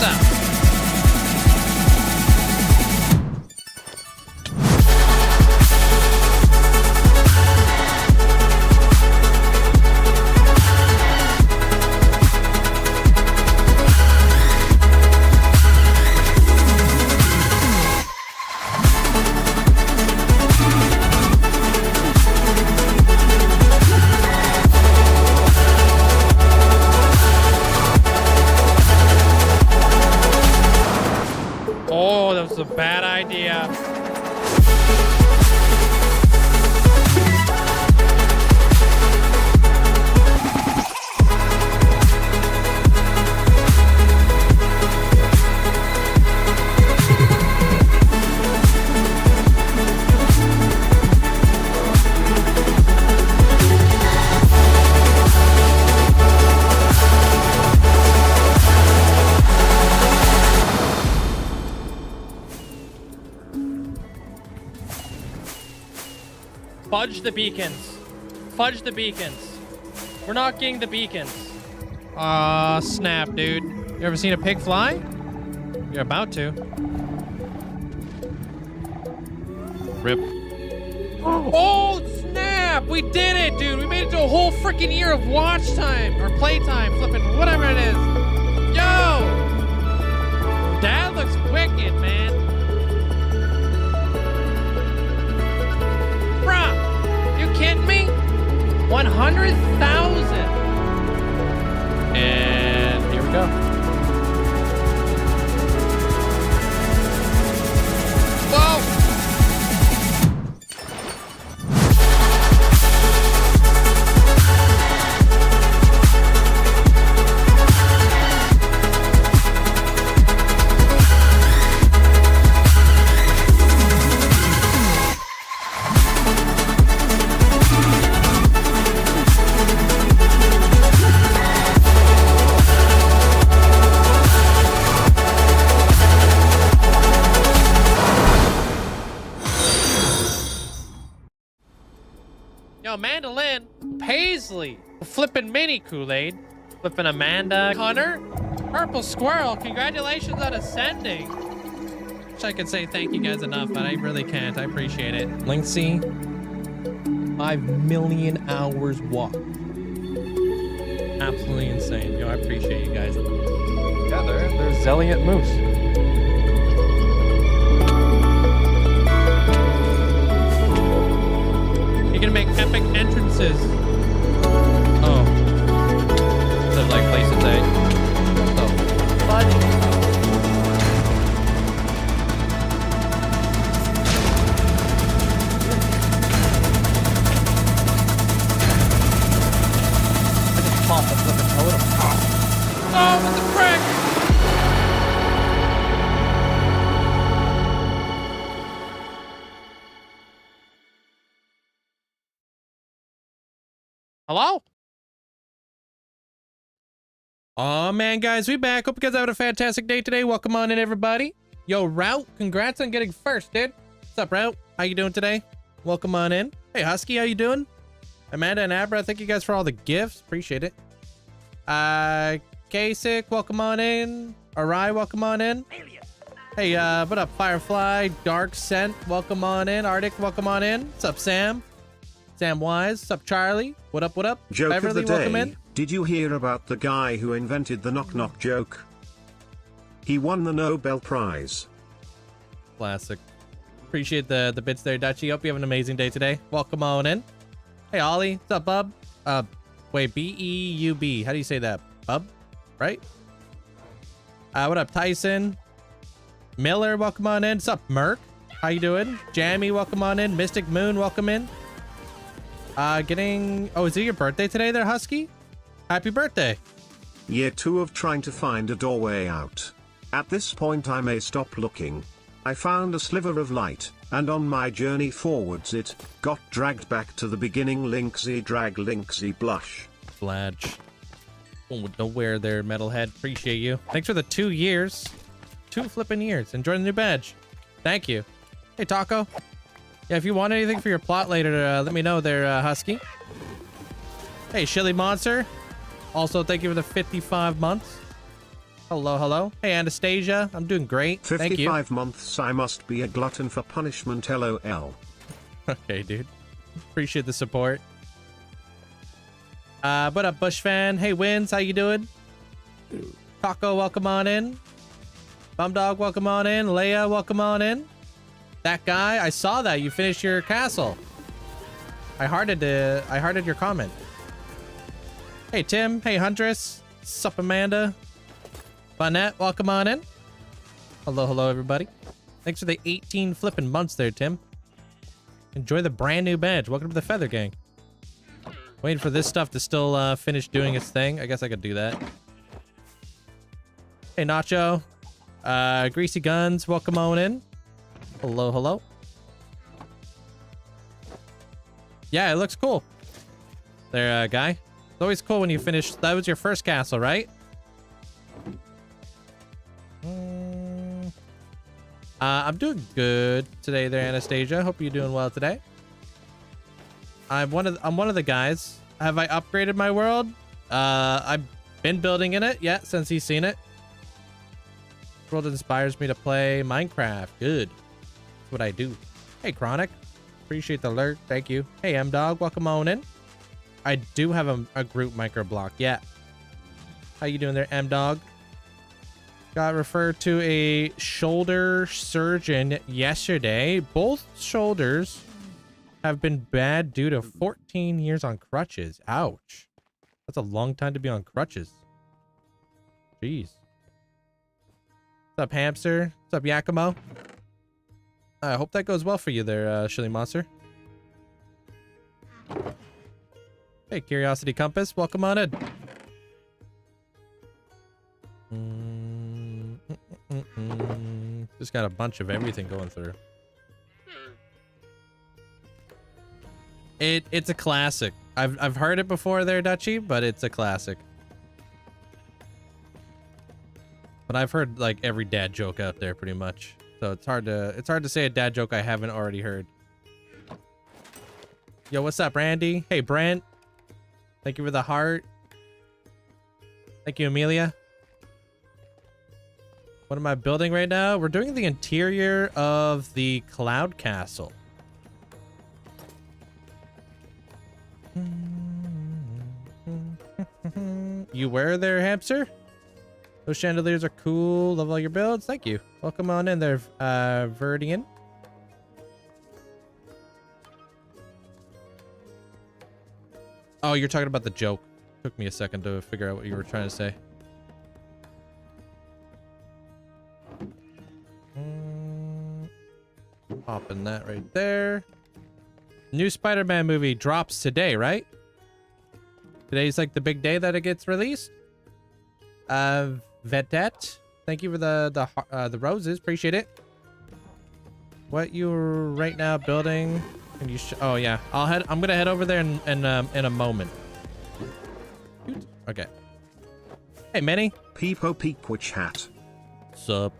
What's up? Oh, that was a bad idea. Fudge the beacons. Fudge the beacons. We're not getting the beacons. Aw, snap, dude. You ever seen a pig fly? You're about to. Rip. Oh, snap! We did it, dude! We made it to a whole freaking year of watch time, or playtime, flipping, whatever it is. Yo! That looks wicked, man. Bruh, you kidding me? 100,000. And here we go. Whoa! Yo, Mandolin, Paisley, flipping mini Kool-Aid, flipping Amanda, Hunter, Purple Squirrel, congratulations on ascending. Wish I could say thank you guys enough, but I really can't. I appreciate it. Linkzzey, 5 million hours walked. Absolutely insane. Yo, I appreciate you guys. Yeah, there's Zelliot Moose. You're gonna make epic entrances. Oh. Live like places, eh? Oh. Fudge. I just popped the flipping totem. Oh, what the frick? Hello? Oh man, guys, we back. Hope you guys are having a fantastic day today. Welcome on in, everybody. Yo, Route, congrats on getting first, dude. What's up, Route? How you doing today? Welcome on in. Hey, Husky, how you doing? Amanda and Abra, thank you guys for all the gifts. Appreciate it. Kasich, welcome on in. Arai, welcome on in. Hey, what up, Firefly? Dark Scent, welcome on in. Arctic, welcome on in. What's up, Sam? Sam Wise. What's up, Charlie? What up, what up? Joke Beverly, of the welcome day. in. Did you hear about the guy who invented the knock-knock joke? He won the Nobel Prize. Classic. Appreciate the bits there, Dutchy. Hope you have an amazing day today. Welcome on in. Hey, Ollie. What's up, bub? Wait, B-E-U-B. How do you say that? Bub? Right? What up, Tyson? Miller, welcome on in. What's up, Merc? How you doing? Jammy, welcome on in. Mystic Moon, welcome in. Oh, is it your birthday today there, Husky? Happy birthday. Year 2 of trying to find a doorway out. At this point I may stop looking. I found a sliver of light, and on my journey forwards it got dragged back to the beginning. Linkzzey drag, Linkzzey blush. Fladge. Oh, nowhere there, Metalhead. Appreciate you. Thanks for the 2 years. 2 flipping years. Enjoy the new badge. Thank you. Hey, Taco. Yeah, if you want anything for your plot later, let me know there, Husky. Hey, Shilly Monster. Also, thank you for the 55 months. Hello, hello. Hey, Anastasia. I'm doing great. Thank you. 55 months. I must be a glutton for punishment. LOL. Okay, dude. Appreciate the support. What up, Bush fan? Hey, Wins. How you doing? Taco, welcome on in. Bumdog, welcome on in. Leia, welcome on in. That guy, I saw that. You finished your castle. I hearted your comment. Hey, Tim. Hey, Huntress. Sup, Amanda. Bonette, welcome on in. Hello, hello, everybody. Thanks for the 18 flipping months there, Tim. Enjoy the brand new badge. Welcome to the Feather Gang. Waiting for this stuff to still finish doing its thing. I guess I could do that. Hey, Nacho. Greasy Guns, welcome on in. Hello, hello. Yeah, it looks cool. There, guy. It's always cool when you finish. That was your first castle, right? I'm doing good today there, Anastasia. Hope you're doing well today. I'm one of the guys. Have I upgraded my world? I've been building in it, yeah, since he's seen it. World inspires me to play Minecraft. Good. That's what I do. Hey, Chronic. Appreciate the alert. Thank you. Hey, M-Dog. Welcome on in. I do have a group micro block. Yeah. How you doing there, M-Dog? Got referred to a shoulder surgeon yesterday. Both shoulders have been bad due to 14 years on crutches. Ouch. That's a long time to be on crutches. Jeez. What's up, Hamster? What's up, Yakimo? I hope that goes well for you there, Shilly Monster. Hey, Curiosity Compass. Welcome on in. Just got a bunch of everything going through. It's a classic. I've heard it before there, Dutchie, but it's a classic. But I've heard like every dad joke out there pretty much. So it's hard to say a dad joke I haven't already heard. Yo, what's up, Randy? Hey, Brent. Thank you for the heart. Thank you, Amelia. What am I building right now? We're doing the interior of the Cloud Castle. You were there, Hamster? Those chandeliers are cool. Love all your builds. Thank you. Welcome on in there, Verdian. Oh, you're talking about the joke. Took me a second to figure out what you were trying to say. Popping that right there. New Spider-Man movie drops today, right? Today's like the big day that it gets released. Vedette, thank you for the roses. Appreciate it. What you're right now building? Can you? Oh yeah, I'm gonna head over there in a moment. Okay. Hey, Manny. Peepo Peekwitch hat. Sup?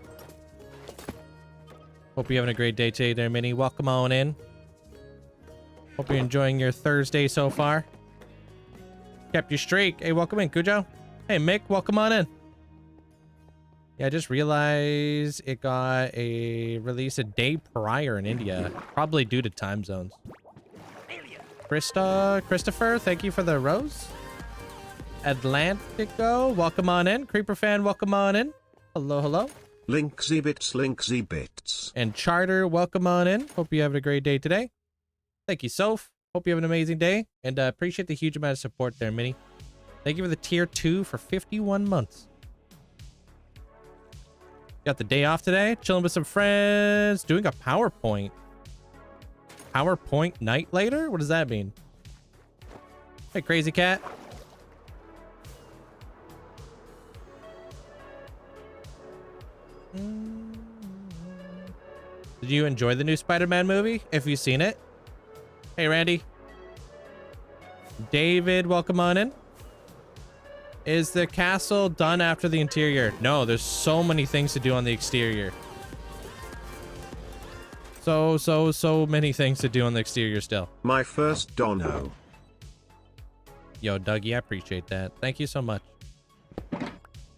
Hope you're having a great day today there, Minnie. Welcome on in. Hope you're enjoying your Thursday so far. Kept your streak. Hey, welcome in, Cujo. Hey, Mick, welcome on in. Yeah, I just realized it got a release a day prior in India. Probably due to time zones. Christopher, thank you for the rose. Atlantico, welcome on in. Creeper fan, welcome on in. Hello, hello. Linkzzey bits, Linkzzey bits. And Charter, welcome on in. Hope you're having a great day today. Thank you, Soph. Hope you have an amazing day. And appreciate the huge amount of support there, Minnie. Thank you for the tier 2 for 51 months. Got the day off today. Chilling with some friends. Doing a PowerPoint. PowerPoint night later? What does that mean? Hey, Crazy Cat. Did you enjoy the new Spider-Man movie? If you've seen it. Hey, Randy. David, welcome on in. Is the castle done after the interior? No, there's so many things to do on the exterior. So many things to do on the exterior still. My first dono. Yo, Dougie, I appreciate that. Thank you so much.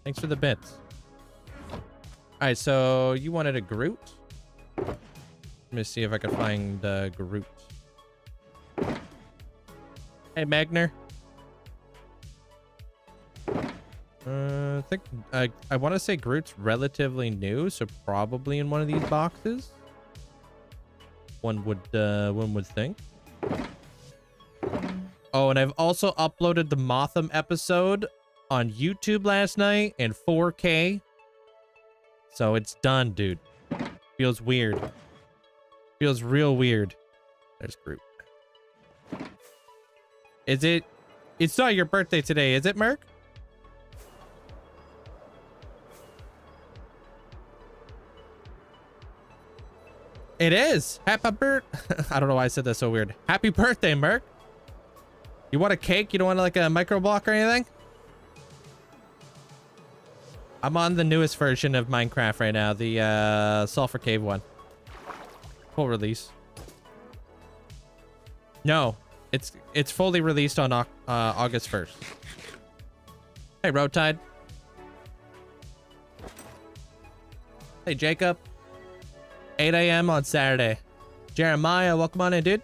Thanks for the bits. All right, so you wanted a Groot. Let me see if I can find Groot. Hey, Magner. I think I want to say Groot's relatively new, so probably in one of these boxes. One would think. Oh, and I've also uploaded the Motham episode on YouTube last night in 4K. So it's done, dude. Feels weird. Feels real weird. There's Groot. Is it? It's not your birthday today, is it, Merc? It is. Happy birthday. I don't know why I said that so weird. Happy birthday, Merc. You want a cake? You don't want like a micro block or anything? I'm on the newest version of Minecraft right now, the Sulfur Cave one. Full release. No, it's fully released on August 1st. Hey, Road Tide. Hey, Jacob. 8 a.m. on Saturday. Jeremiah, welcome on in, dude.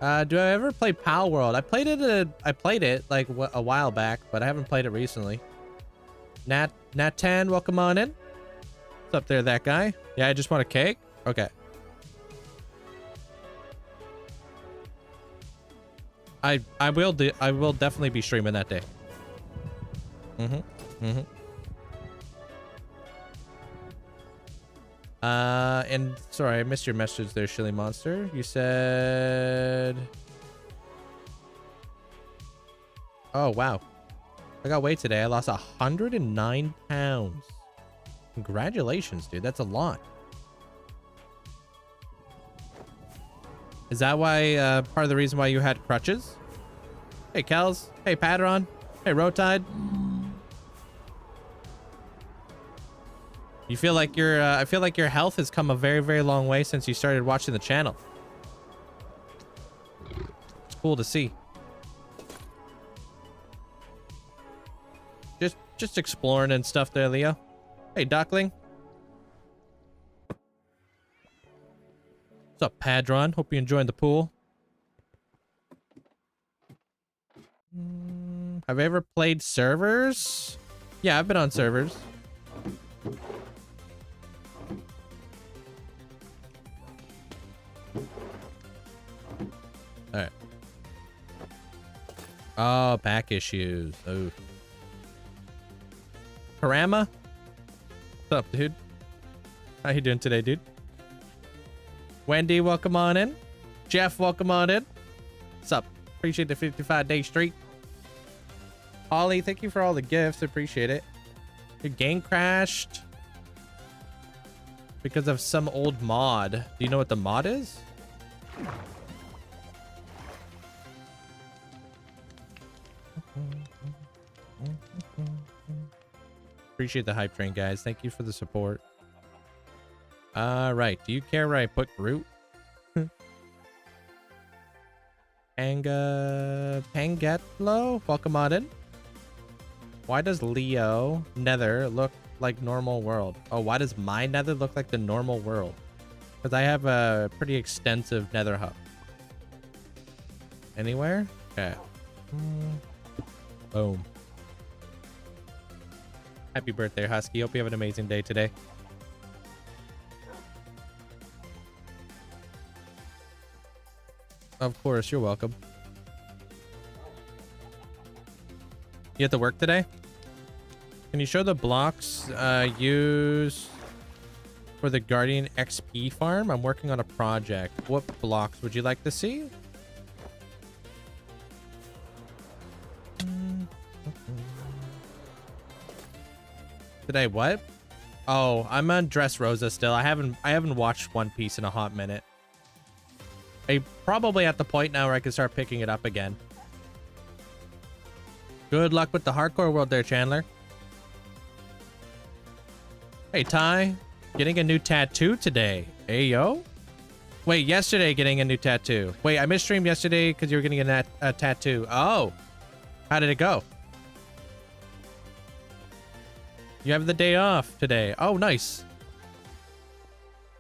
Do I ever play Pal World? I played it like a while back, but I haven't played it recently. Nat 10, welcome on in. What's up there, that guy? Yeah, I just want a cake. Okay. I will definitely be streaming that day. And sorry, I missed your message there, Shilly Monster. You said, oh wow, I got weight today. I lost 109 pounds. Congratulations, dude. That's a lot. Is that why part of the reason why you had crutches? Hey, Kels. Hey, Padron. Hey, Rotide. You feel like your I feel like your health has come a very, very long way since you started watching the channel. It's cool to see. Just exploring and stuff there, Leo. Hey, Duckling. What's up, Padron? Hope you're enjoying the pool. Have I ever played servers? Yeah, I've been on servers. Alright. Oh, back issues. Oh. Karama? What's up, dude? How you doing today, dude? Wendy, welcome on in. Jeff, welcome on in. What's up? Appreciate the 55-day streak. Ollie, thank you for all the gifts. Appreciate it. Your game crashed because of some old mod. Do you know what the mod is? Appreciate the hype train, guys. Thank you for the support. Right. Do you care where I put Groot? Pangetlo, welcome on in. Why does Leo Nether look like normal world? Oh, why does my Nether look like the normal world? Because I have a pretty extensive Nether hub. Anywhere? Okay. Boom. Happy birthday, Husky. Hope you have an amazing day today. Of course, you're welcome. You have to work today? Can you show the blocks used for the Guardian XP farm? I'm working on a project. What blocks would you like to see? Today what? Oh, I'm on Dressrosa still. I haven't watched One Piece in a hot minute. I'm probably at the point now where I can start picking it up again. Good luck with the hardcore world there, Chandler. Hey, Ty. Getting a new tattoo today. Hey, yo. Wait, yesterday getting a new tattoo. Wait, I missed stream yesterday because you were getting a tattoo. Oh. How did it go? You have the day off today. Oh, nice.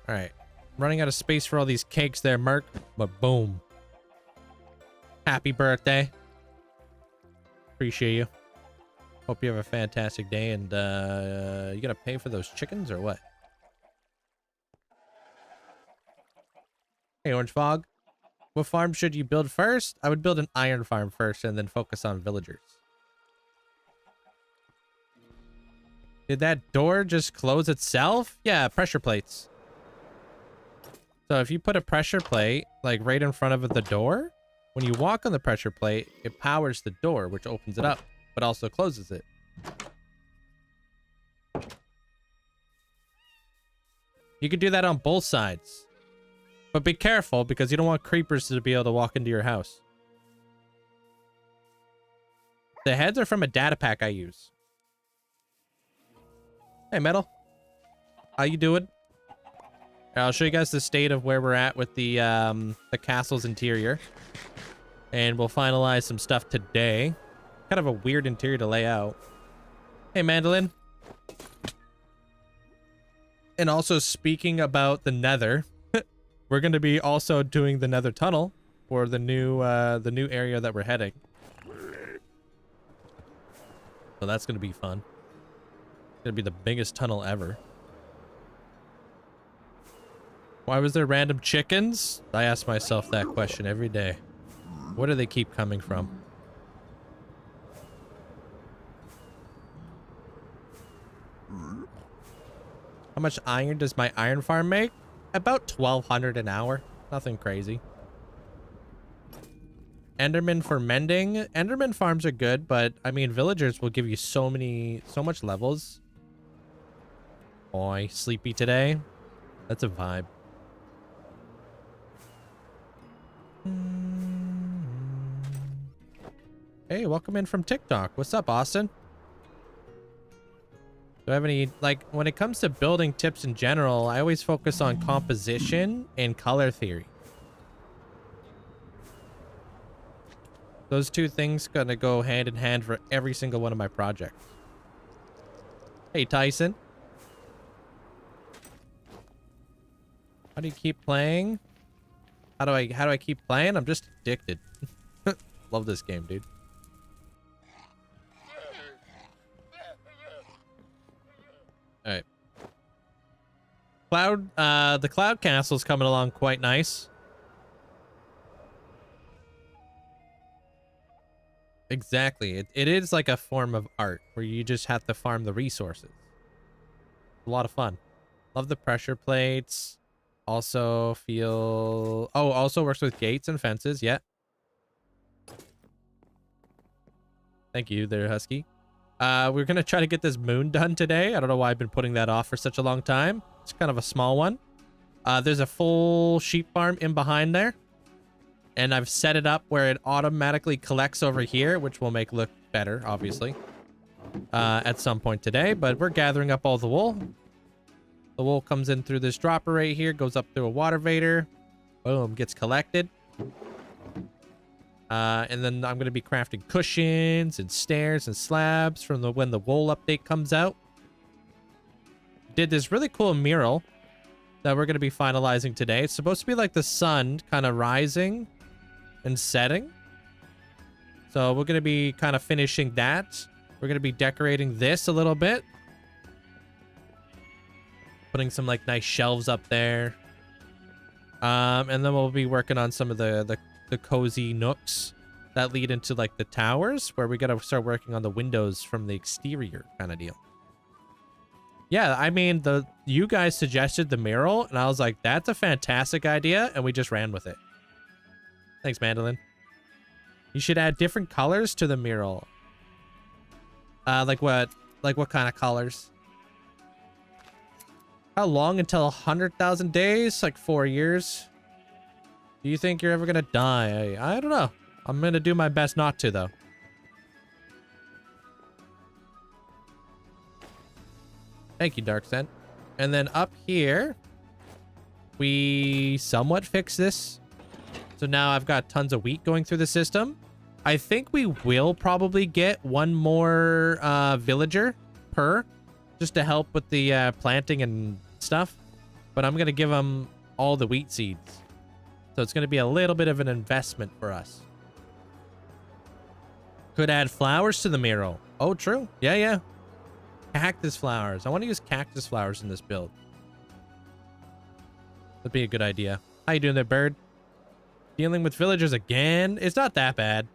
All right. Running out of space for all these cakes there, Mark. But boom. Happy birthday. Appreciate you. Hope you have a fantastic day. And you gotta pay for those chickens or what? Hey, Orange Fog. What farm should you build first? I would build an iron farm first and then focus on villagers. Did that door just close itself? Yeah, pressure plates. So if you put a pressure plate like right in front of the door, when you walk on the pressure plate, it powers the door, which opens it up, but also closes it. You could do that on both sides. But be careful because you don't want creepers to be able to walk into your house. The heads are from a data pack I use. Hey, Metal. How you doing? I'll show you guys the state of where we're at with the castle's interior. And we'll finalize some stuff today. Kind of a weird interior to lay out. Hey, Mandolin. And also speaking about the Nether, we're going to be also doing the Nether tunnel for the new area that we're heading. So that's going to be fun. Gonna be the biggest tunnel ever. Why was there random chickens? I ask myself that question every day. Where do they keep coming from? How much iron does my iron farm make? About 1,200 an hour. Nothing crazy. Enderman for mending. Enderman farms are good, but I mean, villagers will give you so much levels. Boy, sleepy today. That's a vibe. Hey, welcome in from TikTok. What's up, Austin? Do I have any, like, when it comes to building tips in general, I always focus on composition and color theory. Those two things gonna go hand in hand for every single one of my projects. Hey, Tyson. How do you keep playing? How do I keep playing? I'm just addicted. Love this game, dude. All right. The cloud castle's coming along quite nice. Exactly. It is like a form of art where you just have to farm the resources. A lot of fun. Love the pressure plates. Also feel... Oh, also works with gates and fences. Yeah. Thank you there, Husky. We're going to try to get this moon done today. I don't know why I've been putting that off for such a long time. It's kind of a small one. There's a full sheep farm in behind there. And I've set it up where it automatically collects over here, which will make look better, obviously, at some point today. But we're gathering up all the wool. The wool comes in through this dropper right here, goes up through a water vader. Boom, gets collected. And then I'm going to be crafting cushions and stairs and slabs from when the wool update comes out. Did this really cool mural that we're going to be finalizing today. It's supposed to be like the sun kind of rising and setting. So we're going to be kind of finishing that. We're going to be decorating this a little bit. Putting some like nice shelves up there. And then we'll be working on some of the cozy nooks that lead into like the towers where we got to start working on the windows from the exterior kind of deal. Yeah, I mean, you guys suggested the mural and I was like, that's a fantastic idea. And we just ran with it. Thanks, Mandolin. You should add different colors to the mural. Like what kind of colors? How long until 100,000 days? Like 4 years. Do you think you're ever gonna die? I don't know. I'm gonna do my best not to, though. Thank you, Darksent. And then up here, we somewhat fix this. So now I've got tons of wheat going through the system. I think we will probably get one more villager per just to help with the planting and stuff. But I'm going to give them all the wheat seeds. So it's going to be a little bit of an investment for us. Could add flowers to the mural. Oh, true. Yeah, yeah. Cactus flowers. I want to use cactus flowers in this build. That'd be a good idea. How you doing there, bird? Dealing with villagers again? It's not that bad.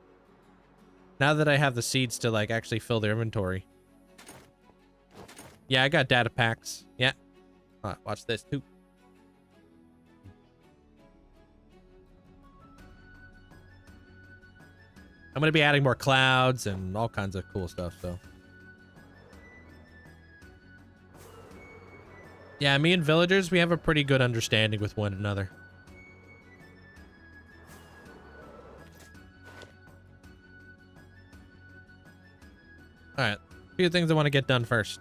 Now that I have the seeds to, like, actually fill their inventory. Yeah, I got data packs. Yeah. Watch this, too. I'm going to be adding more clouds and all kinds of cool stuff, so. Yeah, me and villagers, we have a pretty good understanding with one another. Alright, a few things I want to get done first.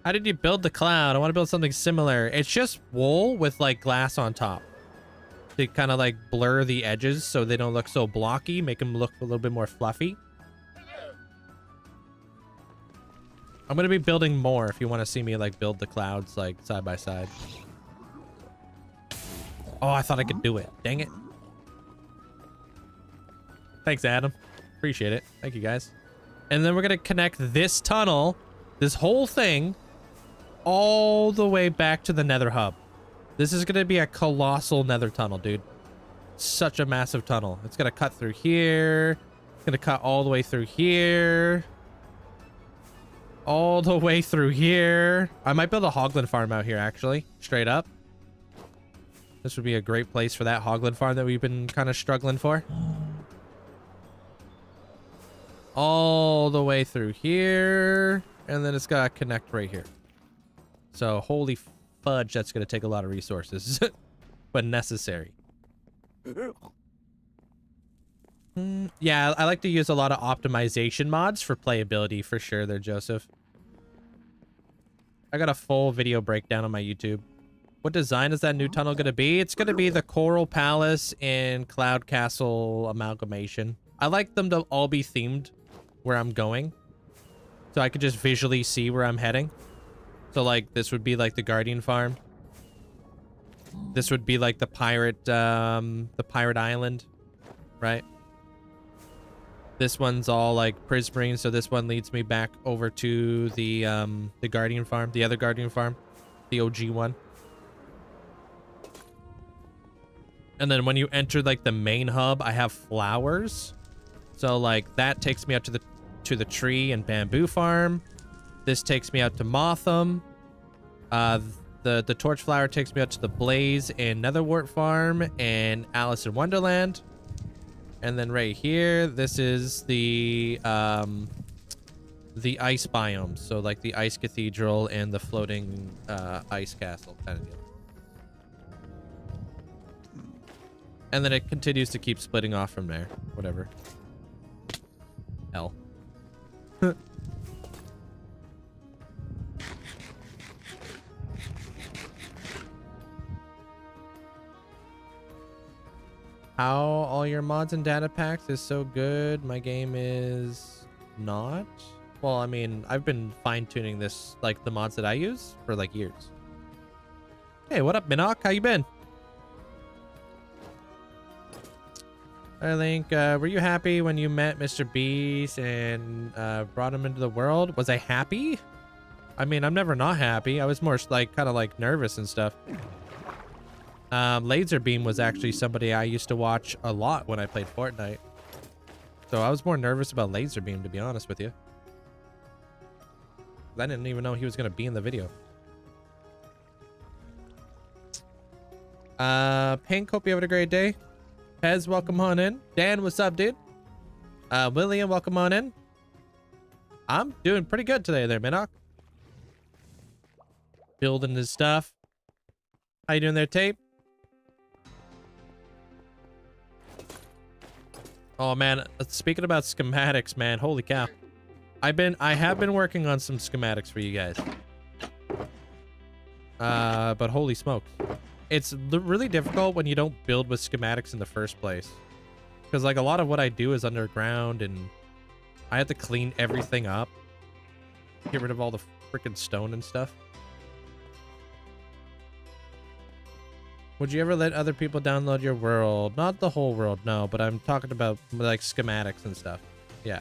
How did you build the cloud? I want to build something similar. It's just wool with, like, glass on top. To kind of, like, blur the edges so they don't look so blocky, make them look a little bit more fluffy. I'm going to be building more if you want to see me, like, build the clouds, like, side by side. Oh, I thought I could do it. Dang it. Thanks, Adam. Appreciate it. Thank you, guys. And then we're going to connect this tunnel, this whole thing, all the way back to the Nether hub. This is going to be a colossal Nether tunnel, dude. Such a massive tunnel. It's going to cut through here. It's going to cut all the way through here. All the way through here. I might build a hoglin farm out here, actually. Straight up. This would be a great place for that hoglin farm that we've been kind of struggling for. All the way through here. And then it's got to connect right here. So, holy fudge, that's going to take a lot of resources. But necessary. Yeah, I like to use a lot of optimization mods for playability for sure there, Joseph. I got a full video breakdown on my YouTube. What design is that new tunnel going to be? It's going to be the Coral Palace and Cloud Castle amalgamation. I like them to all be themed where I'm going, so I could just visually see where I'm heading. So, like, this would be like the Guardian Farm. This would be like the pirate island, right? This one's all like Prismarine, so this one leads me back over to the Guardian Farm, the other Guardian Farm, the OG one. And then when you enter like the main hub, I have flowers. So like that takes me out to the tree and bamboo farm. This takes me out to Motham. The torch flower takes me out to the Blaze and Netherwart farm and Alice in Wonderland. And then right here, this is the ice biome. So like the ice cathedral and the floating ice castle kind of deal. And then it continues to keep splitting off from there. Whatever. Hell. How all your mods and data packs is so good. My game is not. Well, I mean, I've been fine-tuning this, like the mods that I use for like years. Hey, what up, Minok? How you been? I think, were you happy when you met Mr. Beast and brought him into the world? Was I happy? I mean, I'm never not happy. I was more like kind of like nervous and stuff. Laserbeam was actually somebody I used to watch a lot when I played Fortnite. So I was more nervous about Laserbeam, to be honest with you. I didn't even know he was going to be in the video. Pink, hope you have a great day. Pez, welcome on in. Dan, what's up, dude? William, welcome on in. I'm doing pretty good today there, Minok. Building his stuff. How you doing there, Tape? Oh man, speaking about schematics, man, holy cow. I have been working on some schematics for you guys. But holy smokes. It's really difficult when you don't build with schematics in the first place. Because like a lot of what I do is underground and I have to clean everything up. Get rid of all the freaking stone and stuff. Would you ever let other people download your world? Not the whole world, no, but I'm talking about like schematics and stuff. Yeah.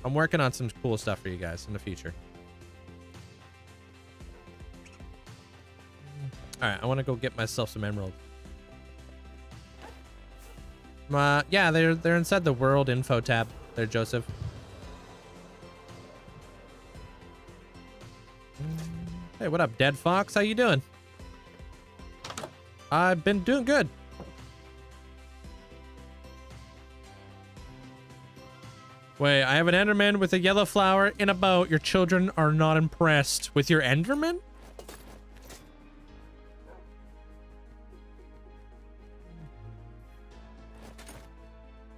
I'm working on some cool stuff for you guys in the future. All right, I want to go get myself some emeralds. Yeah, they're inside the world info tab. There, Joseph. Hey, what up, Dead Fox? How you doing? I've been doing good. Wait, I have an Enderman with a yellow flower in a boat. Your children are not impressed with your Enderman?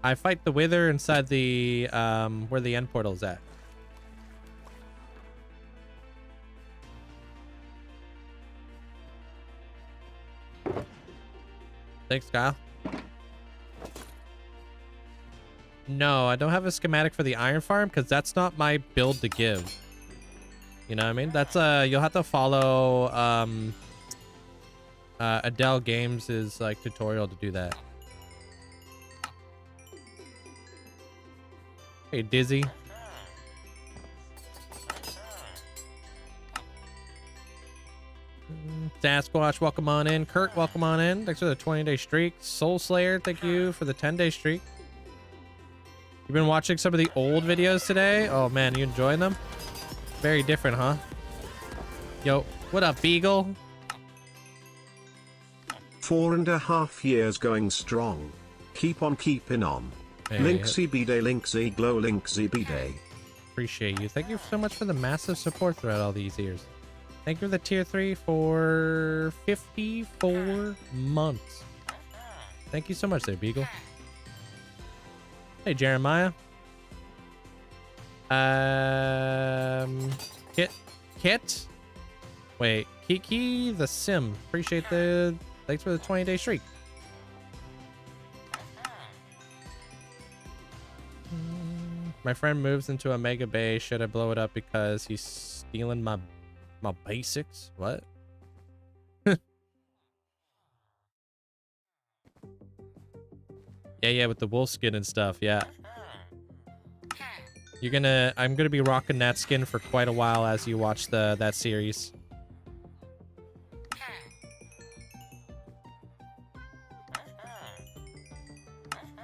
I fight the Wither inside the, where the end portal's at. Thanks, Kyle. No, I don't have a schematic for the iron farm because that's not my build to give. You know what I mean? That's you'll have to follow Adele Games' like tutorial to do that. Hey, Dizzy. Sasquatch, welcome on in. Kurt, welcome on in. Thanks for the 20-day streak. Soul Slayer, thank you for the 10-day streak. You've been watching some of the old videos today? Oh man, you enjoying them? Very different, huh? Yo, what up, Beagle? 4.5 years going strong. Keep on keeping on. Hey, Linkzzey B-Day, Linkzzey Glow, Linkzzey B-Day. appreciate you. Thank you so much for the massive support throughout all these years. Thank you for the tier 3 for 54 months. Thank you so much there, Beagle. Hey, Jeremiah. Kit? Wait, Kiki the Sim. Appreciate the... Thanks for the 20-day streak. My friend moves into a mega base. Should I blow it up because he's stealing my basics? What? Yeah, with the wolf skin and stuff, yeah. I'm gonna be rocking that skin for quite a while as you watch that series.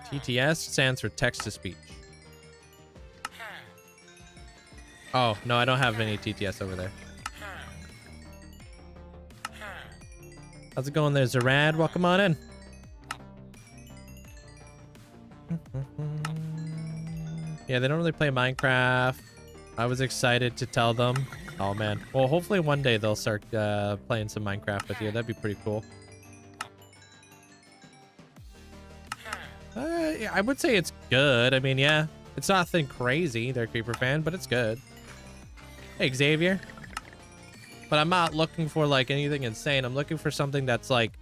TTS stands for text to speech. Oh, no, I don't have any TTS over there. How's it going there, Zarad? Welcome on in. Yeah, they don't really play Minecraft. I was excited to tell them. Oh, man. Well, hopefully one day they'll start playing some Minecraft with you. That'd be pretty cool. I would say it's good. I mean, yeah. It's nothing crazy, they're a Creeper fan, but it's good. Hey, Xavier. But I'm not looking for, like, anything insane. I'm looking for something that's, like,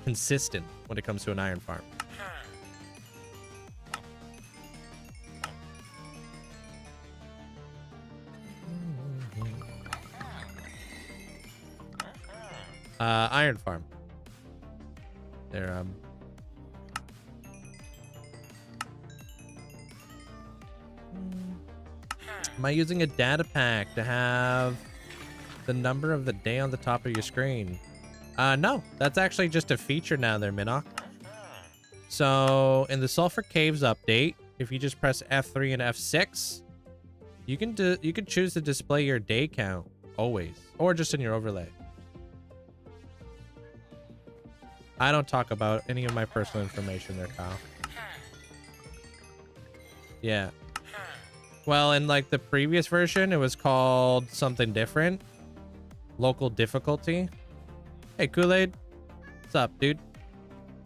consistent when it comes to an iron farm. Iron farm. There, Am I using a data pack to have the number of the day on the top of your screen? No, that's actually just a feature now there, Minok. So in the Sulfur Caves update, if you just press F3 and F6, you can choose to display your day count always, or just in your overlay. I don't talk about any of my personal information there, Kyle. Yeah. Well, in like the previous version, it was called something different. Local difficulty. Hey, Kool-Aid. What's up, dude?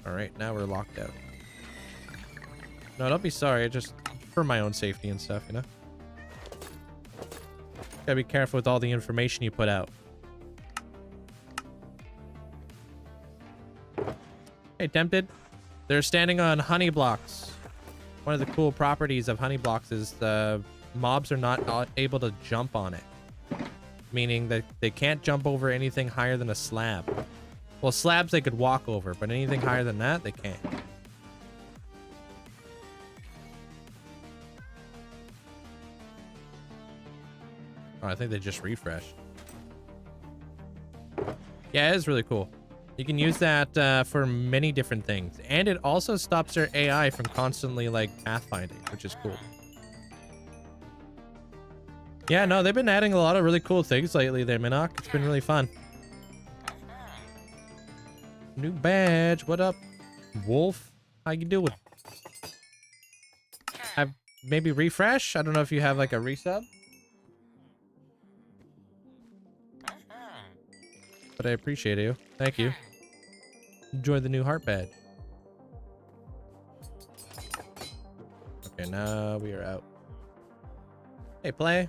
All right, now we're locked out. No, don't be sorry. Just for my own safety and stuff, you know? Gotta be careful with all the information you put out. Hey, Tempted. They're standing on honey blocks. One of the cool properties of honey blocks is the mobs are not able to jump on it. meaning that they can't jump over anything higher than a slab. Well, slabs they could walk over, but anything higher than that, they can't. Oh, I think they just refreshed. Yeah, it is really cool. You can use that for many different things. And it also stops their AI from constantly, like, pathfinding, which is cool. Yeah, no, they've been adding a lot of really cool things lately there, Minok. It's been really fun. New badge. What up, Wolf? How you doing? Have maybe refresh? I don't know if you have, like, a resub. But I appreciate you. Thank you. Enjoy the new heart badge. Okay, now we are out. Hey, play.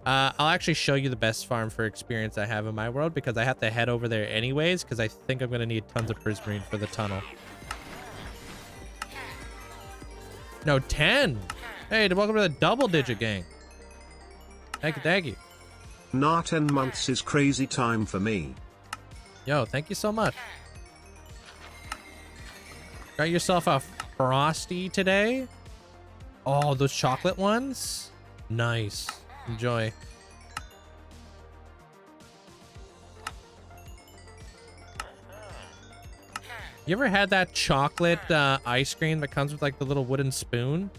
I'll actually show you the best farm for experience I have in my world because I have to head over there anyways because I think I'm going to need tons of prismarine for the tunnel. No, 10. Hey, welcome to the double digit gang. Thank you, thank you. Nah, 10 months is crazy time for me. Yo, thank you so much. Got yourself a Frosty today? Oh, those chocolate ones? Nice. Enjoy. You ever had that chocolate ice cream that comes with like the little wooden spoon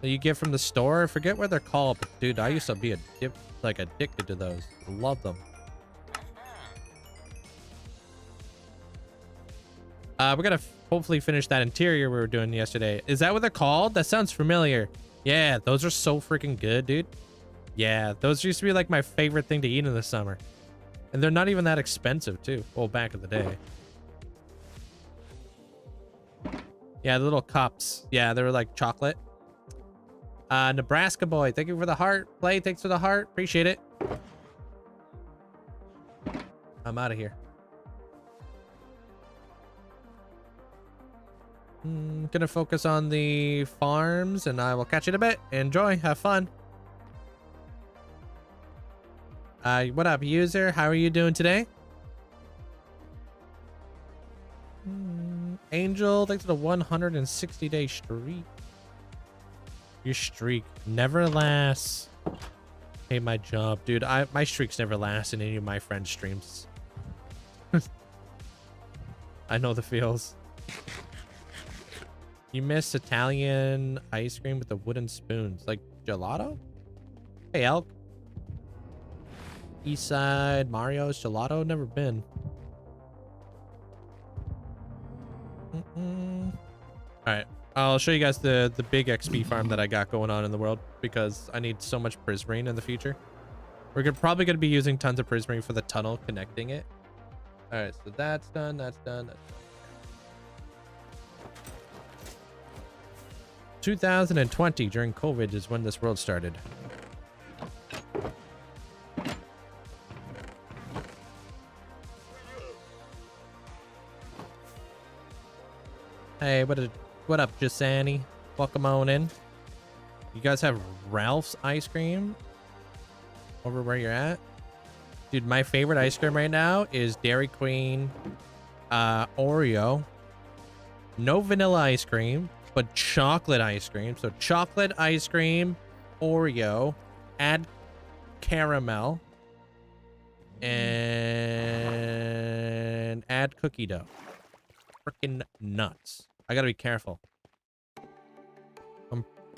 that you get from the store? I forget what they're called, but dude, I used to be addicted to those. Love them. We're gonna hopefully finish that interior we were doing yesterday. Is that what they're called? That sounds familiar. Yeah, those are so freaking good, dude. Yeah, those used to be like my favorite thing to eat in the summer. And they're not even that expensive too. Well, back in the day. Yeah, the little cups. Yeah, they were like chocolate. Nebraska boy, thank you for the heart. Play, thanks for the heart. Appreciate it. I'm out of here. Gonna focus on the farms and I will catch you in a bit. Enjoy, have fun. What up, user? How are you doing today? Angel, thanks for the 160-day streak. Your streak never lasts. Hey, my job, dude. My streaks never last in any of my friends' streams. I know the feels. You miss Italian ice cream with the wooden spoons, like gelato? Hey, Elk. Eastside Mario's gelato, never been. All right, I'll show you guys the big XP farm that I got going on in the world because I need so much prismarine in the future. We're probably going to be using tons of prismarine for the tunnel connecting it. All right, so that's done. That's done. That's done. 2020 during COVID is when this world started. Hey, what up, Jasani? Welcome on in. You guys have Ralph's ice cream over where you're at? Dude, my favorite ice cream right now is Dairy Queen Oreo. No vanilla ice cream, but chocolate ice cream. So chocolate ice cream, Oreo, add caramel, and add cookie dough. Freaking nuts. I gotta be careful.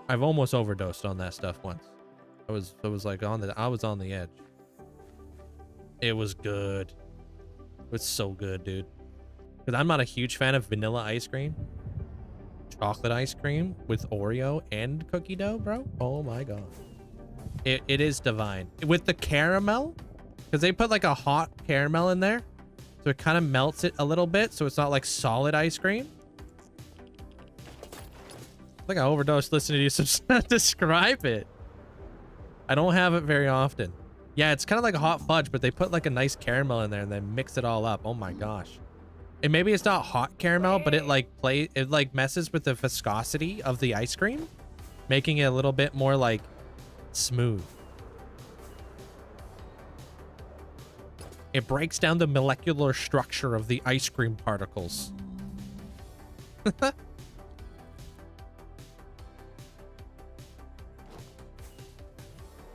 I've almost overdosed on that stuff once. I was like I was on the edge. It was good. It was so good, dude. Because I'm not a huge fan of vanilla ice cream. Chocolate ice cream with Oreo and cookie dough, bro. Oh my god. It is divine. With the caramel, because they put like a hot caramel in there. So it kind of melts it a little bit. So it's not like solid ice cream. I think I overdosed listening to you describe it. I don't have it very often. Yeah, it's kind of like a hot fudge, but they put like a nice caramel in there and then mix it all up. Oh my gosh. And maybe it's not hot caramel, but it like messes with the viscosity of the ice cream, making it a little bit more like smooth. It breaks down the molecular structure of the ice cream particles.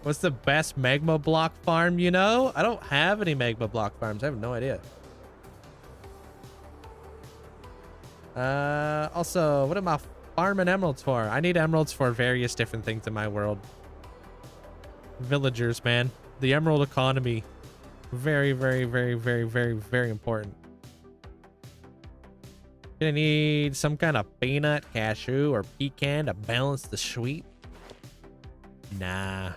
What's the best magma block farm, you know? I don't have any magma block farms. I have no idea. Also, what am I farming emeralds for? I need emeralds for various different things in my world. Villagers, man. The emerald economy. Very, very, very, very, very, very important. Gonna need some kind of peanut, cashew, or pecan to balance the sweet. Nah.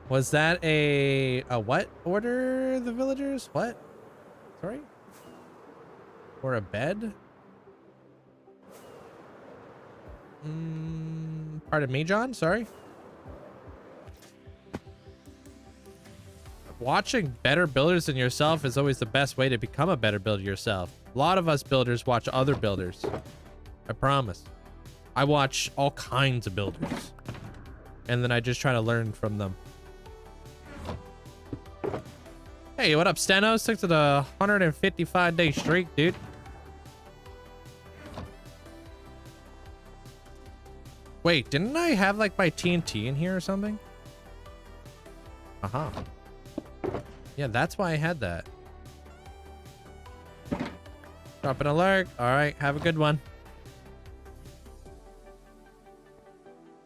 Was that a what order, the villagers? What? Sorry? Or a bed? Pardon me, John? Sorry. Watching better builders than yourself is always the best way to become a better builder yourself. A lot of us builders watch other builders. I promise. I watch all kinds of builders. And then I just try to learn from them. Hey, what up, Steno? Stick to the 155-day streak, dude. Wait, didn't I have like my TNT in here or something? Aha. Yeah, that's why I had that. Drop an alert. All right, have a good one.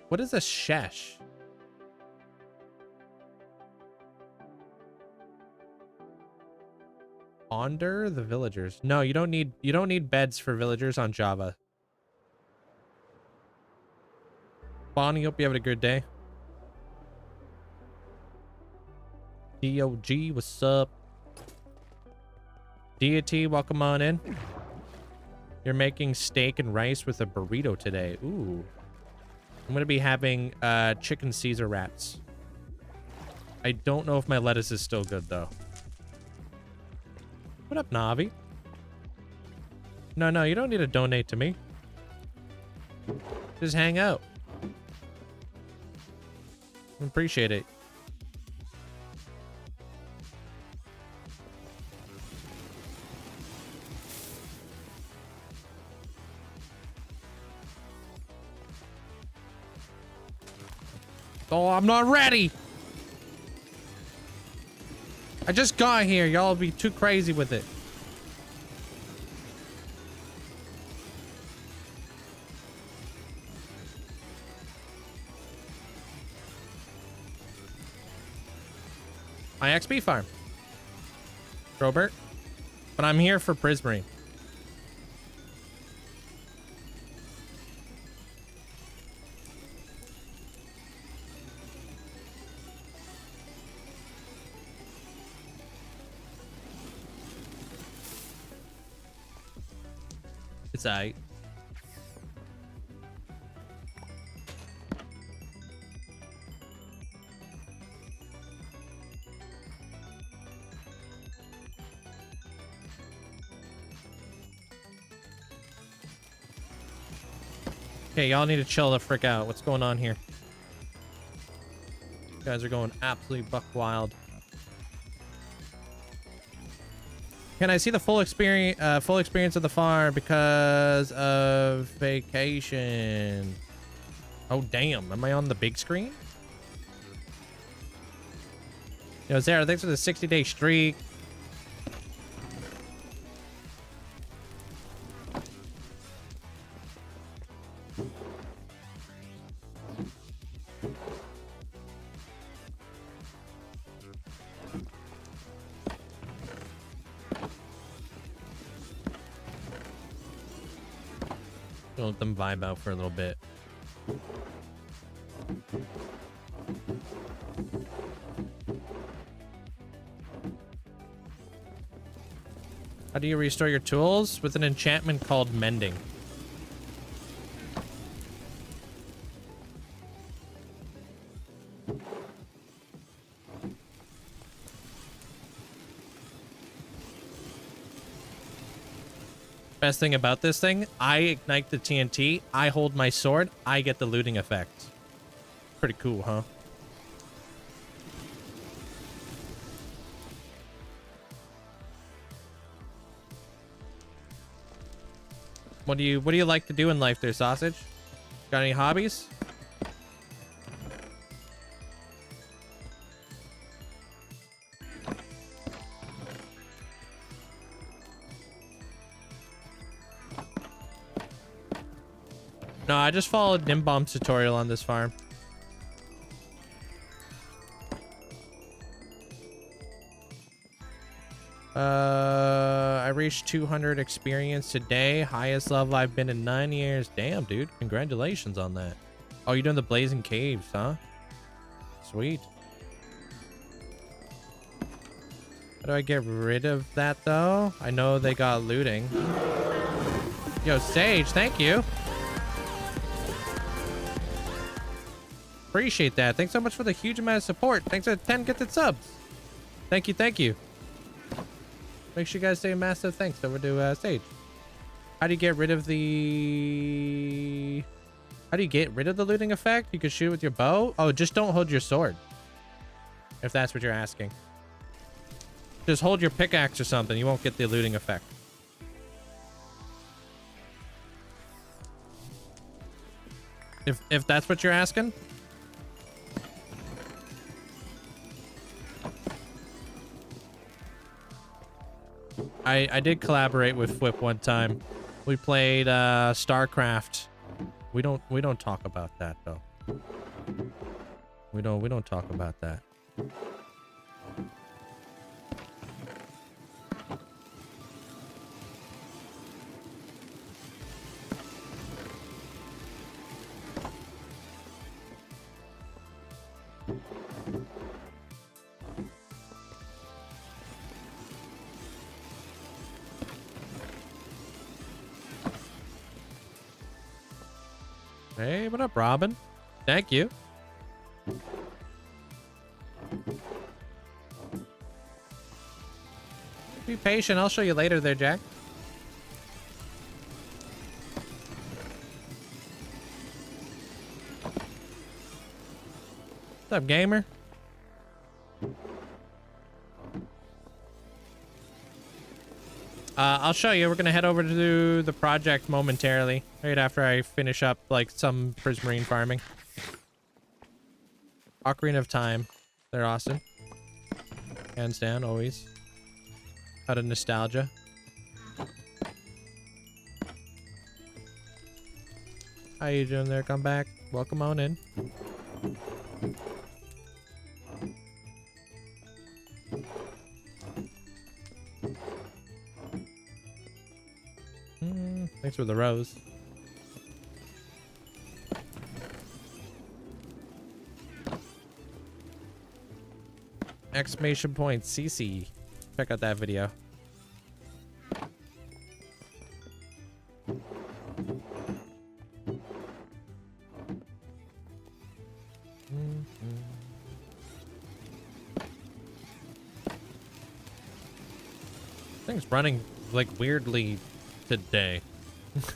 What is a shesh? Ponder the villagers. No, you don't need beds for villagers on Java. Bonnie, hope you having a good day. DOG, what's up? Deity, welcome on in. You're making steak and rice with a burrito today. Ooh. I'm gonna be having chicken Caesar wraps. I don't know if my lettuce is still good though. What up, Navi? No, you don't need to donate to me. Just hang out. Appreciate it. Oh, I'm not ready. I just got here. Y'all be too crazy with it. My XP farm. Robert. But I'm here for Prismarine. It's aight. Okay, y'all need to chill the frick out. What's going on here? You guys are going absolutely buck wild. Can I see the full experience of the farm because of vacation? Oh damn, am I on the big screen? Yo, Zara, thanks for the 60-day streak. Let them vibe out for a little bit. How do you restore your tools? With an enchantment called Mending. Best thing about this thing, I ignite the TNT, I hold my sword, I get the looting effect. Pretty cool, huh? What do you like to do in life there, Sausage? Got any hobbies? No, I just followed Nimbomb's tutorial on this farm. I reached 200 experience today. Highest level I've been in 9 years. Damn, dude. Congratulations on that. Oh, you're doing the Blazing Caves, huh? Sweet. How do I get rid of that, though? I know they got looting. Yo, Sage, thank you. Appreciate that. Thanks so much for the huge amount of support. Thanks for 10 gifted subs. Thank you, thank you. Make sure you guys say a massive thanks over to Sage. How do you get rid of the... How do you get rid of the looting effect? You can shoot with your bow? Oh, just don't hold your sword. If that's what you're asking. Just hold your pickaxe or something. You won't get the looting effect. If that's what you're asking. I did collaborate with Flip one time. We played StarCraft. We don't talk about that though. We don't talk about that. Hey, what up, Robin? Thank you. Be patient. I'll show you later there, Jack. What's up, gamer? I'll show you. We're gonna head over to the project momentarily, right after I finish up like some prismarine farming. Ocarina of Time. They're awesome. Hands down, always. Out of nostalgia. How you doing there? Come back. Welcome on in. Thanks for the rose. Exclamation point CC. Check out that video. Thing's running like weirdly today.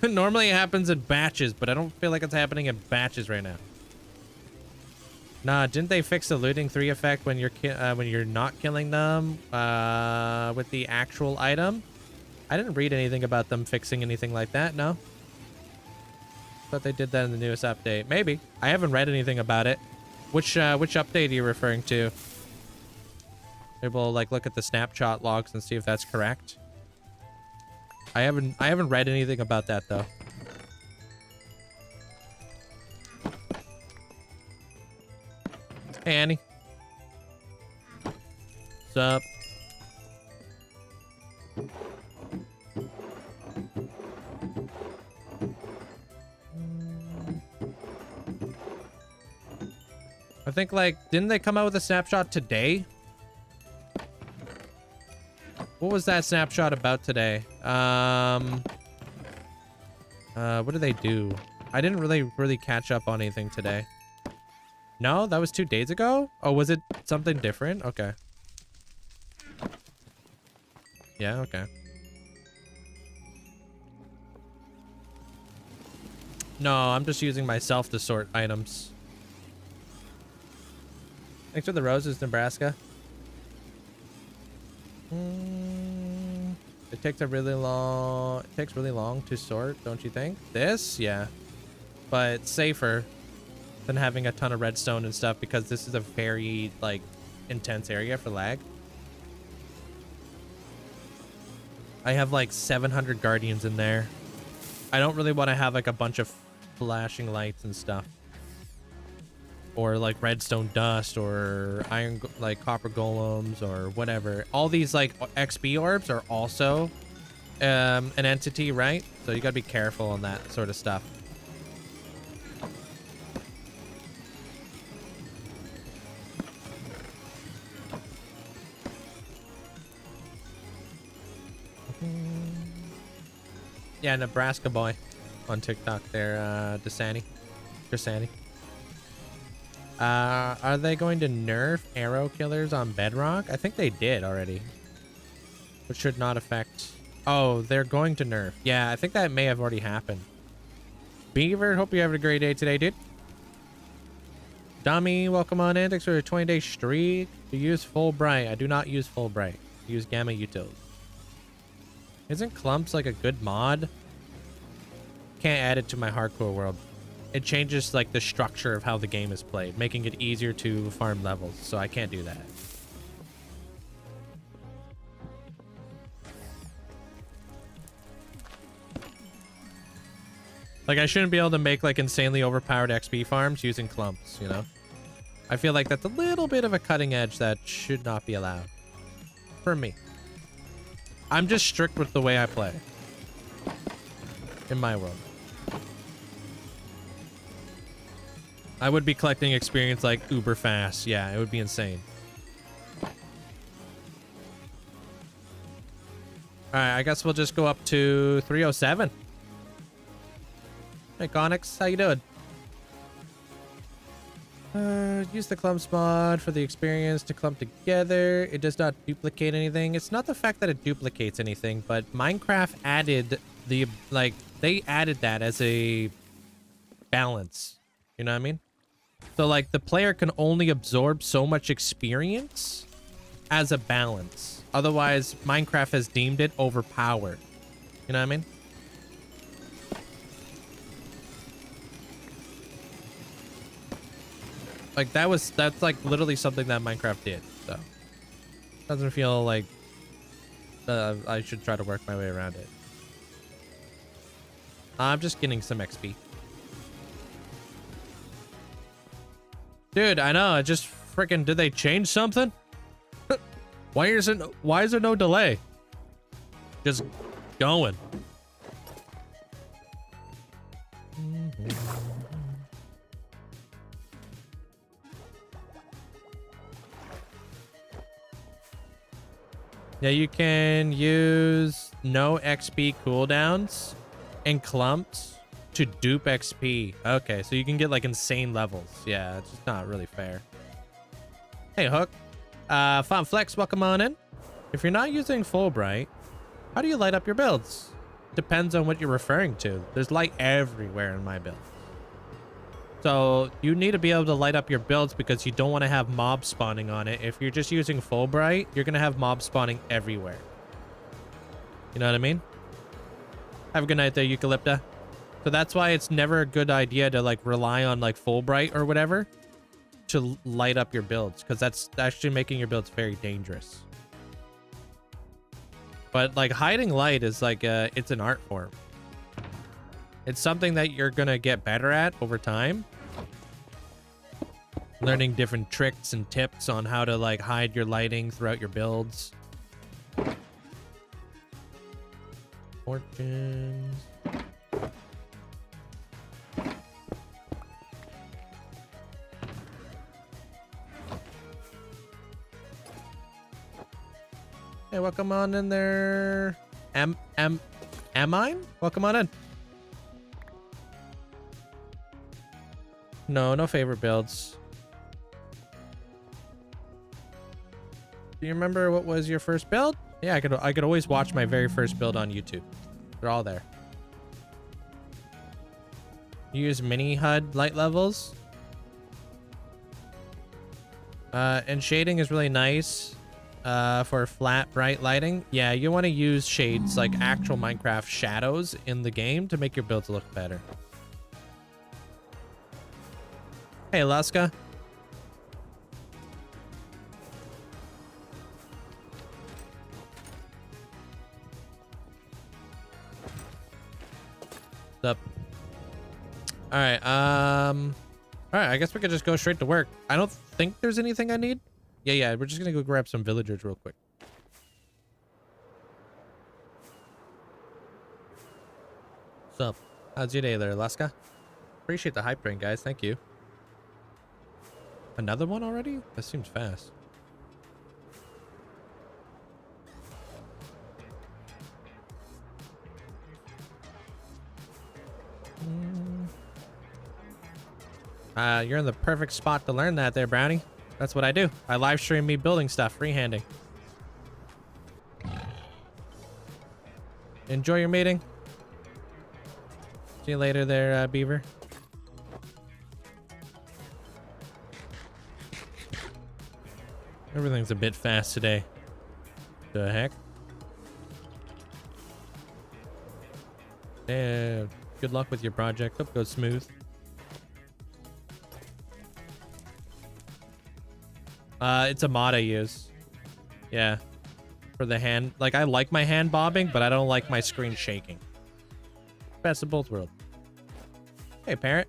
Normally it happens in batches, but I don't feel like it's happening in batches right now. Nah, didn't they fix the looting 3 effect when you're not killing them with the actual item? I didn't read anything about them fixing anything like that, no. But they did that in the newest update. Maybe. I haven't read anything about it. Which update are you referring to? Maybe we'll like look at the snapshot logs and see if that's correct. I haven't read anything about that though. Hey Annie. What's up? I think like didn't they come out with a snapshot today? What was that snapshot about today? What did they do? I didn't really catch up on anything today. No, that was 2 days ago? Oh, was it something different? Okay. Yeah, okay. No, I'm just using myself to sort items. Thanks for the roses, Nebraska. It takes really long to sort, don't you think? This? Yeah. But it's safer than having a ton of redstone and stuff because this is a very, like, intense area for lag. I have like 700 guardians in there. I don't really want to have like a bunch of flashing lights and stuff. Or like redstone dust or iron, like copper golems or whatever. All these like XP orbs are also an entity, right? So you gotta be careful on that sort of stuff. Yeah, Nebraska boy on TikTok there, Desani. Are they going to nerf arrow killers on Bedrock? I think they did already. Which should not affect... Oh, they're going to nerf. Yeah, I think that may have already happened. Beaver, hope you're having a great day today, dude. Dummy, welcome on in. Thanks for a 20-day streak. You use Fulbright. I do not use Fulbright. I use Gamma Utils. Isn't Clumps like a good mod? Can't add it to my hardcore world. It changes like the structure of how the game is played, making it easier to farm levels, so I can't do that. Like I shouldn't be able to make like insanely overpowered XP farms using Clumps, you know? I feel like that's a little bit of a cutting edge that should not be allowed. For me. I'm just strict with the way I play. In my world. I would be collecting experience like uber fast. Yeah, it would be insane. Alright, I guess we'll just go up to 307. Hey, Onyx, how you doing? Use the clumps mod for the experience to clump together. It does not duplicate anything. It's not the fact that it duplicates anything, but Minecraft added the, like, they added that as a balance. You know what I mean? So, like, the player can only absorb so much experience as a balance. Otherwise, Minecraft has deemed it overpowered. You know what I mean? Like, that's like literally something that Minecraft did, so. Doesn't feel like I should try to work my way around it. I'm just getting some XP. Dude, I know, I just freaking, did they change something? Why is there no delay? Just going. Yeah, you can use no XP cooldowns and clumps to dupe XP. Okay, so you can get like insane levels. Yeah, it's just not really fair. Hey, Hook. Font Flex, welcome on in. If you're not using Fulbright, how do you light up your builds? Depends on what you're referring to. There's light everywhere in my build. So you need to be able to light up your builds because you don't want to have mob spawning on it. If you're just using Fulbright, you're going to have mob spawning everywhere. You know what I mean? Have a good night there, Eucalypta. So that's why it's never a good idea to like rely on like Fulbright or whatever to light up your builds, because that's actually making your builds very dangerous. But like hiding light is like it's an art form. It's something that you're gonna get better at over time. Learning different tricks and tips on how to like hide your lighting throughout your builds. Fortunes. Hey, welcome on in there. Amine? Welcome on in. No favorite builds. Do you remember what was your first build? Yeah, I could always watch my very first build on YouTube. They're all there. You use mini HUD light levels. And shading is really nice for flat, bright lighting. Yeah, you want to use shades like actual Minecraft shadows in the game to make your builds look better. Hey, Laska. What's up? All right, I guess we could just go straight to work. I don't think there's anything I need. Yeah, we're just gonna go grab some villagers real quick. What's up? How's your day there, Laska? Appreciate the hype train, guys. Thank you. Another one already? That seems fast. You're in the perfect spot to learn that there, Brownie. That's what I do. I live stream me building stuff, freehanding. Enjoy your meeting. See you later there, Beaver. Everything's a bit fast today. The heck? Yeah, good luck with your project. Hope it goes smooth. It's a mod I use. Yeah. For the hand. Like, I like my hand bobbing, but I don't like my screen shaking. Best of both worlds. Hey, parrot.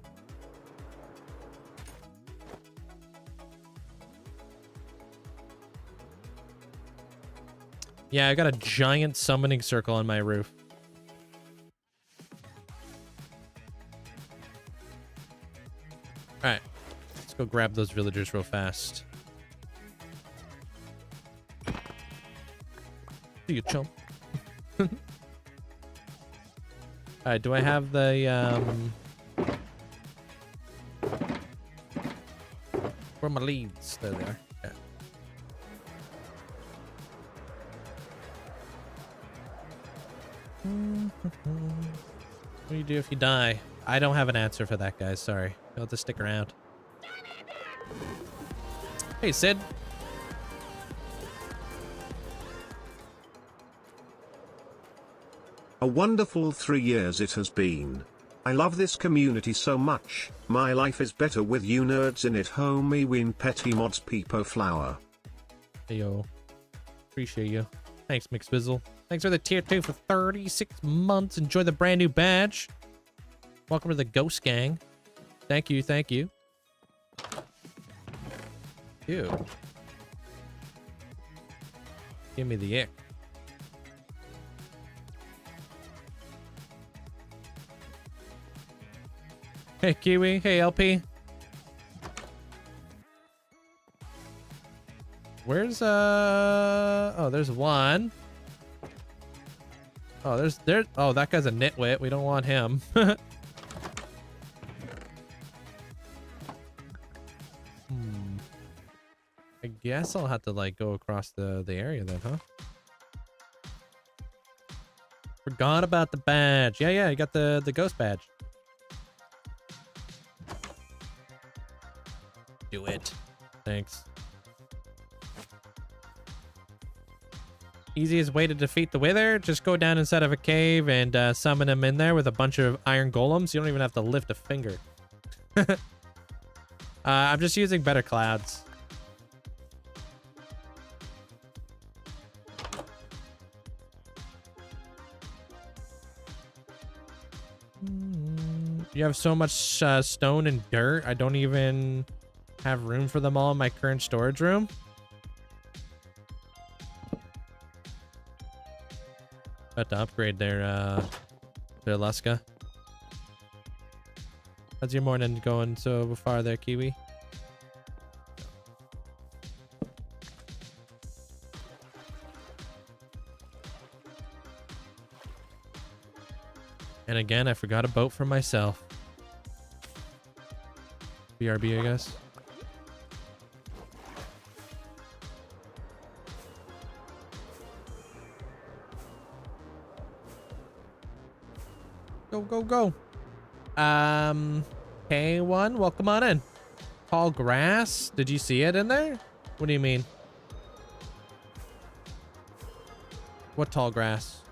Yeah, I got a giant summoning circle on my roof. Alright. Let's go grab those villagers real fast. See you, chump. Alright, do I have the, where are my leads? There they are. Yeah. What do you do if you die? I don't have an answer for that, guys. Sorry. You'll have to stick around. Hey, Sid. A wonderful 3 years it has been. I love this community so much. My life is better with you nerds in it, homie. Win petty mods peepo flower. Hey, yo. Appreciate you. Thanks, McSwizzle. Thanks for the tier 2 for 36 months. Enjoy the brand new badge. Welcome to the Ghost Gang. Thank you, thank you. Ew. Give me the ick. Hey, Kiwi. Hey, LP. Where's, oh, there's one. Oh, oh, that guy's a nitwit. We don't want him. I guess I'll have to, like, go across the area then, huh? Forgot about the badge. Yeah, you got the ghost badge. Do it. Thanks. Easiest way to defeat the Wither, just go down inside of a cave and summon him in there with a bunch of iron golems. You don't even have to lift a finger. I'm just using better clouds. You have so much stone and dirt. I don't even have room for them all in my current storage room. About to upgrade their Luska. How's your morning going so far there, Kiwi? And again, I forgot a boat for myself. BRB, I guess. Go, go, go. K1, welcome on in. Tall grass? Did you see it in there? What do you mean? What tall grass?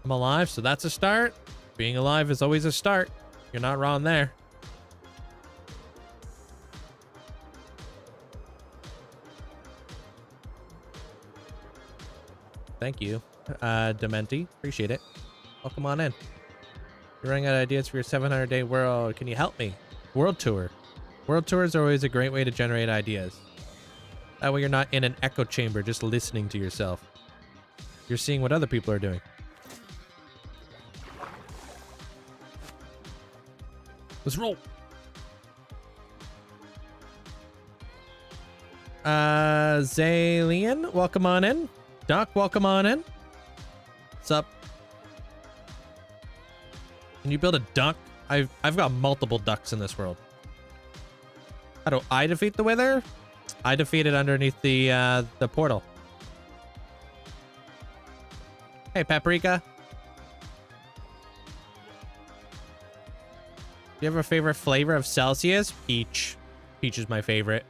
I'm alive, so that's a start. Being alive is always a start. You're not wrong there. Thank you, Dementi. Appreciate it. Welcome on in. You're running out of ideas for your 700-day world. Can you help me? World tour. World tours are always a great way to generate ideas. That way you're not in an echo chamber just listening to yourself. You're seeing what other people are doing. Let's roll. Zalian, welcome on in. Doc, welcome on in. What's up? Can you build a duck? I've got multiple ducks in this world. How do I defeat the wither? I defeat it underneath the portal. Hey, Paprika. Do you have a favorite flavor of Celsius? Peach. Peach is my favorite.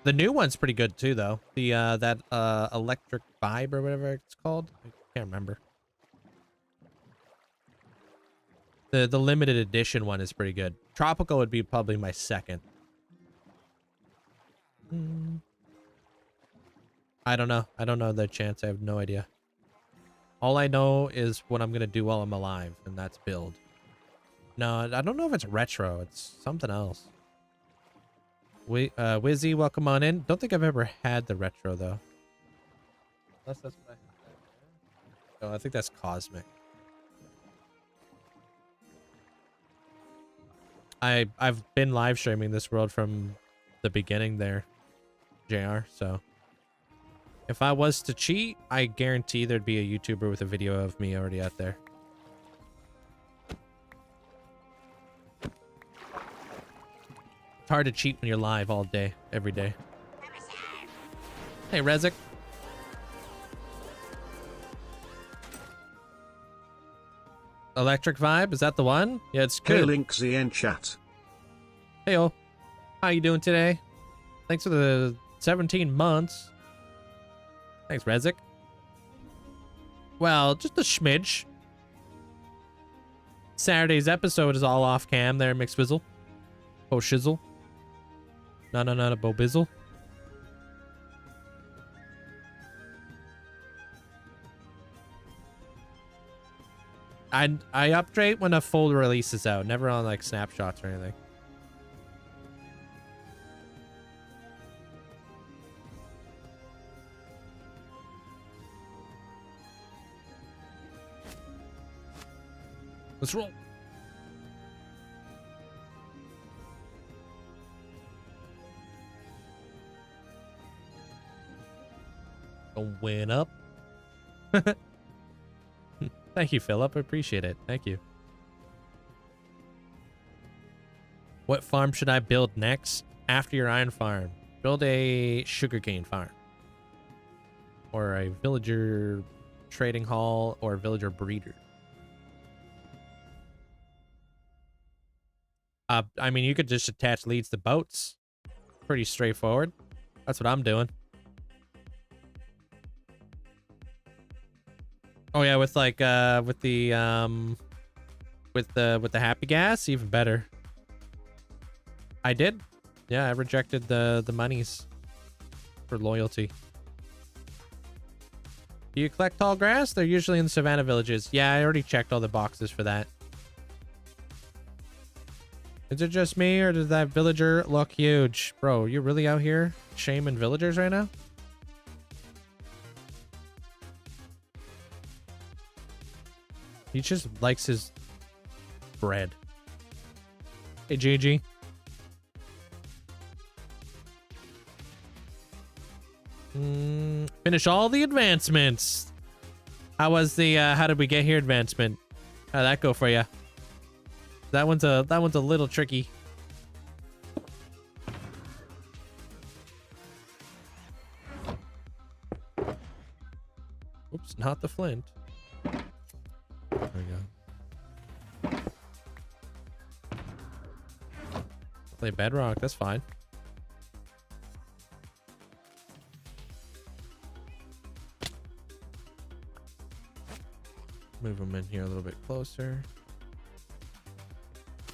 The new one's pretty good too, though. The that electric vibe or whatever it's called. I can't remember. The limited edition one is pretty good. Tropical would be probably my second. I don't know. I don't know the chance. I have no idea. All I know is what I'm gonna do while I'm alive, and that's build. No, I don't know if it's retro. It's something else. Wizzy, welcome on in. Don't think I've ever had the retro though. Unless that's what I had. Oh, I think that's cosmic. I've been live streaming this world from the beginning there, JR. So if I was to cheat, I guarantee there'd be a YouTuber with a video of me already out there. It's hard to cheat when you're live all day, every day. Hey, Rezik. Electric vibe, is that the one? Yeah, it's good. Hey, Linkzzey in chat. Heyo. How you doing today? Thanks for the 17 months. Thanks, Rezik. Well, just a smidge. Saturday's episode is all off cam there, McSwizzle. Oh, shizzle. No, a bobizzle. I update when a full release is out, never on like snapshots or anything. Let's roll. Going up. Thank you, Philip. I appreciate it. Thank you. What farm should I build next after your iron farm? Build a sugarcane farm. Or a villager trading hall or villager breeder. I mean, you could just attach leads to boats. Pretty straightforward. That's what I'm doing. Oh yeah, with like with the happy gas, even better. I did. Yeah, I rejected the monies for loyalty. Do you collect tall grass? They're usually in the savannah villages. Yeah, I already checked all the boxes for that. Is it just me, or does that villager look huge? Bro, you really out here shaming villagers right now? He just likes his bread. Hey, GG. Finish all the advancements. How was the, how did we get here advancement? How'd that go for you? That one's a little tricky. Oops, not the flint. There we go. Play bedrock, that's fine. Move them in here a little bit closer.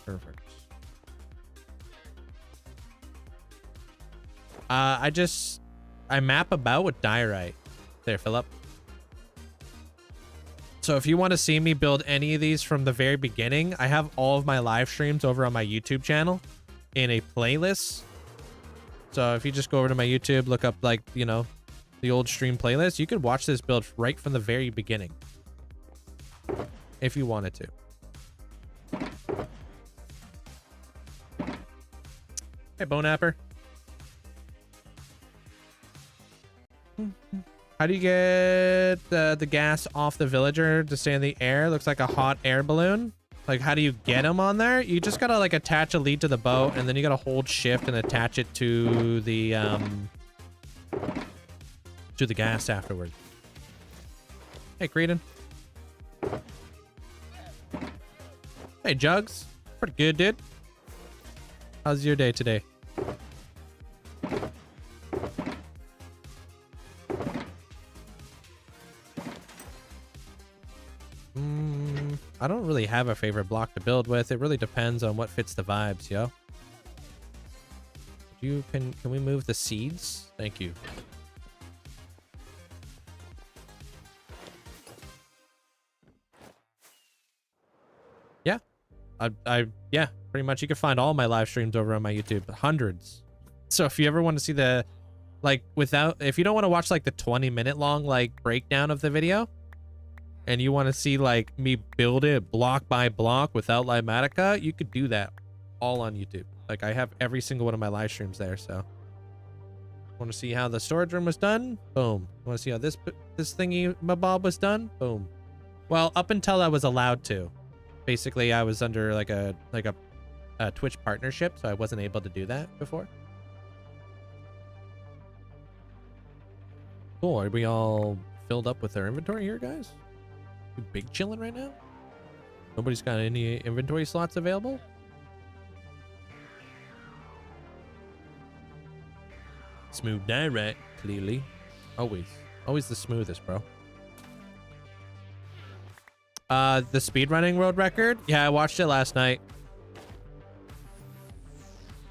Perfect. I map about with diorite. There, Philip. So if you want to see me build any of these from the very beginning, I have all of my live streams over on my YouTube channel in a playlist. So if you just go over to my YouTube, look up like, you know, the old stream playlist, you could watch this build right from the very beginning. If you wanted to. Hey, Bonapper. How do you get the gas off the villager to stay in the air? Looks like a hot air balloon. Like, how do you get them on there? You just gotta like attach a lead to the boat, and then you gotta hold shift and attach it to the gas afterward. Hey, Creedon. Hey, Jugs. Pretty good, dude. How's your day today? I don't really have a favorite block to build with. It really depends on what fits the vibes, yo. Can we move the seeds? Thank you. Yeah. Yeah, pretty much you can find all my live streams over on my YouTube. Hundreds. So if you ever want to see the, like, if you don't want to watch like the 20-minute long like breakdown of the video, and you want to see like me build it block by block without Limatica, you could do that all on YouTube. Like, I have every single one of my live streams there. So want to see how the storage room was done? Boom. Want to see how this thingy mabob was done? Boom. Well, up until I was allowed to. Basically, I was under like a Twitch partnership, so I wasn't able to do that before. Cool. Are we all filled up with our inventory here, guys? We big chilling right now? Nobody's got any inventory slots available? Smooth direct, clearly. Always the smoothest, bro. The speedrunning world record? Yeah, I watched it last night.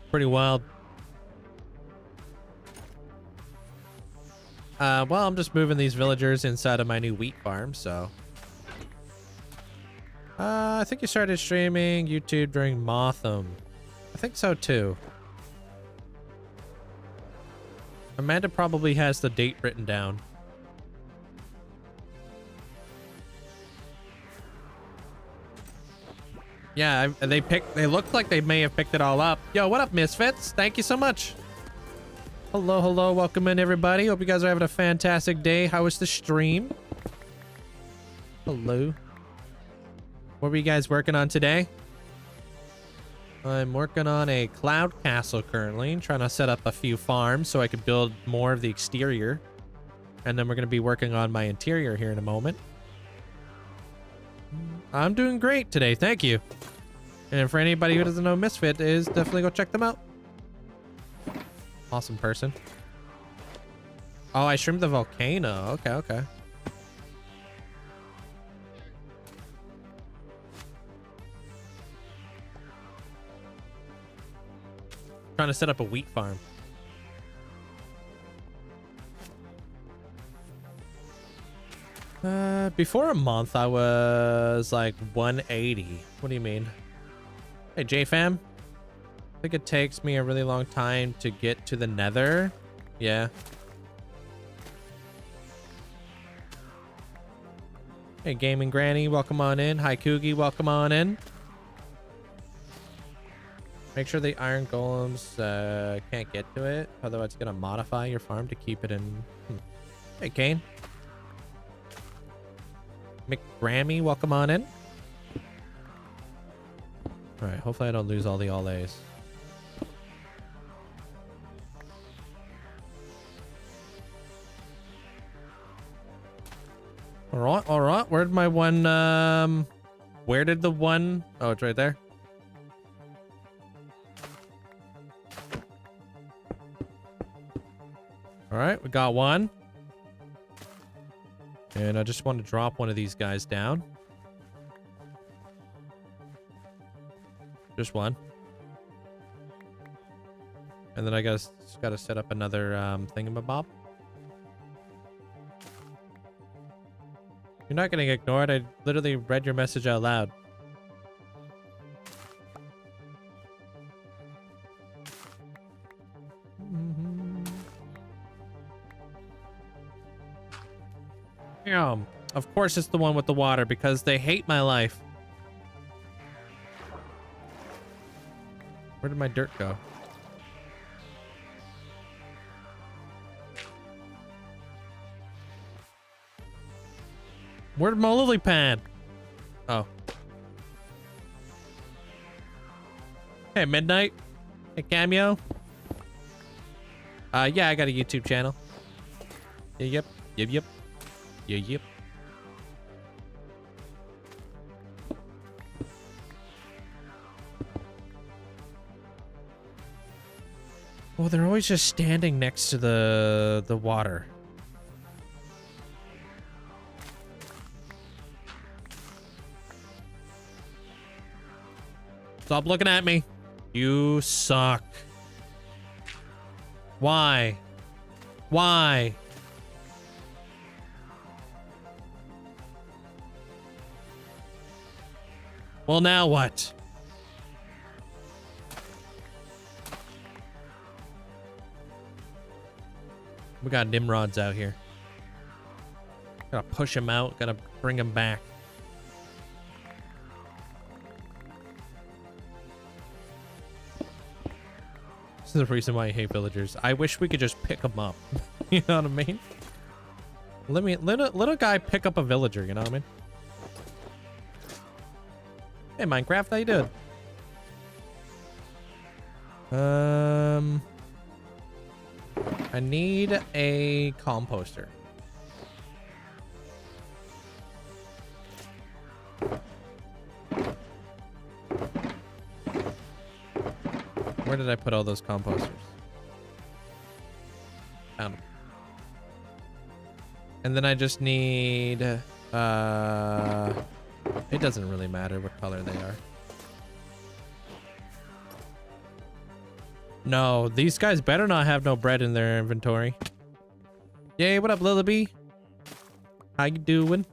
Pretty wild. Well, I'm just moving these villagers inside of my new wheat farm, so. I think you started streaming YouTube during Motham. I think so too. Amanda probably has the date written down. Yeah, they looked like they may have picked it all up. Yo, what up, Misfits? Thank you so much. Hello, welcome in, everybody. Hope you guys are having a fantastic day. How was the stream? Hello. What were you guys working on today? I'm working on a cloud castle currently, trying to set up a few farms so I can build more of the exterior. And then we're going to be working on my interior here in a moment. I'm doing great today, thank you. And for anybody who doesn't know Misfit is, definitely go check them out. Awesome person. Oh, I streamed the volcano. Okay. Trying to set up a wheat farm. Before a month, I was like 180. What do you mean? Hey, JFam. I think it takes me a really long time to get to the nether. Yeah. Hey, Gaming Granny, welcome on in. Hi, Coogie, welcome on in. Make sure the iron golems can't get to it. Otherwise, it's going to modify your farm to keep it in. Hey, Kane. McGrammy, welcome on in. All right, hopefully I don't lose all the all A's. All right. Where'd my one, where did the one? Oh, it's right there. All right, we got one. And I just want to drop one of these guys down. Just one. And then I just gotta set up another thingamabob. You're not getting ignored. I literally read your message out loud. Of course it's the one with the water because they hate my life. Where did my dirt go? Where'd my lily pad? Oh. Hey, Midnight. Hey, Cameo. Yeah, I got a YouTube channel. Yep. Yep. Well, they're always just standing next to the water. Stop looking at me. You suck. Why? Why? Well, now what? We got Nimrods out here. Gotta push him out. Gotta bring him back. This is the reason why I hate villagers. I wish we could just pick them up. You know what I mean? Let a guy pick up a villager. You know what I mean? Hey, Minecraft, how you doing? I need a composter. Where did I put all those composters? Found them. And then I just need, it doesn't really matter what color they are. No, these guys better not have no bread in their inventory. Yay, what up, Lilibee? How you doing?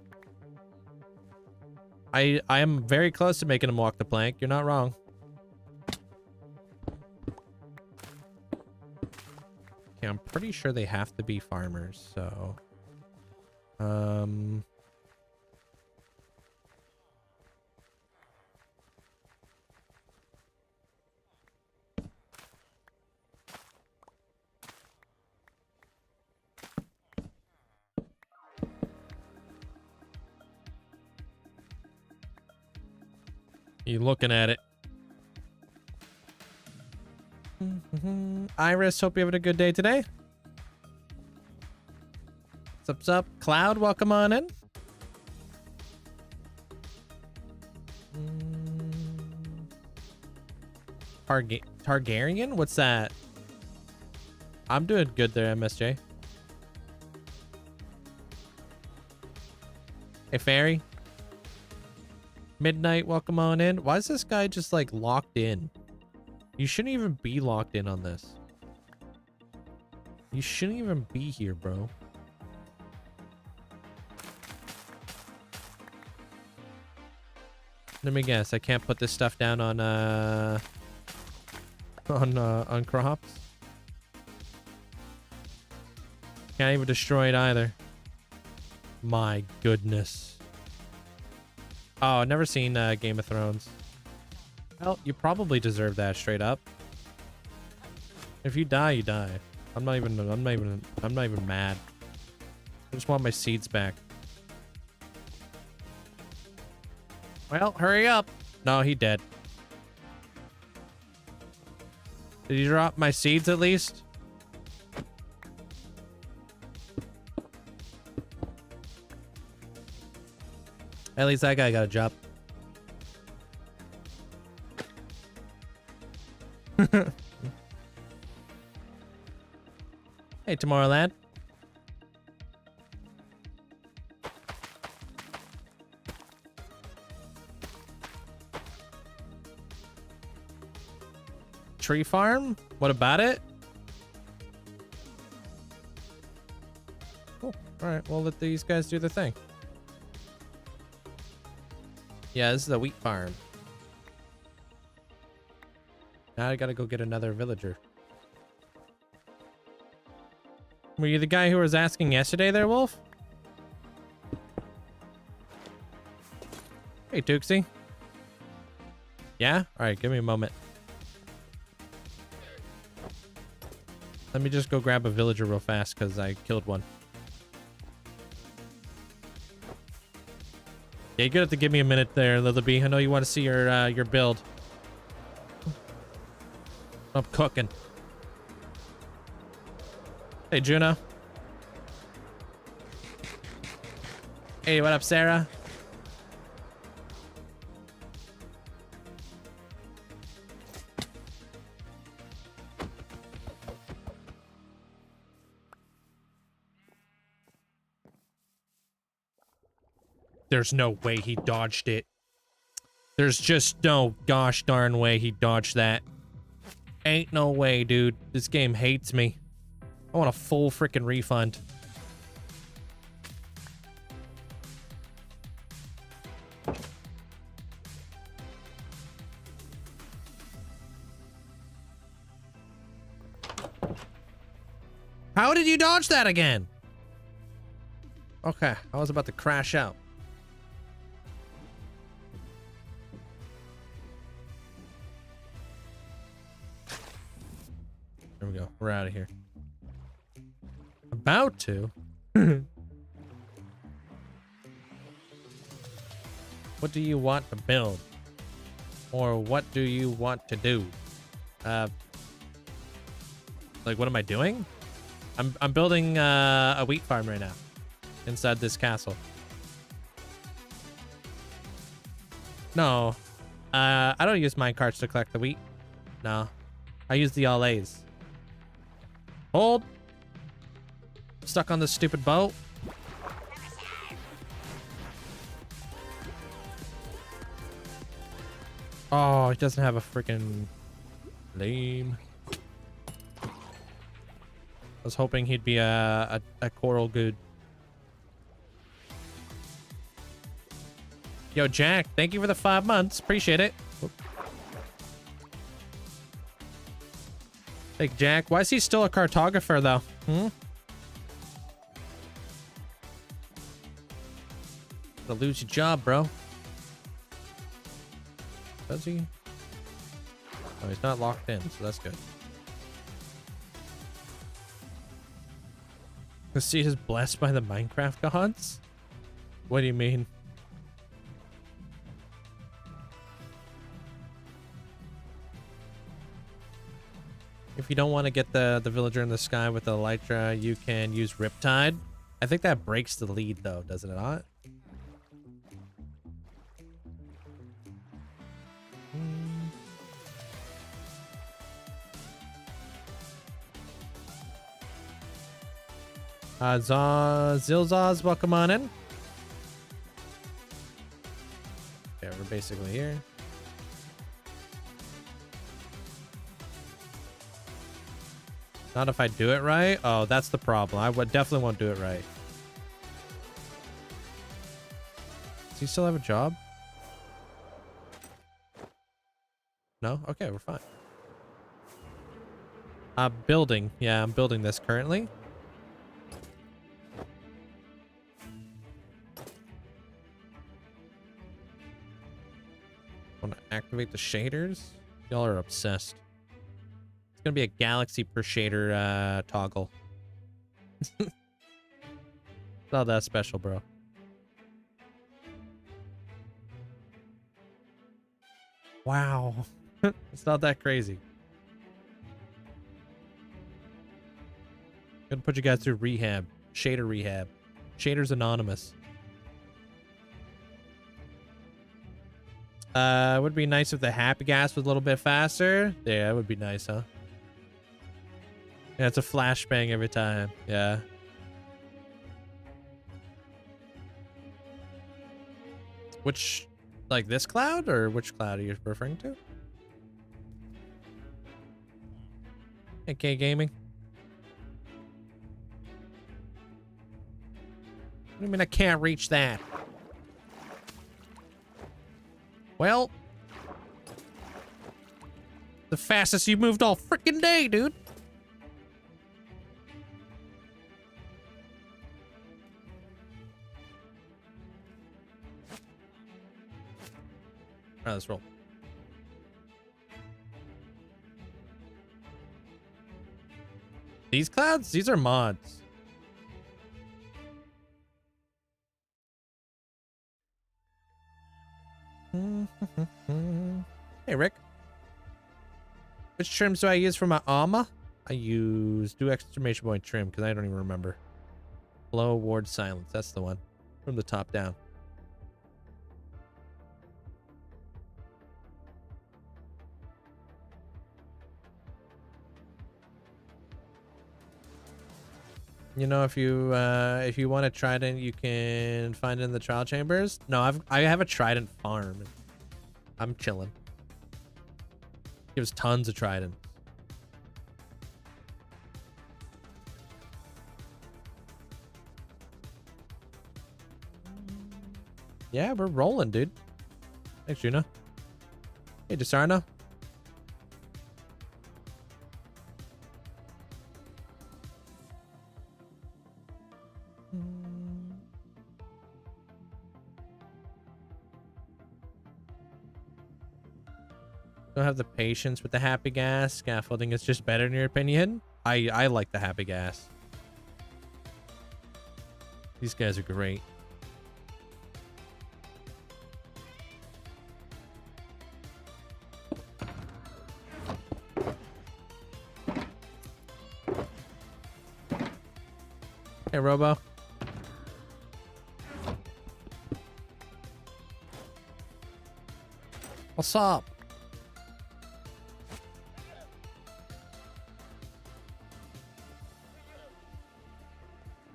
I am very close to making them walk the plank. You're not wrong. Okay, I'm pretty sure they have to be farmers, so... You looking at it. Iris, hope you're having a good day today. What's up? Cloud, welcome on in. Targaryen? What's that? I'm doing good there, MSJ. Hey, Fairy. Midnight, welcome on in. Why is this guy just like locked in? You shouldn't even be locked in on this. You shouldn't even be here, bro. Let me guess. I can't put this stuff down on crops. Can't even destroy it either. My goodness. Oh, I've never seen Game of Thrones. Well, you probably deserve that straight up. If you die, you die. I'm not even mad. I just want my seeds back. Well, hurry up. No, he dead. Did you drop my seeds at least? At least that guy got a job. Hey, Tomorrowland. Tree farm? What about it? Cool. All right, we'll let these guys do their thing. Yeah, this is a wheat farm. Now I gotta go get another villager. Were you the guy who was asking yesterday there, Wolf? Hey, Tooksy. Yeah? Alright, give me a moment. Let me just go grab a villager real fast because I killed one. Yeah, you're gonna have to give me a minute there, Lilibee. I know you want to see your build. I'm cooking. Hey, Juno. Hey, what up, Sarah? There's no way he dodged it. There's just no gosh darn way he dodged that. Ain't no way, dude. This game hates me. I want a full freaking refund. How did you dodge that again? Okay, I was about to crash out. There we go. We're out of here. About to. What do you want to build? Or what do you want to do? Like, what am I doing? I'm building a wheat farm right now inside this castle. No, I don't use minecarts to collect the wheat. No, I use the all A's. Hold. Stuck on this stupid boat. Oh, he doesn't have a freaking lame. I was hoping he'd be a coral good. Yo, Jack, thank you for the 5 months. Appreciate it. Thank Jack. Why is he still a cartographer, though? Gonna lose your job, bro. Does he? Oh, he's not locked in, so that's good. The seed is blessed by the Minecraft gods? What do you mean? If you don't want to get the villager in the sky with the elytra, you can use Riptide. I think that breaks the lead, though, doesn't it not? Zilzaz, welcome on in. Yeah, we're basically here. Not if I do it right. Oh, that's the problem. I definitely won't do it right. Does he still have a job? No? Okay, we're fine. Building. Yeah, I'm building this currently. Want to activate the shaders? Y'all are obsessed. It's gonna be a galaxy per shader toggle. It's not that special, bro. Wow. It's not that crazy. Gonna put you guys through rehab. Shader rehab. Shader's Anonymous. Would be nice if the happy gas was a little bit faster. Yeah, that would be nice, huh? Yeah, it's a flashbang every time. Yeah. Which, like this cloud, or which cloud are you referring to? AK Gaming. What do you mean I can't reach that? Well, the fastest you moved all freaking day, dude. All right, let's roll. These clouds? These are mods. Hey, Rick. Which trims do I use for my armor? I use do exclamation point trim because I don't even remember. Blow ward silence. That's the one. From the top down. You know, if you want a trident, you can find it in the trial chambers. No, I have a trident farm. I'm chilling. Gives tons of trident. Yeah, we're rolling, dude. Thanks, Juno. Hey, Desarno. Don't have the patience with the happy gas. Scaffolding is just better in your opinion. I like the happy gas. These guys are great. Hey, Robo. What's up?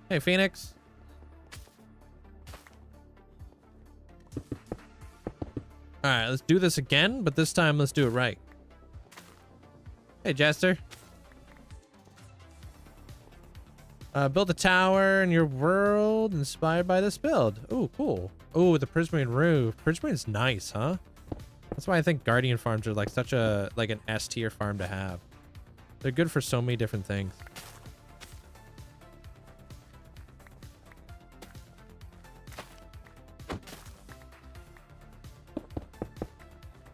Hey, Phoenix. All right, let's do this again, but this time let's do it right. Hey, Jester. Build a tower in your world inspired by this build. Oh, cool. Oh, the prismarine roof. Prismarine's nice, huh? That's why I think Guardian farms are like such a an S tier farm to have. They're good for so many different things.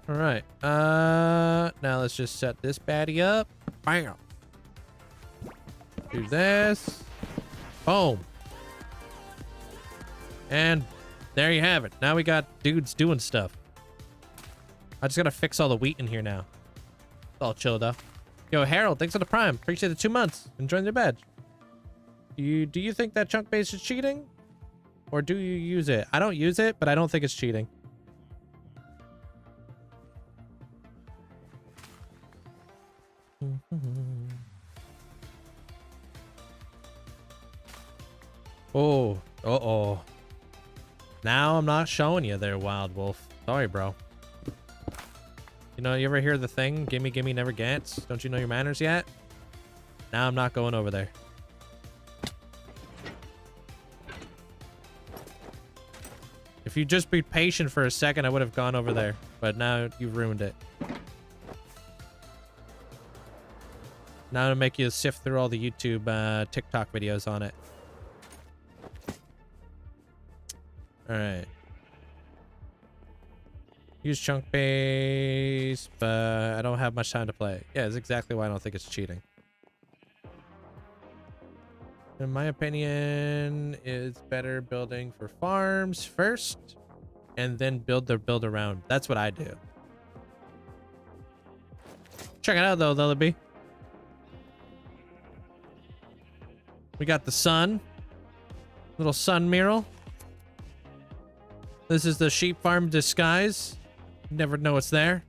All right. Now let's just set this baddie up. Bam. Do this. Boom. And there you have it. Now we got dudes doing stuff. I just gotta fix all the wheat in here now. It's all chill though. Yo, Harold, thanks for the prime. Appreciate the 2 months. Enjoying the badge. Do you think that chunk base is cheating? Or do you use it? I don't use it, but I don't think it's cheating. Oh, uh-oh. Now I'm not showing you there, Wild Wolf. Sorry, bro. You know, you ever hear the thing, gimme, gimme, never gets? Don't you know your manners yet? Now I'm not going over there. If you'd just be patient for a second, I would have gone over there. But now you've ruined it. Now to make you sift through all the YouTube, TikTok videos on it. All right. Use chunk base, but I don't have much time to play. Yeah, that's exactly why I don't think it's cheating. In my opinion, it's better building for farms first and then build around. That's what I do. Check it out though, Lullaby. We got the sun. Little sun mural. This is the sheep farm disguise. Never know what's there.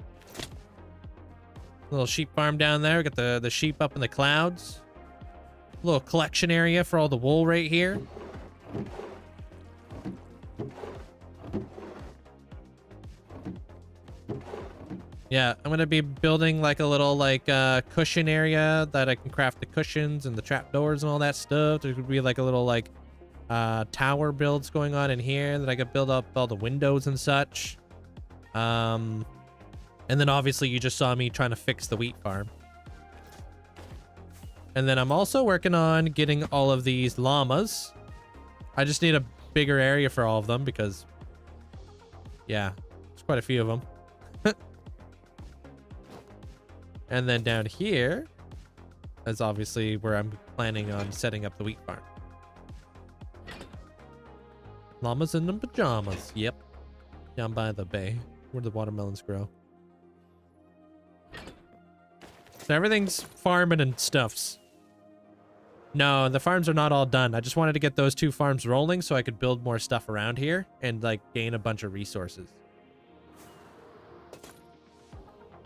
Little sheep farm down there. We got the sheep up in the clouds. Little collection area for all the wool right here. Yeah, I'm gonna be building like a little like cushion area that I can craft the cushions and the trapdoors and all that stuff. There could be like a little like tower builds going on in here that I could build up all the windows and such. And then obviously you just saw me trying to fix the wheat farm. And then I'm also working on getting all of these llamas. I just need a bigger area for all of them because, yeah, there's quite a few of them. And then down here is obviously where I'm planning on setting up the wheat farm. Llamas in the pajamas. Yep. Down by the bay where the watermelons grow. So everything's farming and stuffs. No, the farms are not all done. I just wanted to get those 2 farms rolling so I could build more stuff around here and like gain a bunch of resources.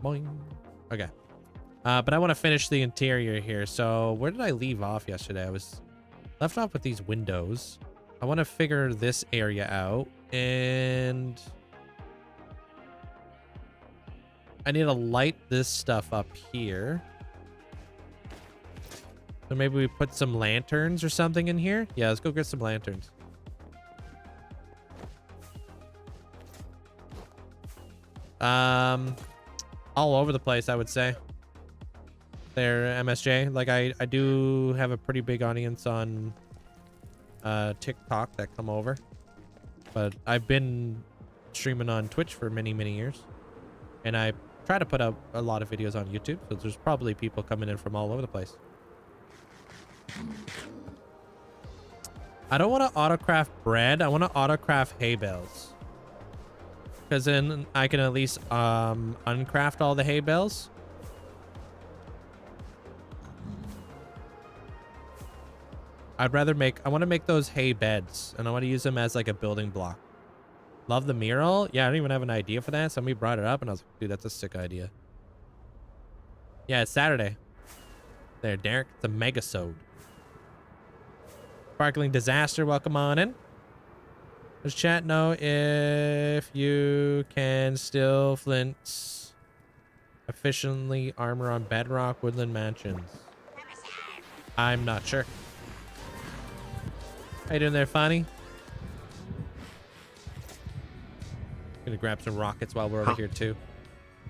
Boing. Okay. But I want to finish the interior here. So where did I leave off yesterday? I was left off with these windows. I want to figure this area out, and I need to light this stuff up here. So maybe we put some lanterns or something in here. Yeah, let's go get some lanterns. All over the place, I would say. There, MSJ. Like I do have a pretty big audience on TikTok that come over, but I've been streaming on Twitch for many years, and I try to put up a lot of videos on YouTube, so there's probably people coming in from all over the place. I don't want to autocraft bread. I want to autocraft hay bales, because then I can at least uncraft all the hay bales. I'd rather I want to make those hay beds, and I want to use them as like a building block. Love the mural. Yeah, I don't even have an idea for that. Somebody brought it up and I was like, dude, that's a sick idea. Yeah, it's Saturday. There, Derek. It's a mega-sode. Sparkling Disaster, welcome on in. Does chat know if you can still flints efficiently armor on bedrock woodland mansions? I'm not sure. How you doing there, Fonny? Gonna grab some rockets while we're over here too.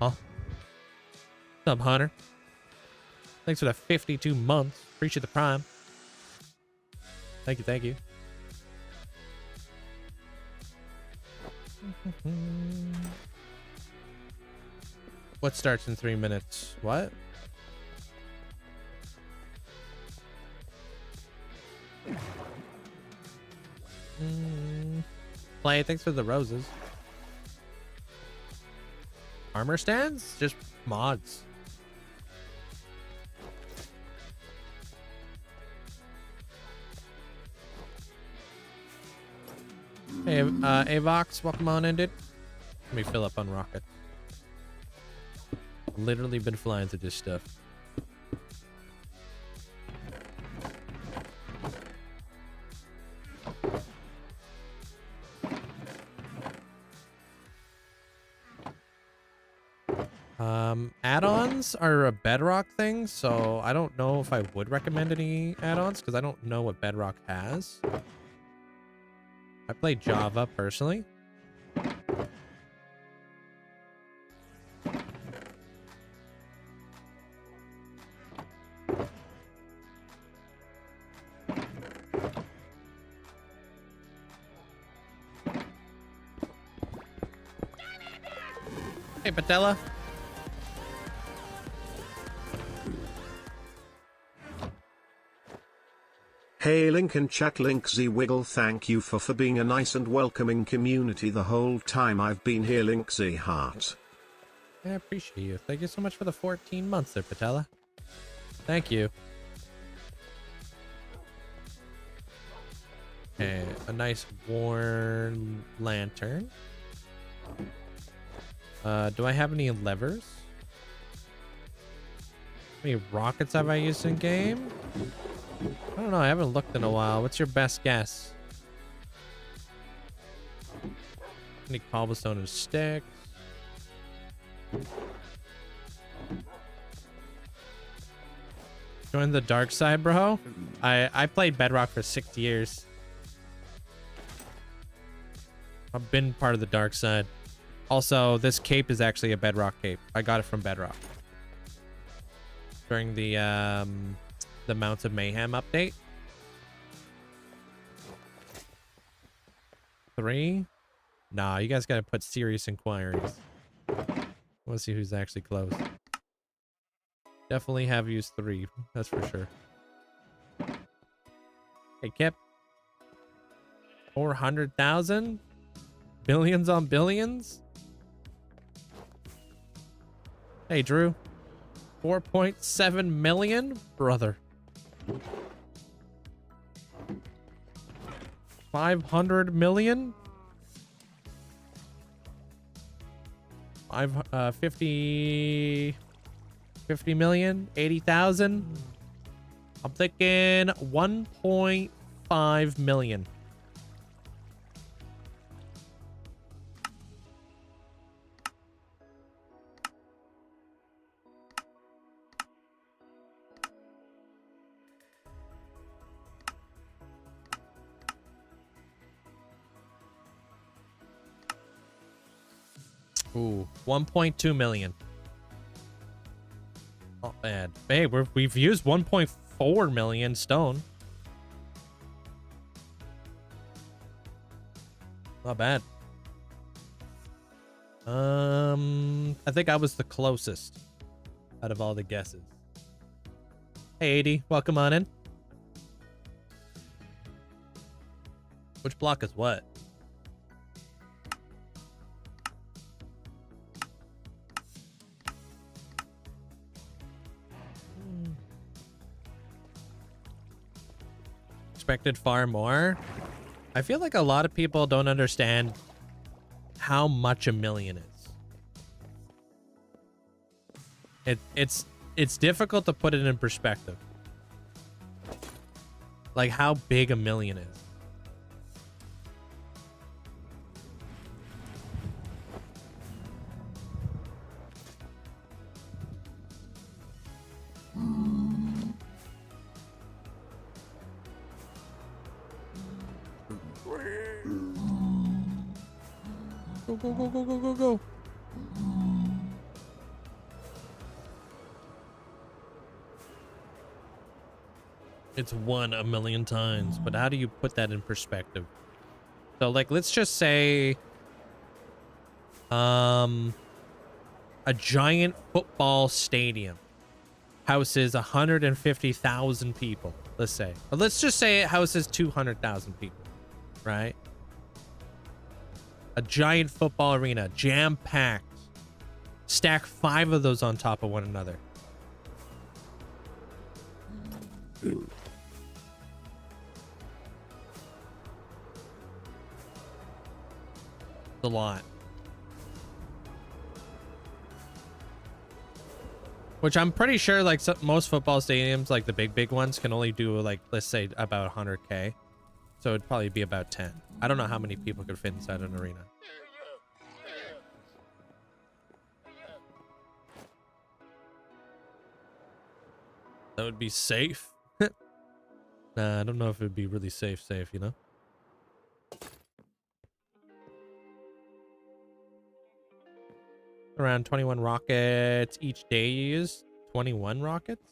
Huh? What's up, Hunter? Thanks for the 52 months. Appreciate the prime. Thank you, thank you. What starts in 3 minutes? What? Play, thanks for the roses. Armor stands? Just mods. Hey, Avox, welcome on in, dude. Let me fill up on rocket. Literally been flying through this stuff. Add-ons are a Bedrock thing, so I don't know if I would recommend any add-ons because I don't know what Bedrock has. I play Java personally. Hey, Patella. Hey Link and chat, Linkzzey Wiggle, thank you for being a nice and welcoming community the whole time I've been here, Linkzzey Heart. I appreciate you. Thank you so much for the 14 months there, Patella. Thank you. Okay, a nice worn lantern. Do I have any levers? How many rockets have I used in game? I don't know. I haven't looked in a while. What's your best guess? Any cobblestone and sticks? Join the dark side, bro. I played Bedrock for 6 years. I've been part of the dark side. Also, this cape is actually a Bedrock cape. I got it from Bedrock during the Mounts of Mayhem update. 3. Nah, you guys gotta put serious inquiries. Let's see who's actually close. Definitely have used 3. That's for sure. Hey, Kip. 400,000? Billions on billions? Hey, Drew. 4.7 million? Brother. 500 million? 50 million? 80,000? I'm thinking 1.5 million. Ooh, 1.2 million. Not bad. Hey, we've used 1.4 million stone. Not bad. I think I was the closest out of all the guesses. Hey, 80, welcome on in. Which block is what? Expected far more. I feel like a lot of people don't understand how much a million is. It's difficult to put it in perspective. Like how big a million is. Go, go, go, go, go, go, go. It's 1 a million times, but how do you put that in perspective? So like, let's just say, a giant football stadium houses 150,000 people, let's say. Or let's just say it houses 200,000 people, right? A giant football arena, jam-packed. Stack 5 of those on top of one another. It's a lot. Which I'm pretty sure, like, most football stadiums, like the big ones, can only do, like, let's say about 100K. So it'd probably be about 10. I don't know how many people could fit inside an arena. That would be safe. Nah, I don't know if it'd be really safe, you know? Around 21 rockets each day you use. 21 rockets?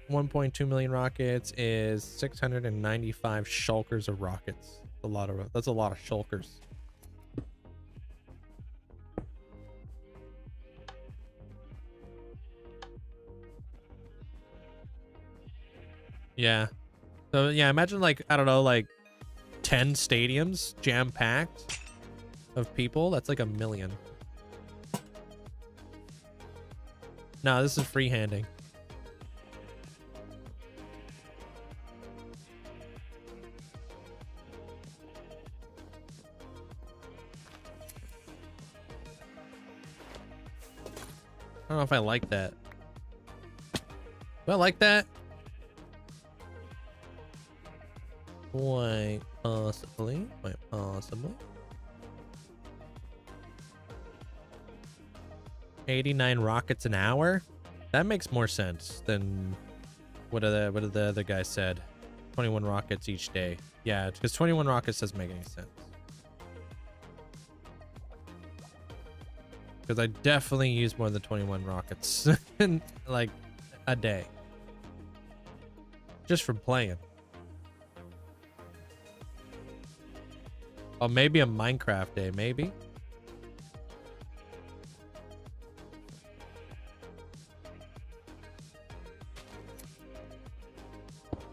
1.2 million rockets is 695 shulkers of rockets. That's a lot of shulkers. Yeah. So yeah, imagine like, I don't know, like 10 stadiums jam-packed of people. That's like 1 million. No, this is freehanding. don't know if I like that. Do I like that? Quite possibly. Quite possibly. 89 rockets an hour? That makes more sense than what the other guy said. 21 rockets each day. Yeah, because 21 rockets doesn't make any sense. Because I definitely use more than 21 rockets in like a day. Just from playing. Oh, maybe a Minecraft day, maybe.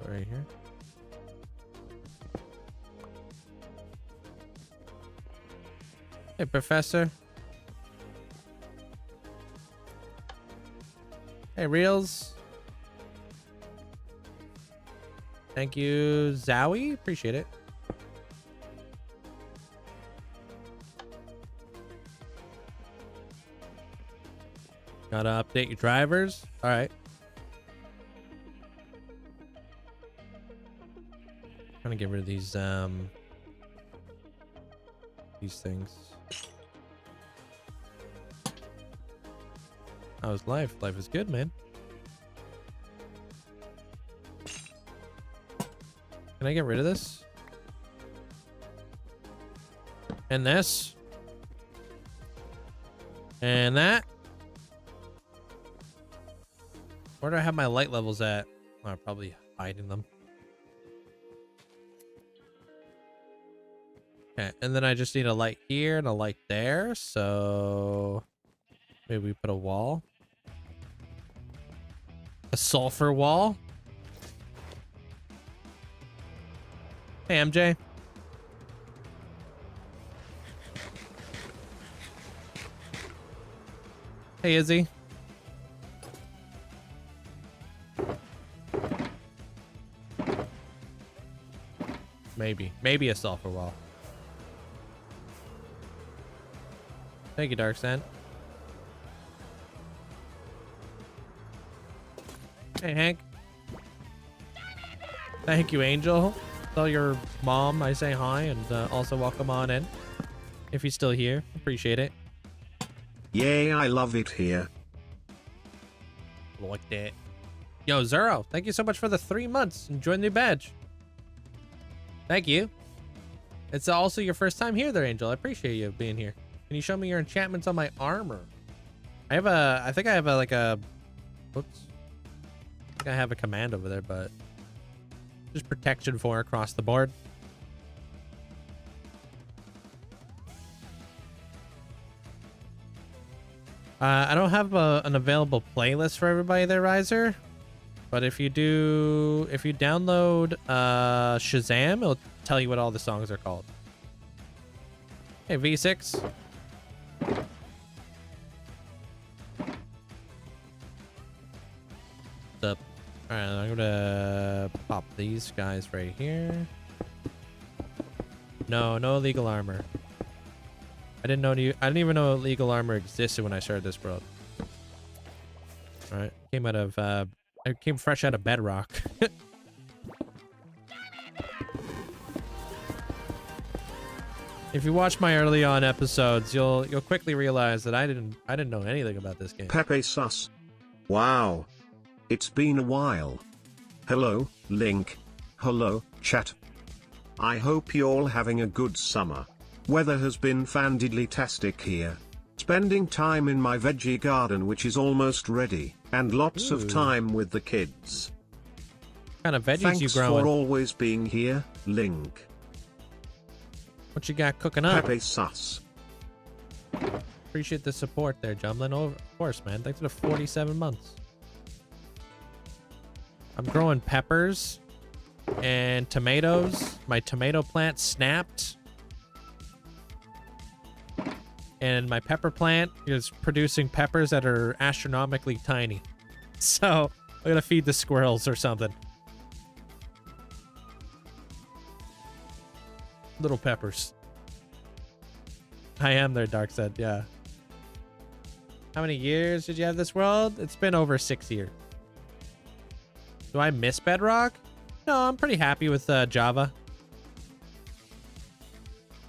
Right here. Hey, Professor. Hey, Reels. Thank you, Zowie. Appreciate it. Gotta update your drivers. All right. Trying to get rid of these things. How's life? Life is good, man. Can I get rid of this? And this? And that? Where do I have my light levels at? Oh, I'm probably hiding them. Okay, and then I just need a light here and a light there, so maybe we put a wall. A sulfur wall. Hey, MJ. Hey, Izzy. Maybe a sulfur wall. Thank you, Darksand. Hey, Hank. Thank you, Angel. Tell your mom I say hi, and also welcome on in. If he's still here, appreciate it. Yay, I love it here. Like that. Yo, Zero, thank you so much for the 3 months. Enjoy the new badge. Thank you. It's also your first time here there, Angel. I appreciate you being here. Can you show me your enchantments on my armor? I think I have whoops. I think I have a command over there, but just protection 4 across the board. I don't have an available playlist for everybody there, Riser. But if you download Shazam, it'll tell you what all the songs are called. Hey, V6. What's up? All right, I'm gonna pop these guys right here. No illegal armor. I didn't even know illegal armor existed when I started this world. All right, I came fresh out of Bedrock. If you watch my early on episodes, you'll quickly realize that I didn't know anything about this game. Pepe sus. Wow. It's been a while. Hello, Link. Hello, chat. I hope you're all having a good summer. Weather has been fantastic here. Spending time in my veggie garden, which is almost ready, and lots of time with the kids. What kind of veggies Thanks you growing? for always being here, Link. What you got cooking up? Pepe sus. Appreciate the support there, Jumblin. Of course, man. Thanks for the 47 months. I'm growing peppers and tomatoes. My tomato plant snapped. And my pepper plant is producing peppers that are astronomically tiny. So I'm gonna feed the squirrels or something. Little peppers. I am there, Dark said, yeah. How many years did you have this world? It's been over 6 years. Do I miss Bedrock? No, I'm pretty happy with Java.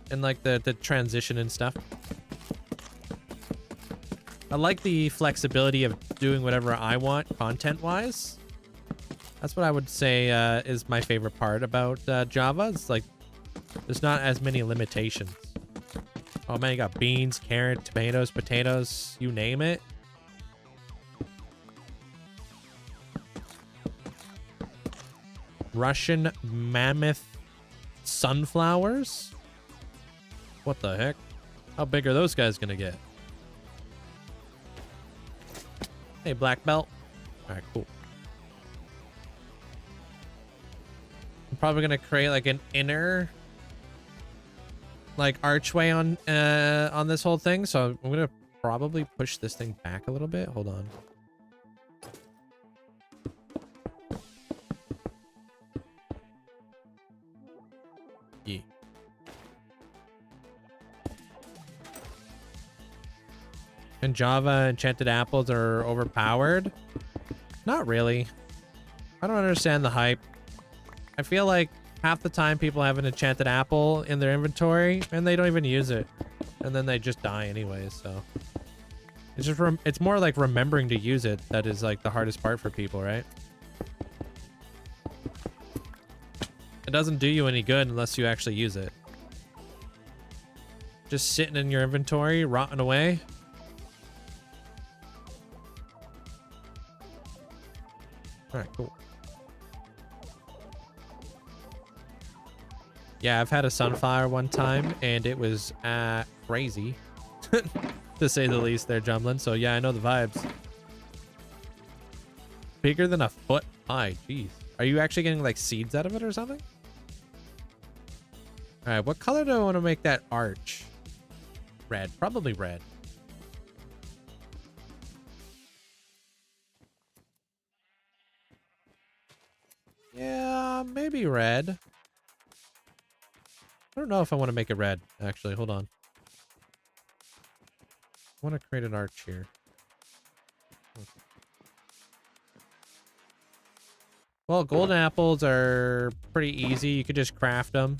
And like the transition and stuff. I like the flexibility of doing whatever I want content-wise. That's what I would say is my favorite part about Java. It's like there's not as many limitations. Oh man, you got beans, carrot, tomatoes, potatoes, you name it. Russian mammoth sunflowers? What the heck? How big are those guys gonna get? Hey, black belt. All right, cool. I'm probably gonna create like an inner like archway on this whole thing. So I'm gonna probably push this thing back a little bit. Hold on. Yeah. And Java enchanted apples are overpowered? Not really. I don't understand the hype. I feel like half the time people have an enchanted apple in their inventory and they don't even use it. And then they just die anyways, so. It's just it's more like remembering to use it that is like the hardest part for people, right? It doesn't do you any good unless you actually use it. Just sitting in your inventory, rotting away. All right, cool. Yeah, I've had a sunflower one time, and it was crazy, to say the least there, Jumblin. So yeah, I know the vibes. Bigger than a foot high, jeez. Are you actually getting like seeds out of it or something? All right, what color do I want to make that arch? Red, probably red. Yeah, maybe red. I don't know if I want to make it red, actually. Hold on. I want to create an arch here. Well, golden apples are pretty easy. You could just craft them.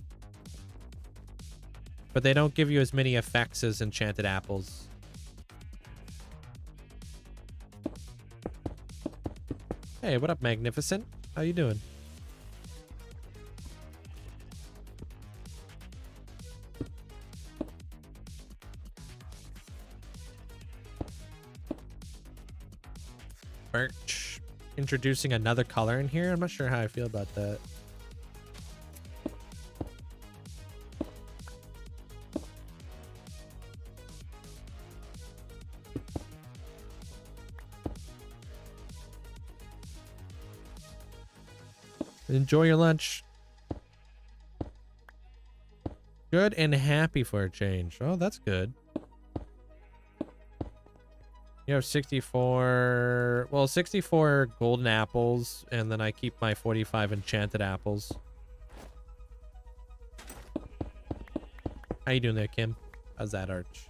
But they don't give you as many effects as enchanted apples. Hey, what up, Magnificent? How you doing? Birch. Introducing another color in here. I'm not sure how I feel about that. Enjoy your lunch. Good and happy for a change. Oh, that's good. You have 64, well, 64 golden apples, and then I keep my 45 enchanted apples. How you doing there, Kim? How's that arch?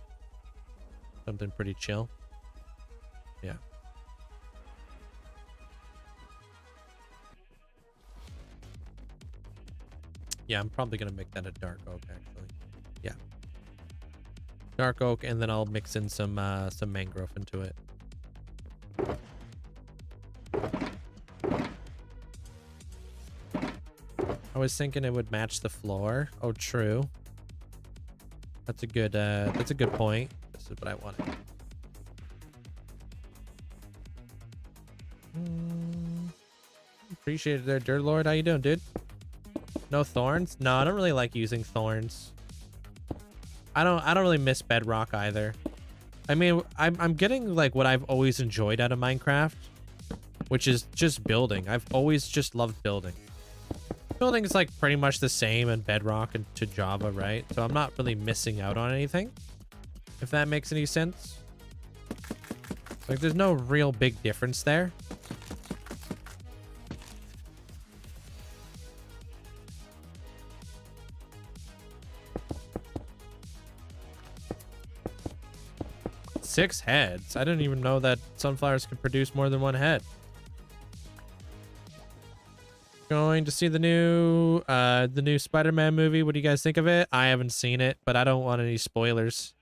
Something pretty chill? Yeah. Yeah, I'm probably gonna make that a dark oak, actually. Yeah. Dark oak, and then I'll mix in some mangrove into it. I was thinking it would match the floor. Oh, true. That's a good point. This is what I wanted. Appreciate it there, Dirt Lord. How you doing, dude? No thorns? No, I don't really like using thorns. I don't really miss Bedrock either. I mean, I'm getting like what I've always enjoyed out of Minecraft, which is just building. I've always just loved building. Building is like pretty much the same in Bedrock and to Java, right? So I'm not really missing out on anything, if that makes any sense. Like there's no real big difference there. 6 heads. I didn't even know that sunflowers could produce more than 1 head. Going to see the new Spider-Man movie. What do you guys think of it? I haven't seen it, but I don't want any spoilers.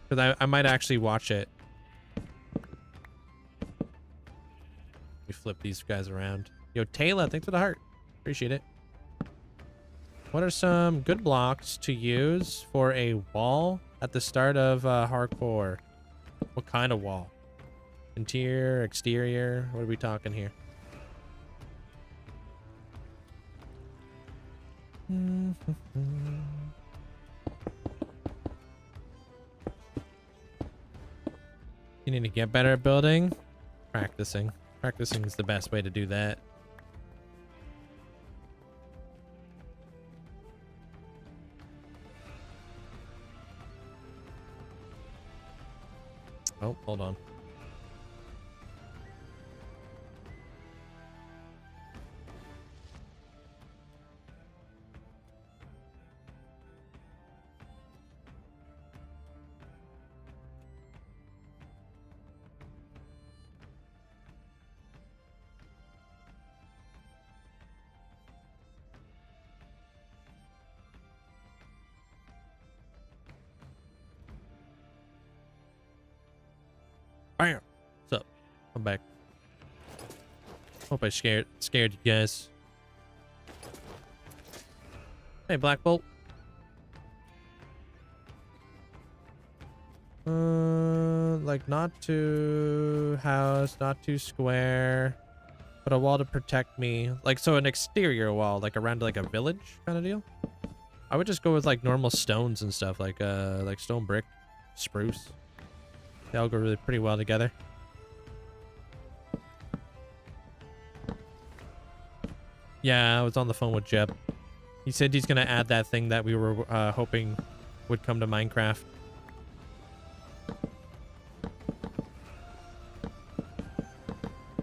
Because I might actually watch it. We flip these guys around. Yo, Taylor, thanks for the heart. Appreciate it. What are some good blocks to use for a wall at the start of hardcore? What kind of wall? Interior, exterior? What are we talking here? You need to get better at building? Practicing. Practicing is the best way to do that. Oh, hold on. Bam. What's up? I'm back. Hope I scared you guys. Hey, Black Bolt. Like not too house, not too square, but a wall to protect me. Like, so an exterior wall, like around like a village kind of deal. I would just go with like normal stones and stuff, like stone brick, spruce. They all go really pretty well together. Yeah, I was on the phone with Jeb. He said he's gonna add that thing that we were hoping would come to Minecraft.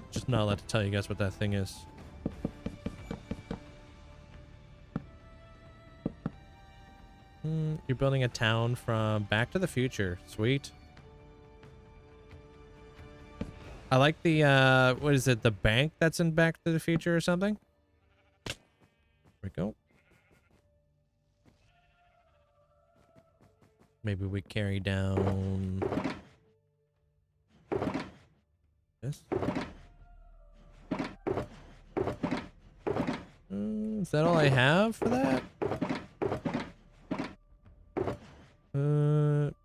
Just not allowed to tell you guys what that thing is. You're building a town from Back to the Future. Sweet. I like the, what is it? The bank that's in Back to the Future or something? There we go. Maybe we carry down this. Is that all I have for that?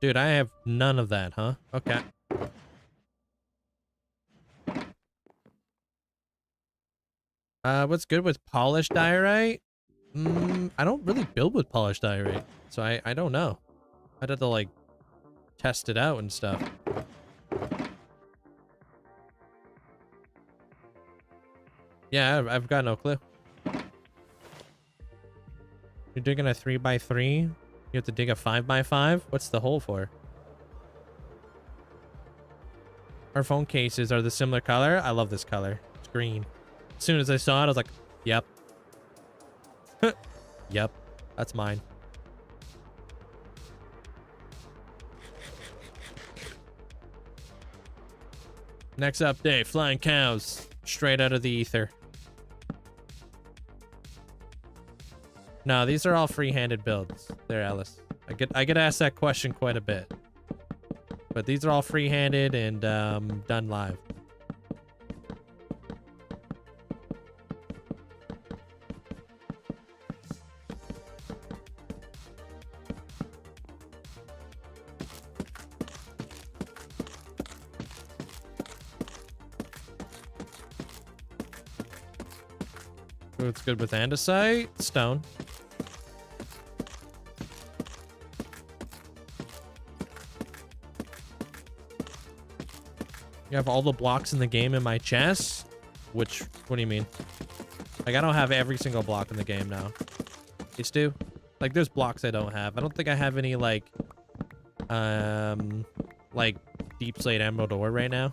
Dude, I have none of that, huh? Okay. What's good with polished diorite? I don't really build with polished diorite, so I don't know. I'd have to like test it out and stuff. Yeah, I've got no clue. You're digging a 3x3? You have to dig a 5x5? What's the hole for? Our phone cases are the similar color. I love this color. It's green. As soon as I saw it, I was like, yep. Yep, that's mine. Next update, flying cows. Straight out of the ether. No, these are all free-handed builds. There, Alice. I get asked that question quite a bit. But these are all free-handed and done live. It's good with andesite, stone. You have all the blocks in the game in my chest? What do you mean? Like, I don't have every single block in the game now. It's do? Like, there's blocks I don't have. I don't think I have any, like deep slate emerald ore right now.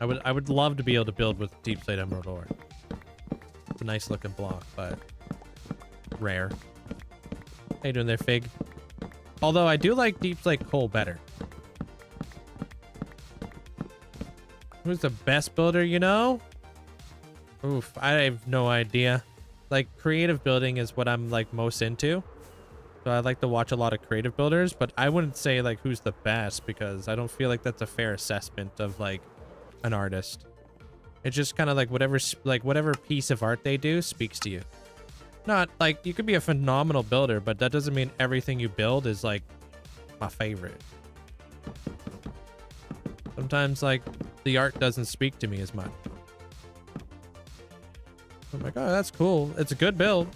I would love to be able to build with deep slate emerald ore. a nice looking block, but rare. How you doing there, Fig? Although I do like Deep Slate Coal better. Who's the best builder, you know? Oof, I have no idea. Like, creative building is what I'm like most into. So I like to watch a lot of creative builders, but I wouldn't say like who's the best because I don't feel like that's a fair assessment of like an artist. It's just kind of like whatever piece of art they do speaks to you. Not like you could be a phenomenal builder, but that doesn't mean everything you build is like my favorite. Sometimes like the art doesn't speak to me as much. I'm like, oh, that's cool. It's a good build,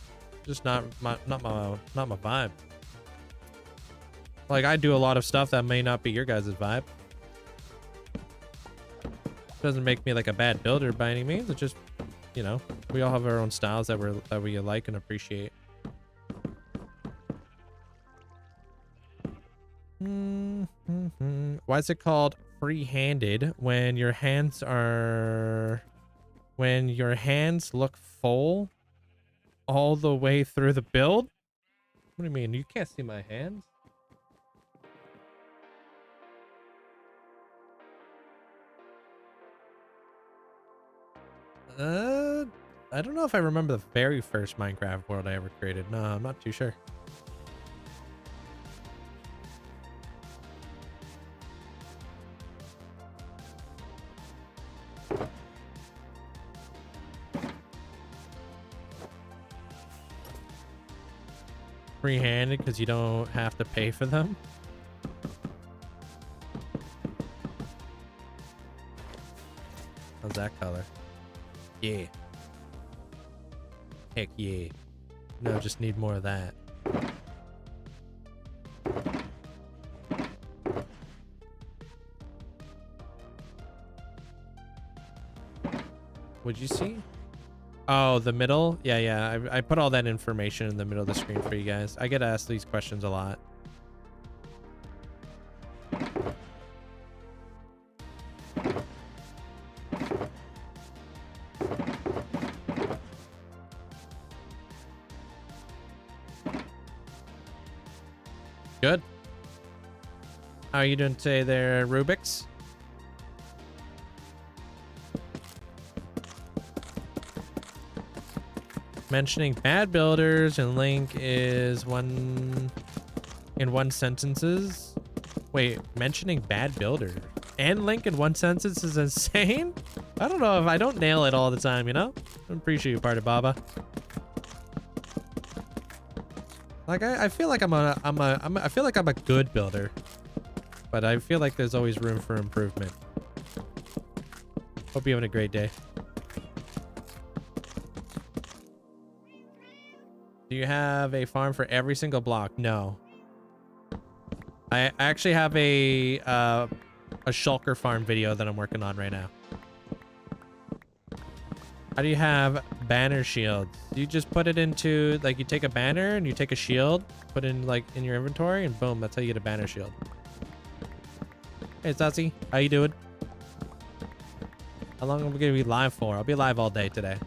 just not my vibe. Like I do a lot of stuff that may not be your guys' vibe. Doesn't make me like a bad builder by any means. It's just, you know, we all have our own styles that we like and appreciate. Why is it called free-handed when your hands look full all the way through the build? What do you mean? You can't see my hands? I don't know if I remember the very first Minecraft world I ever created. No, I'm not too sure. Free-handed because you don't have to pay for them. How's that color? Yeah. Heck yeah. No, just need more of that. What'd you see? Oh, the middle? Yeah. I put all that information in the middle of the screen for you guys. I get asked these questions a lot. Good. How are you doing today there, Rubik's? Mentioning bad builders and Link is in one sentences. Wait, mentioning bad builder and Link in one sentence is insane. I don't know if I don't nail it all the time, you know? I appreciate you, Party Baba. Like I feel like I feel like I'm a good builder, but I feel like there's always room for improvement. Hope you're having a great day. Do you have a farm for every single block? No. I actually have a shulker farm video that I'm working on right now. How do you have banner shields? You just put it into, like, you take a banner and you take a shield, put it in, like, in your inventory, and boom, that's how you get a banner shield. Hey, Sassy, how you doing? How long are we gonna be live for? I'll be live all day today.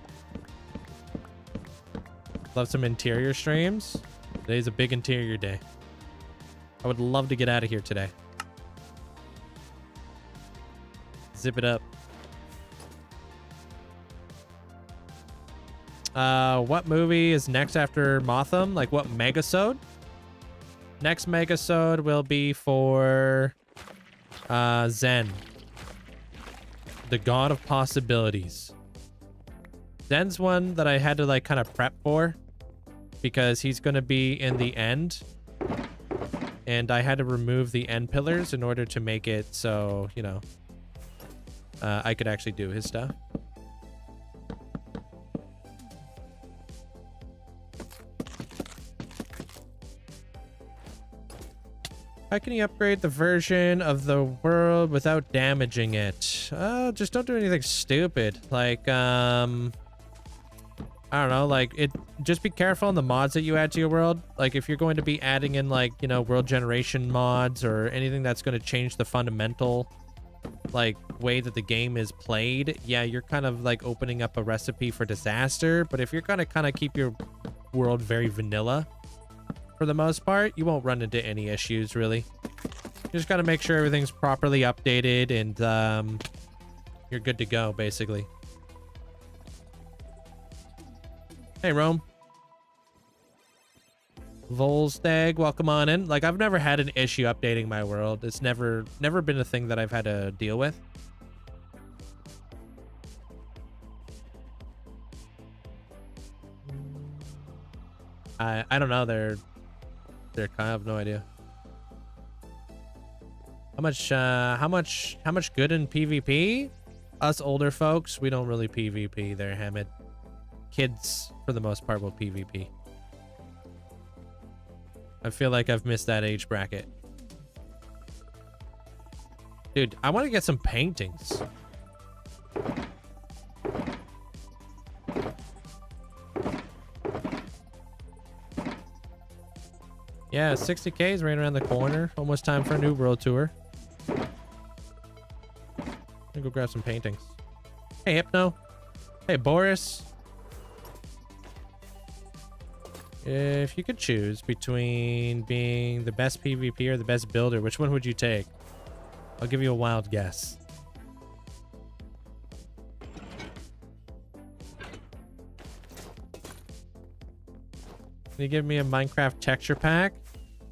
Love some interior streams. Today's a big interior day. I would love to get out of here today. Zip it up. What movie is next after Motham? Like what megasode? Next megasode will be for Zen. The God of Possibilities. Zen's one that I had to like kind of prep for because he's going to be in the end. And I had to remove the end pillars in order to make it so, you know, I could actually do his stuff. How can you upgrade the version of the world without damaging it? Just don't do anything stupid. Like, I don't know, like just be careful on the mods that you add to your world. Like if you're going to be adding in like, you know, world generation mods or anything that's going to change the fundamental like way that the game is played, yeah, you're kind of like opening up a recipe for disaster. But if you're gonna kind of keep your world very vanilla for the most part, you won't run into any issues really. You just gotta make sure everything's properly updated and you're good to go basically. Hey Rome. Volstag, welcome on in. Like, I've never had an issue updating my world. It's never been a thing that I've had to deal with. I don't know. They're kind of no idea. How much good in PvP? Us older folks, we don't really PvP there, Hamid. Kids, for the most part, will PvP. I feel like I've missed that age bracket. Dude, I want to get some paintings. Yeah, 60K is right around the corner. Almost time for a new world tour. I'm gonna go grab some paintings. Hey, Hypno. Hey, Boris. If you could choose between being the best PvP or the best builder, which one would you take? I'll give you a wild guess. Can you give me a Minecraft texture pack?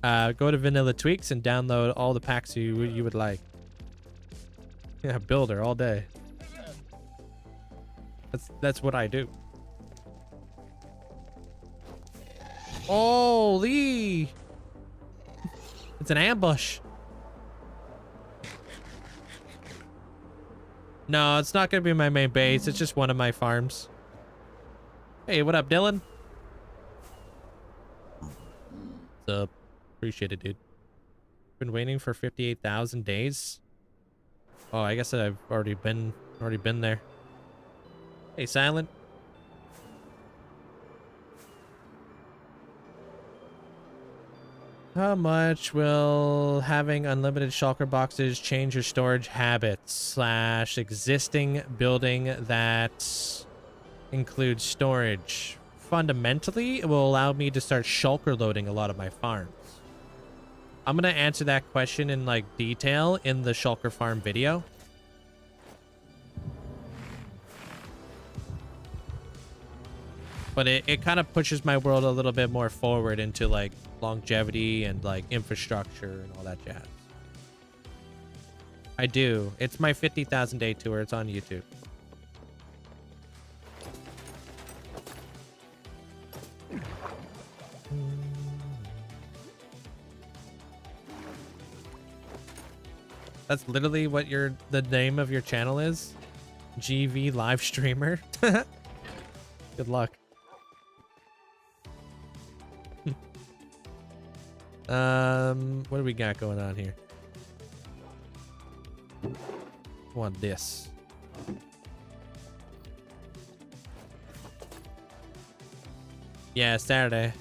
Go to Vanilla Tweaks and download all the packs you would like. Yeah, builder all day. That's what I do. Holy! It's an ambush. No, it's not gonna be my main base. It's just one of my farms. Hey, what up, Dylan? What's up? Appreciate it, dude. Been waiting for 58,000 days. Oh, I guess I've already been there. Hey, Silent. How much will having unlimited shulker boxes change your storage habits / existing building that includes storage? Fundamentally, it will allow me to start shulker loading a lot of my farms. I'm going to answer that question in like detail in the shulker farm video. But it kind of pushes my world a little bit more forward into like longevity and like infrastructure and all that jazz. I do. It's my 50,000 day tour. It's on YouTube. That's literally what the name of your channel is? GV live streamer? Good luck. What do we got going on here? I want this. Yeah, Saturday.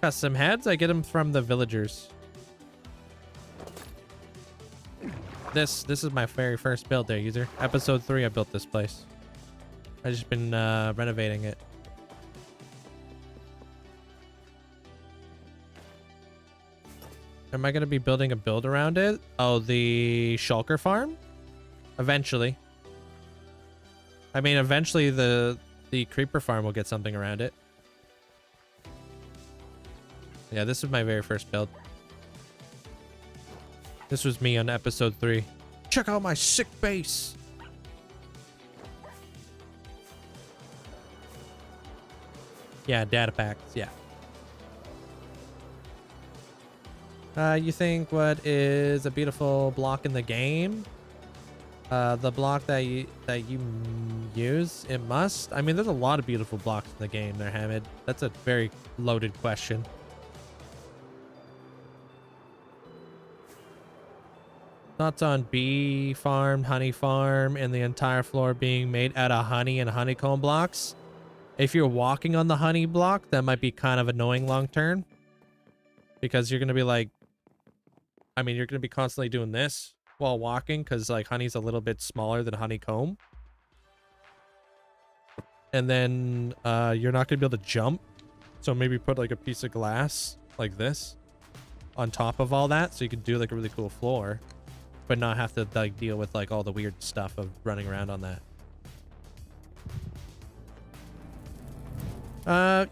Custom heads, I get them from the villagers. This is my very first build there, user. Episode 3, I built this place. I've just been renovating it. Am I going to be building a build around it? Oh, the shulker farm? Eventually. I mean, eventually the creeper farm will get something around it. Yeah, this is my very first build. This was me on episode 3. Check out my sick base. Yeah, data packs. Yeah. You think what is a beautiful block in the game? The block that you use, it must. I mean, there's a lot of beautiful blocks in the game there, Hamid. That's a very loaded question. Thoughts on bee farm, honey farm, and the entire floor being made out of honey and honeycomb blocks? If you're walking on the honey block, that might be kind of annoying long term. Because you're going to be like, I mean, you're going to be constantly doing this while walking because like honey's a little bit smaller than honeycomb. And then you're not gonna be able to jump. So maybe put like a piece of glass like this on top of all that so you can do like a really cool floor, but not have to like deal with like all the weird stuff of running around on that.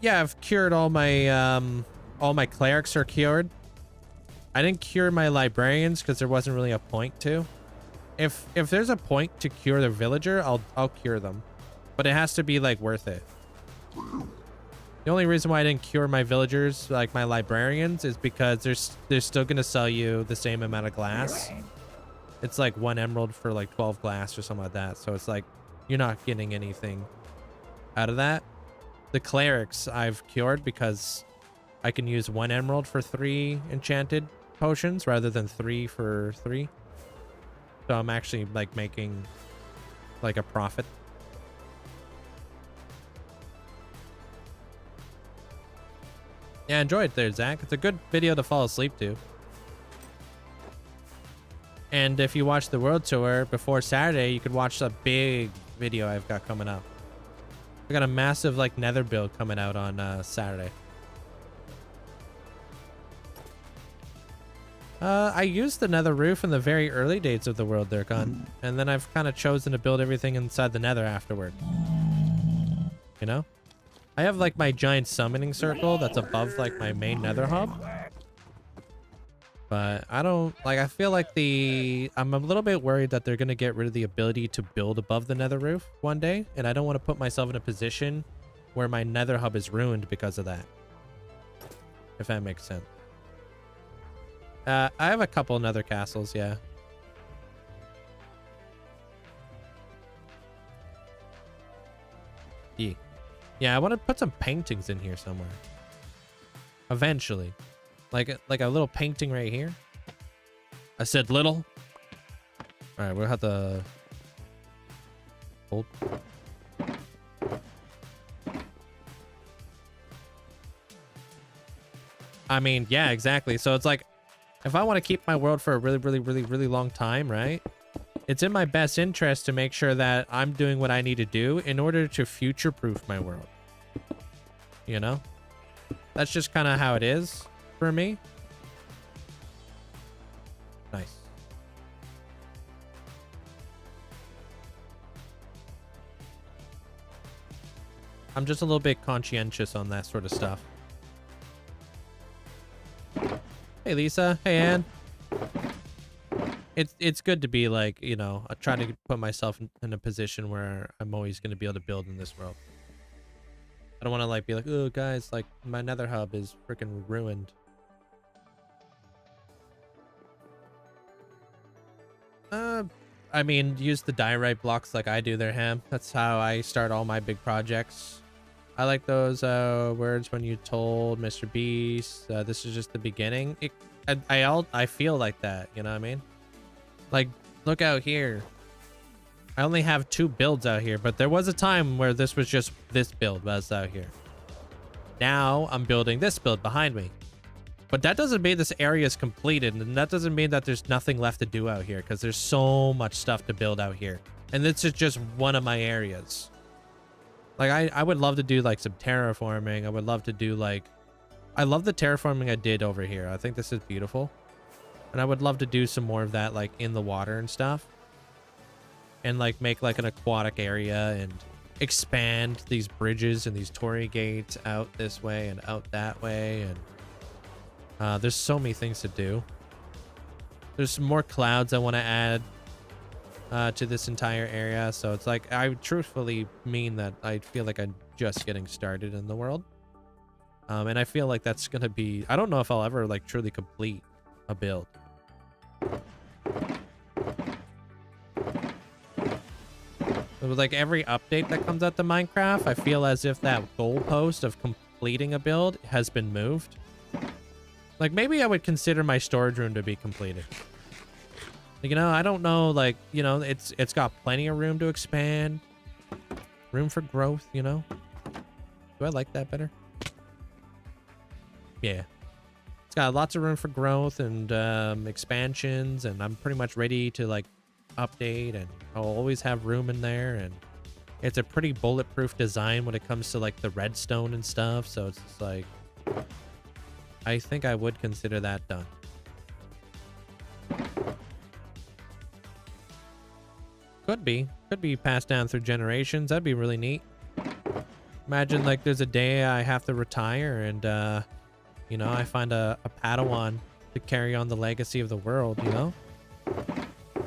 Yeah, I've cured all my clerics are cured. I didn't cure my librarians because there wasn't really a point to. If there's a point to cure the villager, I'll cure them, but it has to be like worth it. The only reason why I didn't cure my villagers, like my librarians, is because they're still gonna sell you the same amount of glass. It's like 1 emerald for like 12 glass or something like that. So it's like you're not getting anything out of that. The clerics I've cured because I can use 1 emerald for 3 enchanted potions rather than 3 for 3. So I'm actually like making like a profit. Yeah, enjoy it there, Zach. It's a good video to fall asleep to. And if you watch the world tour before Saturday, you could watch a big video I've got coming up. I got a massive like nether build coming out on Saturday. I used the nether roof in the very early days of the world there, Gun. And then I've kind of chosen to build everything inside the nether afterward. You know? I have like my giant summoning circle that's above like my main nether hub. But I don't like, I feel like I'm a little bit worried that they're going to get rid of the ability to build above the nether roof one day. And I don't want to put myself in a position where my nether hub is ruined because of that. If that makes sense. I have a couple nether castles, yeah. Yeah, I want to put some paintings in here somewhere. Eventually. Like a little painting right here. I said little. Alright, we'll have to hold. I mean, yeah, exactly. So it's like, if I want to keep my world for a really long time, right? It's in my best interest to make sure that I'm doing what I need to do in order to future-proof my world. You know? That's just kind of how it is for me. Nice. I'm just a little bit conscientious on that sort of stuff. Hey, Lisa. Hey, Ann. It's good to be like, you know, trying to put myself in a position where I'm always going to be able to build in this world. I don't want to like be like, oh, guys, like my nether hub is freaking ruined. I mean, use the diorite blocks like I do there, Ham. That's how I start all my big projects. I like those words when you told Mr. Beast, this is just the beginning. I feel like that, you know what I mean? Like, look out here. I only have 2 builds out here, but there was a time where this was just this build was out here. Now I'm building this build behind me. But that doesn't mean this area is completed, and that doesn't mean that there's nothing left to do out here, because there's so much stuff to build out here. And this is just one of my areas. Like, I would love to do, like, some terraforming. I would love to do, like... I love the terraforming I did over here. I think this is beautiful. And I would love to do some more of that, like, in the water and stuff. And, like, make, like, an aquatic area and expand these bridges and these torii gates out this way and out that way. And there's so many things to do. There's some more clouds I want to add to this entire area. So it's like, I truthfully mean that I feel like I'm just getting started in the world. And I feel like that's going to be... I don't know if I'll ever, like, truly complete a build. With like every update that comes out to Minecraft, I feel as if that goalpost of completing a build has been moved. Like, maybe I would consider my storage room to be completed. Like, you know, I don't know, like, you know, it's got plenty of room to expand. Room for growth, you know? Do I like that better? Yeah. It's got lots of room for growth and expansions, and I'm pretty much ready to like update, and I'll always have room in there, and it's a pretty bulletproof design when it comes to like the redstone and stuff, so it's just like I think I would consider that done. Could be passed down through generations. That'd be really neat. Imagine like there's a day I have to retire and you know, I find a Padawan to carry on the legacy of the world, you know?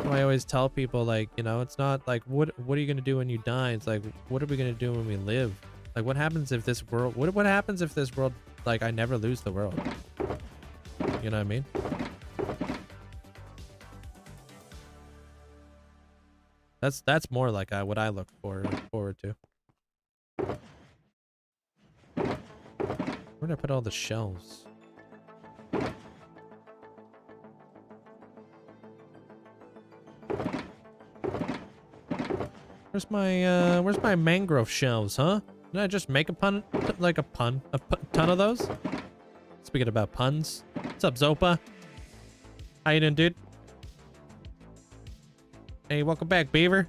I always tell people, like, you know, it's not like what are you gonna do when you die? It's like, what are we gonna do when we live? Like, what happens if this world what happens if this world, like, I never lose the world? You know what I mean? That's more like what I look forward to. Where did I put all the shells? Where's my mangrove shells, huh? Did I just make a ton of those? Speaking about puns, what's up, Zopa? How you doing, dude? Hey, welcome back, Beaver.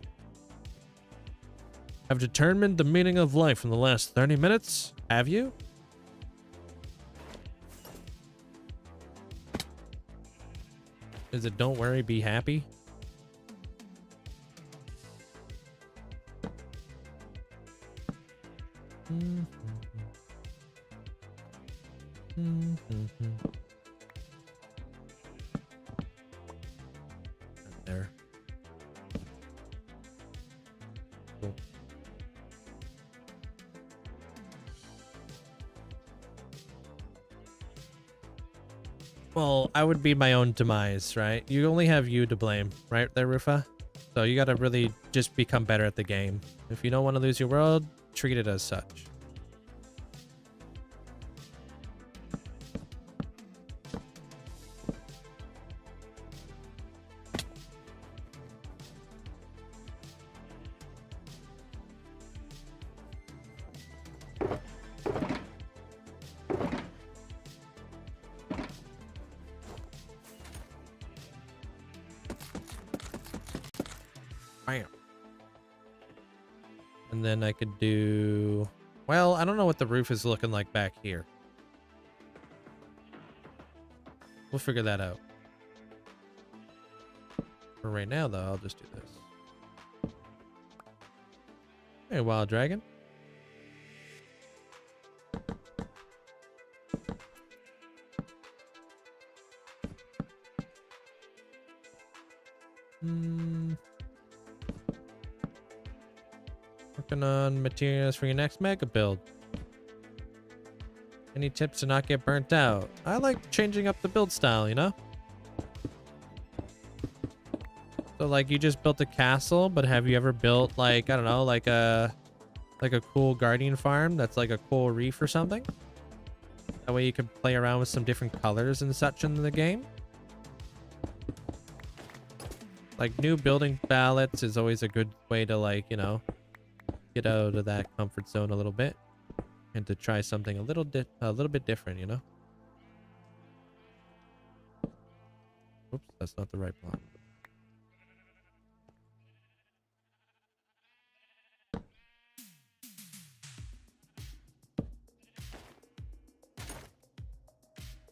I've determined the meaning of life in the last 30 minutes. Have you? Is it don't worry, be happy? There. Cool. Well, I would be my own demise, right? You only have you to blame, right there, Rufa? So you gotta really just become better at the game. If you don't want to lose your world, treat it as such. Bam. And then I could do... Well, I don't know what the roof is looking like back here. We'll figure that out. For right now, though, I'll just do this. Hey, Wild Dragon. Working on materials for your next mega build. Any tips to not get burnt out? I like changing up the build style, you know? So like you just built a castle, but have you ever built like, I don't know, like a cool guardian farm that's like a cool reef or something? That way you can play around with some different colors and such in the game. Like new building ballots is always a good way to, like, you know, get out of that comfort zone a little bit and to try something a little bit different, you know? Oops, that's not the right block.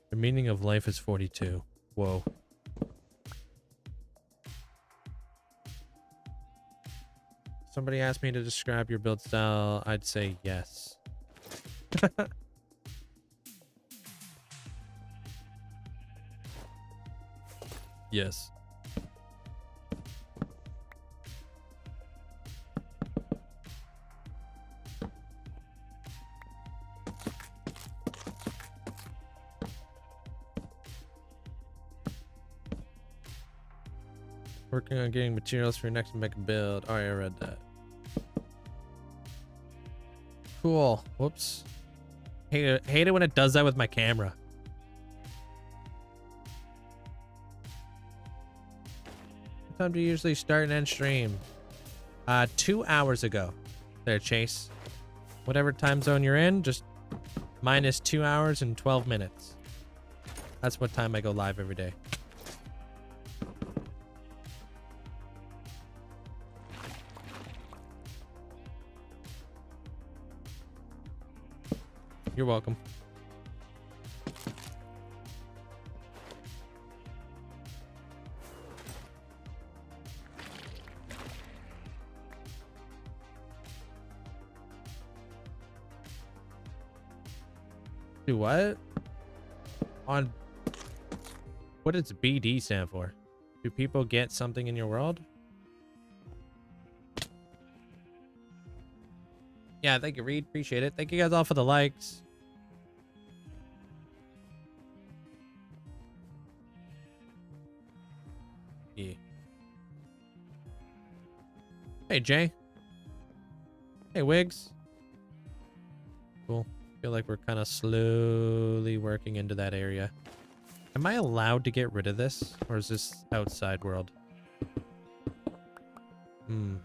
The meaning of life is 42. Whoa. Somebody asked me to describe your build style. I'd say yes. Yes. Working on getting materials for your next mega build. Alright, I read that. Cool. Whoops. Hate it when it does that with my camera. What time do you usually start and end stream? 2 hours ago. There, Chase. Whatever time zone you're in, just minus 2 hours and 12 minutes. That's what time I go live every day. You're welcome. Do what? On what does BD stand for? Do people get something in your world? Yeah, thank you, Reed. Appreciate it. Thank you guys all for the likes. Yeah. Hey, Jay. Hey, Wiggs. Cool. Feel like we're kind of slowly working into that area. Am I allowed to get rid of this? Or is this outside world?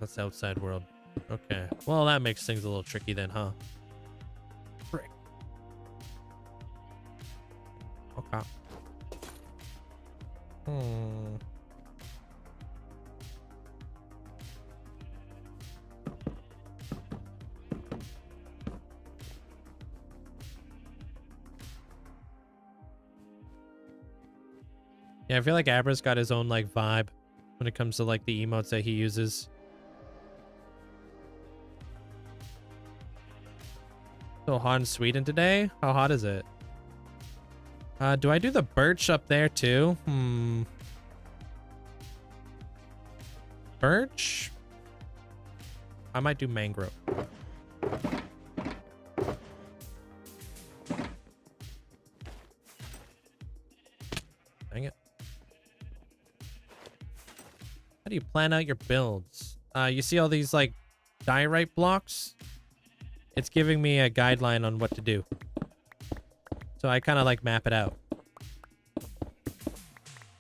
That's outside world. Okay. Well, that makes things a little tricky then, huh? Frick. Okay. Yeah, I feel like Abra's got his own like vibe when it comes to like the emotes that he uses. So hot in Sweden today? How hot is it? Do I do the birch up there too? Birch? I might do mangrove. Dang it. How do you plan out your builds? You see all these like diorite blocks? It's giving me a guideline on what to do. So I kind of like map it out.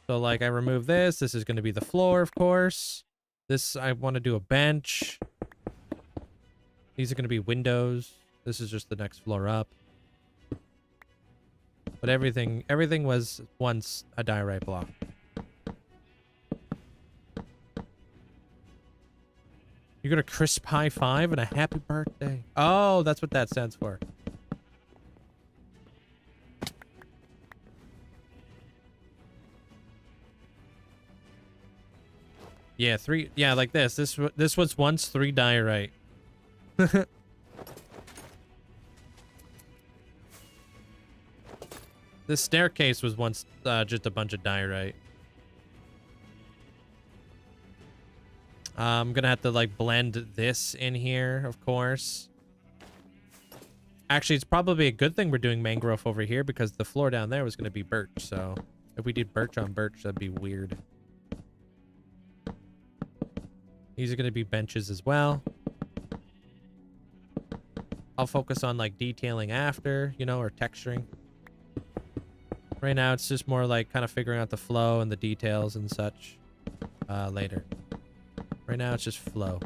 So like I remove this. This is going to be the floor, of course. This, I want to do a bench. These are going to be windows. This is just the next floor up. But everything was once a diorite block. You got a crisp high five and a happy birthday. Oh, that's what that stands for. Yeah, three. Yeah, like this. This was once 3 diorite. This staircase was once just a bunch of diorite. I'm gonna have to like blend this in here, of course. Actually, it's probably a good thing we're doing mangrove over here because the floor down there was gonna be birch. So if we did birch on birch, that'd be weird. These are gonna be benches as well. I'll focus on like detailing after, you know, or texturing. Right now, it's just more like kind of figuring out the flow and the details and such later. Right now, it's just flow.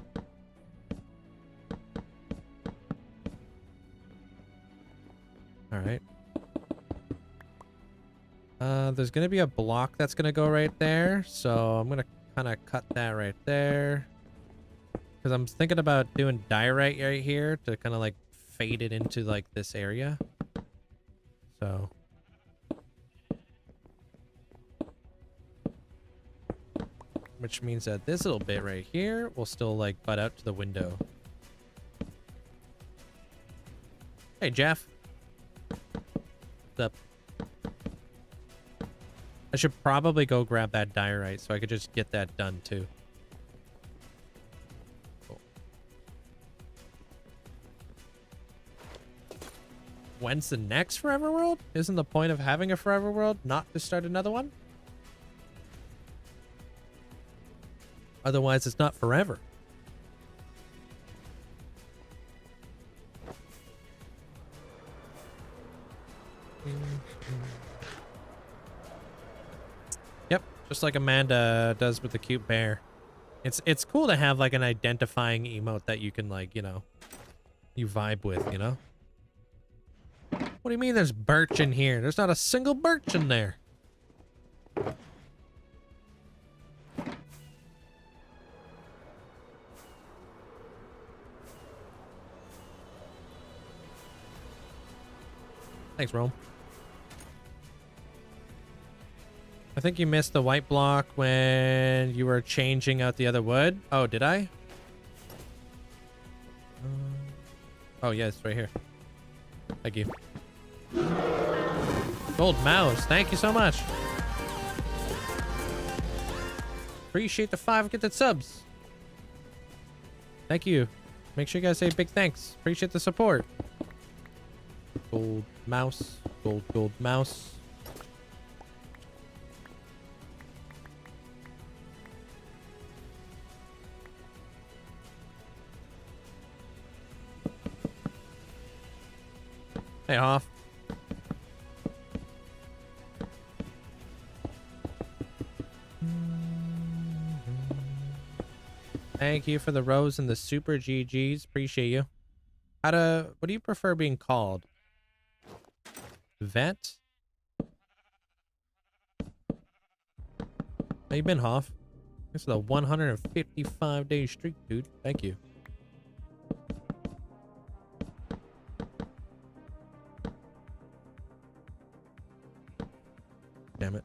All right. There's going to be a block that's going to go right there. So I'm going to kind of cut that right there. Because I'm thinking about doing diorite right here to kind of like fade it into like this area. So... which means that this little bit right here will still like butt out to the window. Hey, Jeff. What's up? I should probably go grab that diorite so I could just get that done too. Cool. When's the next Forever World? Isn't the point of having a Forever World not to start another one? Otherwise, it's not forever. Yep, just like Amanda does with the cute bear. It's cool to have like an identifying emote that you can like, you know, you vibe with, you know? What do you mean there's birch in here? There's not a single birch in there. Thanks, Rome. I think you missed the white block when you were changing out the other wood. Oh, did I? Oh, yeah, it's right here. Thank you. Gold mouse. Thank you so much. Appreciate the 5 gifted subs. Thank you. Make sure you guys say big thanks. Appreciate the support. Gold mouse. Gold mouse. Hey, Hoff. Thank you for the rose and the super GGs. Appreciate you. What do you prefer being called? Vet? How you been, Hoff? This is a 155-day streak, dude. Thank you. Damn it.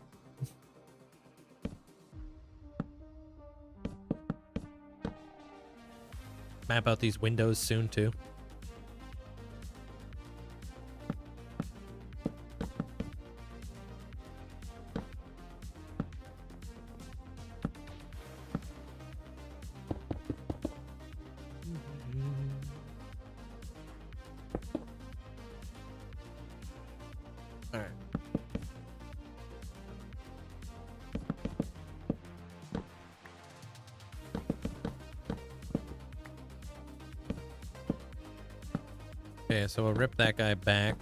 Map out these windows soon, too. All right. Okay, so we'll rip that guy back.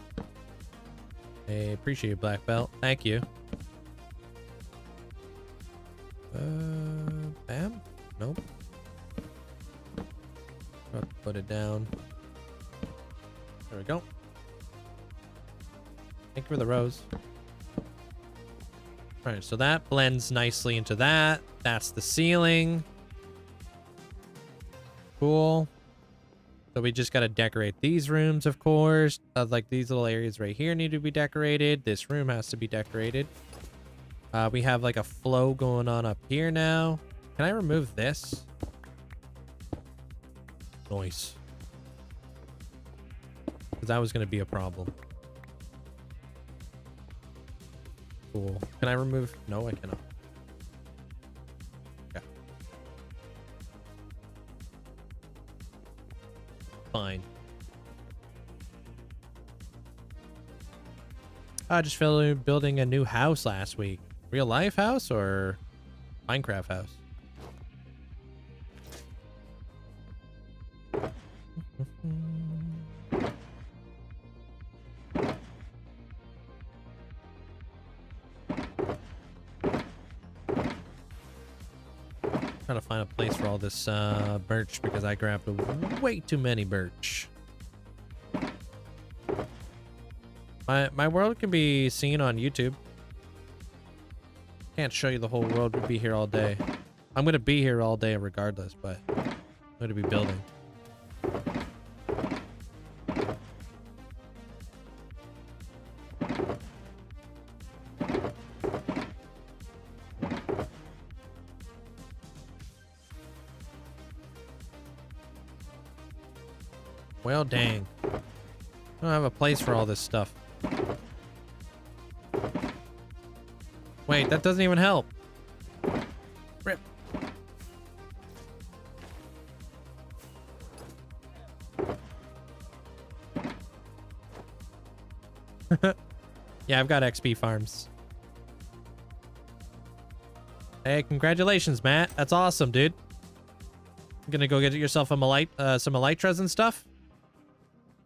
Hey, appreciate you, black belt. Thank you. Bam? Nope. Put it down. There we go. Thank you for the rose. Alright, so that blends nicely into that. That's the ceiling. Cool. So we just got to decorate these rooms, of course. Like these little areas right here need to be decorated. This room has to be decorated. We have like a flow going on up here now. Can I remove this? Nice. Because that was going to be a problem. Cool. Can I remove? No, I cannot. Okay. Fine. I just finished building a new house last week. Real life house or Minecraft house? Trying to find a place for all this birch because I grabbed way too many birch. My world can be seen on YouTube. Can't show you the whole world. We'll be here all day. I'm gonna be here all day regardless, but I'm gonna be building. Well, dang. I don't have a place for all this stuff. Wait, that doesn't even help. Rip. Yeah, I've got XP farms. Hey, congratulations, Matt. That's awesome, dude. You gonna go get yourself some elytras and stuff?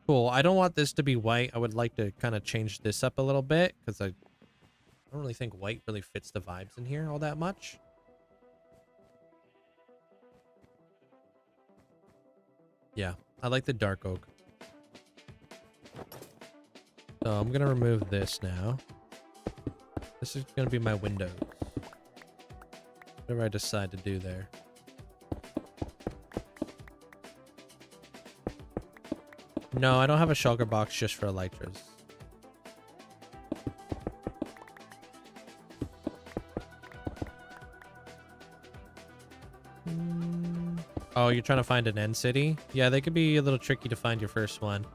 Cool. I don't want this to be white. I would like to kind of change this up a little bit because I don't really think white really fits the vibes in here all that much. Yeah, I like the dark oak. So I'm going to remove this now. This is going to be my windows. Whatever I decide to do there. No, I don't have a shulker box just for elytras. Oh, you're trying to find an end city? Yeah, they could be a little tricky to find your first one.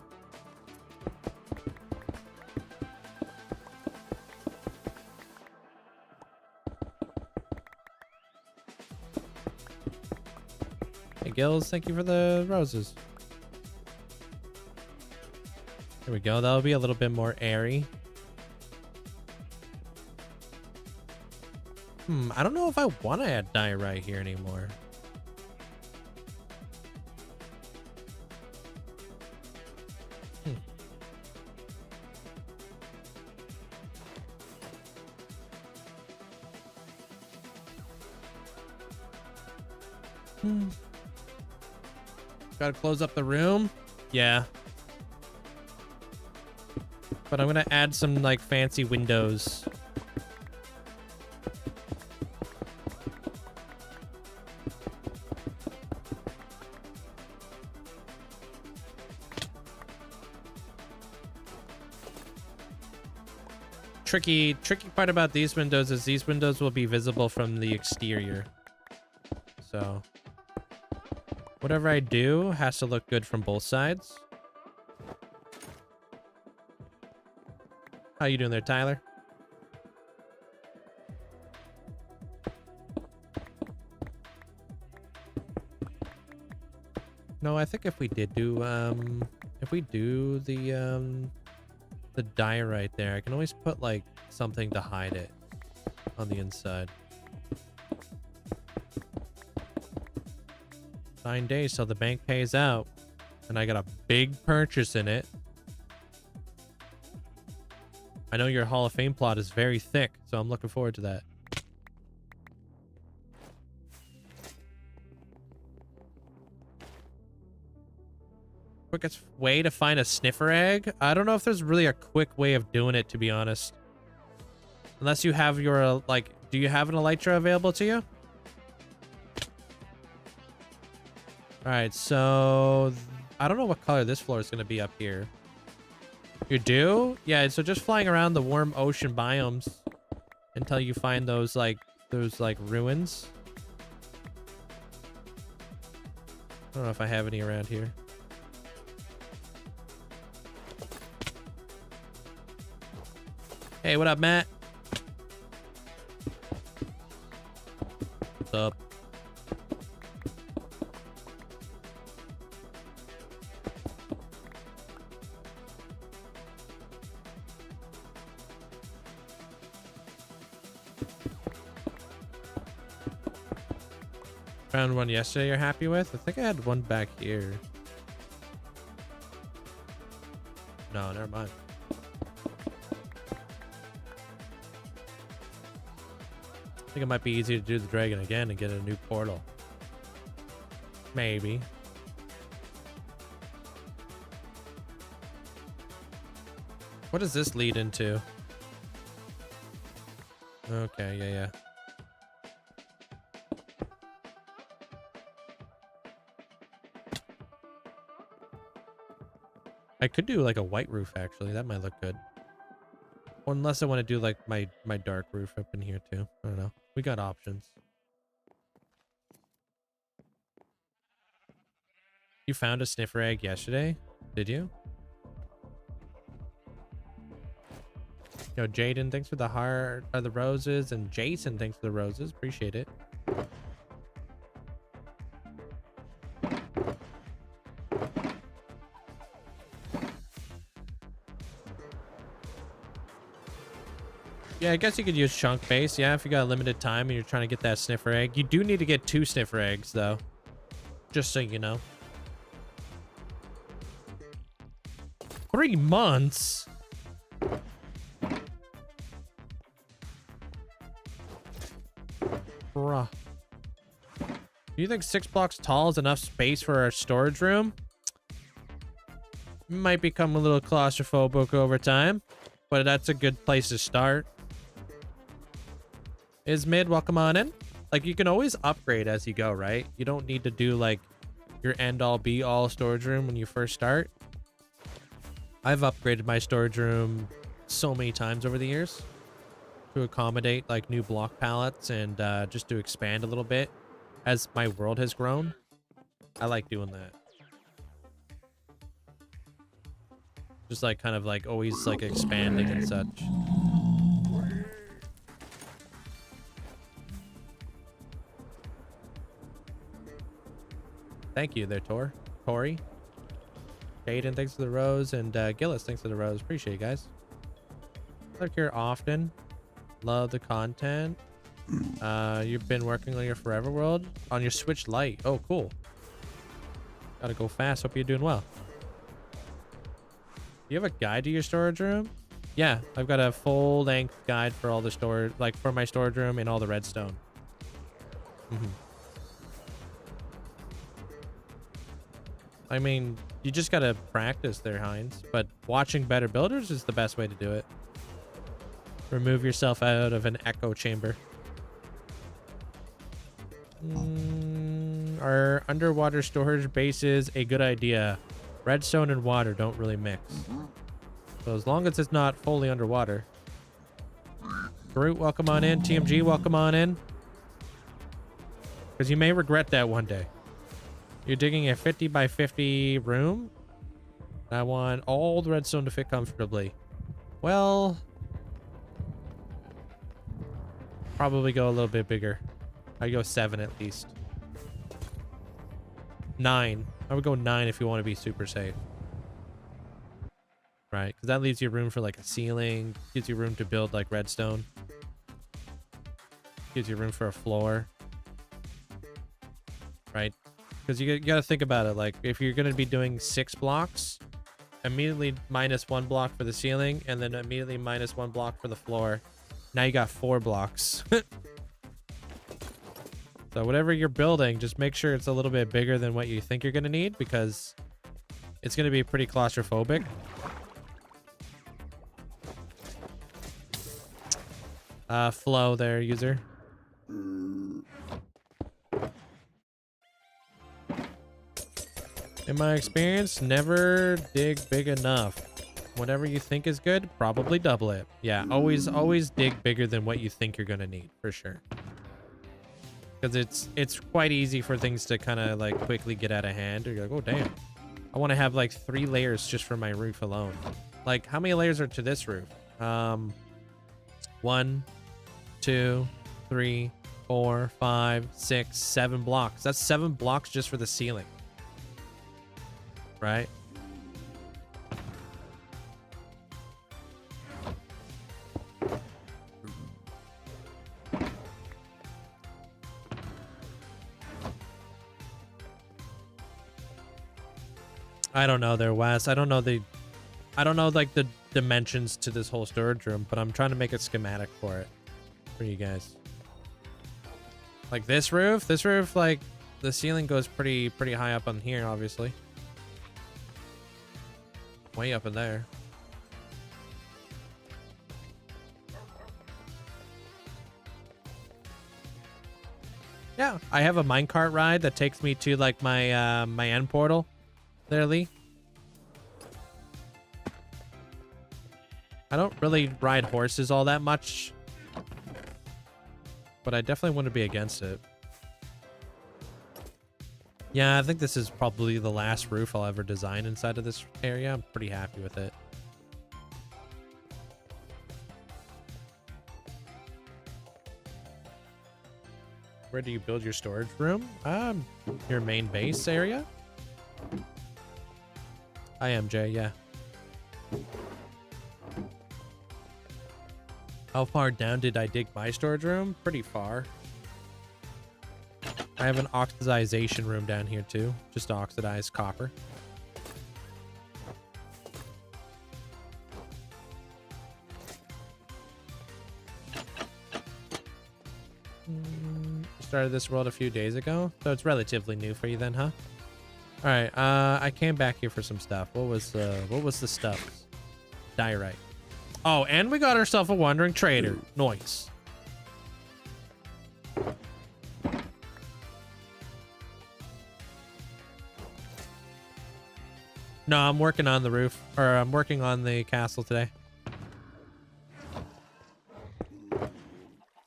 Hey, Gills, thank you for the roses. There we go. That'll be a little bit more airy. I don't know if I want to add diorite here anymore. Gotta close up the room. Yeah. But I'm gonna add some like fancy windows. Tricky part about these windows is these windows will be visible from the exterior. So whatever I do has to look good from both sides. How you doing there, Tyler? No, I think if we did do the diorite there, I can always put like something to hide it on the inside. 9 days till the bank pays out, and I got a big purchase in it. I know your Hall of Fame plot is very thick, so I'm looking forward to that. Quickest way to find a sniffer egg? I don't know if there's really a quick way of doing it, to be honest. Unless you have your, like, do you have an elytra available to you? Alright, so I don't know what color this floor is going to be up here. You do? Yeah, so just flying around the warm ocean biomes until you find those ruins. I don't know if I have any around here. Hey, what up, Matt? What's up? Found one yesterday you're happy with? I think I had one back here. No, never mind. I think it might be easy to do the dragon again and get a new portal. Maybe. What does this lead into? Okay, yeah. I could do like a white roof, actually. That might look good. Or unless I want to do like my dark roof up in here too. I don't know. We got options. You found a sniffer egg yesterday? Did you? Yo, Jaden, thanks for the heart, the roses, and Jason, thanks for the roses. Appreciate it. Yeah, I guess you could use chunk base. Yeah, if you got a limited time and you're trying to get that sniffer egg. You do need to get 2 sniffer eggs, though. Just so you know. 3 months? Bruh. Do you think 6 blocks tall is enough space for our storage room? Might become a little claustrophobic over time, but that's a good place to start. Is mid, welcome on in. Like, you can always upgrade as you go, right? You don't need to do like your end all be all storage room when you first start. I've upgraded my storage room so many times over the years to accommodate like new block palettes and just to expand a little bit as my world has grown. I like doing that. Just like kind of like always like expanding and such. Thank you there, Tori. Aiden, thanks for the rose, and Gillis, thanks for the rose. Appreciate you guys. Look here often. Love the content. You've been working on your Forever World on your Switch Lite. Oh, cool. Gotta go fast. Hope you're doing well. Do you have a guide to your storage room? Yeah, I've got a full-length guide for all the storage, like for my storage room and all the redstone. I mean, you just gotta practice there, Heinz. But watching better builders is the best way to do it. Remove yourself out of an echo chamber. Are underwater storage bases a good idea? Redstone and water don't really mix. So as long as it's not fully underwater. Groot, welcome on in. TMG, welcome on in. Because you may regret that one day. You're digging a 50 by 50 room. I want all the redstone to fit comfortably. Well, probably go a little bit bigger. I'd go 7 at least. 9. I would go 9 if you want to be super safe. Right, because that leaves you room for like a ceiling. Gives you room to build like redstone. Gives you room for a floor. Right? Because you got to think about it. Like, if you're going to be doing 6 blocks, immediately minus 1 block for the ceiling, and then immediately minus 1 block for the floor. Now you got 4 blocks. So whatever you're building, just make sure it's a little bit bigger than what you think you're going to need, because it's going to be pretty claustrophobic. Flow there, user. In my experience, never dig big enough. Whatever you think is good, probably double it. Yeah, always dig bigger than what you think you're gonna need, for sure. Because it's quite easy for things to kind of like quickly get out of hand. Or you're like, oh damn, I want to have like 3 layers just for my roof alone. Like, how many layers are to this roof? 1, 2, 3, 4, 5, 6, 7 blocks. That's 7 blocks just for the ceiling. Right? I don't know there, Wes. I don't know like the dimensions to this whole storage room, but I'm trying to make a schematic for it for you guys. Like this roof, like the ceiling goes pretty high up on here, obviously. Way up in there. Yeah, I have a minecart ride that takes me to like my my end portal. There, Lee. I don't really ride horses all that much, but I definitely wouldn't be against it. Yeah, I think this is probably the last roof I'll ever design inside of this area. I'm pretty happy with it. Where do you build your storage room? Your main base area? I am Jay, yeah. How far down did I dig my storage room? Pretty far. I have an oxidization room down here too. Just to oxidize copper. Started this world a few days ago, so it's relatively new for you then, huh? All right, I came back here for some stuff. What was the stuff? Diorite. Oh, and we got ourselves a wandering trader. Nice. No, I'm working on the roof, or I'm working on the castle today.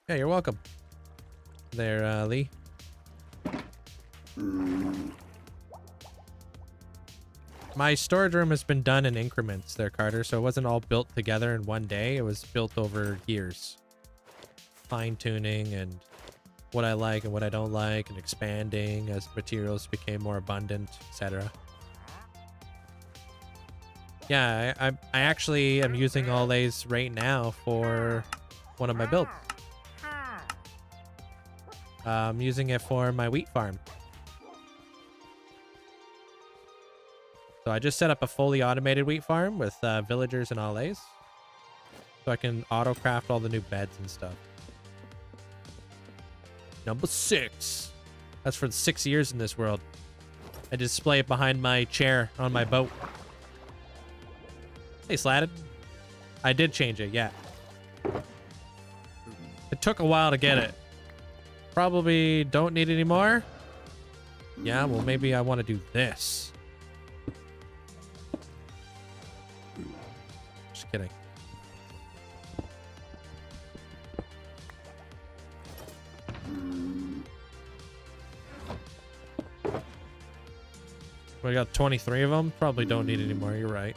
Yeah, you're welcome. There, Lee. My storage room has been done in increments there, Carter, so it wasn't all built together in one day. It was built over years. Fine-tuning and what I like and what I don't like, and expanding as materials became more abundant, etc. Yeah, I actually am using all these right now for one of my builds. I'm using it for my wheat farm. So I just set up a fully automated wheat farm with villagers and allays. So I can auto-craft all the new beds and stuff. Number 6. That's for the 6 years in this world. I display it behind my chair on my boat. Hey, Slatted. I did change it, yeah. It took a while to get it. Probably don't need it anymore. Yeah, well, maybe I want to do this. Just kidding. We got 23 of them. Probably don't need anymore. You're right.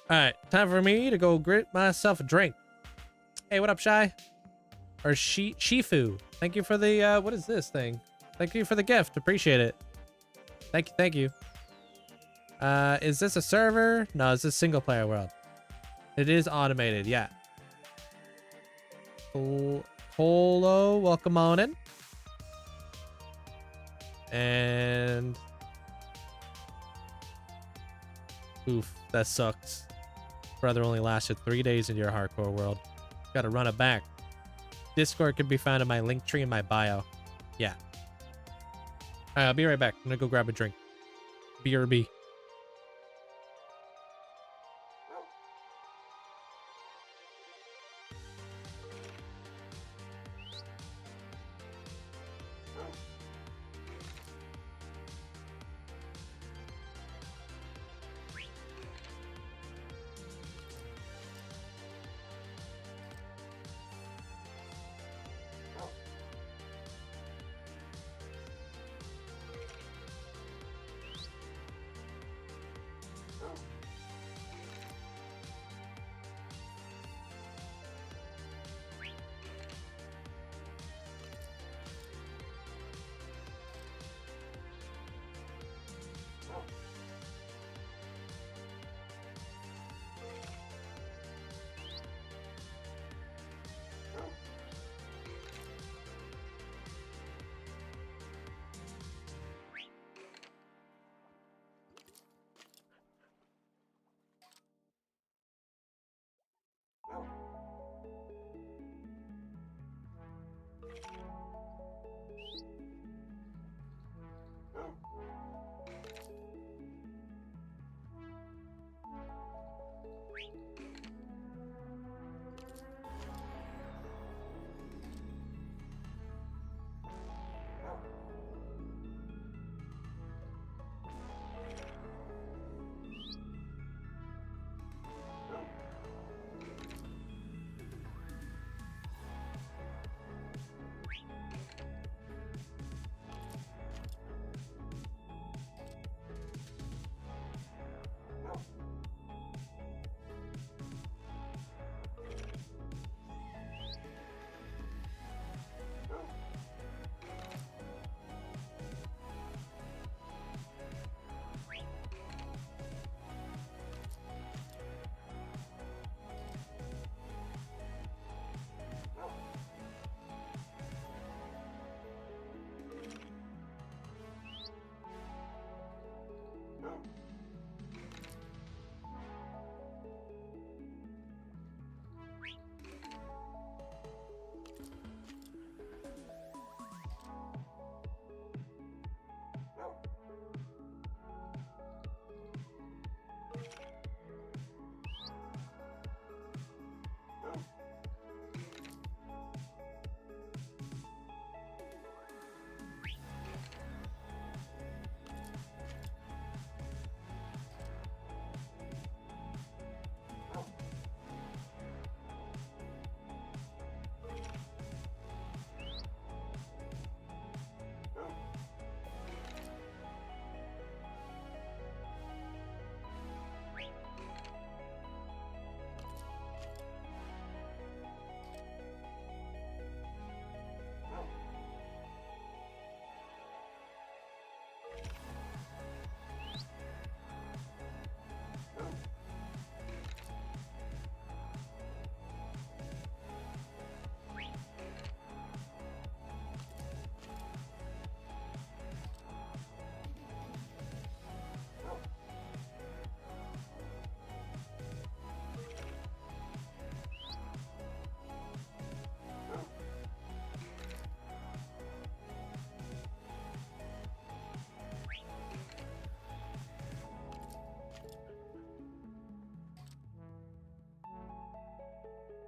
Alright, time for me to go grit myself a drink. Hey, what up, Shy? Or Shifu. Thank you for the, what is this thing? Thank you for the gift. Appreciate it. Thank you. Is this a server? No, it's a single player world. It is automated, yeah. Polo, welcome on in. And... oof, that sucks. Brother only lasted 3 days in your hardcore world. Gotta run it back. Discord can be found in my link tree in my bio. Yeah. Alright, I'll be right back. I'm gonna go grab a drink. BRB.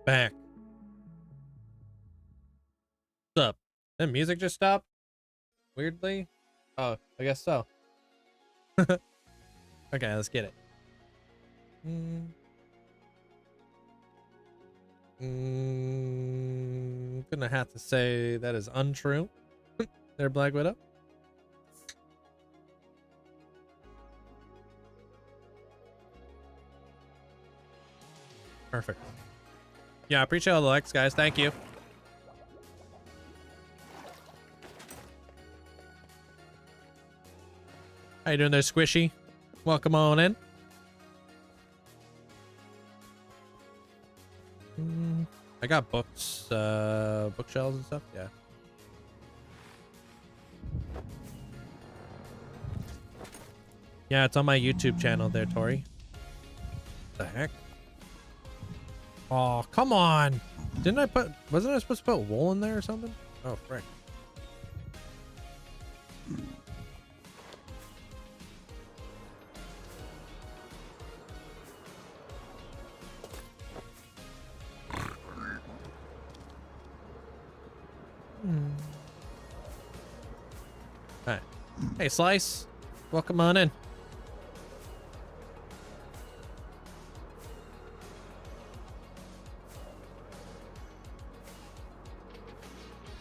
Back. What's up? Did music just stop? Weirdly? Oh, I guess so. Okay, let's get it. Gonna have to say that is untrue. There, Black Widow. Perfect. Yeah, I appreciate all the likes, guys. Thank you. How you doing there, Squishy? Welcome on in. I got books, bookshelves and stuff. Yeah. Yeah, it's on my YouTube channel there, Tori. What the heck? Oh, come on. Wasn't I supposed to put wool in there or something? Oh, frick. All right. Hey, Slice. Welcome on in.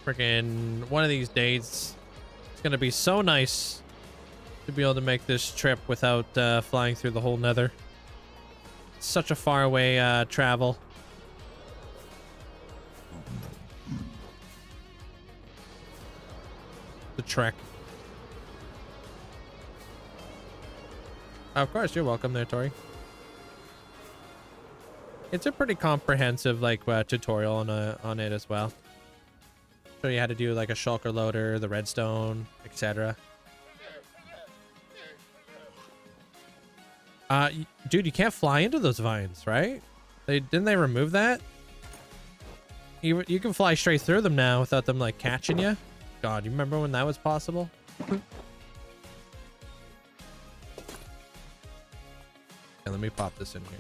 Freaking one of these days, it's gonna be so nice to be able to make this trip without flying through the whole nether. Such a far away travel. The trek. Of course, you're welcome there, Tori. It's a pretty comprehensive tutorial on it as well. Show you how to do like a shulker loader, the redstone, etc. Dude, you can't fly into those vines, right? Didn't they remove that? You can fly straight through them now without them like catching you. God, you remember when that was possible? Okay, let me pop this in here.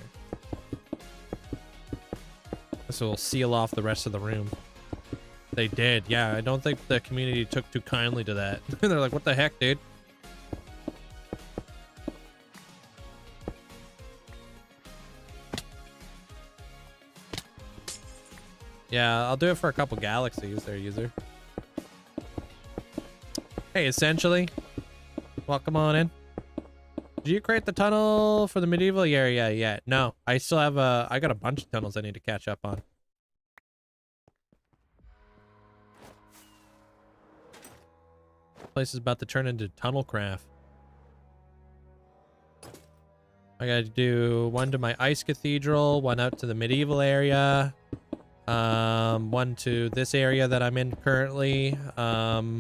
This will seal off the rest of the room. They did, yeah. I don't think the community took too kindly to that. They're like, what the heck, dude? Yeah, I'll do it for a couple galaxies there, user. Hey, essentially, welcome on in. Did you create the tunnel for the medieval area yet? No, I still have I got a bunch of tunnels I need to catch up on. Place is about to turn into Tunnelcraft. I gotta do one to my ice cathedral, one out to the medieval area, one to this area that I'm in currently. That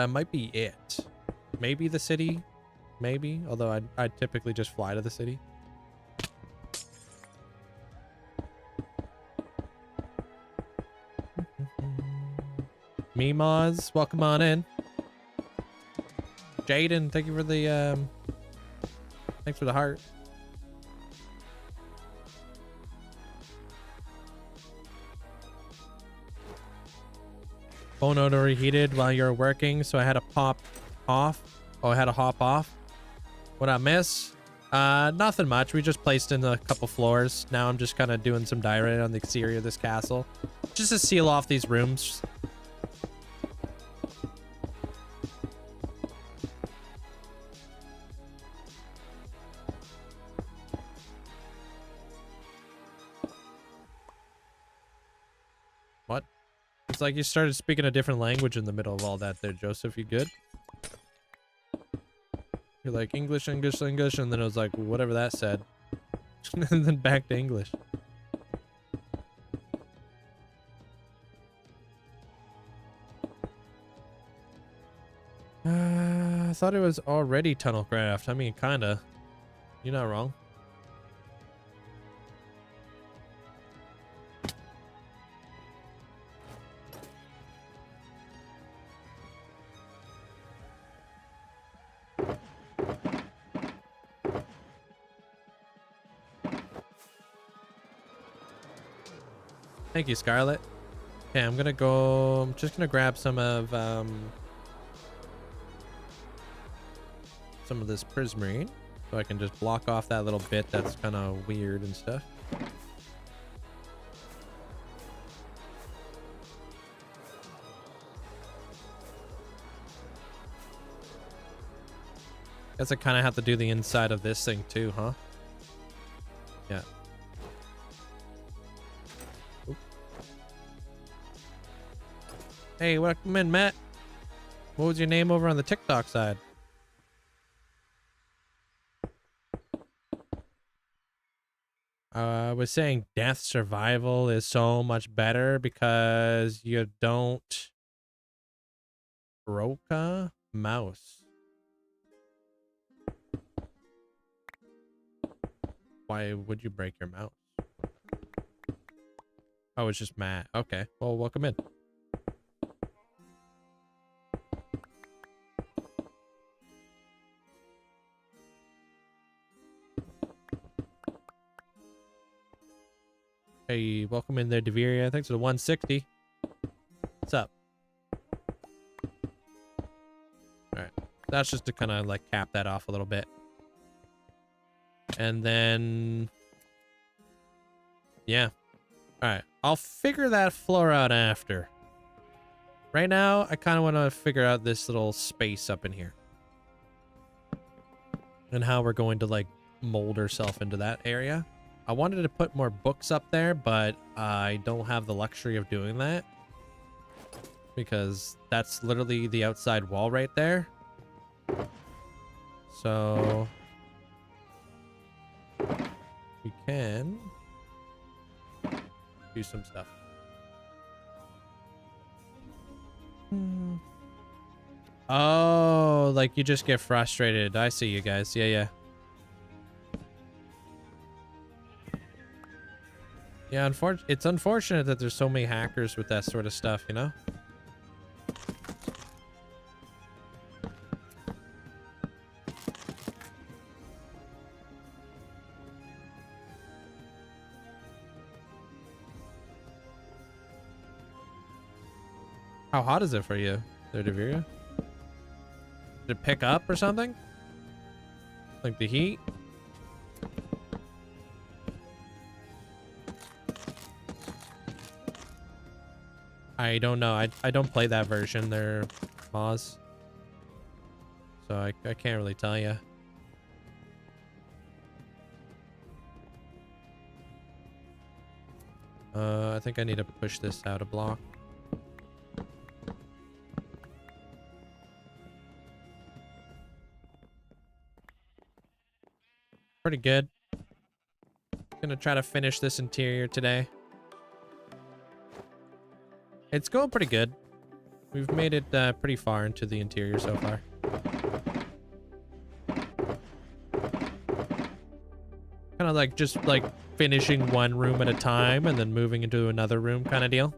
might be it. Maybe the city, maybe. Although I'd typically just fly to the city. Memoz, welcome on in. Jaden, thank you for the thanks for the heart. Phone auto reheated while you're working, so I had to pop off. Oh, I had to hop off. What I miss? Nothing much. We just placed in a couple floors. Now I'm just kind of doing some diorite on the exterior of this castle, just to seal off these rooms. What? It's like you started speaking a different language in the middle of all that there, Joseph. You good? You're like English, English, English, and then it was like whatever that said. And then back to English. I thought it was already Tunnelcraft. I mean, kinda. You're not wrong. Thank you, Scarlet. Okay, I'm gonna go. I'm just gonna grab some of this prismarine, so I can just block off that little bit that's kind of weird and stuff. Guess I kind of have to do the inside of this thing too, huh? Yeah. Oop. Hey, welcome in, Matt. What was your name over on the TikTok side? I was saying death survival is so much better because you don't broke a mouse. Why would you break your mouse? Oh, it's just Matt. Okay. Well, welcome in. Hey, welcome in there, Deveria. Thanks for the 160. What's up? Alright. That's just to kind of like cap that off a little bit. And then... yeah. Alright. I'll figure that floor out after. Right now, I kind of want to figure out this little space up in here. And how we're going to like mold ourselves into that area. I wanted to put more books up there, but I don't have the luxury of doing that. Because that's literally the outside wall right there. So... we can do some stuff. Oh, like you just get frustrated. I see you guys. Yeah, yeah. Yeah, it's unfortunate that there's so many hackers with that sort of stuff, you know? How hot is it for you, there, Deveria? Did it pick up or something? Like the heat? I don't know. I don't play that version. They're Moz. So I can't really tell you. I think I need to push this out a block. Pretty good. Gonna try to finish this interior today. It's going pretty good. We've made it pretty far into the interior so far. Kind of like just like finishing one room at a time and then moving into another room kind of deal.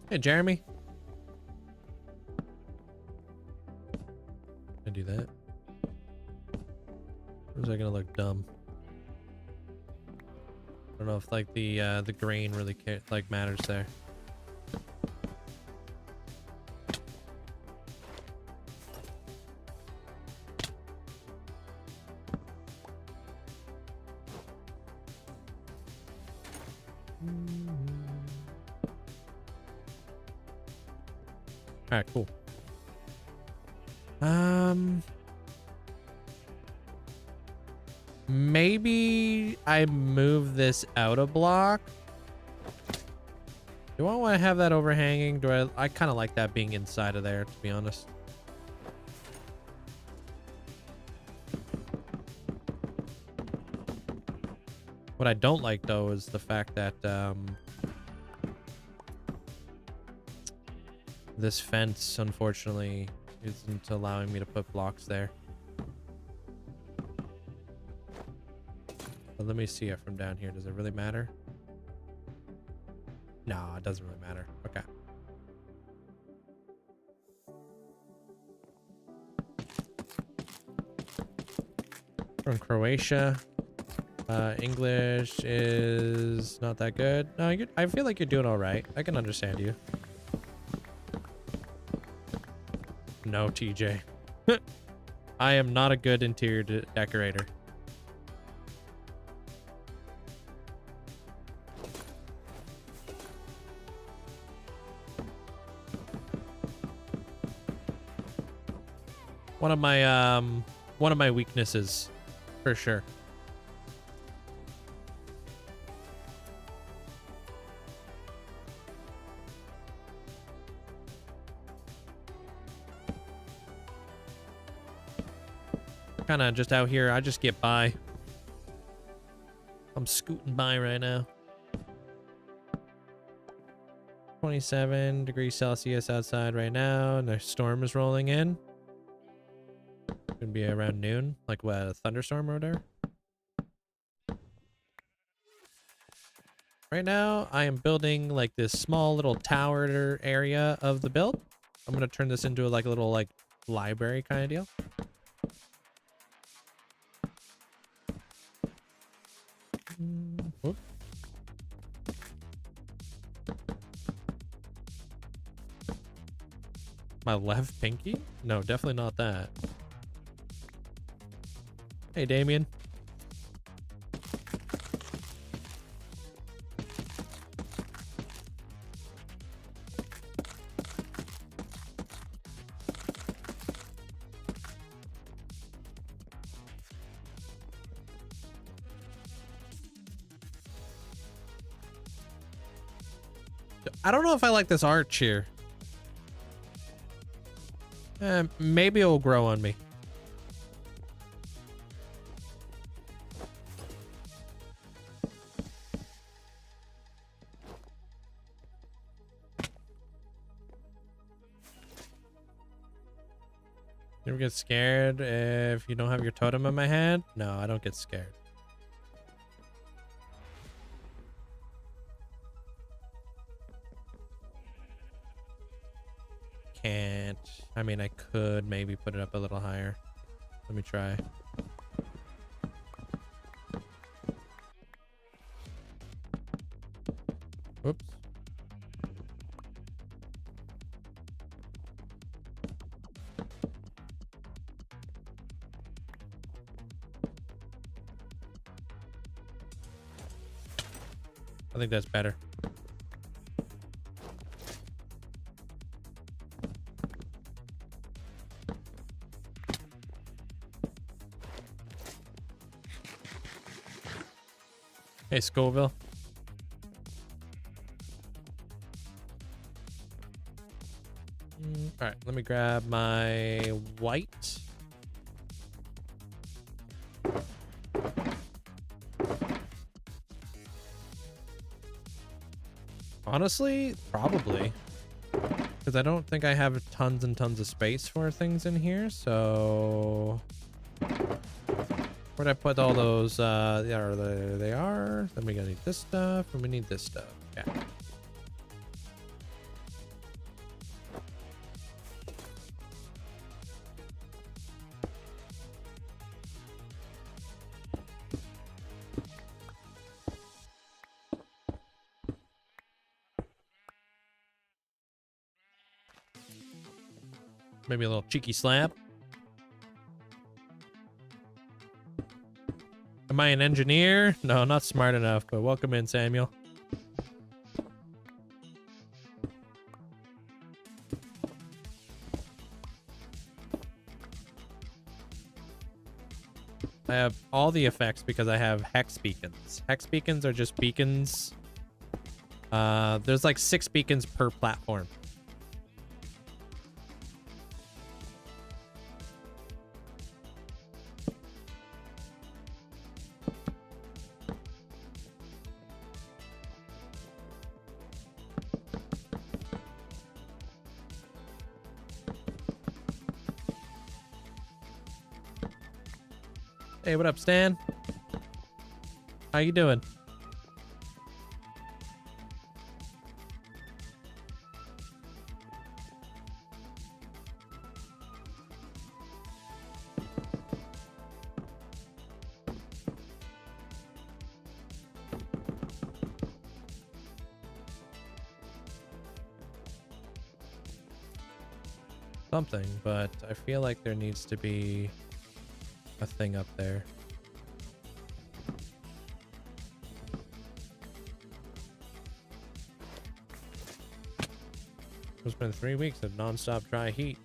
Hey, Jeremy. Can I do that? Or is that gonna look dumb? I don't know if like the grain really matters there. All right, cool. Maybe I move this out a block. Do I want to have that overhanging? I kind of like that being inside of there, to be honest. What I don't like though is the fact that this fence, unfortunately, isn't allowing me to put blocks there. But let me see it from down here. Does it really matter? No, it doesn't really matter. Okay. From Croatia. English is not that good. No, I feel like you're doing all right. I can understand you. No, TJ. I am not a good interior decorator. One of my weaknesses, for sure. Kind of just out here. I just get by. I'm scooting by right now. 27 degrees Celsius outside right now, and the storm is rolling in. Gonna be around noon, like what, a thunderstorm or whatever. Right now, I am building like this small little tower area of the build. I'm gonna turn this into like a little like library kind of deal. Whoop. My left pinky? No, definitely not that. Hey, Damien. I don't know if I like this arch here. Maybe it'll grow on me. You ever get scared if you don't have your totem in my hand? No, I don't get scared. Can't. I mean, I could maybe put it up a little higher. Let me try. Whoops. I think that's better. Hey, Scoville. All right, let me grab my white. Honestly, probably. Because I don't think I have tons and tons of space for things in here, so... Where'd I put all those? Yeah, there they are. Then we gotta need this stuff, and we need this stuff. Yeah. Maybe a little cheeky slab. Am I an engineer? No, not smart enough, but welcome in, Samuel. I have all the effects because I have hex beacons. Hex beacons are just beacons. There's like 6 beacons per platform. Hey, what up, Stan? How you doing? something, but I feel like there needs to be a thing up there. It's been 3 weeks of non-stop dry heat.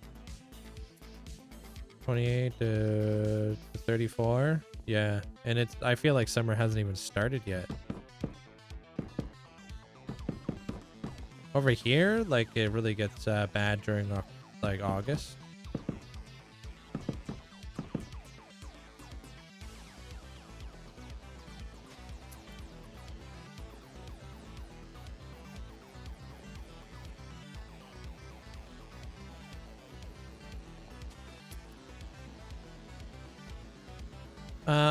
28 to 34. Yeah, and I feel like summer hasn't even started yet. Over here, like, it really gets bad during like August.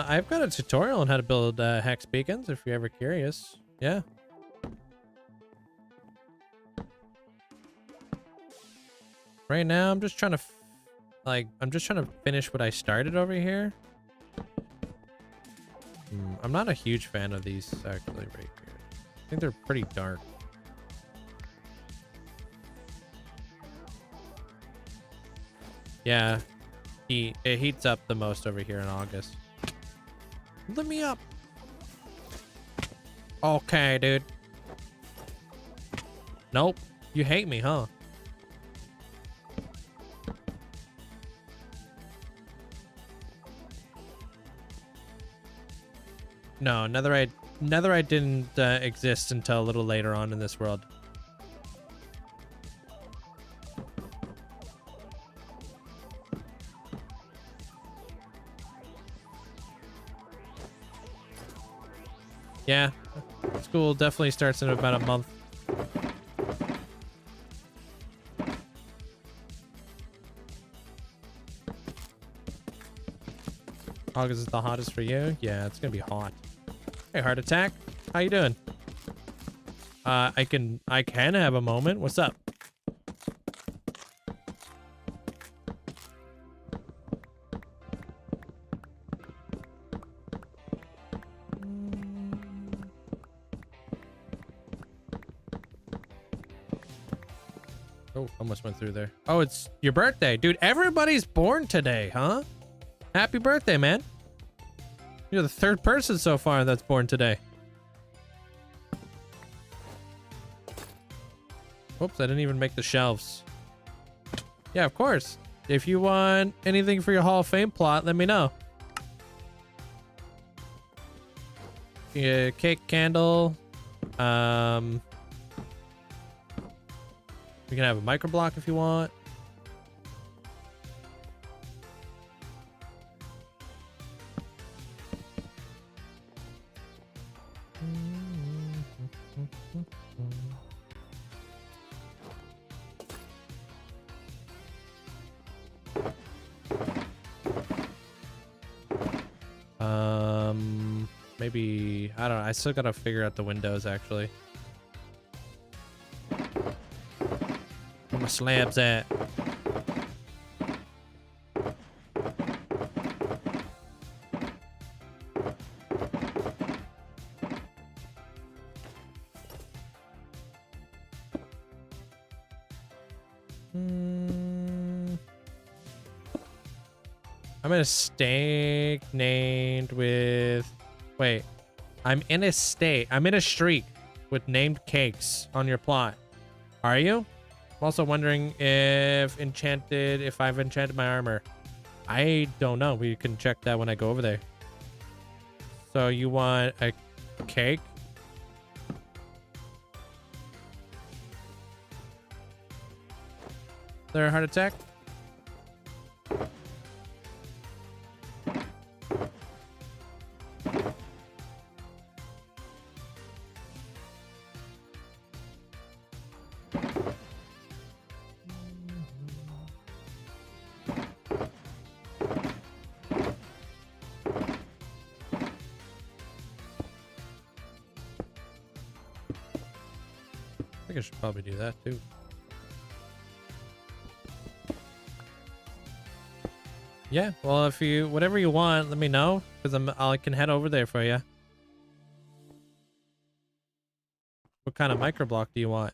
I've got a tutorial on how to build hex beacons if you're ever curious. Yeah. Right now, I'm just trying to finish what I started over here. I'm not a huge fan of these actually right here. I think they're pretty dark. Yeah, it heats up the most over here in August. Let me up. Okay, dude. Nope. You hate me, huh? No, Netherite didn't exist until a little later on in this world. Yeah, school definitely starts in about a month. August is the hottest for you? Yeah, it's gonna be hot. Hey, Heart Attack, how you doing? I can have a moment. What's up? Oh, almost went through there. Oh, it's your birthday. Dude, everybody's born today, huh? Happy birthday, man. You're the third person so far that's born today. Oops, I didn't even make the shelves. Yeah, of course. If you want anything for your Hall of Fame plot, let me know. Yeah, cake, candle. We can have a microblock if you want. Maybe, I don't know. I still gotta figure out the windows actually. Where my slabs at? I'm in a stake named with... Wait. I'm in a streak with named cakes on your plot. Are you? I'm also wondering if I've enchanted my armor. I don't know. We can check that when I go over there. So you want a cake? Is there a heart attack? I should probably do that too. Yeah, well, if you whatever you want, let me know because I can head over there for you. What kind of microblock do you want?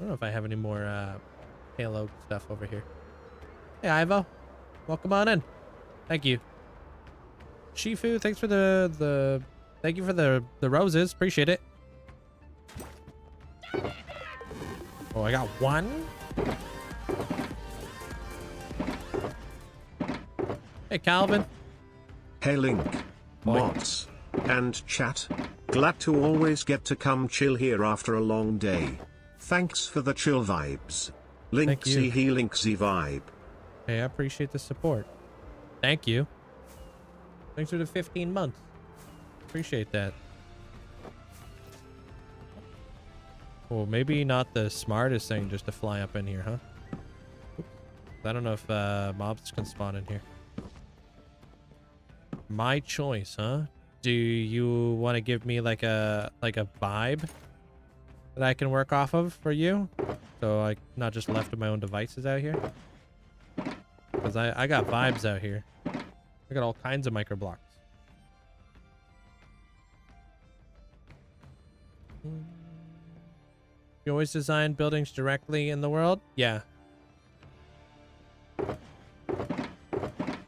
don't know if I have any more Halo stuff over here. Hey, Ivo. Welcome on in. Thank you. Shifu, thanks for the thank you for the roses. Appreciate it. Oh, I got one. Hey, Calvin. Hey Link, mods, and chat. Glad to always get to come chill here after a long day. Thanks for the chill vibes. Linkzzey he Linkzzey vibe. Hey, I appreciate the support. Thank you. Thanks for the 15 months. Appreciate that. Well, maybe not the smartest thing just to fly up in here, huh? Oops. I don't know if mobs can spawn in here. My choice, huh? Do you want to give me like a vibe that I can work off of for you? So I not just left with my own devices out here? Because I got vibes out here. I got all kinds of micro blocks. You always design buildings directly in the world? Yeah.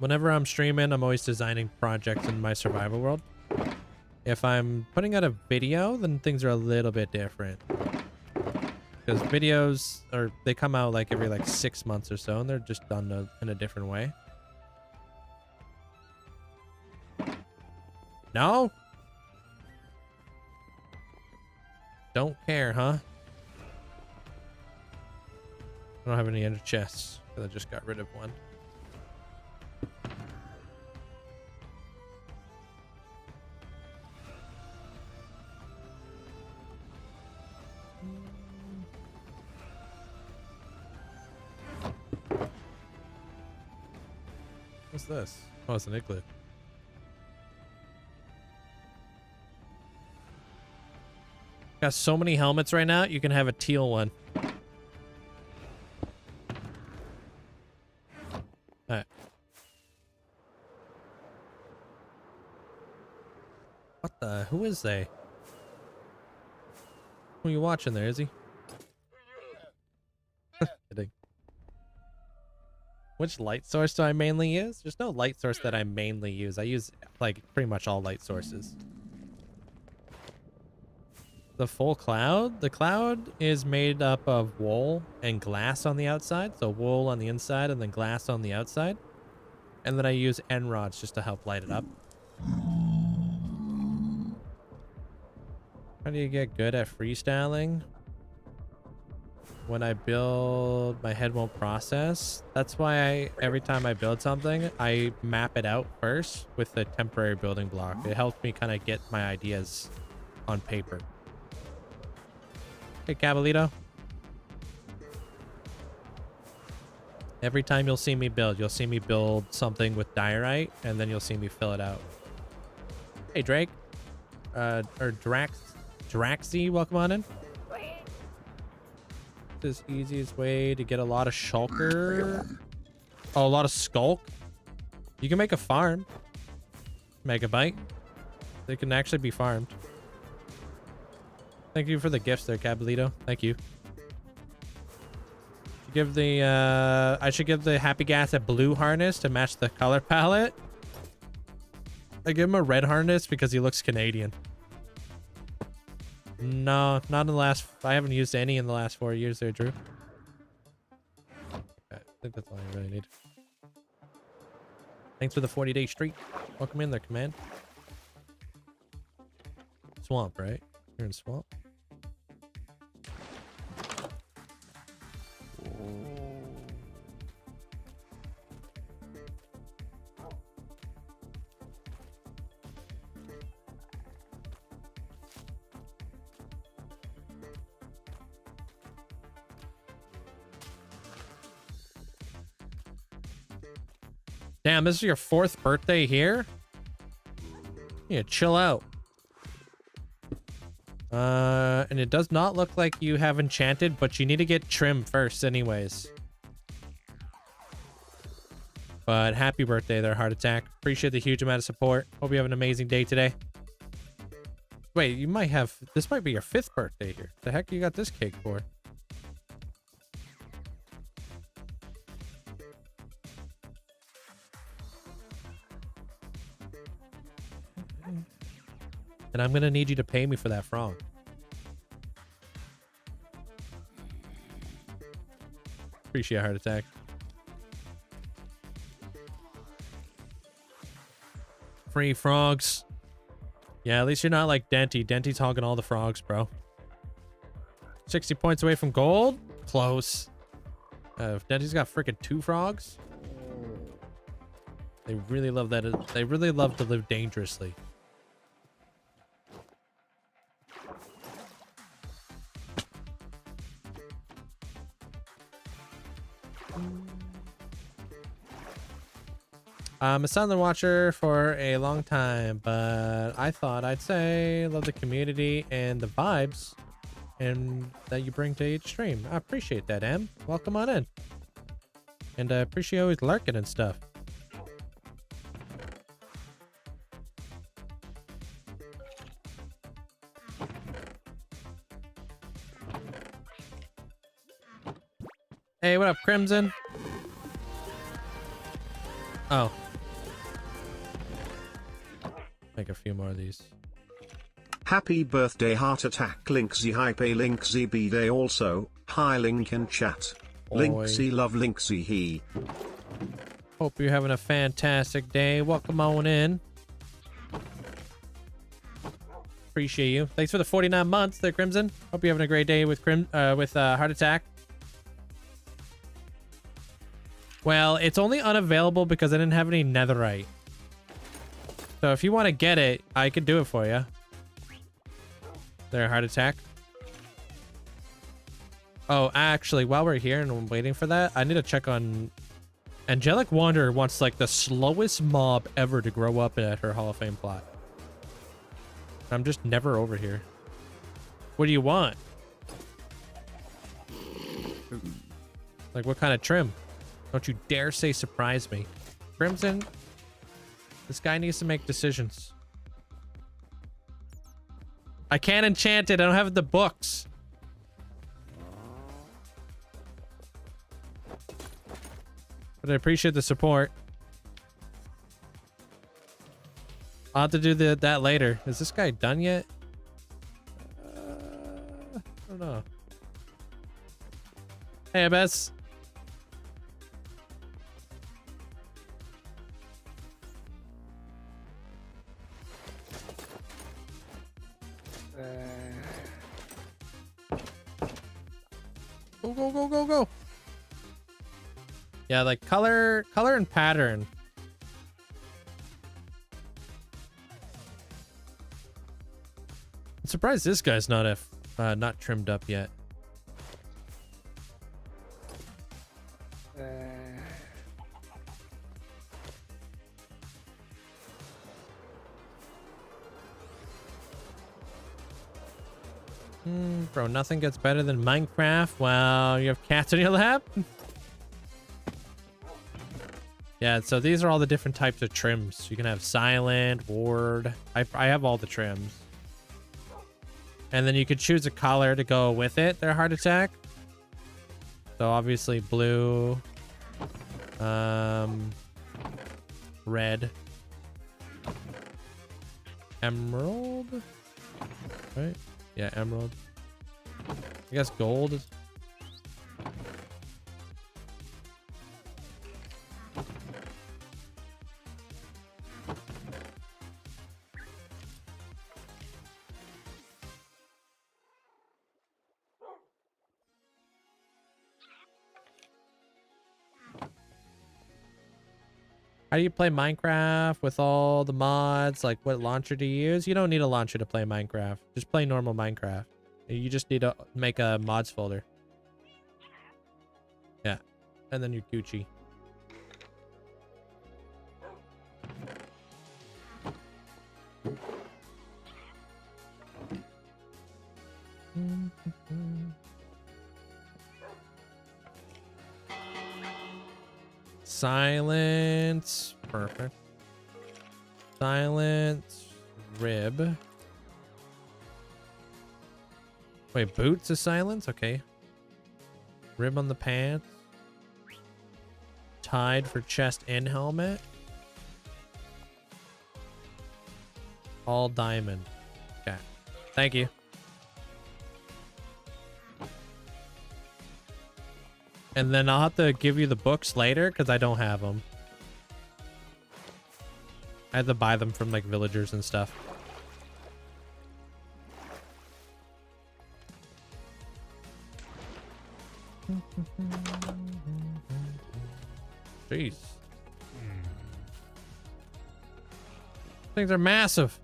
Whenever I'm streaming, I'm always designing projects in my survival world. If I'm putting out a video, then things are a little bit different. Because videos they come out like every 6 months or so, and they're just done in a different way. No? Don't care, huh? I don't have any ender chests, because I just got rid of one. What's this? Oh, it's an igloo. Got so many helmets right now, you can have a teal one. Alright. What the? Who is they? Who are you watching there, Izzy? Kidding. Which light source do I mainly use? There's no light source that I mainly use. I use pretty much all light sources. The full cloud? The cloud is made up of wool and glass on the outside. So wool on the inside and then glass on the outside. And then I use end rods just to help light it up. How do you get good at freestyling? When I build, my head won't process. That's why every time I build something, I map it out first with a temporary building block. It helps me kind of get my ideas on paper. Hey, Cabalito. Every time you'll see me build something with diorite, and then you'll see me fill it out. Hey, Drake. Or Draxy, welcome on in. This easiest way to get a lot of shulker. Oh, a lot of skulk. You can make a farm. Megabyte. They can actually be farmed. Thank you for the gifts there, Cabalito. Thank you. Give the I should give the Happy Gas a blue harness to match the color palette. I give him a red harness because he looks Canadian. No, not in the last. I haven't used any in the last 4 years there, Drew. Okay, I think that's all I really need. Thanks for the 40-day streak. Welcome in there, Command. Swamp, right? You're in Swamp. Damn, this is your 4th birthday here? Yeah, chill out. And it does not look like you have enchanted, but you need to get trim first anyways. But happy birthday there, Heart Attack. Appreciate the huge amount of support. Hope you have an amazing day today. Wait, you might have... This might be your 5th birthday here. The heck you got this cake for? And I'm gonna need you to pay me for that frog. Appreciate a heart attack. Free frogs. Yeah, at least you're not like Denty. Denty's hogging all the frogs, bro. 60 points away from gold? Close. If Denty's got freaking 2 frogs. They really love that. They really love to live dangerously. I'm a Sunland watcher for a long time, but I thought I'd say love the community and the vibes and that you bring to each stream. I appreciate that, Em. Welcome on in. And I appreciate you always lurking and stuff. Hey, what up, Crimson? Oh. Make a few more of these. Happy birthday heart attack Linkzzey hype a Linkzzey b-day also. Hi Link in chat. Oi. Linkzzey love Linkzzey he. Hope you're having a fantastic day. Welcome on in. Appreciate you. Thanks for the 49 months there, Crimson. Hope you're having a great day with Heart Attack. Well, it's only unavailable because I didn't have any netherite. So if you want to get it, I could do it for you. There, Heart Attack. Oh, actually, while we're here and I'm waiting for that, I need to check on... Angelic Wanderer wants like the slowest mob ever to grow up at her Hall of Fame plot. I'm just never over here. What do you want? Like what kind of trim? Don't you dare say surprise me. Crimson, this guy needs to make decisions. I can't enchant it. I don't have the books. But I appreciate the support. I'll have to do that later. Is this guy done yet? I don't know. Hey, Abbas. Go, go, go, go, go. Yeah, like color and pattern. I'm surprised this guy's not not trimmed up yet. Bro, nothing gets better than Minecraft. Wow, you have cats in your lap? Yeah, so these are all the different types of trims. You can have silent, ward. I have all the trims. And then you could choose a color to go with it, their Heart Attack. So obviously blue, red, emerald, right? Yeah, emerald. I guess gold is... How do you play Minecraft with all the mods? Like, what launcher do you use? You don't need a launcher to play Minecraft. Just play normal Minecraft. You just need to make a mods folder. Yeah. And then you're Gucci. Silence. Perfect. Silence. Rib. Wait, boots is silence? Okay. Rib on the pants. Tied for chest and helmet. All diamond. Okay. Thank you. And then I'll have to give you the books later because I don't have them. I had to buy them from like villagers and stuff. Jeez. Things are massive.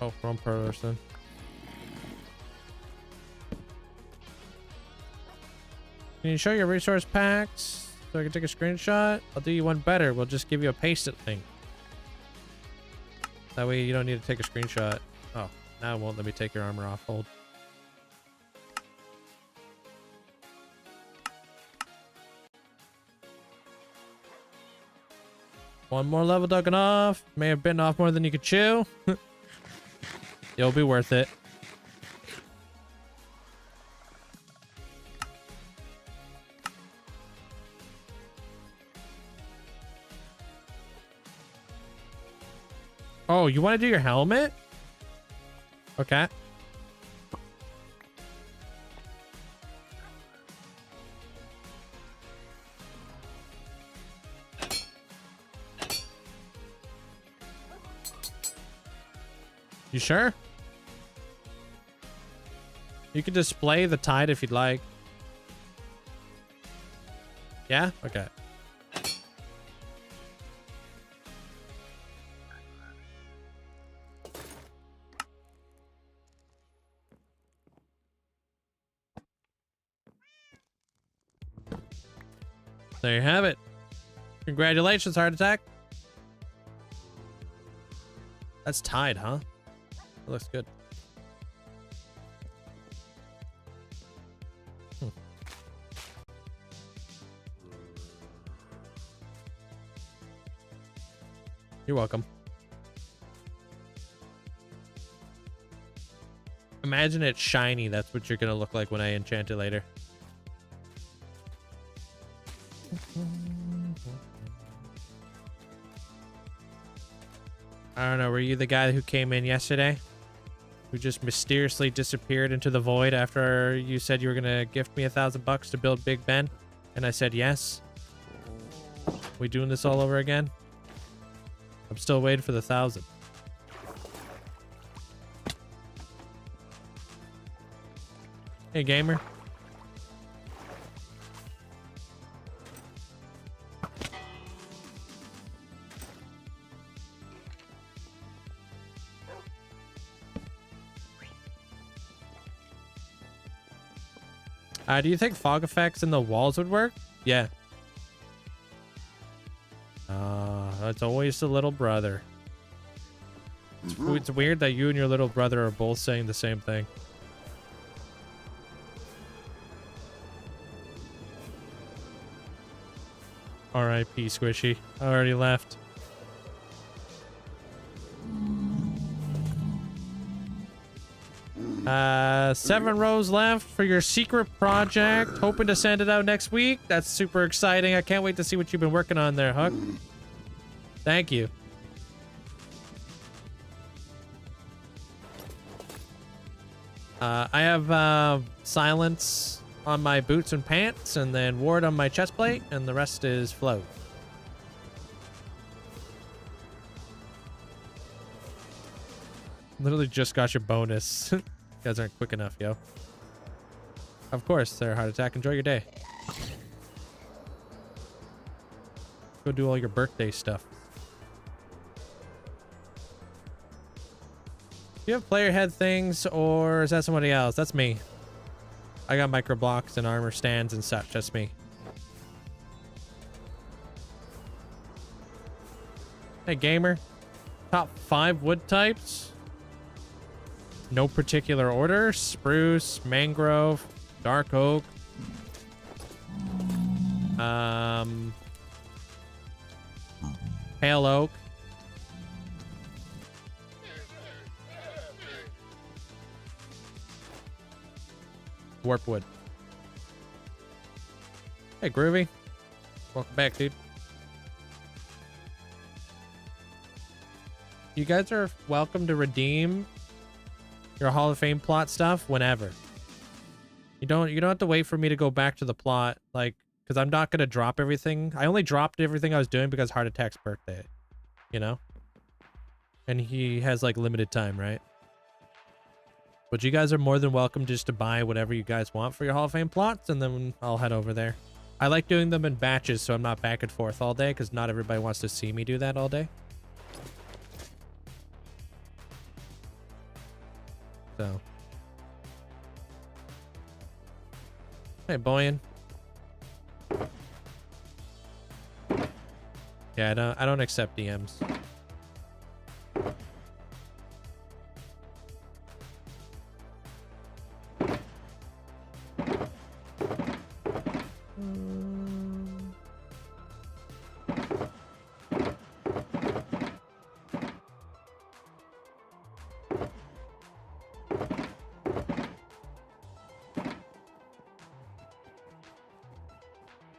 Oh, wrong person. Can you show your resource packs so I can take a screenshot? I'll do you one better. We'll just give you a paste-it link. That way you don't need to take a screenshot. Oh, now it won't let me take your armor off. Hold. One more level taken off. May have bitten off more than you could chew. It'll be worth it. Oh, you want to do your helmet? Okay. You sure? You can display the tide if you'd like. Yeah? Okay. There you have it. Congratulations, heart attack. That's tied, huh? That looks good. You're welcome. Imagine it's shiny. That's what you're gonna look like when I enchant it later. I don't know. Were you the guy who came in yesterday? Who just mysteriously disappeared into the void after you said you were gonna gift me $1,000 to build Big Ben? And I said yes. We doing this all over again? I'm still waiting for the 1,000. Hey, gamer. Do you think fog effects in the walls would work? Yeah. It's always the little brother. It's weird that you and your little brother are both saying the same thing. R.I.P. Squishy. I already left. Seven rows left for your secret project. Hoping to send it out next week. That's super exciting. I can't wait to see what you've been working on there, Huck. Thank you. I have silence on my boots and pants, and then ward on my chest plate, and the rest is float. Literally just got your bonus. You guys aren't quick enough, yo. Of course, they're heart attack. Enjoy your day. Go do all your birthday stuff. Do you have player head things, or is that somebody else? That's me. I got micro blocks and armor stands and such. That's me. Hey, gamer. Top 5 wood types. No particular order. Spruce, mangrove, dark oak. Pale oak. Warp wood. Hey, Groovy. Welcome back, dude. You guys are welcome to redeem your Hall of Fame plot stuff whenever. You don't have to wait for me to go back to the plot, like, because I'm not gonna drop everything. I only dropped everything I was doing because Heart Attack's birthday, you know? And he has like limited time, right? But you guys are more than welcome just to buy whatever you guys want for your Hall of Fame plots, and then I'll head over there. I like doing them in batches so I'm not back and forth all day, because not everybody wants to see me do that all day. So. Hey, Boyan. Yeah, I don't accept DMs.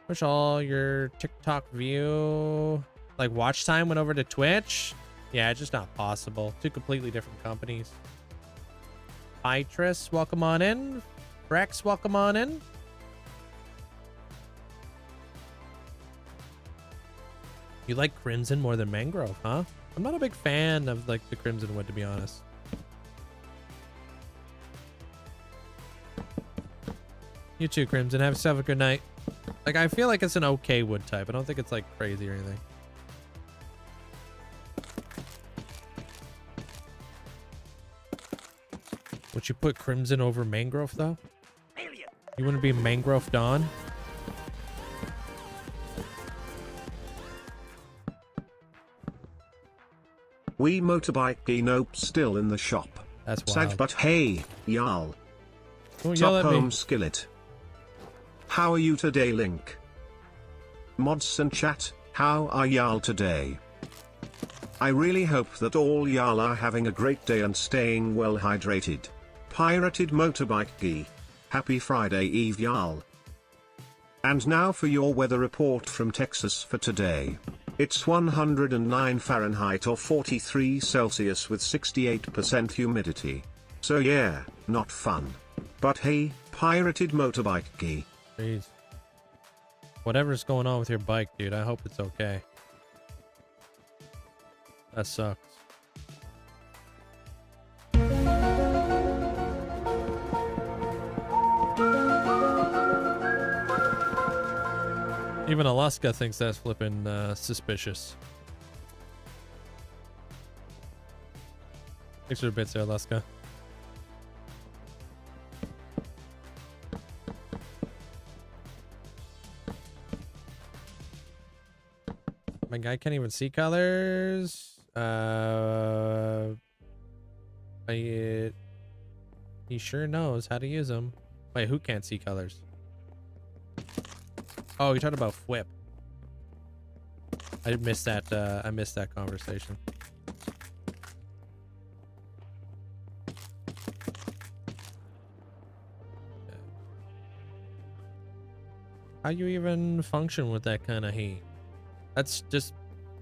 Push all your TikTok view, like watch time went over to Twitch. Yeah, it's just not possible. Two completely different companies. Itris, welcome on in. Rex, welcome on in. You like Crimson more than Mangrove, huh? I'm not a big fan of like the Crimson wood, to be honest. You too, Crimson. Have yourself a good night. Like, I feel like it's an okay wood type. I don't think it's like crazy or anything. Would you put Crimson over Mangrove though? You wouldn't be Mangrove Dawn? We motorbike nope still in the shop. That's Sad, wild. but hey, y'all. Don't yell Top at me. home skillet. How are you today, Link? Mods and chat, how are y'all today? I really hope that all y'all are having a great day and staying well hydrated. Pirated Motorbike Gee. Happy Friday Eve, y'all. And now for your weather report from Texas for today. It's 109 Fahrenheit or 43 Celsius with 68% humidity. So yeah, not fun. But hey, Pirated Motorbike Gee. Jeez. Whatever's going on with your bike, dude, I hope it's okay. That sucks. Even Alaska thinks that's flipping suspicious. Thanks for the bits there, Alaska. My guy can't even see colors. He sure knows how to use them. Wait, who can't see colors? Oh, you're talking about Whip. I missed that. I missed that conversation. How you even function with that kind of heat? That's just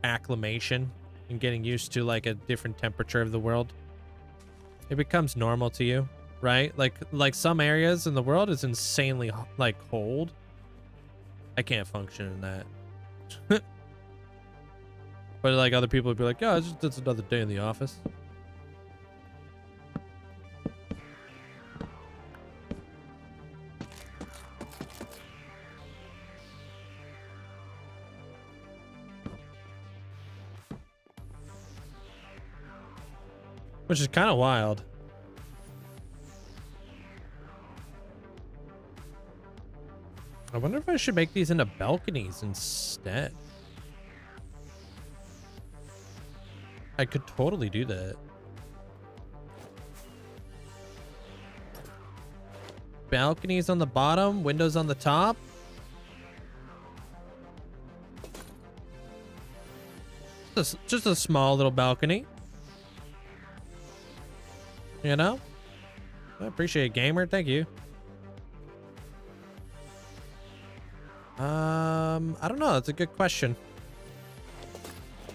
acclimation and getting used to like a different temperature of the world. It becomes normal to you, right? Like some areas in the world is insanely like cold. I can't function in that. But like other people would be like, yeah, it's another day in the office. Which is kind of wild. I wonder if I should make these into balconies instead. I could totally do that. Balconies on the bottom, windows on the top. Just a small little balcony. You know? I appreciate it, gamer. Thank you. I don't know. That's a good question.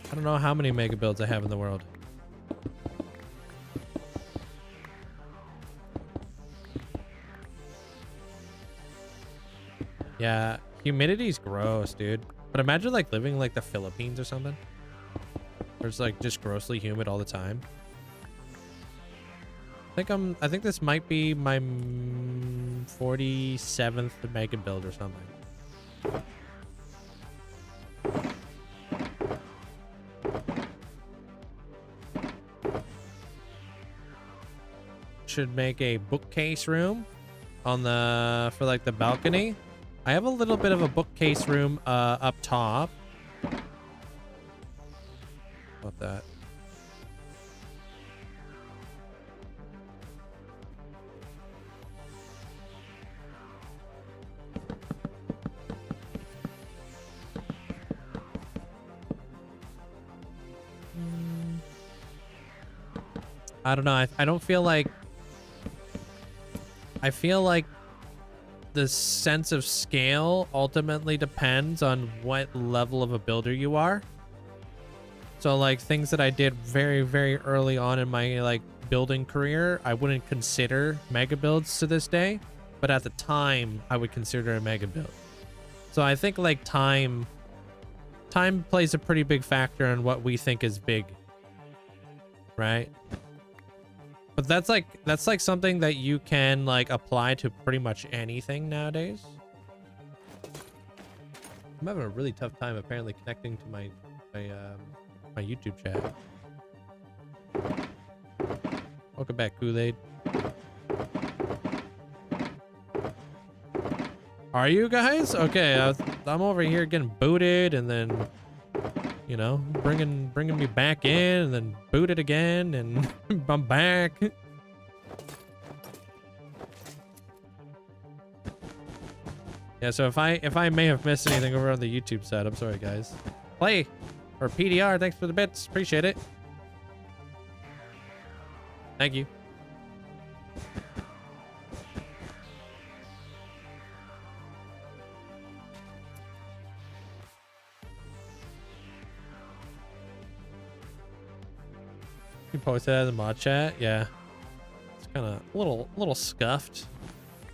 I don't know how many mega builds I have in the world. Yeah, humidity's gross, dude. But imagine like living like the Philippines or something. Where it's like just grossly humid all the time. I think this might be my 47th mega build or something. Should make a bookcase room on the for like the balcony. I have a little bit of a bookcase room up top. About that. I don't know. I don't feel like... I feel like the sense of scale ultimately depends on what level of a builder you are. So like things that I did very, very early on in my like building career, I wouldn't consider mega builds to this day, but at the time I would consider a mega build. So I think like time plays a pretty big factor in what we think is big, right? But that's like something that you can like apply to pretty much anything nowadays. I'm having a really tough time apparently connecting to my YouTube chat. Welcome back, Kool-Aid. Are you guys? Okay, I'm over here getting booted and then, you know, bringing me back in and then booted again and I'm back. Yeah, so if I may have missed anything over on the YouTube side, I'm sorry, guys. Play or PDR, thanks for the bits, appreciate it. Thank you. You posted that in the mod chat, yeah. It's kind of a little scuffed.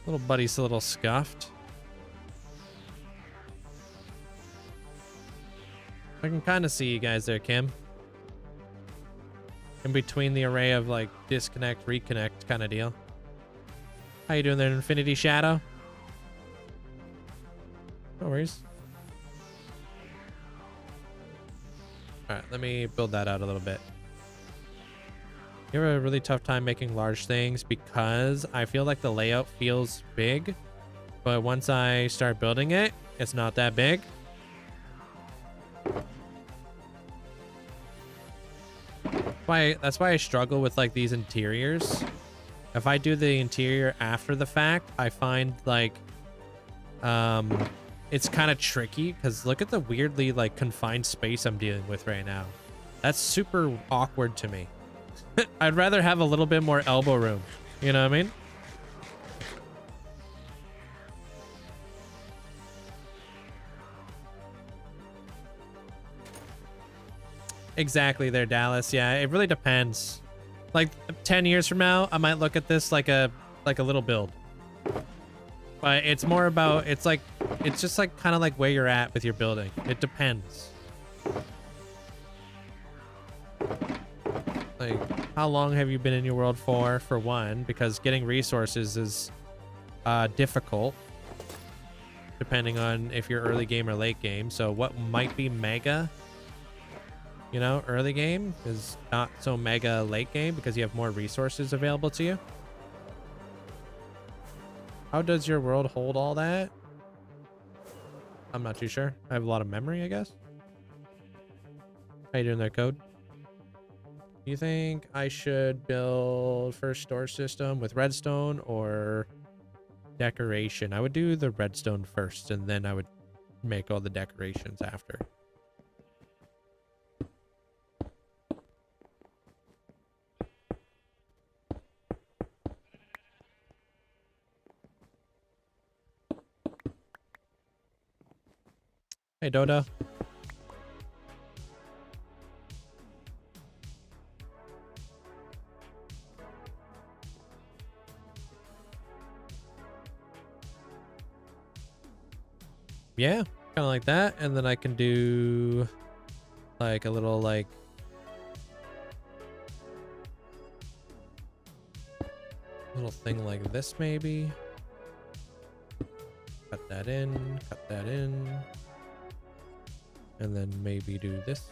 Little buddy's a little scuffed. I can kind of see you guys there, Kim. In between the array of like disconnect, reconnect kind of deal. How you doing there, Infinity Shadow? No worries. All right, let me build that out a little bit. You have a really tough time making large things because I feel like the layout feels big, but once I start building it, it's not that big. That's why I struggle with like these interiors. If I do the interior after the fact, I find like it's kind of tricky because look at the weirdly like confined space I'm dealing with right now. That's super awkward to me. I'd rather have a little bit more elbow room. You know what I mean? Exactly there, Dallas. Yeah, it really depends. Like 10 years from now, I might look at this like a little build. But it's more about it's just like kind of like where you're at with your building. It depends. Like how long have you been in your world for one, because getting resources is difficult depending on if you're early game or late game. So what might be mega, you know, early game is not so mega late game because you have more resources available to you. How does your world hold all that? I'm not too sure. I have a lot of memory, I guess. How you doing there, Code? You think I should build first storage system with redstone or decoration? I would do the redstone first and then I would make all the decorations after. Hey, Dodo. Yeah, kind of like that. And then I can do like a little like little thing like this maybe. Cut that in, cut that in. And then maybe do this.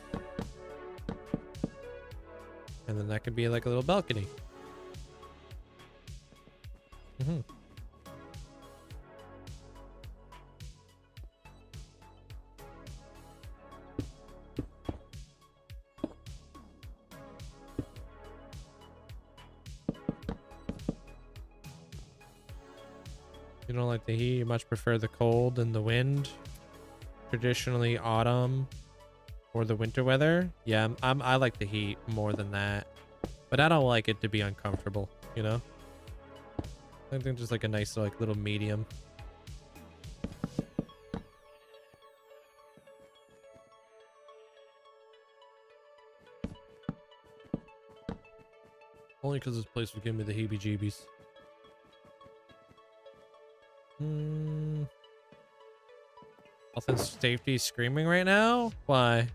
And then that could be like a little balcony. You don't like the heat, you much prefer the cold and the wind. Traditionally autumn or the winter weather. Yeah, I like the heat more than that. But I don't like it to be uncomfortable, you know? I think just like a nice like little medium. Only because this place would give me the heebie-jeebies. Health and safety screaming right now? Why?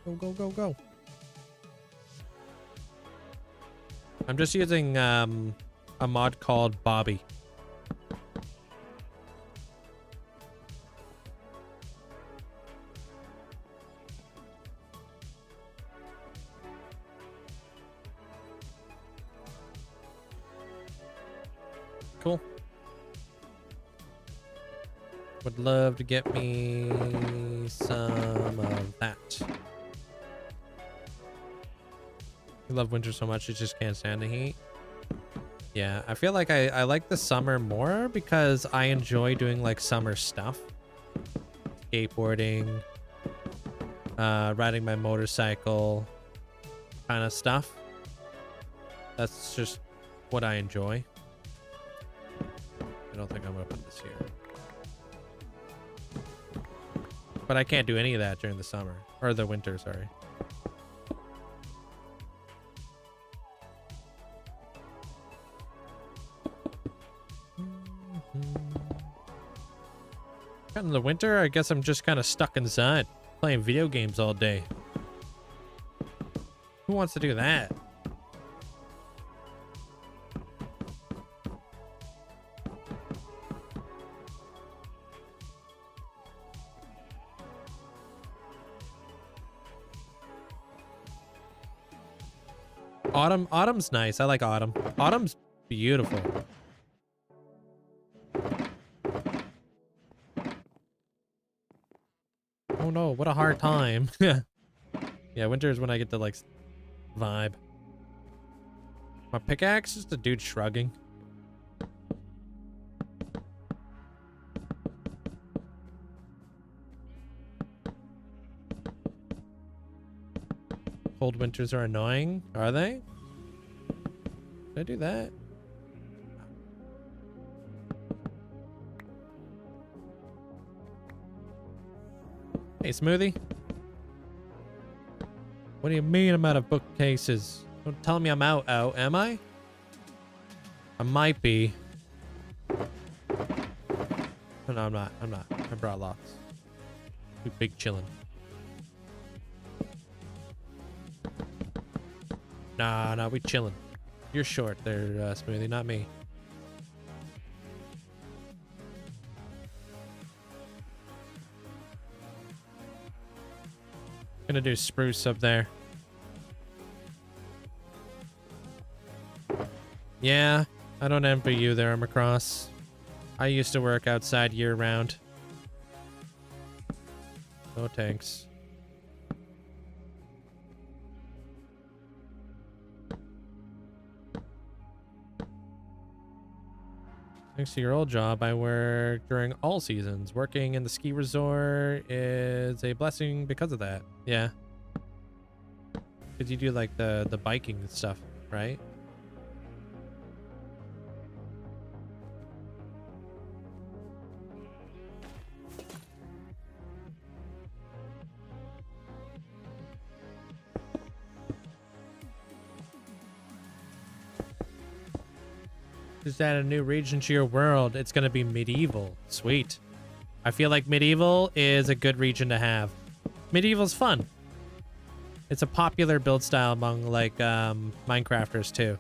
Go, go, go, go. I'm just using a mod called Bobby. Cool. Would love to get me some of that. I love winter so much, I just can't stand the heat. Yeah, I feel like I like the summer more because I enjoy doing like summer stuff. Skateboarding, riding my motorcycle, kind of stuff. That's just what I enjoy. I don't think I'm gonna put this here. But I can't do any of that during the summer. Or the winter, sorry. In the winter, I guess I'm just kind of stuck inside, playing video games all day. Who wants to do that? Autumn's nice. I like autumn. Autumn's beautiful. Oh no, what a hard time. Yeah, winter is when I get to like vibe. My pickaxe is the dude shrugging. Cold winters are annoying, are they? Did I do that? Hey, Smoothie. What do you mean I'm out of bookcases? Don't tell me I'm out, am I? I might be. Oh, no, I'm not. I'm not. I brought lots. Too big chillin'. Nah, we chillin'. You're short there, Smoothie, not me. Gonna do spruce up there. Yeah, I don't envy you there, Macross. I used to work outside year round. No tanks. Thanks to your old job, I work during all seasons. Working in the ski resort is a blessing because of that. Yeah. Because you do like the biking and stuff, right? Just add a new region to your world. It's going to be medieval. Sweet. I feel like medieval is a good region to have. Medieval's fun. It's a popular build style among like Minecrafters too.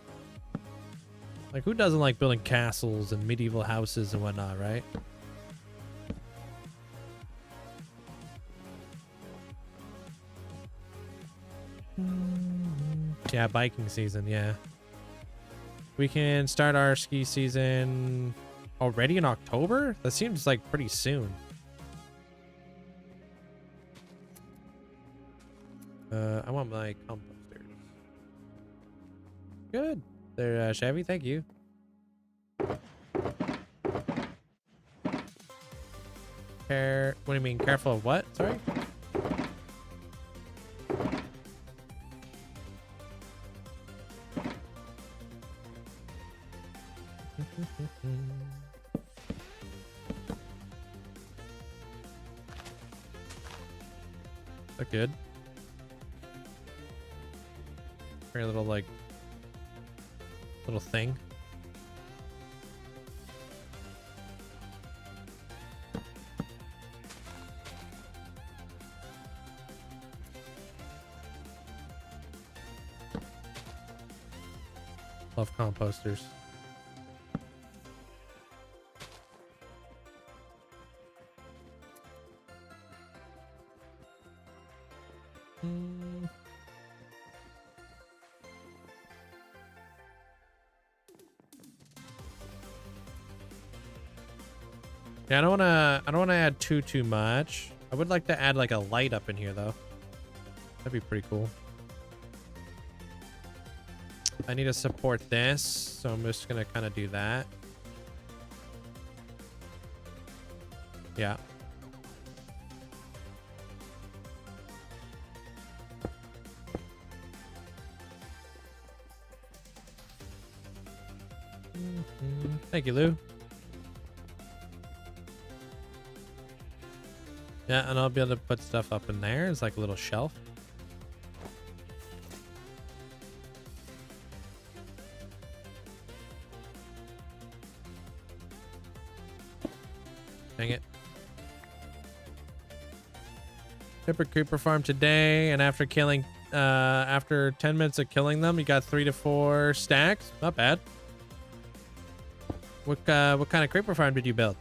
Like who doesn't like building castles and medieval houses and whatnot, right? Yeah, biking season, yeah. We can start our ski season already in October? That seems like pretty soon. I want my composters. Good. They're Chevy, thank you. What do you mean, careful of what? Sorry? Look good. Very little like little thing. Love composters. Yeah, I don't wanna add too much. I would like to add like a light up in here though. That'd be pretty cool. I need to support this, so I'm just gonna kind of do that. Yeah. Thank you, Lou. Yeah, and I'll be able to put stuff up in there. It's like a little shelf. Dang it. Pepper creeper farm today, and after 10 minutes of killing them, you got 3 to 4 stacks. Not bad. What kind of creeper farm did you build?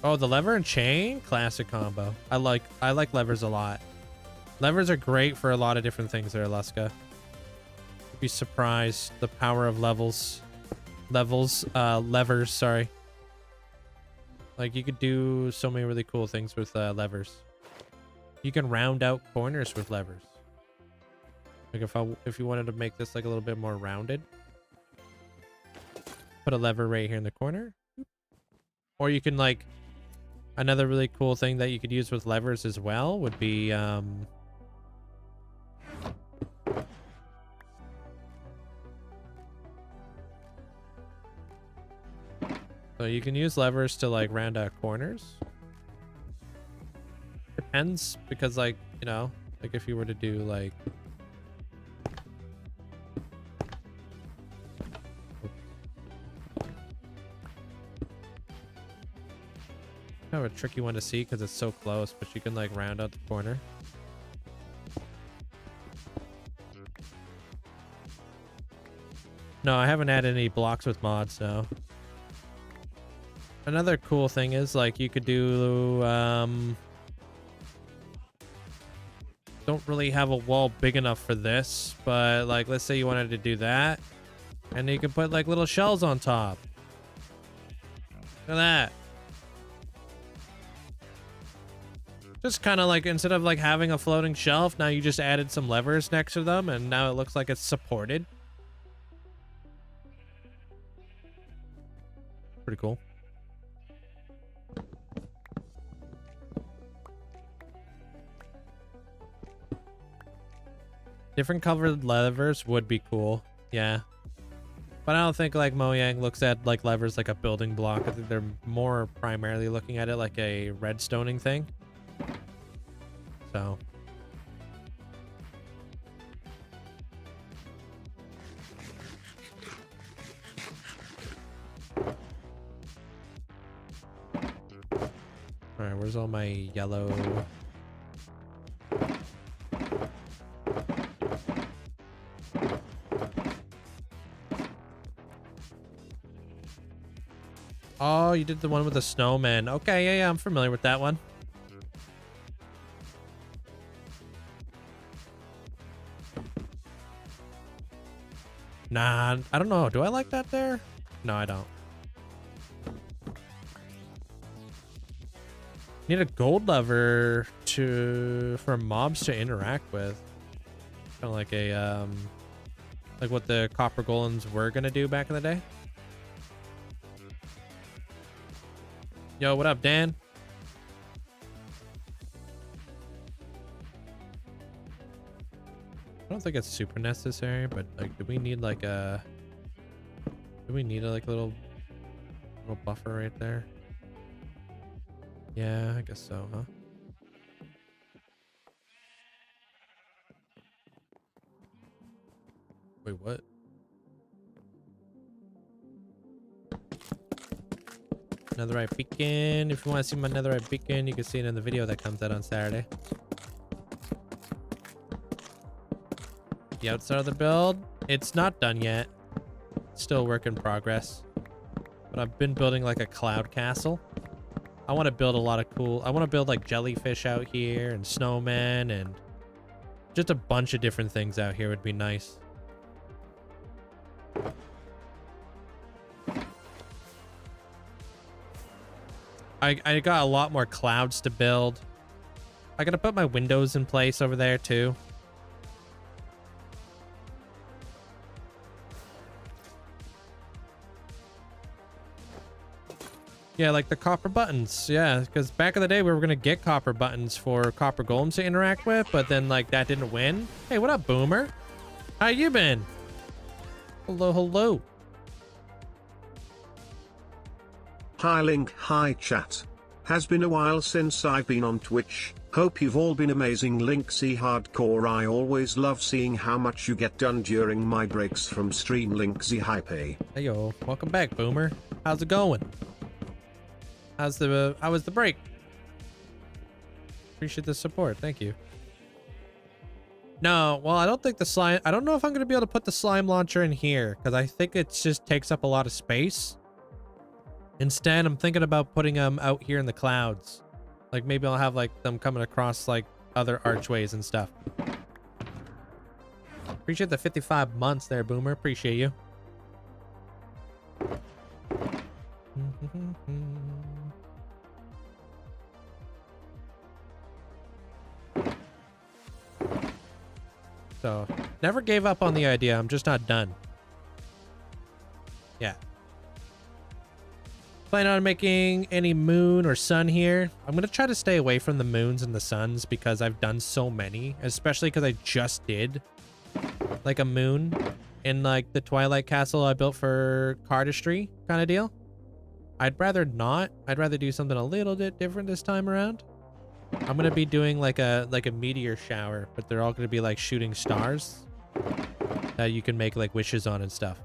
Oh, the lever and chain? Classic combo. I like levers a lot. Levers are great for a lot of different things there, Alaska. You'd be surprised the power of levers, sorry. Like you could do so many really cool things with levers. You can round out corners with levers. Like if you wanted to make this like a little bit more rounded, put a lever right here in the corner. Or you can like, another really cool thing that you could use with levers as well would be so you can use levers to like round out corners. Depends, because like, you know, like if you were to do like kind of a tricky one to see because it's so close, but you can like round out the corner. No, I haven't added any blocks with mods, no. Another cool thing is like you could do don't really have a wall big enough for this, but like let's say you wanted to do that, and you could put like little shells on top. Look at that. Just kind of like, instead of like having a floating shelf, now you just added some levers next to them and now it looks like it's supported. Pretty cool. Different colored levers would be cool. Yeah. But I don't think like Mojang looks at like levers like a building block. I think they're more primarily looking at it like a redstoning thing. So. All right, where's all my yellow? Oh, you did the one with the snowman. Okay, yeah, I'm familiar with that one. Nah, I don't know. Do I like that there? No, I don't. Need a gold lever for mobs to interact with. Kind of like a like what the copper golems were gonna do back in the day. Yo, what up, Dan? I don't think it's super necessary, but like, do we need like a like little buffer right there? Yeah, I guess so, huh? Wait, what? Netherite beacon. If you want to see my netherite beacon, you can see it in the video that comes out on Saturday. The outside of the build, it's not done yet. Still work in progress. But I've been building like a cloud castle. I want to build a lot of cool... I want to build like jellyfish out here and snowmen and just a bunch of different things out here would be nice. I got a lot more clouds to build. I gotta put my windows in place over there too. Yeah, like the copper buttons. Yeah, because back in the day we were gonna get copper buttons for copper golems to interact with, but then like that didn't win. Hey, what up, Boomer? How you been? Hello, hello. Hi Link, hi chat. Has been a while since I've been on Twitch. Hope you've all been amazing. Linkzzey hardcore. I always love seeing how much you get done during my breaks from stream. Linkzzey hype. Hey yo, welcome back, Boomer. How's it going? How was the break? Appreciate the support. Thank you. No, well, I don't think the slime... I don't know if I'm going to be able to put the slime launcher in here, because I think it just takes up a lot of space. Instead, I'm thinking about putting them out here in the clouds. Like, maybe I'll have, like, them coming across, like, other archways and stuff. Appreciate the 55 months there, Boomer. Appreciate you. So, never gave up on the idea. I'm just not done. Yeah. Plan on making any moon or sun here. I'm going to try to stay away from the moons and the suns because I've done so many, especially because I just did like a moon in like the Twilight Castle I built for cardistry kind of deal. I'd rather not. I'd rather do something a little bit different this time around. I'm going to be doing like a meteor shower, but they're all going to be like shooting stars that you can make like wishes on and stuff.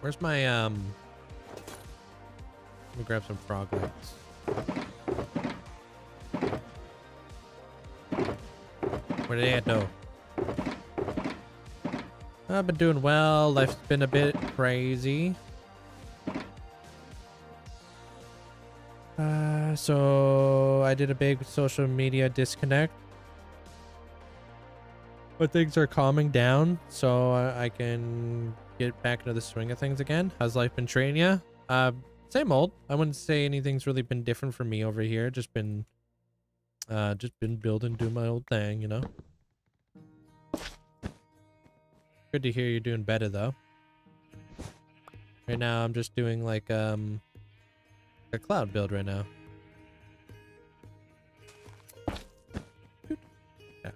Where's my, let me grab some frog legs. Where did they at? No. I've been doing well. Life's been a bit crazy. So I did a big social media disconnect, but things are calming down, so I can get back into the swing of things again. How's life been treating you? Same old. I wouldn't say anything's really been different for me over here. Just been building, doing my old thing, you know. Good to hear you're doing better though. Right now I'm just doing like a cloud build right now. Yeah.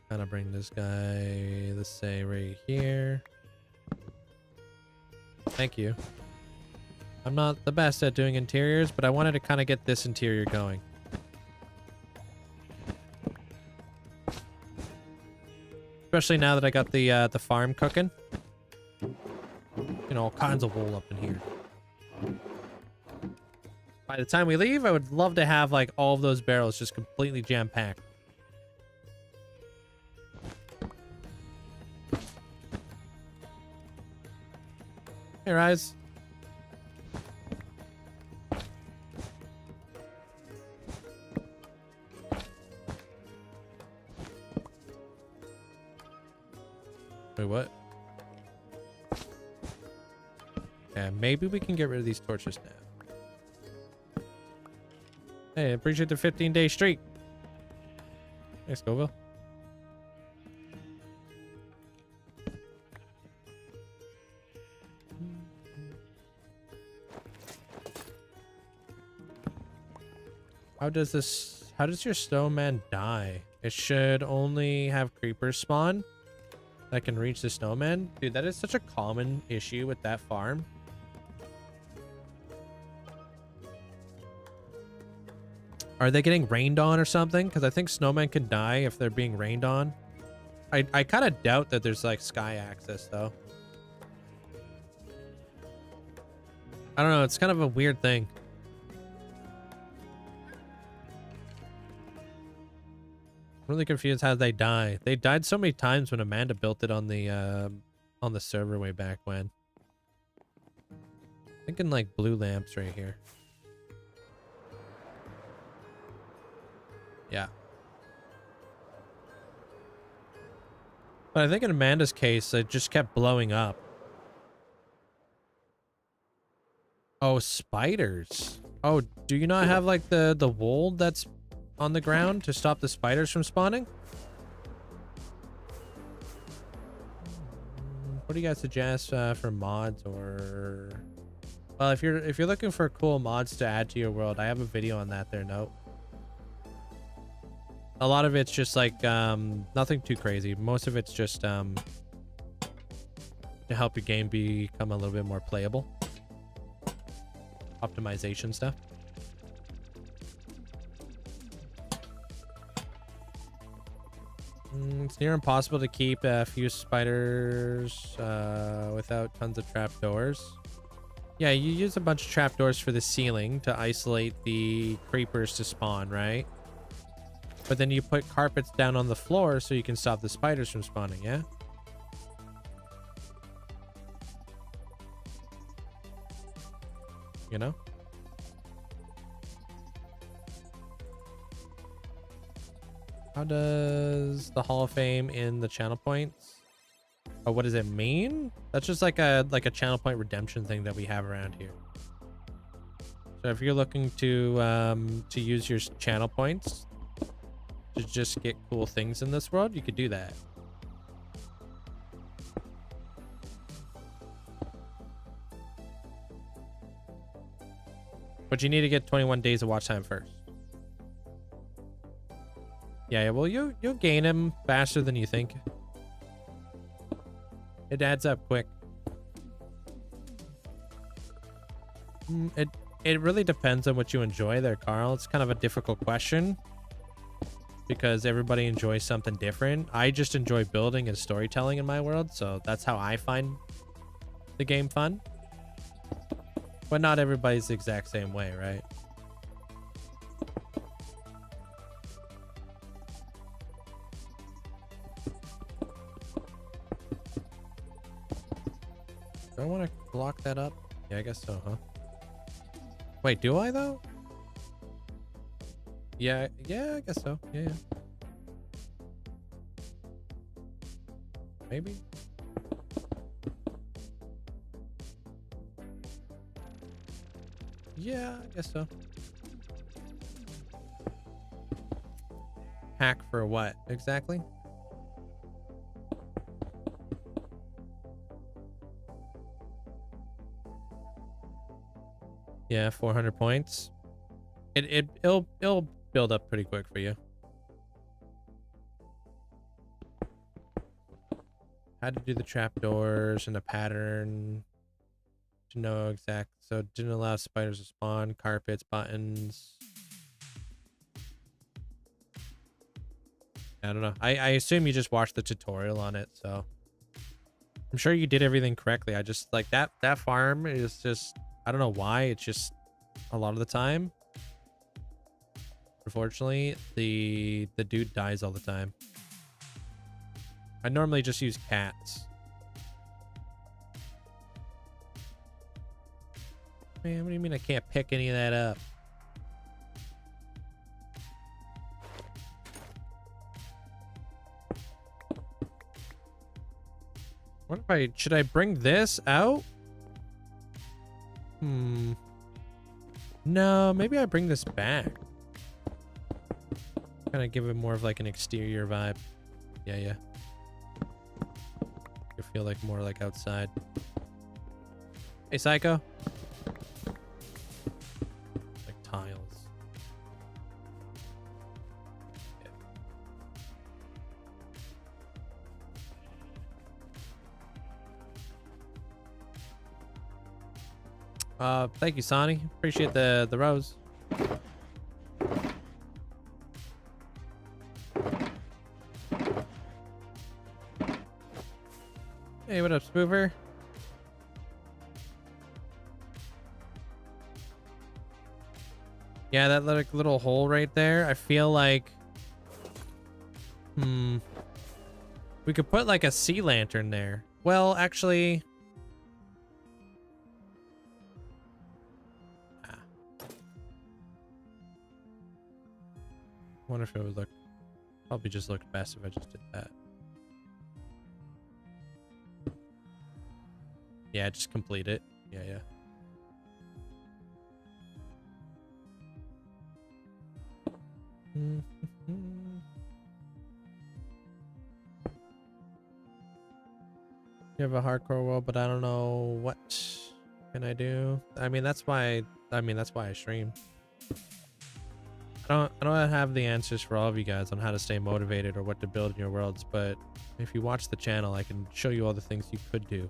Kind of bring this guy, let's say right here. Thank you. I'm not the best at doing interiors, but I wanted to kind of get this interior going. Especially now that I got the farm cooking. You know, all kinds of wool up in here. By the time we leave, I would love to have like all of those barrels just completely jam-packed. Hey, Rise. Wait, what? Yeah, maybe we can get rid of these torches now. Hey, I appreciate the 15-day streak. Thanks, Scoville. How does your snowman die? It should only have creepers spawn that can reach the snowman. Dude, that is such a common issue with that farm. Are they getting rained on or something? Because I think snowmen can die if they're being rained on. I kind of doubt that there's like sky access though. I don't know. It's kind of a weird thing. I'm really confused how they die. They died so many times when Amanda built it on the server way back when. Thinking like blue lamps right here. Yeah. But I think in Amanda's case, it just kept blowing up. Oh, spiders. Oh, do you not have like the wool that's on the ground to stop the spiders from spawning? What do you guys suggest for mods or... Well, if you're looking for cool mods to add to your world, I have a video on that there, note. A lot of it's just like nothing too crazy. Most of it's just to help your game become a little bit more playable. Optimization stuff. It's near impossible to keep a few spiders without tons of trapdoors. Yeah, you use a bunch of trapdoors for the ceiling to isolate the creepers to spawn, right? But then you put carpets down on the floor so you can stop the spiders from spawning, yeah? You know? How does the Hall of Fame in the channel points? Oh, what does it mean? That's just like a channel point redemption thing that we have around here. So if you're looking to use your channel points to just get cool things in this world, you could do that. But you need to get 21 days of watch time first. Yeah, well, you'll gain him faster than you think. It adds up quick. It really depends on what you enjoy there, Carl. It's kind of a difficult question because everybody enjoys something different. I just enjoy building and storytelling in my world, so that's how I find the game fun. But not everybody's the exact same way, right? Do I want to block that up? Yeah, I guess so, huh? Wait, do I though? Yeah, I guess so. Yeah. Maybe. Yeah, I guess so. Hack for what exactly? Yeah, 400 points. It'll build up pretty quick for you. Had to do the trapdoors and the pattern to know exact. So it didn't allow spiders to spawn, carpets, buttons. I don't know. I assume you just watched the tutorial on it, so I'm sure you did everything correctly. I just like that farm is just, I don't know why, it's just a lot of the time, unfortunately, the dude dies all the time. I normally just use cats. Man, what do you mean I can't pick any of that up? What if I, should I bring this out? No, maybe I bring this back. Kind of give it more of like an exterior vibe. Yeah. You feel like more like outside. Hey, Psycho. Like tiles. Yeah. Thank you, Sonny. Appreciate the rose. Hey, what up, Spoofer? Yeah, that like little hole right there. I feel like, we could put like a sea lantern there. Well, actually, I wonder if it would look, probably just look best if I just did that. Yeah, just complete it. Yeah. You have a hardcore world, but I don't know what can I do. I mean, that's why I stream. I don't have the answers for all of you guys on how to stay motivated or what to build in your worlds, but if you watch the channel, I can show you all the things you could do.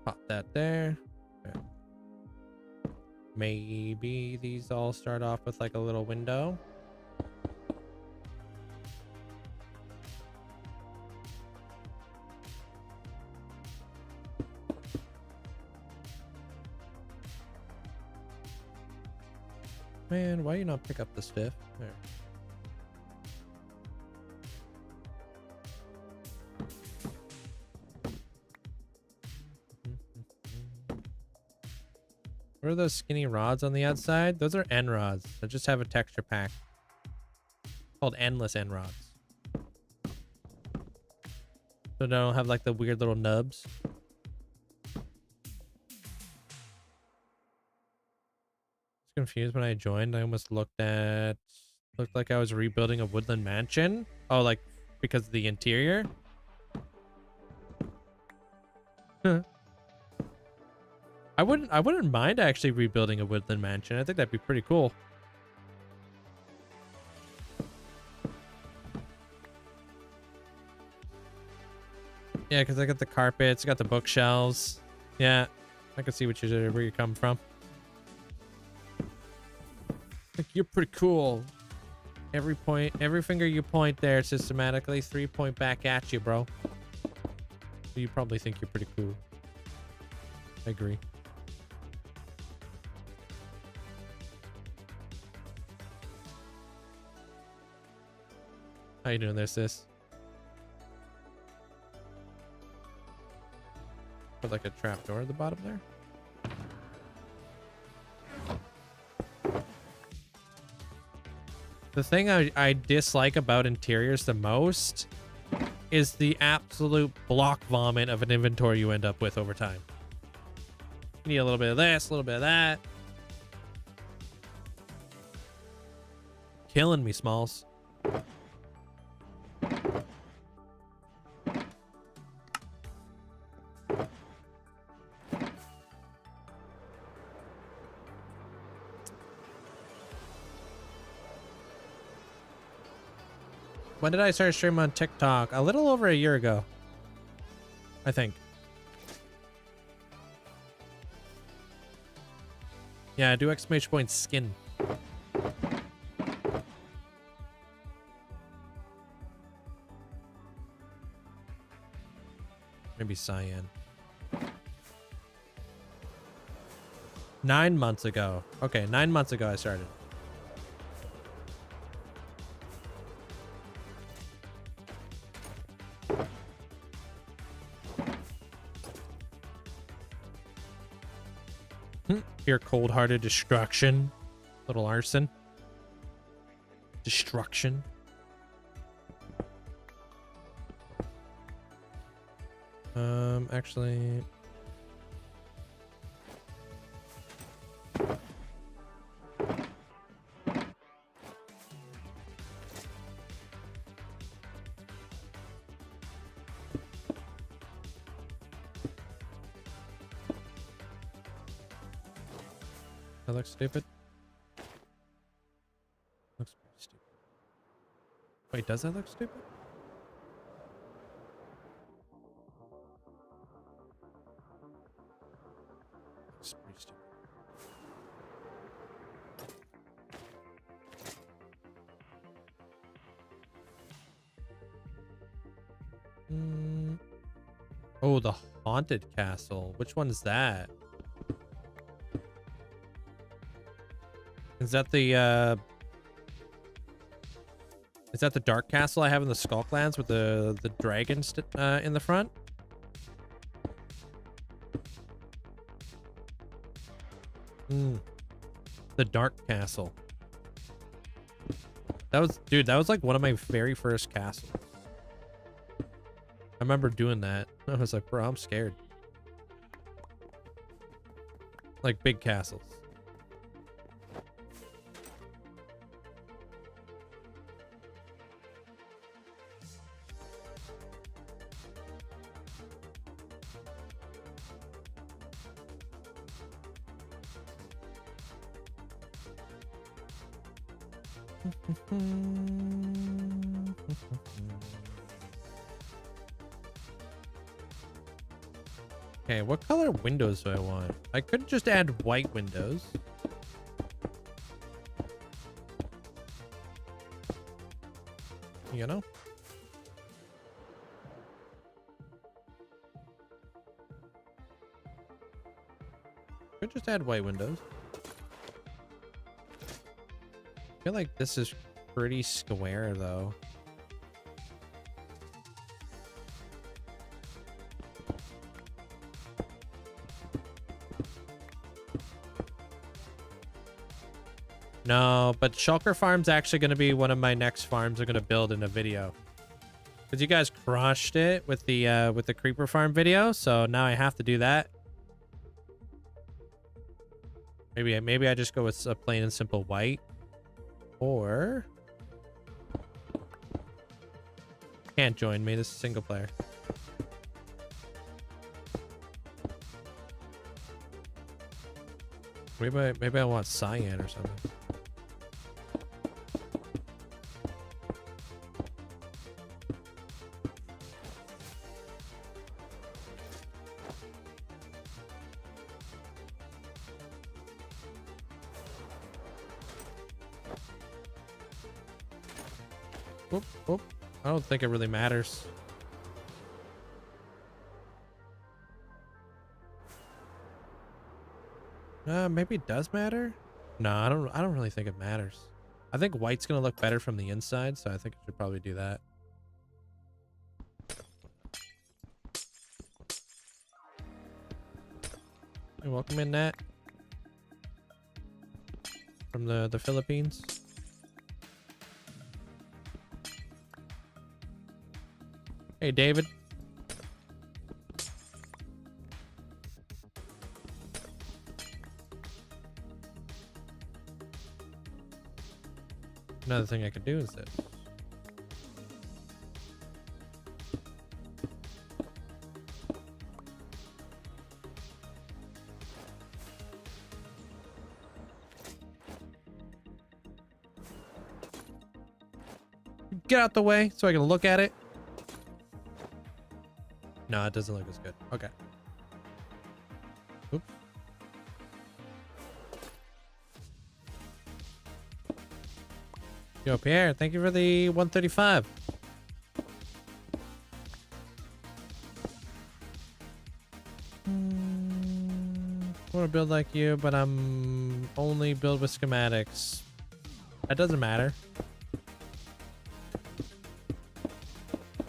Pop that there. Okay. Maybe these all start off with like a little window. Man, why you not pick up the stiff? There. What are those skinny rods on the outside? Those are end rods that just have a texture pack called endless end rods. So they don't have like the weird little nubs. Confused when I joined. I almost looked like I was rebuilding a woodland mansion. Oh, like because of the interior. I wouldn't mind actually rebuilding a woodland mansion. I think that'd be pretty cool. Yeah, because I got the carpets, got the bookshelves. Yeah, I can see where you're coming from. You're pretty cool. Every finger you point there systematically, 3 point back at you, bro. So you probably think you're pretty cool. I agree. How you doing there, sis? Put like a trap door at the bottom there. The thing I dislike about interiors the most is the absolute block vomit of an inventory you end up with over time. You need a little bit of this, a little bit of that. Killing me, Smalls. When did I start streaming on TikTok? A little over a year ago, I think. Yeah, do exclamation point skin. Maybe cyan. 9 months ago. Okay, 9 months ago I started. Pure cold-hearted destruction. Little arson. Destruction. Actually... That looks stupid. Looks pretty stupid. Wait, does that look stupid? Looks pretty stupid. Oh, the haunted castle. Which one is that? Is that the dark castle I have in the Skulklands with the dragon in the front? The dark castle. That was like one of my very first castles. I remember doing that. I was like, bro, I'm scared. Like big castles. Okay, what color windows do I want? I could just add white windows. You know? Could just add white windows. I feel like this is pretty square though. No, but Shulker Farm's actually going to be one of my next farms I'm going to build in a video. Because you guys crushed it with the Creeper Farm video, so now I have to do that. Maybe I just go with a plain and simple white. Or... Can't join me, this is single player. Maybe I want cyan or something. Whoop, whoop. I don't think it really matters. Maybe it does matter. No, I don't really think it matters. I think white's gonna look better from the inside, so I think I should probably do that. Hey, welcome in, Nat. From the Philippines. Hey, David. Another thing I could do is this. Get out the way so I can look at it. No, it doesn't look as good. Okay. Oops. Yo, Pierre, thank you for the 135. I want to build like you, but I'm only build with schematics. That doesn't matter.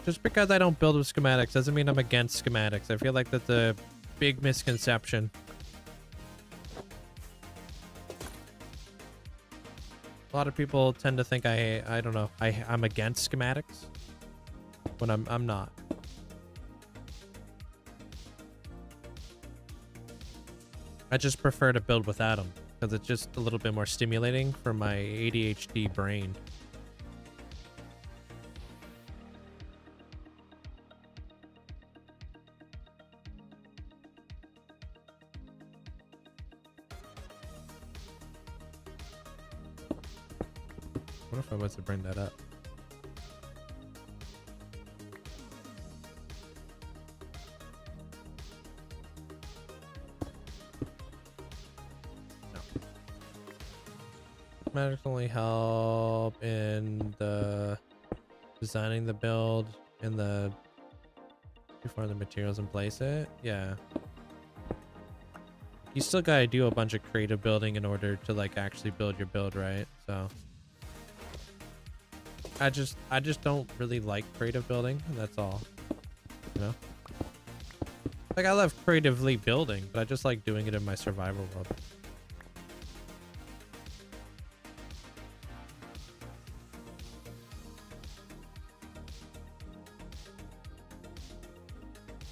Just because I don't build with schematics doesn't mean I'm against schematics. I feel like that's a big misconception. A lot of people tend to think I don't know, I'm against schematics when I'm not. I just prefer to build without them because it's just a little bit more stimulating for my ADHD brain. What if I was to bring that up? No. Schematics only help in the designing the build in the before the materials and place it. Yeah. You still gotta do a bunch of creative building in order to like actually build your build, right? So I just don't really like creative building, and that's all. You know? Like I love creatively building, but I just like doing it in my survival world.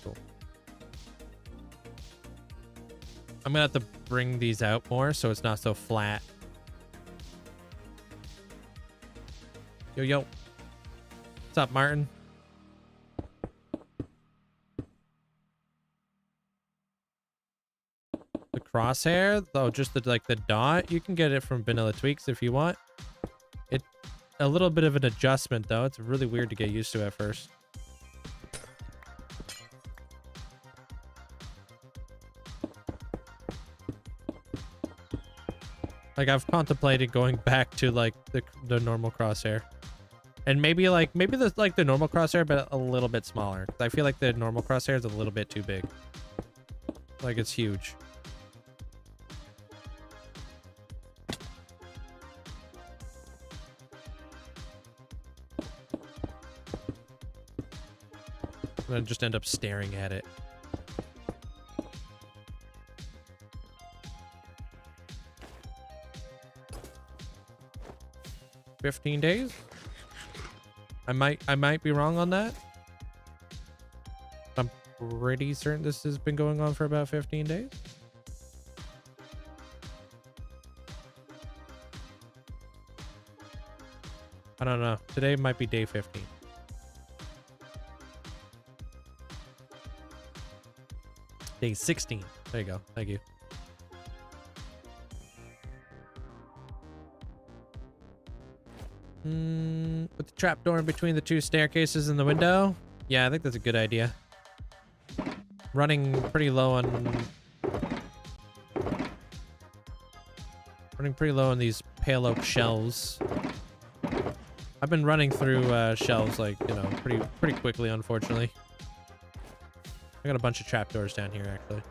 Cool. I'm gonna have to bring these out more so it's not so flat. Yo, yo. What's up, Martin? The crosshair? Oh, just the like the dot? You can get it from Vanilla Tweaks if you want. It a little bit of an adjustment though. It's really weird to get used to at first. Like I've contemplated going back to like the normal crosshair. And maybe the like the normal crosshair, but a little bit smaller. I feel like the normal crosshair is a little bit too big. Like it's huge. I'm gonna just end up staring at it. $15 days? I might be wrong on that. I'm pretty certain this has been going on for about 15 days. I don't know. Today might be day 15. Day 16. There you go. Thank you. With the trapdoor in between the two staircases and the window? Yeah, I think that's a good idea. Running pretty low on these pale oak shelves. I've been running through shelves like, you know, pretty quickly, unfortunately. I got a bunch of trapdoors down here actually.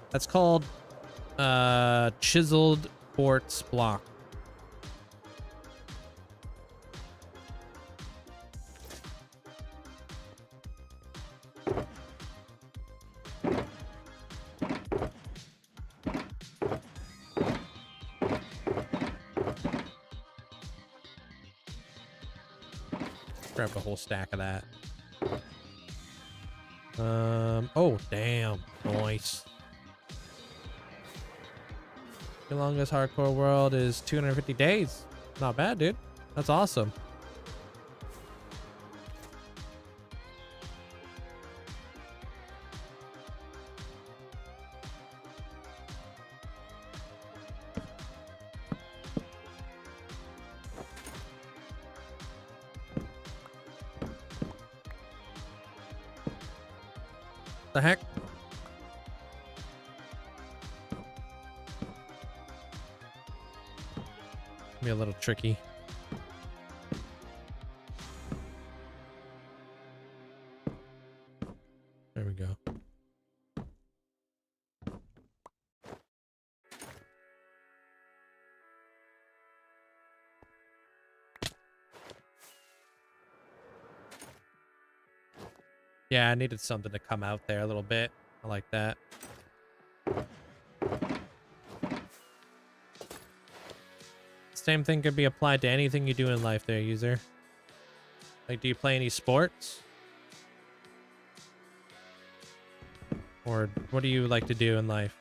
That's called chiseled sports block. Grab a whole stack of that. Oh, damn. Nice. The longest hardcore world is 250 days. Not bad, dude. That's awesome. The heck? Be a little tricky. There we go. Yeah, I needed something to come out there a little bit. I like that. Same thing could be applied to anything you do in life there, user. Like, do you play any sports? Or what do you like to do in life?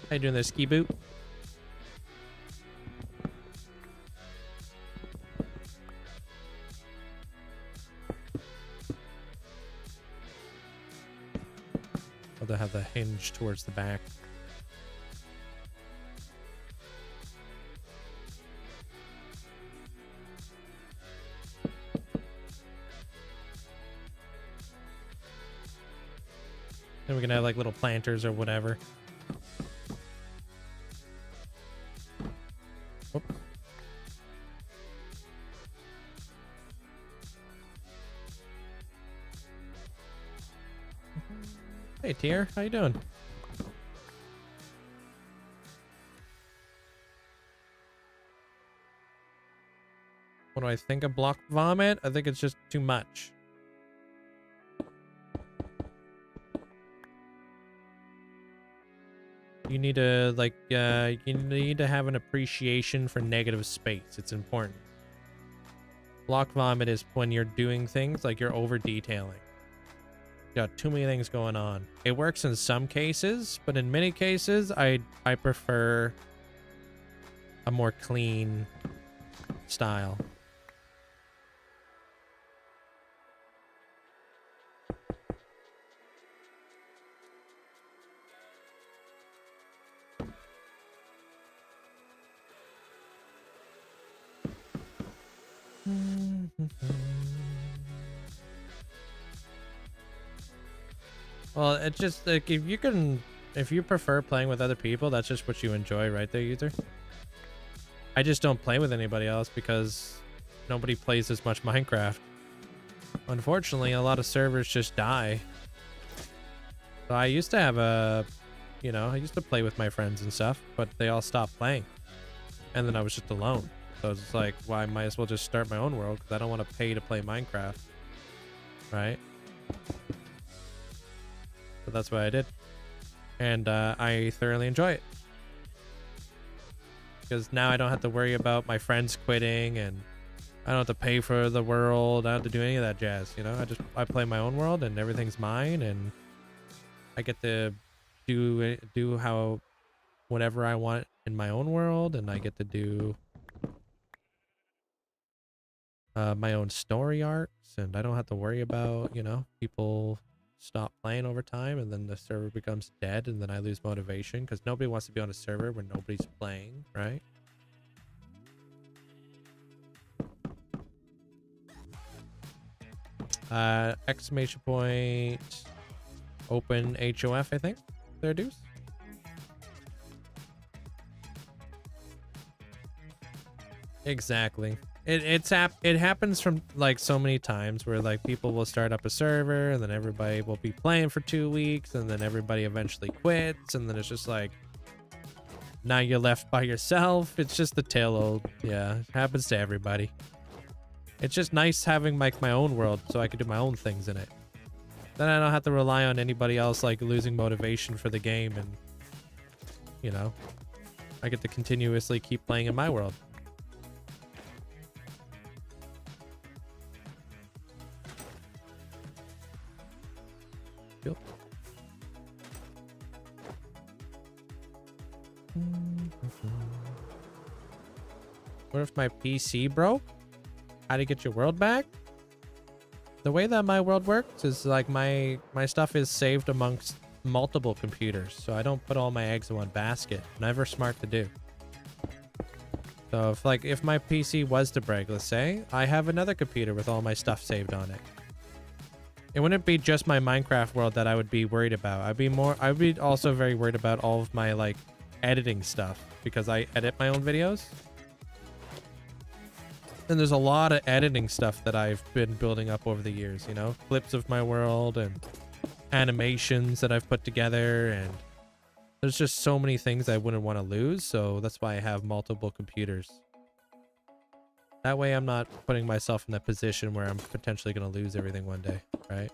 How you doing there, Ski Boot? Oh, they have the hinge towards the back. Then we can have like little planters or whatever. Whoop. Hey Tier, how you doing? What do I think of block vomit? I think it's just too much. You need to like you need to have an appreciation for negative space. It's important. Block vomit is when you're doing things like you're over detailing. You got too many things going on. It works in some cases, but in many cases I prefer a more clean style. Well, it's just like if you prefer playing with other people, that's just what you enjoy, right there, user? I just don't play with anybody else because nobody plays as much Minecraft. Unfortunately, a lot of servers just die. So I used to have I used to play with my friends and stuff, but they all stopped playing. And then I was just alone. So it's like, well, I might as well just start my own world because I don't want to pay to play Minecraft. Right? So that's what I did. And I thoroughly enjoy it. Because now I don't have to worry about my friends quitting and I don't have to pay for the world. I don't have to do any of that jazz, you know? I play my own world and everything's mine and I get to do how whatever I want in my own world, and I get to do my own story arcs, and I don't have to worry about, you know, people stop playing over time and then the server becomes dead and then I lose motivation because nobody wants to be on a server when nobody's playing, right? Exclamation point open HOF, I think there, dudes. Exactly. It happens from like so many times where like people will start up a server and then everybody will be playing for 2 weeks and then everybody eventually quits and then it's just like now you're left by yourself. It's just the tale old. Yeah, it happens to everybody. It's just nice having like my own world so I can do my own things in it. Then I don't have to rely on anybody else like losing motivation for the game and you know, I get to continuously keep playing in my world. Yep. What if my PC broke? How to get your world back? The way that my world works is like my stuff is saved amongst multiple computers, so I don't put all my eggs in one basket. Never smart to do. So if my PC was to break, let's say, I have another computer with all my stuff saved on it. It wouldn't be just my Minecraft world that I would be worried about. I'd be also very worried about all of my like editing stuff because I edit my own videos. And there's a lot of editing stuff that I've been building up over the years, you know, clips of my world and animations that I've put together, and there's just so many things I wouldn't want to lose, so that's why I have multiple computers. That way I'm not putting myself in that position where I'm potentially going to lose everything one day, right?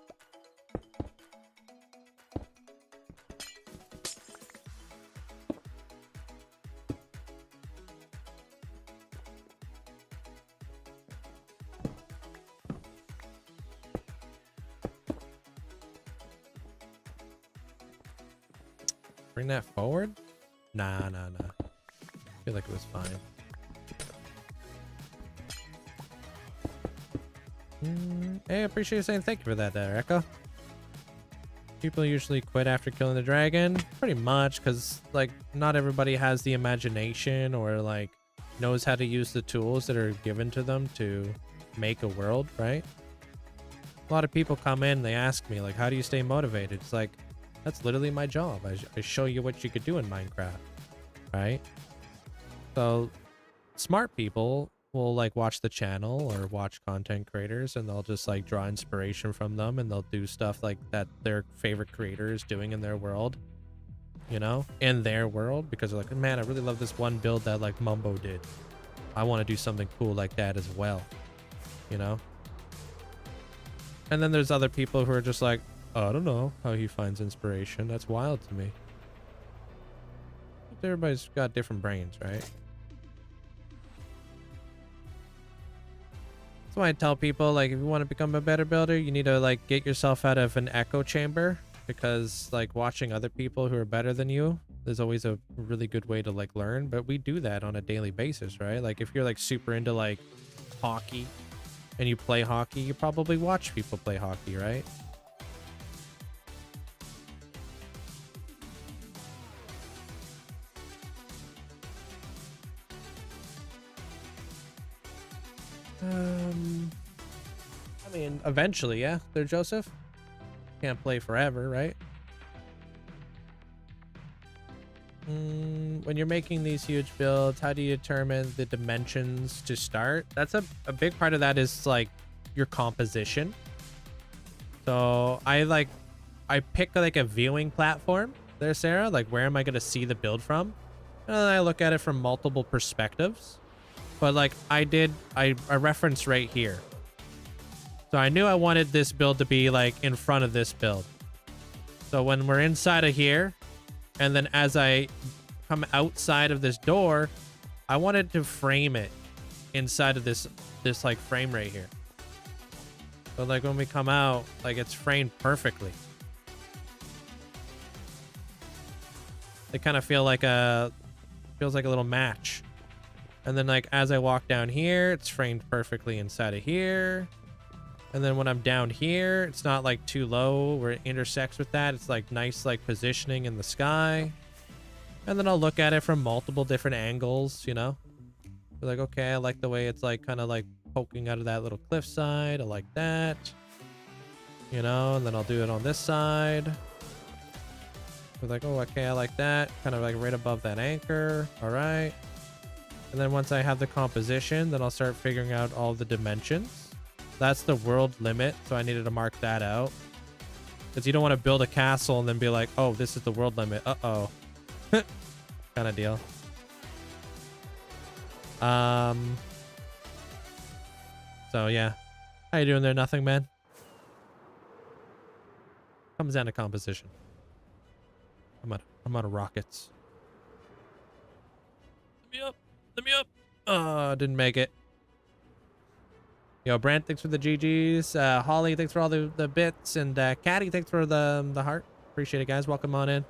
Bring that forward? Nah. I feel like it was fine. Hey, I appreciate you saying thank you for that there, Echo. People usually quit after killing the dragon. Pretty much, because, like, not everybody has the imagination or, like, knows how to use the tools that are given to them to make a world, right? A lot of people come in and they ask me, like, how do you stay motivated? It's like, that's literally my job. I show you what you could do in Minecraft, right? So smart people will like watch the channel or watch content creators and they'll just like draw inspiration from them and they'll do stuff like that their favorite creator is doing in their world, you know, in their world, because they're like, man, I really love this one build that like Mumbo did. I want to do something cool like that as well, you know? And then there's other people who are just like, I don't know how he finds inspiration. That's wild to me. Everybody's got different brains, right? That's why I tell people, like, if you want to become a better builder, you need to, like, get yourself out of an echo chamber, because, like, watching other people who are better than you, there's always a really good way to, like, learn. But we do that on a daily basis, right? Like, if you're, like, super into, like, hockey and you play hockey, you probably watch people play hockey, right? I mean, eventually, yeah. There, Joseph. Can't play forever, right? When you're making these huge builds, how do you determine the dimensions to start? That's a big part of that is like your composition. So I pick like a viewing platform there, Sarah. Like, where am I going to see the build from? And then I look at it from multiple perspectives. But like I referenced right here. So I knew I wanted this build to be like in front of this build. So when we're inside of here, and then as I come outside of this door, I wanted to frame it inside of this like frame right here. So like when we come out, like it's framed perfectly. They kind of feels like a little match. And then like as I walk down here, it's framed perfectly inside of here. And then when I'm down here, it's not like too low where it intersects with that. It's like nice like positioning in the sky. And then I'll look at it from multiple different angles, you know? Be like, okay, I like the way it's like kind of like poking out of that little cliffside. I like that. You know, and then I'll do it on this side. Be like, oh, okay, I like that. Kind of like right above that anchor. All right. And then once I have the composition, then I'll start figuring out all the dimensions. That's the world limit, so I needed to mark that out. Because you don't want to build a castle and then be like, oh, this is the world limit. Uh-oh. Kind of deal. So yeah. How you doing there? Nothing, man. Comes down to composition. I'm out of rockets. Let me up. Let me up. Oh, didn't make it. Yo, Brant, thanks for the GGs. Holly, thanks for all the bits. And Caddy, thanks for the heart. Appreciate it, guys. Welcome on in.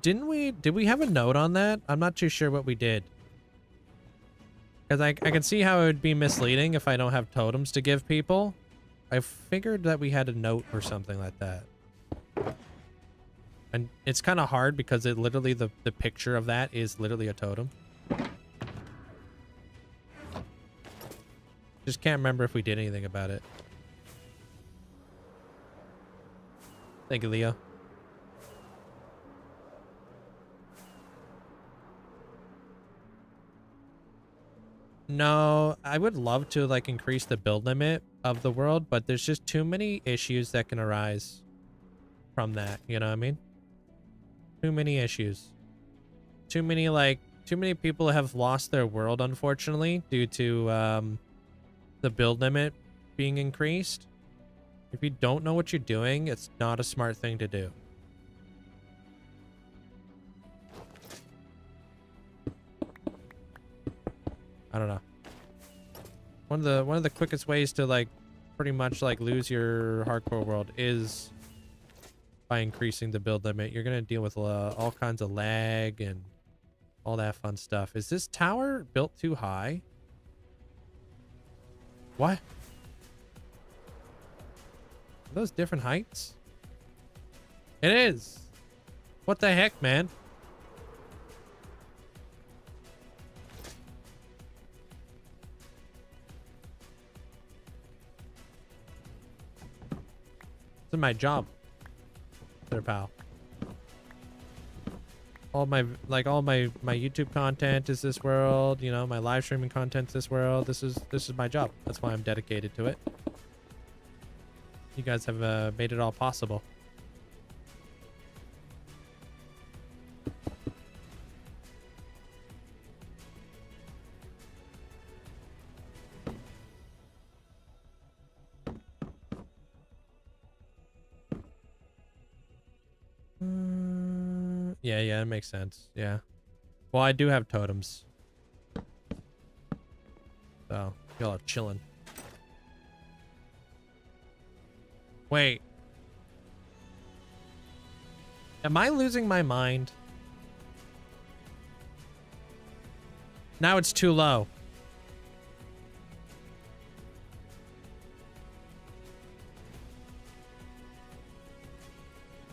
Did we have a note on that? I'm not too sure what we did. Because I can see how it would be misleading if I don't have totems to give people. I figured that we had a note or something like that. And it's kind of hard because it literally, the picture of that is literally a totem. Just can't remember if we did anything about it. Thank you, Leo. No, I would love to like increase the build limit of the world, but there's just too many issues that can arise from that. You know what I mean? Too many issues. Too many people have lost their world, unfortunately, due to the build limit being increased. If you don't know what you're doing, it's not a smart thing to do. I don't know. One of the quickest ways to like pretty much like lose your hardcore world is by increasing the build limit. You're gonna deal with all kinds of lag and all that fun stuff. Is this tower built too high? What? Are those different heights? It is. What the heck, man? This is my job. There, pal. All my YouTube content is this world, you know, my live streaming content's this world. This is my job. That's why I'm dedicated to it. You guys have made it all possible. Yeah, it makes sense. Yeah. Well, I do have totems. So, y'all are chilling. Wait. Am I losing my mind? Now it's too low.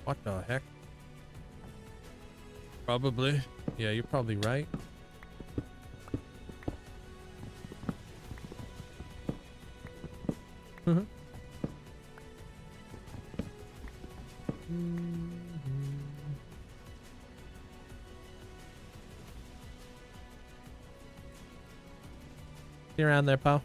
What the heck? Probably. Yeah, you're probably right. See you around there, pal.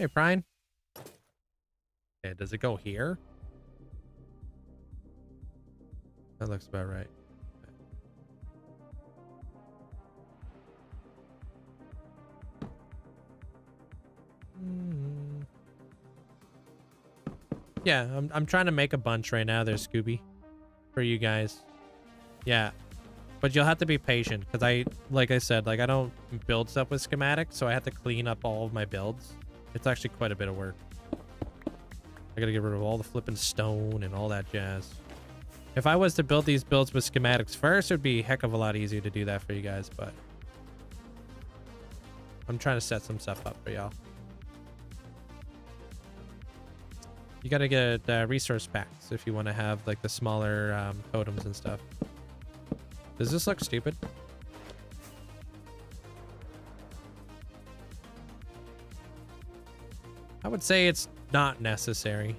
Hey, Brian. Okay, does it go here? That looks about right. Yeah, I'm trying to make a bunch right now there, Scooby, for you guys. Yeah, but you'll have to be patient because like I said, like I don't build stuff with schematics, so I have to clean up all of my builds. It's actually quite a bit of work. I gotta get rid of all the flipping stone and all that jazz. If I was to build these builds with schematics first, it would be a heck of a lot easier to do that for you guys, but I'm trying to set some stuff up for y'all. You gotta get resource packs if you want to have like the smaller totems and stuff. Does this look stupid? I would say it's not necessary.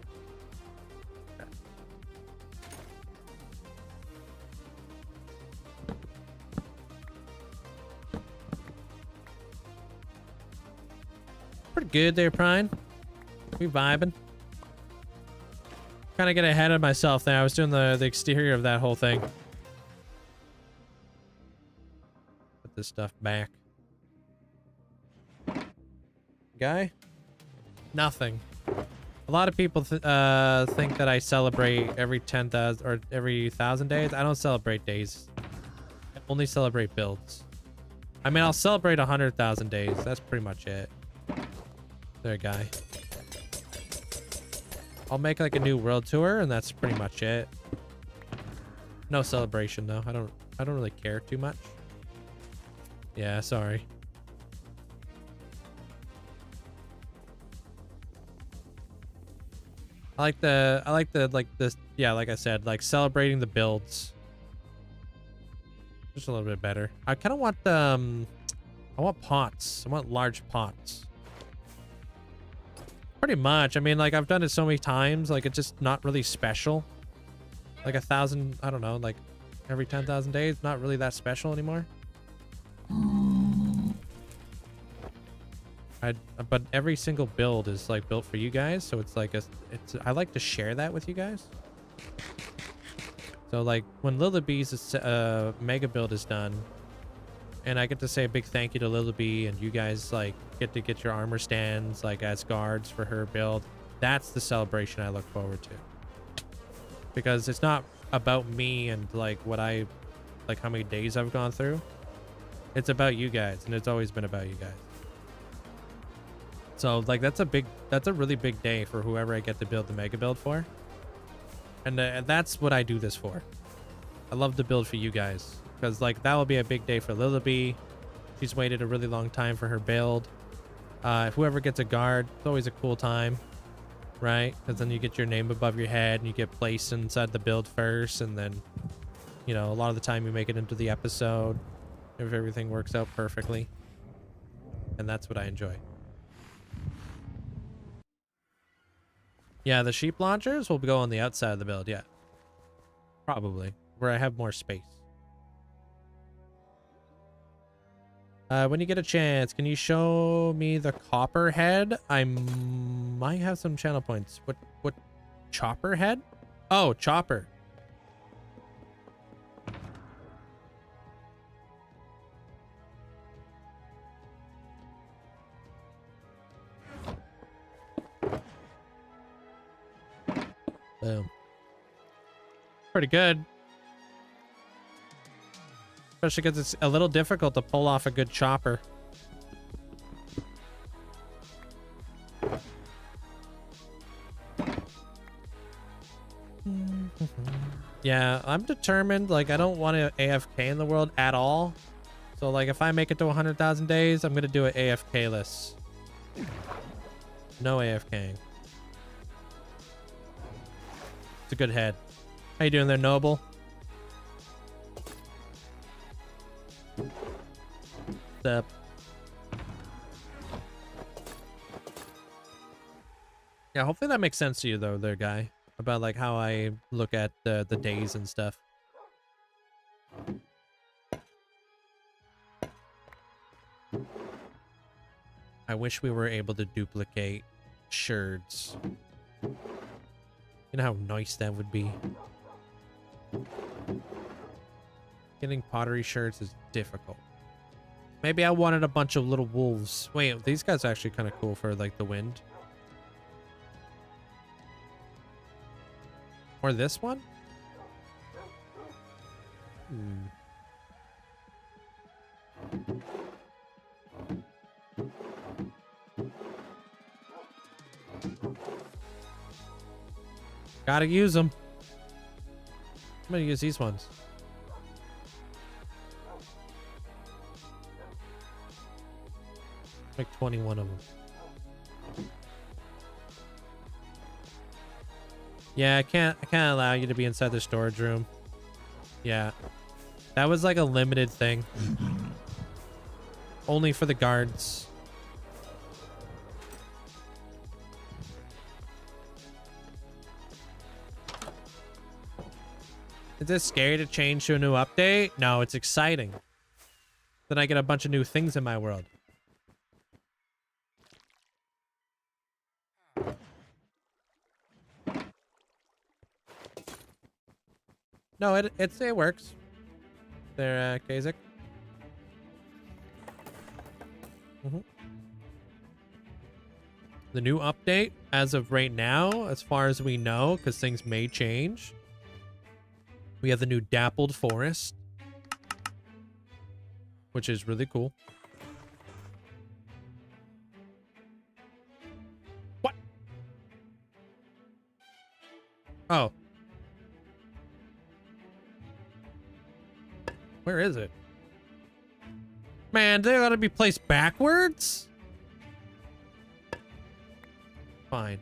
Pretty good there, Prime. We vibing. Kind of get ahead of myself there. I was doing the exterior of that whole thing. Put this stuff back. Guy? Nothing. A lot of people think that I celebrate every 10,000 or every 1,000 days. I don't celebrate days. I only celebrate builds. I mean, I'll celebrate 100,000 days. That's pretty much it. There, guy. I'll make like a new world tour, and that's pretty much it. No celebration though. I don't really care too much. Yeah, sorry. I like this. Yeah, like I said, like celebrating the builds. Just a little bit better. I kind of want I want pots. I want large pots. Pretty much. I mean, like I've done it so many times, like it's just not really special. Like 1,000, I don't know, like every 10,000 days, not really that special anymore. But every single build is like built for you guys, so it's like I like to share that with you guys. So like when Linkzzey's mega build is done, and I get to say a big thank you to Linkzzey, and you guys like get to get your armor stands like as guards for her build. That's the celebration I look forward to, because it's not about me and like what I like, how many days I've gone through. It's about you guys, and it's always been about you guys. So like that's a really big day for whoever I get to build the mega build for, and that's what I do this for. I love to build for you guys, because like that will be a big day for Linkzzey. She's waited a really long time for her build. If whoever gets a guard, it's always a cool time, right? Because then you get your name above your head and you get placed inside the build first, and then, you know, a lot of the time you make it into the episode if everything works out perfectly. And that's what I enjoy. Yeah, the sheep launchers will go on the outside of the build, yeah. Probably, where I have more space. When you get a chance, can you show me the copper head? I might have some channel points. What chopper head? Oh, chopper. Boom. Pretty good. Especially because it's a little difficult to pull off a good chopper. Yeah, I'm determined. Like, I don't want to AFK in the world at all. So, like, if I make it to 100,000 days, I'm going to do it AFK-less. No AFKing. It's a good head. How you doing there, Noble? What's up? Yeah, hopefully that makes sense to you, though, there, guy. About, like, how I look at the days and stuff. I wish we were able to duplicate sherds. You know how nice that would be? Getting pottery shirts is difficult. Maybe I wanted a bunch of little wolves. Wait, these guys are actually kind of cool for, like, the wind. Or this one? Gotta use them. I'm gonna use these ones. Like 21 of them. Yeah, I can't allow you to be inside the storage room. Yeah. That was like a limited thing. Only for the guards. Is this scary to change to a new update? No, it's exciting. Then I get a bunch of new things in my world. No, it works. There, Kazik. The new update, as of right now, as far as we know, because things may change, we have the new Dappled Forest, which is really cool. What? Oh. Where is it? Man, they gotta be placed backwards? Fine.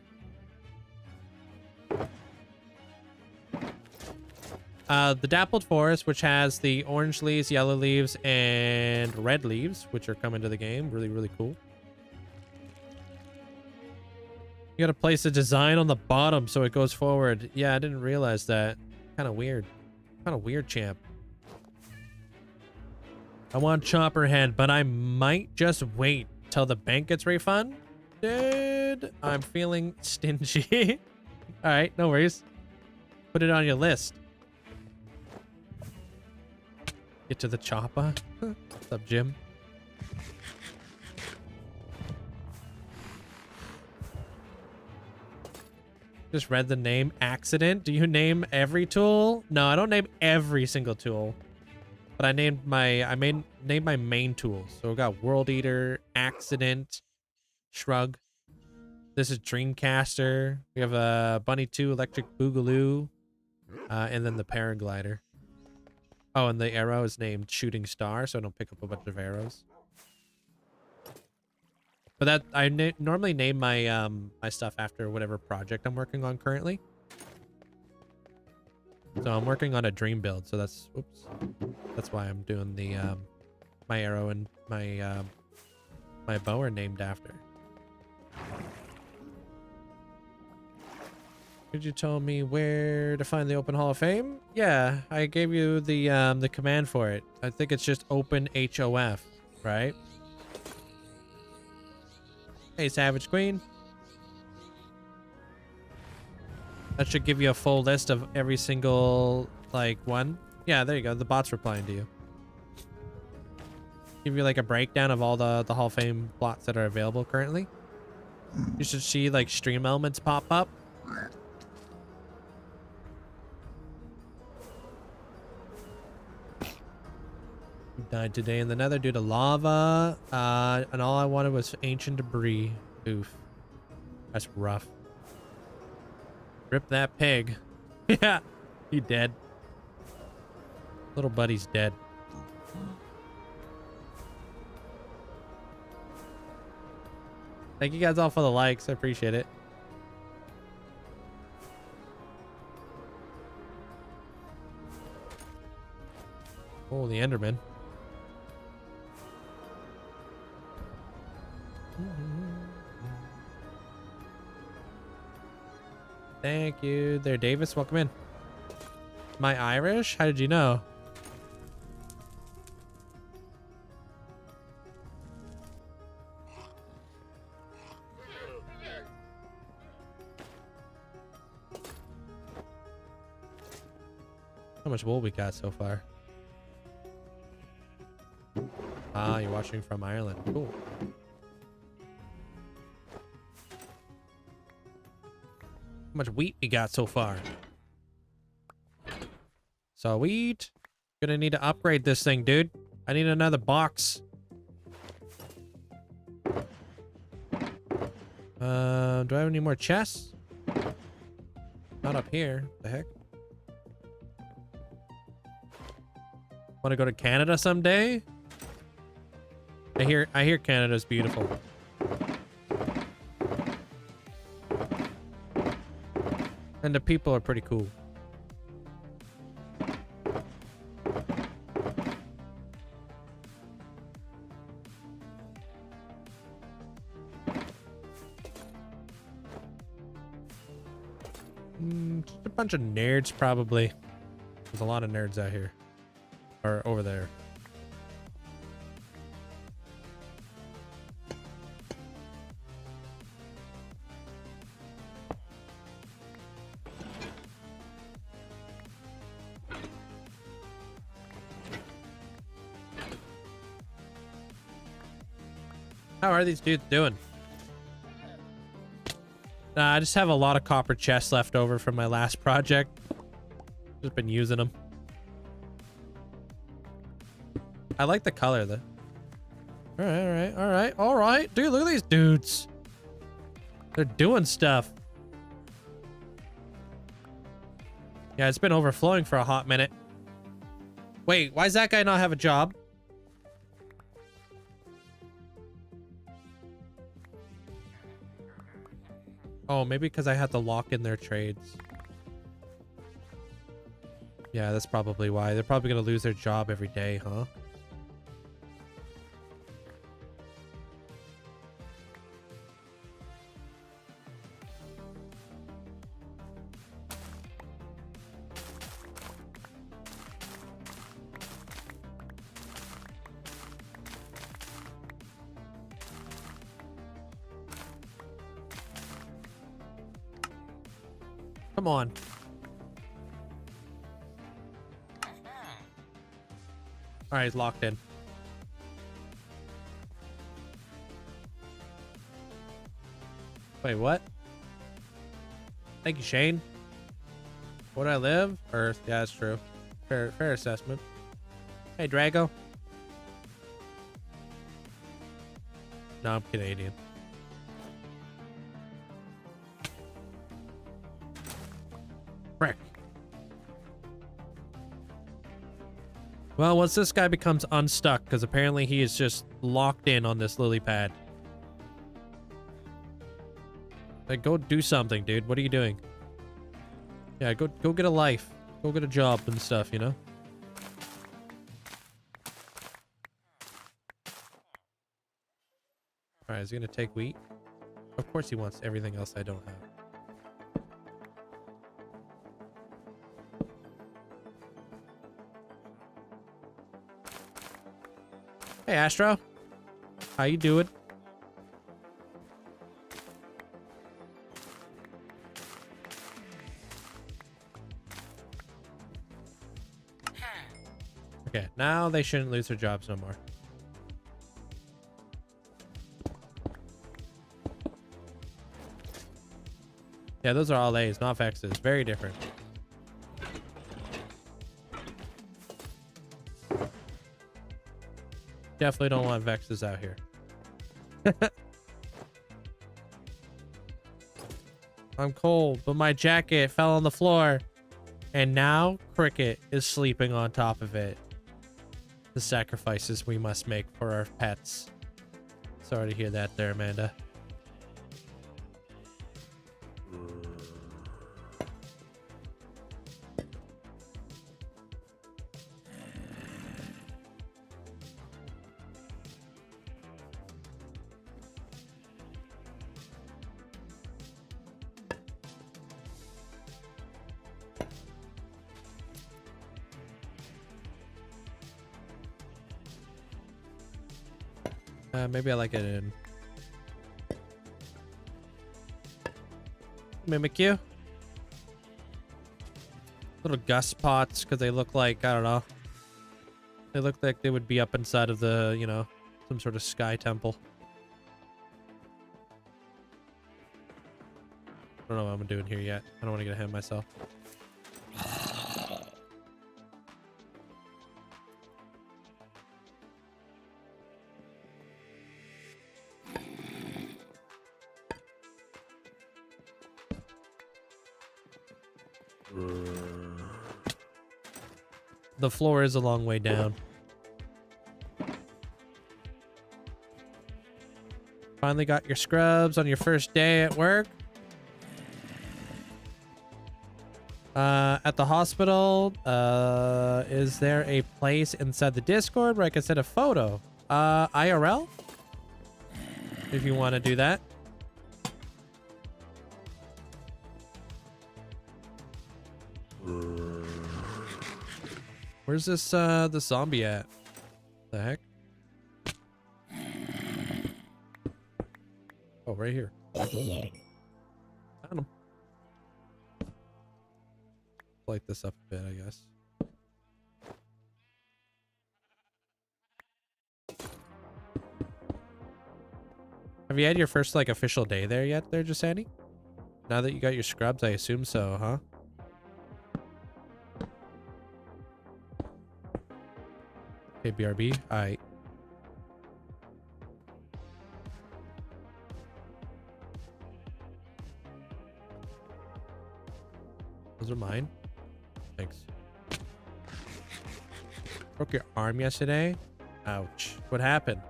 The Dappled Forest, which has the orange leaves, yellow leaves, and red leaves, which are coming to the game. Really, really cool. You gotta place a design on the bottom so it goes forward. Yeah, I didn't realize that. Kind of weird. Kind of weird, champ. I want Chopper Head, but I might just wait till the bank gets refunded. I'm feeling stingy. All right, no worries. Put it on your list. Get to the chopper. What's up, Jim? Just read the name. Accident. Do you name every tool? No, I don't name every single tool. But I named my named my main tools. So we got World Eater, Accident, Shrug. This is Dreamcaster. We have a Bunny 2, Electric Boogaloo, and then the Paraglider. Oh, and the arrow is named Shooting Star, so I don't pick up a bunch of arrows. But that I normally name my my stuff after whatever project I'm working on currently. So I'm working on a dream build, so that's oops. That's why I'm doing the my arrow and my my bow are named after. Could you tell me where to find the Open Hall of Fame? Yeah, I gave you the command for it. I think it's just Open HOF, right? Hey, Savage Queen. That should give you a full list of every single, like, one. Yeah, there you go. The bot's replying to you. Give you, like, a breakdown of all the Hall of Fame plots that are available currently. You should see, like, stream elements pop up. You died today in the nether due to lava. And all I wanted was ancient debris. Oof. That's rough. Rip that pig. Yeah, he dead. Little buddy's dead. Thank you guys all for the likes. I appreciate it. Oh, the Enderman. Thank you there, Davis. Welcome in. Am I Irish? How did you know? How much wool we got so far? Ah, you're watching from Ireland. Cool. How much wheat we got so far? So wheat. Gonna need to upgrade this thing, dude. I need another box. Do I have any more chests? Not up here. The heck? Want to go to Canada someday? I hear Canada's beautiful. And the people are pretty cool. Just a bunch of nerds, probably. There's a lot of nerds out here. Or over there. How are these dudes doing? Nah, I just have a lot of copper chests left over from my last project. Just been using them. I like the color though. All right. Dude, look at these dudes. They're doing stuff. Yeah, it's been overflowing for a hot minute. Wait, why does that guy not have a job? Oh, maybe because I had to lock in their trades. Yeah, that's probably why. They're probably going to lose their job every day, huh? Come on. All right, he's locked in. Wait, what? Thank you, Shane. Where do I live? Earth. Yeah, that's true. Fair assessment. Hey, Drago. No, I'm Canadian. Frick. Well, once this guy becomes unstuck, because apparently he is just locked in on this lily pad. Like, go do something, dude. What are you doing? Yeah, go get a life. Go get a job and stuff, you know? Alright, is he gonna take wheat? Of course he wants everything else I don't have. Hey, Astro. How you doing? Okay, now they shouldn't lose their jobs no more. Yeah, those are all A's, not Vexes. Very different. Definitely don't want Vexes out here. I'm cold, but my jacket fell on the floor. And now Cricket is sleeping on top of it. The sacrifices we must make for our pets. Sorry to hear that there, Amanda. Maybe I like it in Mimikyu. Little gust pots, because they look like, I don't know. They look like they would be up inside of the, you know, some sort of sky temple. I don't know what I'm doing here yet. I don't want to get ahead of myself. The floor is a long way down. Finally got your scrubs on your first day at work. At the hospital, is there a place inside the Discord where I can send a photo? IRL? If you want to do that. Where's this, the zombie at? The heck? Oh, right here. Found him. Light this up a bit, I guess. Have you had your first, like, official day there yet there, Jasani? Now that you got your scrubs, I assume so, huh? Okay, BRB. Alright. Those are mine. Thanks. Broke your arm yesterday? Ouch. What happened?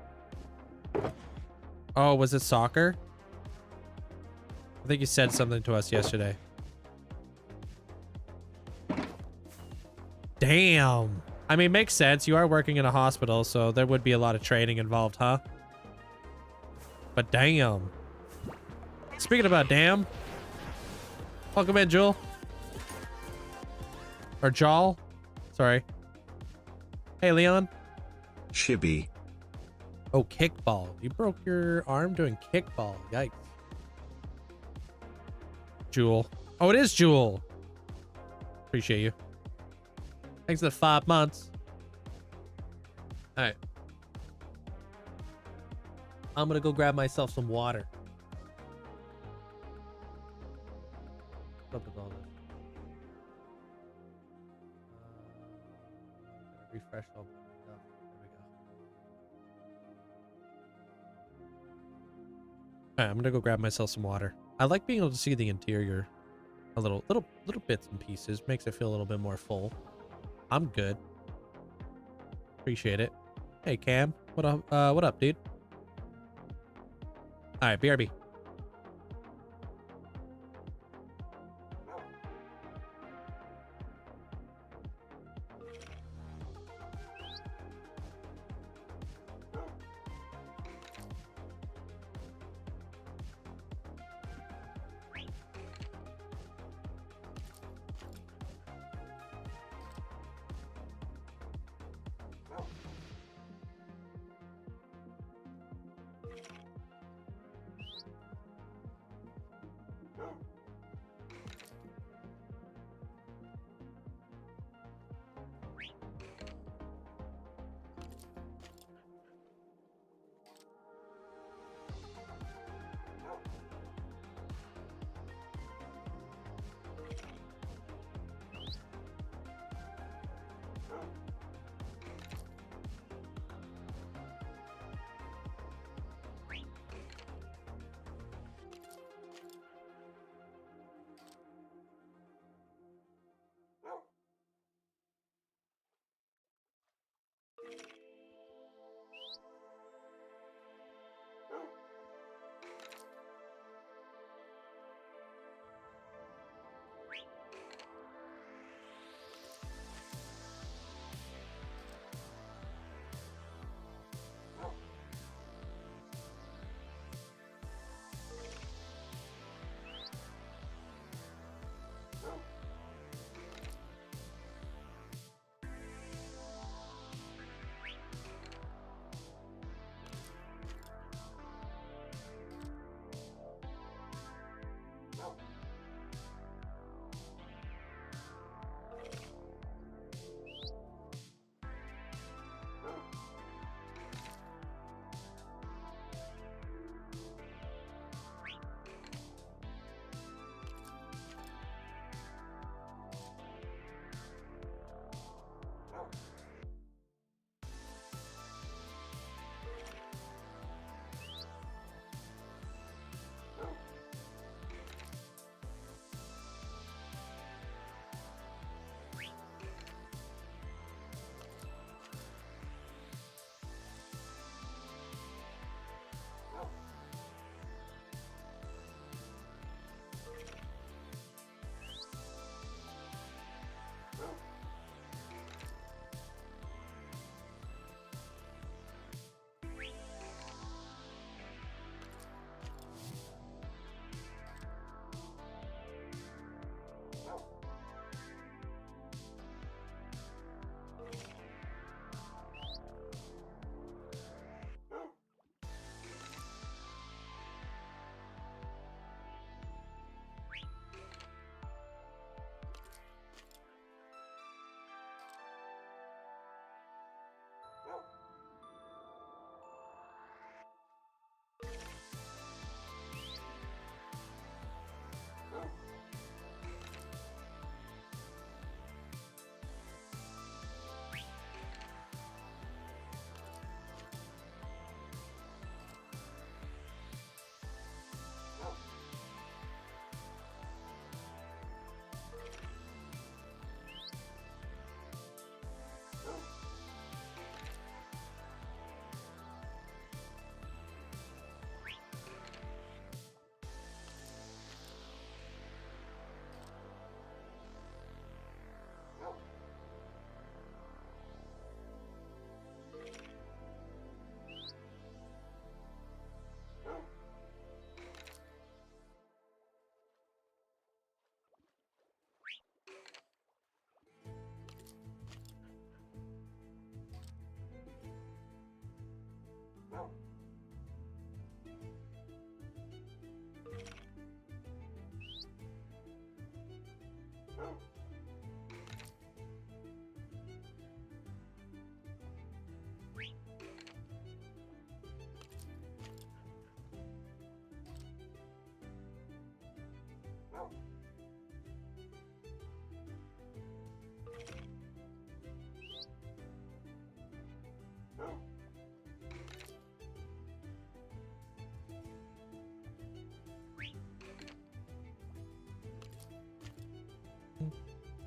Oh, was it soccer? I think you said something to us yesterday. Damn. I mean, makes sense. You are working in a hospital, so there would be a lot of training involved, huh? But damn. Speaking about damn. Welcome in, Jewel. Or Jal. Sorry. Hey, Leon. Chibi. Oh, kickball. You broke your arm doing kickball. Yikes. Jewel. Oh, it is Jewel. Appreciate you. Thanks for the 5 months. All right. I'm going to go grab myself some water. What's up with all this? Refresh all my stuff. There we go. All right, I'm gonna go grab myself some water. I like being able to see the interior a little bits and pieces. Makes it feel a little bit more full. I'm good. Appreciate it. Hey Cam, what up, dude? All right, BRB.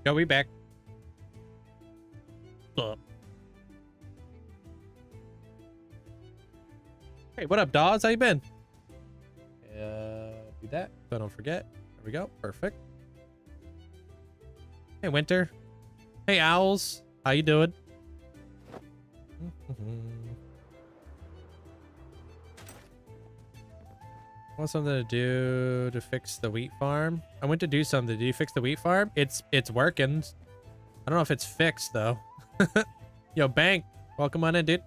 Yo, we back. Up. Hey, what up, Dawes? How you been? Do that so I don't forget. There we go. Perfect. Hey, Winter. Hey, Owls. How you doing? Want something to do to fix the wheat farm? I went to do something. Did you fix the wheat farm? It's working. I don't know if it's fixed though. Yo, Bank, welcome on in, dude.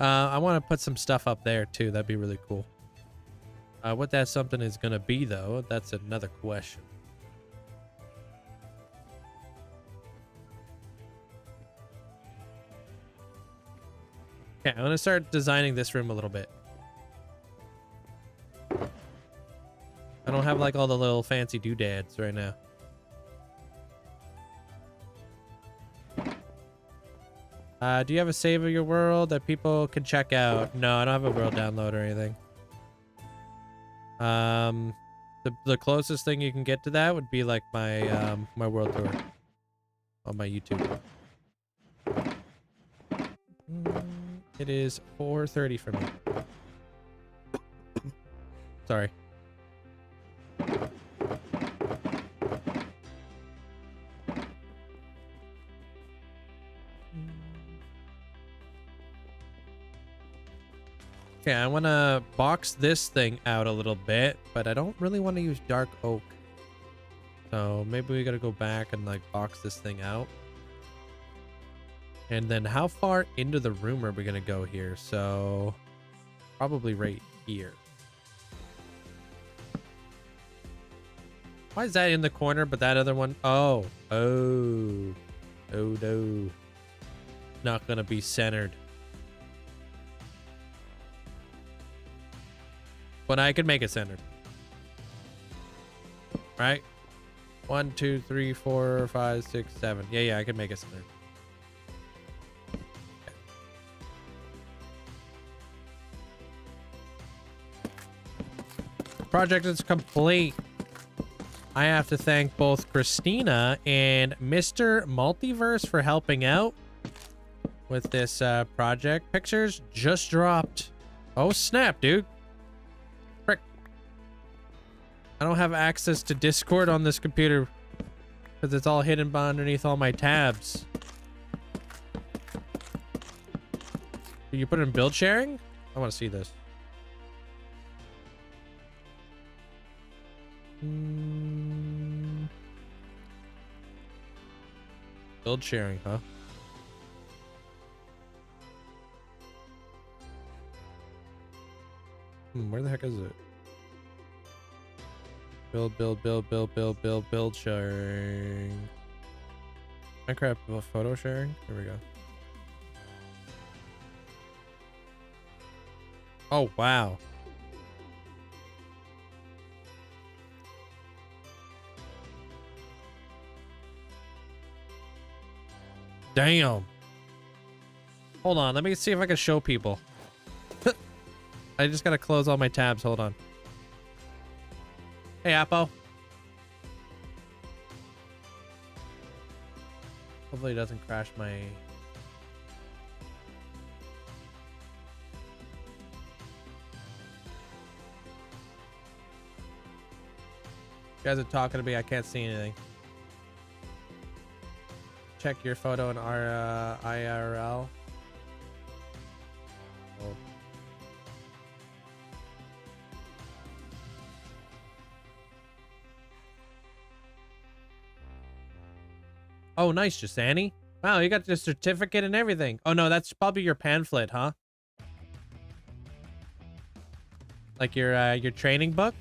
I want to put some stuff up there too. That'd be really cool. What that something is gonna be though, that's another question. Okay, I'm gonna start designing this room a little bit. I don't have like all the little fancy doodads right now. Do you have a save of your world that people can check out? No, I don't have a world download or anything. The closest thing you can get to that would be like my my world tour on my YouTube. It is 4:30 for me. Sorry. Okay, I want to box this thing out a little bit, but I don't really want to use dark oak. So maybe we got to go back and like box this thing out. And then how far into the room are we going to go here? So probably right here. Why is that in the corner, but that other one? Oh, no. Not going to be centered. But I could make it centered. Right? 1, 2, 3, 4, 5, 6, 7. Yeah, I could make it centered. Project is complete. I have to thank both Christina and Mr. Multiverse for helping out with this project. Pictures just dropped. Oh, snap, dude. Frick. I don't have access to Discord on this computer because it's all hidden underneath all my tabs. Did you put it in build sharing? I want to see this. Build sharing, huh? Where the heck is it? Build sharing. Minecraft photo sharing. Here we go. Oh, wow. Damn. Hold on. Let me see if I can show people. I just gotta close all my tabs. Hold on. Hey, Appo. Hopefully it doesn't crash my... You guys are talking to me. I can't see anything. Check your photo in our IRL. Oh. Oh, nice, Jasani. Wow, you got the certificate and everything. Oh no, that's probably your pamphlet, huh? Like your training book?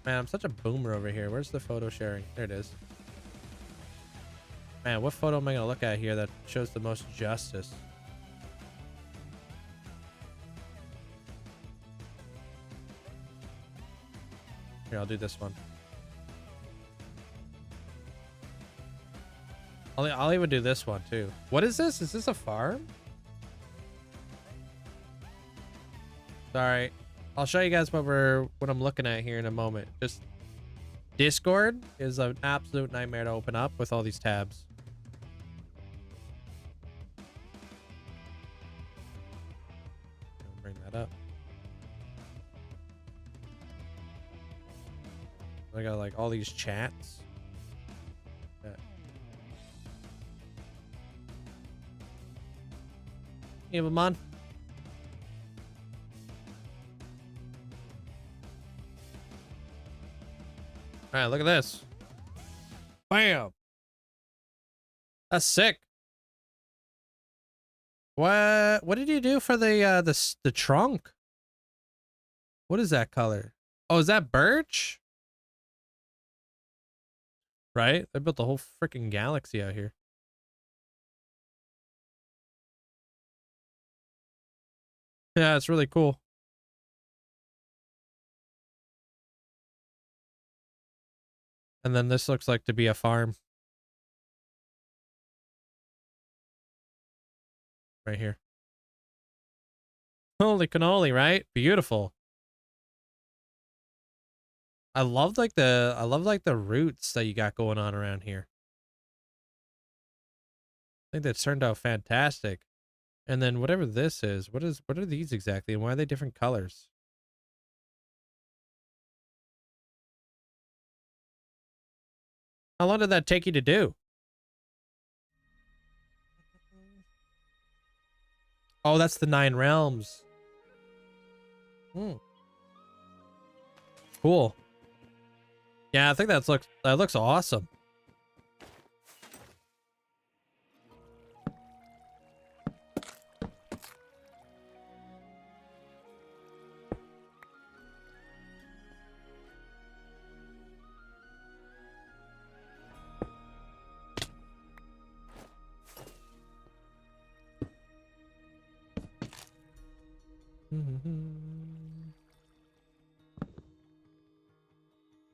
Man, I'm such a boomer over here. Where's the photo sharing? There it is. Man, what photo am I gonna look at here that shows the most justice? Here, I'll do this one. I'll even do this one too. What is this? Is this a farm? Sorry. I'll show you guys what I'm looking at here in a moment. Just Discord is an absolute nightmare to open up with all these tabs. Bring that up. I got like all these chats. Hey, man. All right, look at this. Bam. That's sick. What did you do for the trunk? What is that color? Oh, is that birch? Right? They built the whole freaking galaxy out here. Yeah, it's really cool. And then this looks like to be a farm. Right here. Holy cannoli, right? Beautiful. I love like the roots that you got going on around here. I think that's turned out fantastic. And then whatever this is, what are these exactly, and why are they different colors? How long did that take you to do? Oh, that's the 9 realms. Cool. Yeah, I think that looks awesome.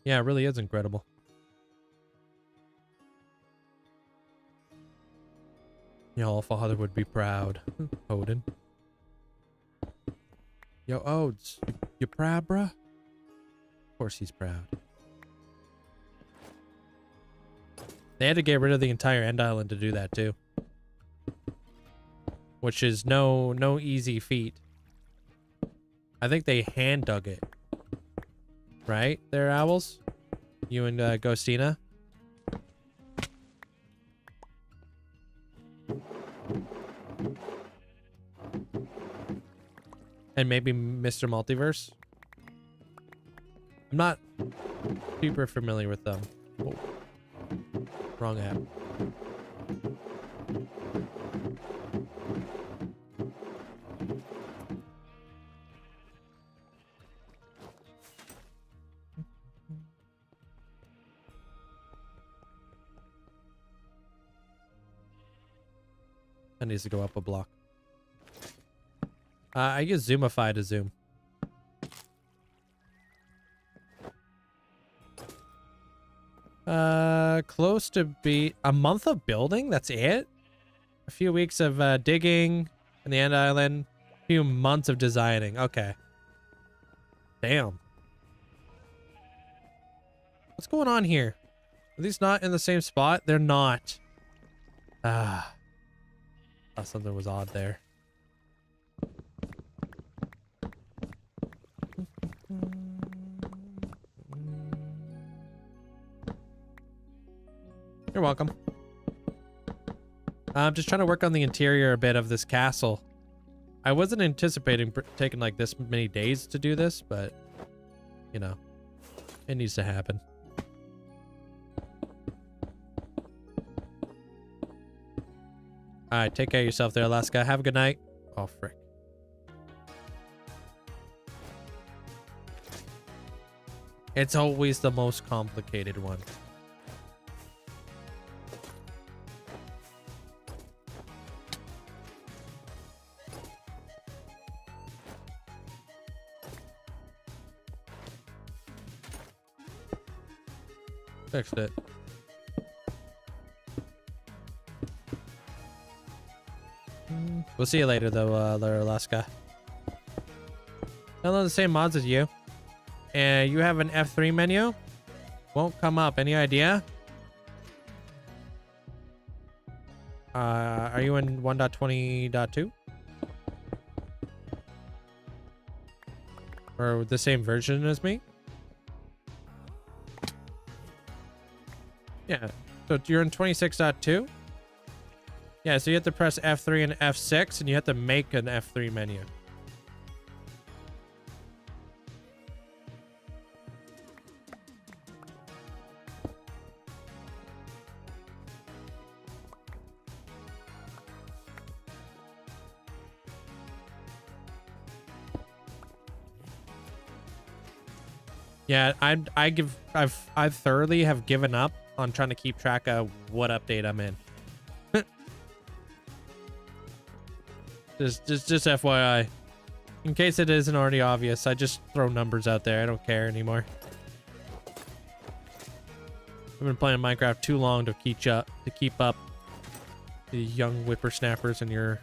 Yeah, it really is incredible. Your all father would be proud. Odin. Yo, Odes, you proud, bruh? Of course he's proud. They had to get rid of the entire End Island to do that too. Which is no easy feat. I think they hand dug it. Right there, Owls? You and Ghostina? And maybe Mr. Multiverse? I'm not super familiar with them. Oh. Wrong app. That needs to go up a block. I use Zoomify to zoom. Close to be a month of building. That's it. A few weeks of digging in the End Island. A few months of designing. Okay. Damn. What's going on here? Are these not in the same spot? They're not. Ah. Thought something was odd there. You're welcome. I'm just trying to work on the interior a bit of this castle. I wasn't anticipating taking like this many days to do this, but you know, it needs to happen. All right, take care of yourself there, Alaska. Have a good night. Oh, frick. It's always the most complicated one. Fixed it. We'll see you later, though, Alaska. Download the same mods as you. And you have an F3 menu? Won't come up. Any idea? Are you in 1.20.2? Or the same version as me? Yeah. So you're in 26.2? Yeah, so you have to press F3 and F6, and you have to make an F3 menu. Yeah, I thoroughly have given up on trying to keep track of what update I'm in. just FYI. In case it isn't already obvious, I just throw numbers out there. I don't care anymore. I've been playing Minecraft too long to keep up the young whippersnappers and your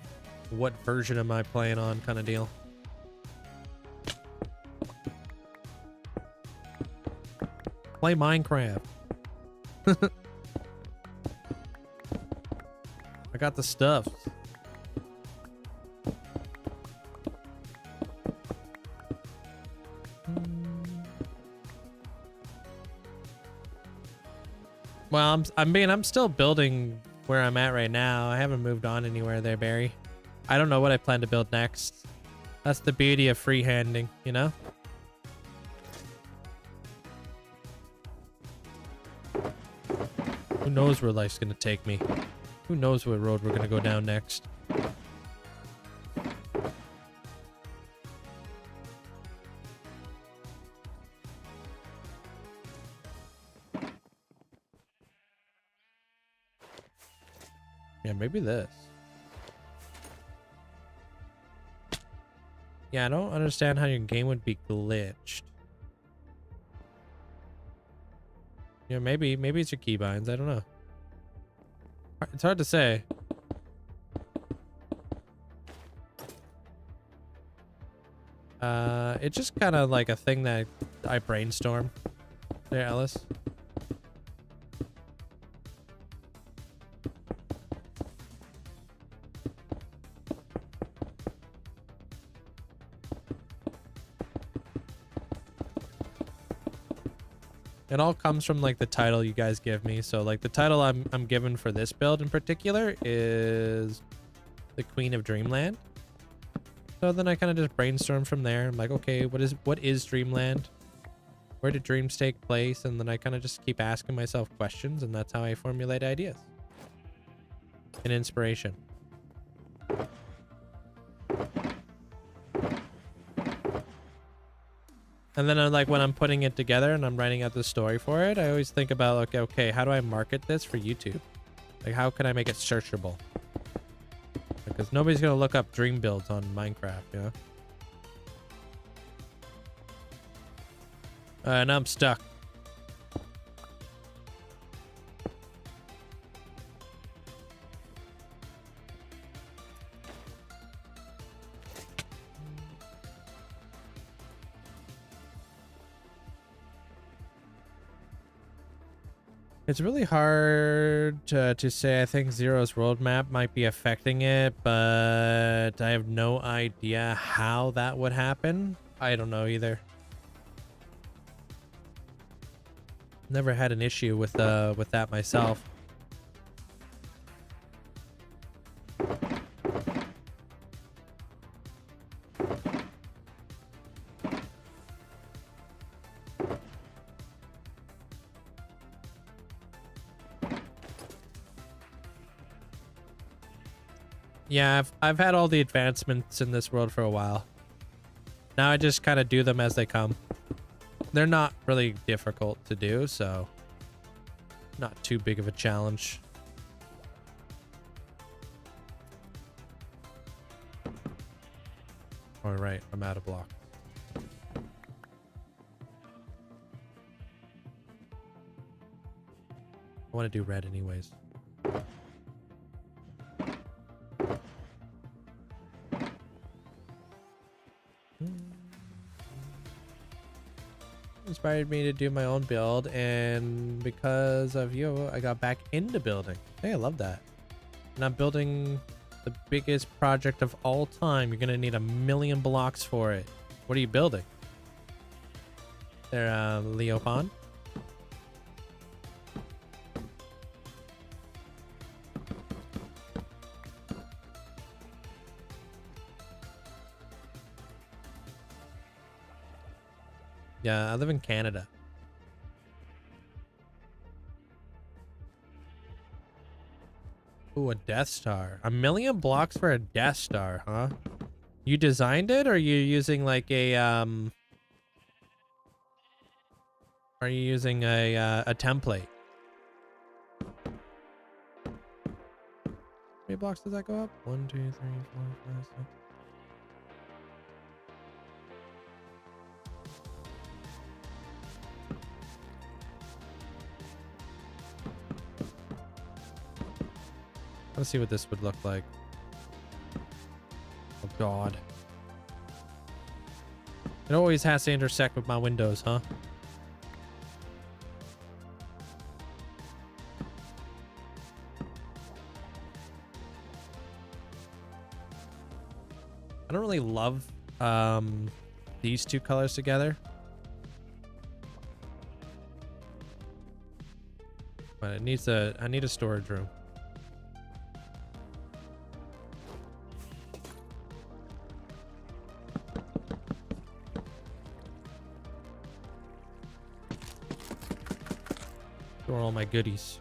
what version am I playing on kind of deal. Play Minecraft. I got the stuff. Well, I'm still building where I'm at right now. I haven't moved on anywhere there, Barry. I don't know what I plan to build next. That's the beauty of freehanding, you know? Who knows where life's gonna take me? Who knows what road we're gonna go down next? Yeah, maybe this. Yeah, I don't understand how your game would be glitched. Yeah, maybe it's your keybinds. I don't know. It's hard to say. It's just kind of like a thing that I brainstorm. There, Ellis. It all comes from like the title you guys give me. So like the title I'm given for this build in particular is the Queen of Dreamland. So then I kind of just brainstorm from there. I'm like, okay, what is Dreamland? Where did dreams take place? And then I kind of just keep asking myself questions, and that's how I formulate ideas and inspiration. And then like when I'm putting it together and I'm writing out the story for it, I always think about like, okay, how do I market this for YouTube? Like, how can I make it searchable? Because nobody's gonna look up dream builds on Minecraft, you know? And I'm stuck. It's really hard to say. I think Zero's roadmap might be affecting it, but I have no idea how that would happen. I don't know either. Never had an issue with that myself. Yeah, I've had all the advancements in this world for a while. Now I just kind of do them as they come. They're not really difficult to do, so not too big of a challenge. All right, I'm out of block. I want to do red anyways. Inspired me to do my own build, and because of you, I got back into building. Hey, I love that. And I'm building the biggest project of all time. You're gonna need 1,000,000 blocks for it. What are you building? There, Leo Pond. Yeah, I live in Canada. Ooh, a Death Star. 1,000,000 blocks for a Death Star, huh? You designed it, or are you using like a are you using a template? How many blocks does that go up? 1, 2, 3, 4, 5, 6. Let's see what this would look like. Oh god. It always has to intersect with my windows, huh? I don't really love these two colors together. But it needs I need a storage room. Store all my goodies.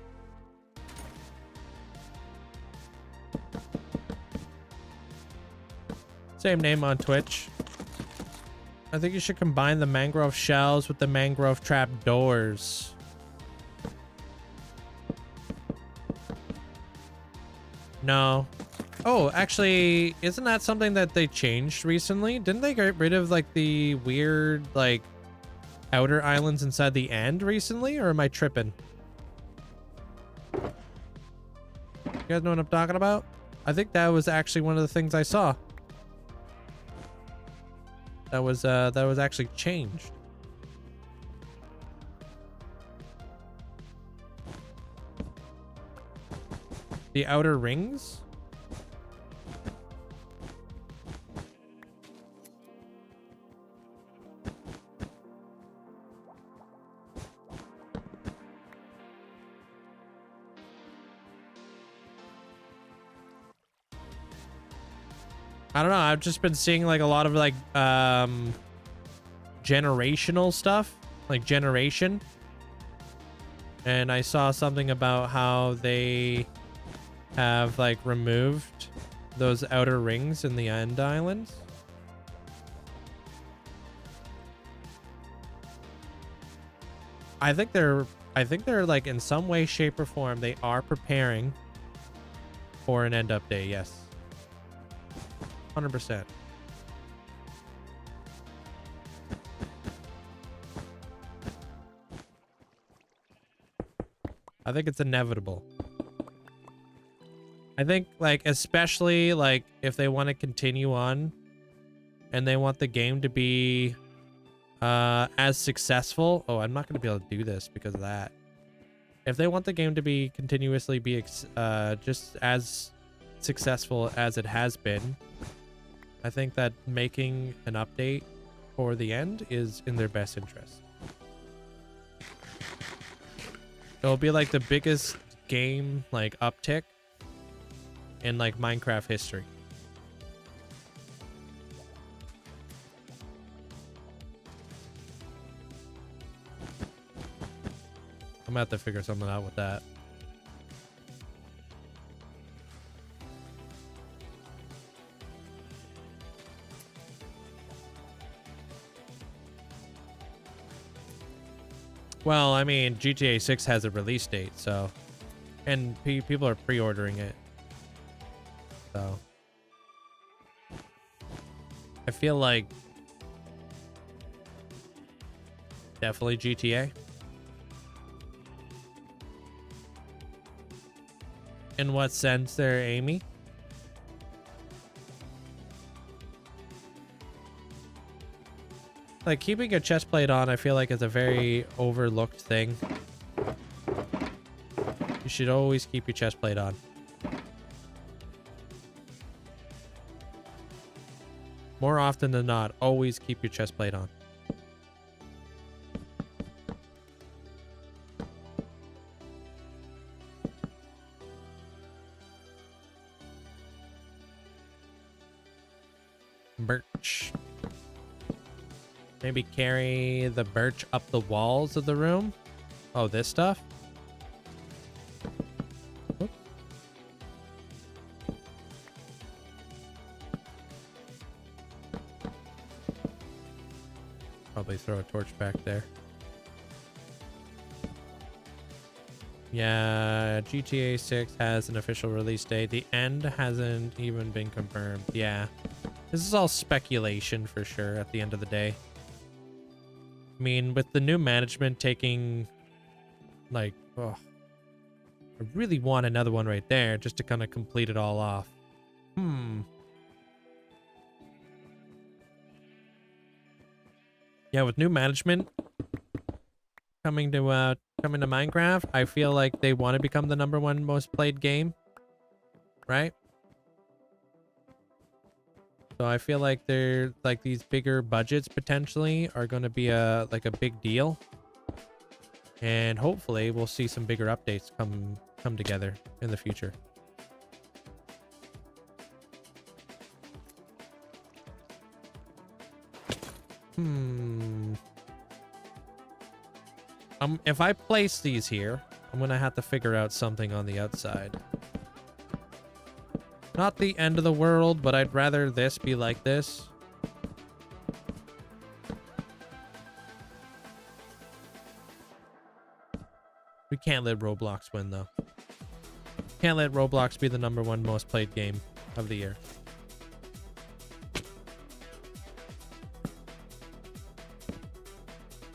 Same name on Twitch. I think you should combine the mangrove shells with the mangrove trap doors. No. Oh, actually, isn't that something that they changed recently? Didn't they get rid of like the weird like outer islands inside the end recently, or am I tripping? You guys know what I'm talking about? I think that was actually one of the things I saw. That was actually changed. The outer rings? I don't know. I've just been seeing like a lot of like generational stuff, like generation. And I saw something about how they have like removed those outer rings in the end islands. I think they're like in some way, shape, or form they are preparing for an end update. Yes. 100%. I think it's inevitable. I think like especially like if they want to continue on and they want the game to be as successful. Oh, I'm not going to be able to do this because of that. If they want the game to be continuously be just as successful as it has been, I think that making an update for the end is in their best interest. It'll be like the biggest game like uptick in like Minecraft history. I'm gonna have to figure something out with that. Well, I mean, GTA 6 has a release date, so... And people are pre-ordering it. So... I feel like... Definitely GTA. In what sense there, Amy? Like, keeping your chest plate on, I feel like is a very overlooked thing. You should always keep your chest plate on. More often than not, always keep your chest plate on. Birch. Maybe carry the birch up the walls of the room. Oh, this stuff? Oops. Probably throw a torch back there. Yeah, GTA 6 has an official release date. The end hasn't even been confirmed. Yeah. This is all speculation for sure at the end of the day. I mean, with the new management taking, like, oh, I really want another one right there just to kind of complete it all off. Yeah, with new management coming to Minecraft, I feel like they want to become the #1 most played game, right? So I feel like they're like these bigger budgets potentially are going to be a big deal, and hopefully we'll see some bigger updates come together in the future. If I place these here, I'm gonna have to figure out something on the outside. Not the end of the world, but I'd rather this be like this. We can't let Roblox win, though. Can't let Roblox be the #1 most played game of the year.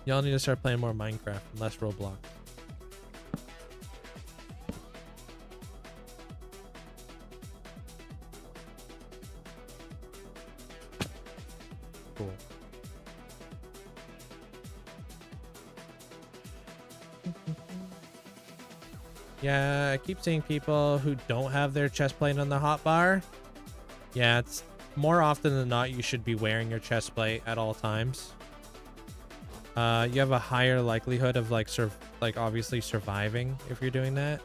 Y'all need to start playing more Minecraft and less Roblox. Cool. Yeah, I keep seeing people who don't have their chest plate on the hotbar. Yeah, it's more often than not you should be wearing your chest plate at all times. You have a higher likelihood of like obviously surviving if you're doing that.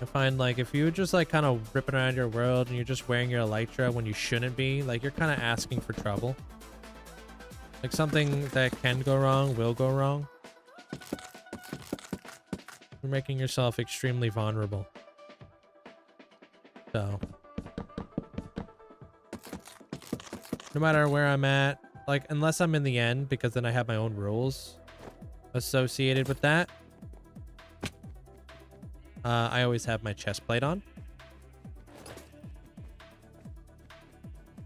I find like if you just like kind of ripping around your world and you're just wearing your elytra when you shouldn't be, like you're kind of asking for trouble. Like something that can go wrong will go wrong. You're making yourself extremely vulnerable. So no matter where I'm at, like unless I'm in the end, because then I have my own rules associated with that. I always have my chest plate on.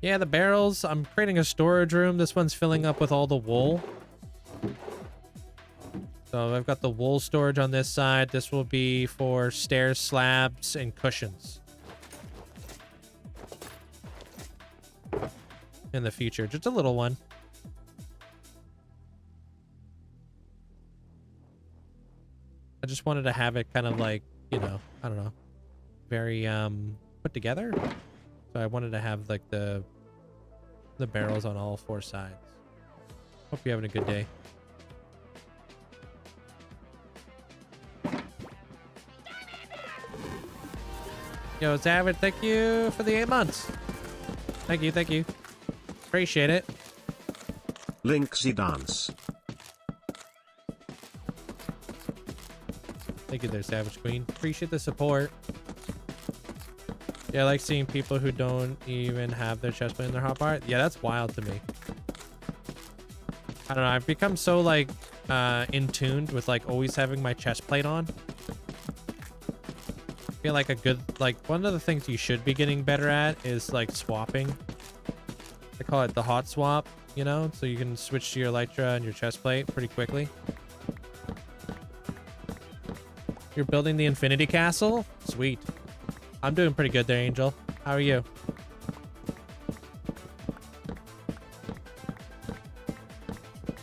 Yeah, the barrels. I'm creating a storage room. This one's filling up with all the wool. So I've got the wool storage on this side. This will be for stairs, slabs, and cushions in the future. Just a little one. I just wanted to have it kind of like, you know, I don't know, very put together. So I wanted to have like the barrels on all 4 sides. Hope you're having a good day. Yo, Zavid, thank you for the 8 months. Thank you, thank you. Appreciate it. Linkzzey dance. Thank you there, Savage Queen. Appreciate the support. Yeah, I like seeing people who don't even have their chest plate in their hotbar. Yeah, that's wild to me. I don't know. I've become so like in tuned with like always having my chest plate on. I feel like a good, like one of the things you should be getting better at is like swapping. I call it the hot swap, you know, so you can switch to your elytra and your chest plate pretty quickly. You're building the Infinity Castle? Sweet. I'm doing pretty good there, Angel. How are you?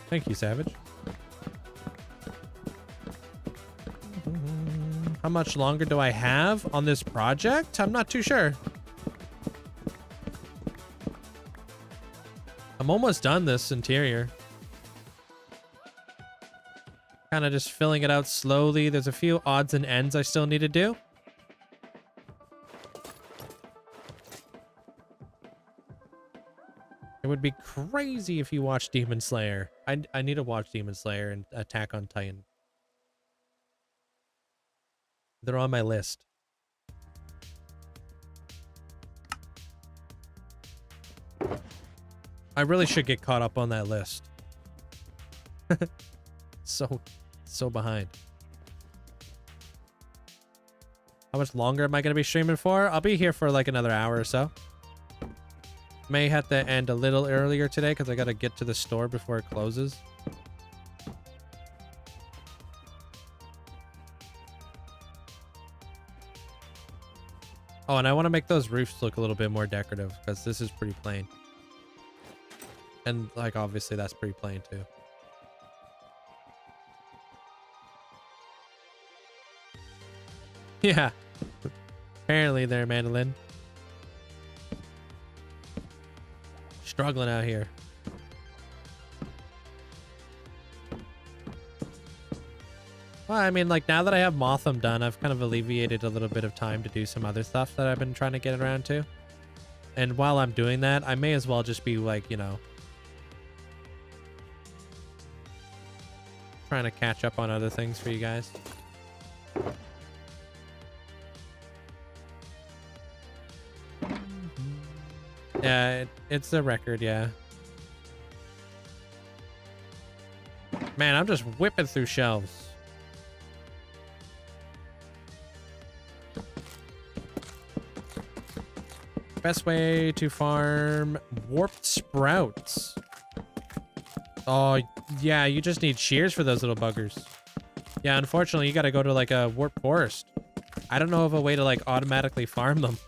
Thank you, Savage. How much longer do I have on this project? I'm not too sure. I'm almost done this interior. Kind of just filling it out slowly. There's a few odds and ends I still need to do. It would be crazy if you watched Demon Slayer. I need to watch Demon Slayer and Attack on Titan. They're on my list. I really should get caught up on that list. So behind. How much longer am I going to be streaming for? I'll be here for like another hour or so. May have to end a little earlier today because I got to get to the store before it closes. Oh, and I want to make those roofs look a little bit more decorative because this is pretty plain. And like, obviously that's pretty plain too. Yeah. Apparently there, Mandolin. Struggling out here. Well, I mean, like, now that I have Motham done, I've kind of alleviated a little bit of time to do some other stuff that I've been trying to get around to. And while I'm doing that, I may as well just be, like, you know, trying to catch up on other things for you guys. Yeah, it's a record, yeah. Man, I'm just whipping through shelves. Best way to farm warped sprouts. Oh, yeah, you just need shears for those little buggers. Yeah, unfortunately, you gotta go to like a warped forest. I don't know of a way to like automatically farm them.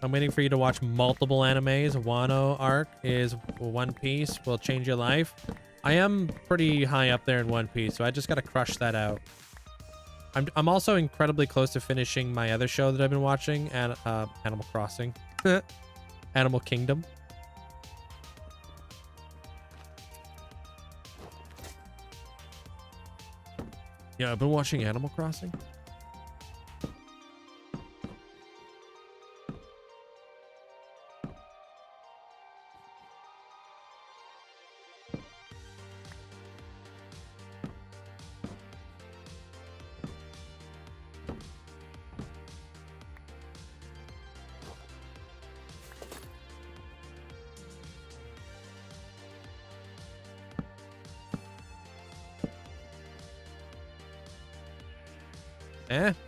I'm waiting for you to watch multiple animes. Wano arc is One Piece will change your life. I am pretty high up there in One Piece, so I just gotta crush that out. I'm also incredibly close to finishing my other show that I've been watching, and Animal Crossing, Animal Kingdom. Yeah, I've been watching Animal Crossing.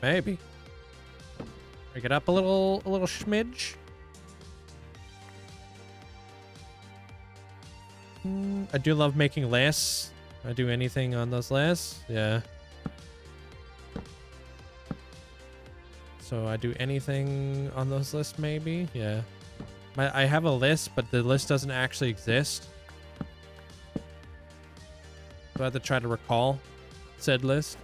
Maybe. Break it up a little schmidge. I do love making lists. I do anything on those lists. Yeah. So I do anything on those lists, maybe. Yeah. I have a list, but the list doesn't actually exist. So I have to try to recall said list.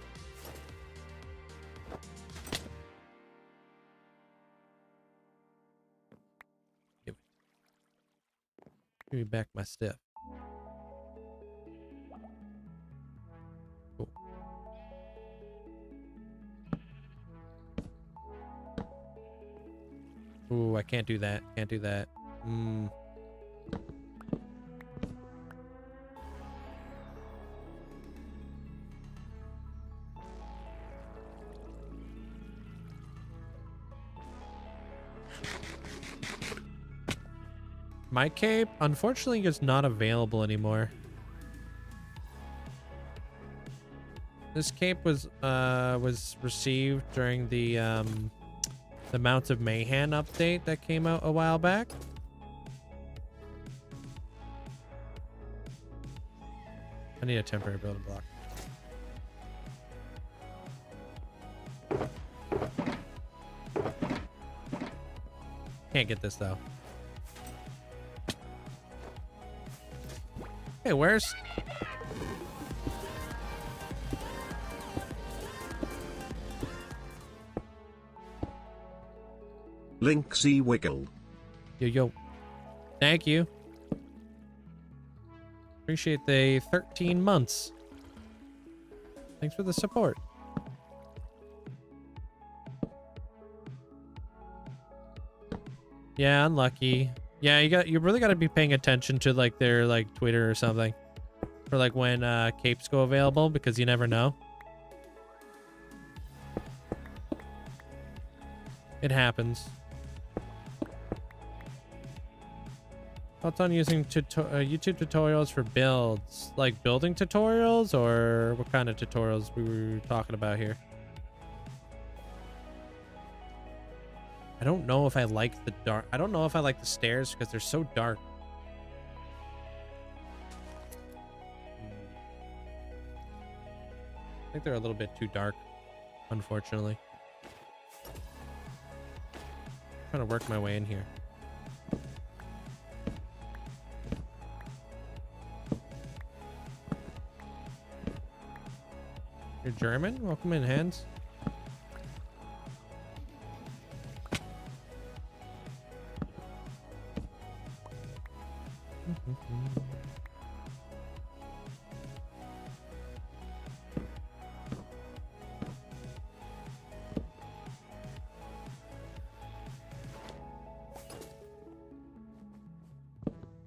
Give me back my stuff. Cool. Ooh, I can't do that. Can't do that. My cape, unfortunately, is not available anymore. This cape was received during the Mounts of Mayhem update that came out a while back. I need a temporary building block. Can't get this though. Hey, where's... Linkzzey wiggle. Yo, yo. Thank you. Appreciate the 13 months. Thanks for the support. Yeah, unlucky. Yeah, you really got to be paying attention to like their like Twitter or something, for like when capes go available, because you never know. It happens. Thoughts on using YouTube tutorials for builds, like building tutorials, or what kind of tutorials we were talking about here? I don't know if I like the dark. I don't know if I like the stairs because they're so dark. I think they're a little bit too dark, unfortunately. I'm trying to work my way in here. You're German? Welcome in, Hans.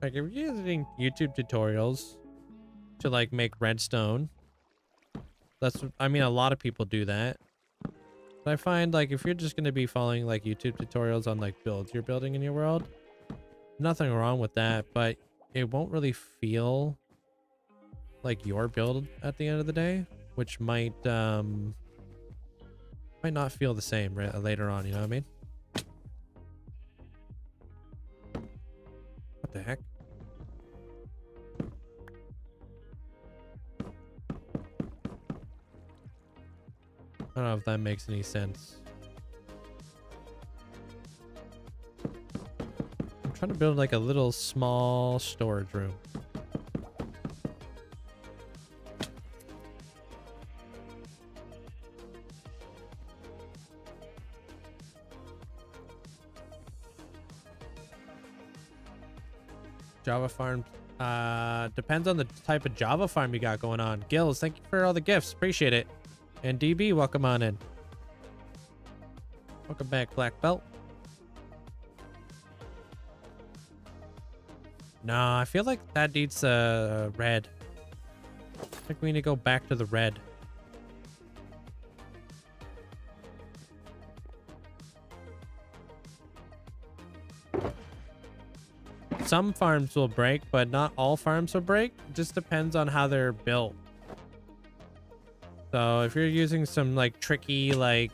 Like, if you're using YouTube tutorials to like make redstone, I mean, a lot of people do that. But I find like if you're just going to be following like YouTube tutorials on like builds you're building in your world, nothing wrong with that, but it won't really feel like your build at the end of the day, which might not feel the same later on, you know what I mean? What the heck? I don't know if that makes any sense. I'm trying to build like a little small storage room. Java farm. Depends on the type of Java farm you got going on. Gills, thank you for all the gifts. Appreciate it. And DB, welcome on in. Welcome back, Black Belt. No, I feel like that needs red. I think we need to go back to the red. Some farms will break, but not all farms will break. It just depends on how they're built. So if you're using some like tricky, like,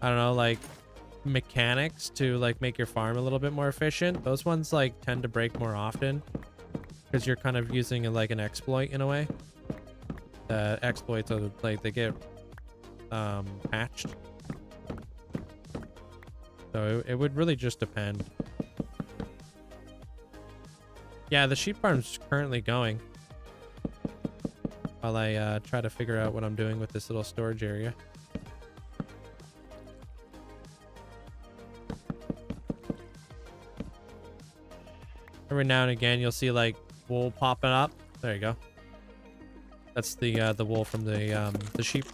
I don't know, like mechanics to like make your farm a little bit more efficient, those ones like tend to break more often because you're kind of using like an exploit in a way. Exploits are like they get patched. So it would really just depend. Yeah, the sheep farm's currently going while I try to figure out what I'm doing with this little storage area. Every now and again, you'll see like wool popping up. There you go. That's the wool from the sheep.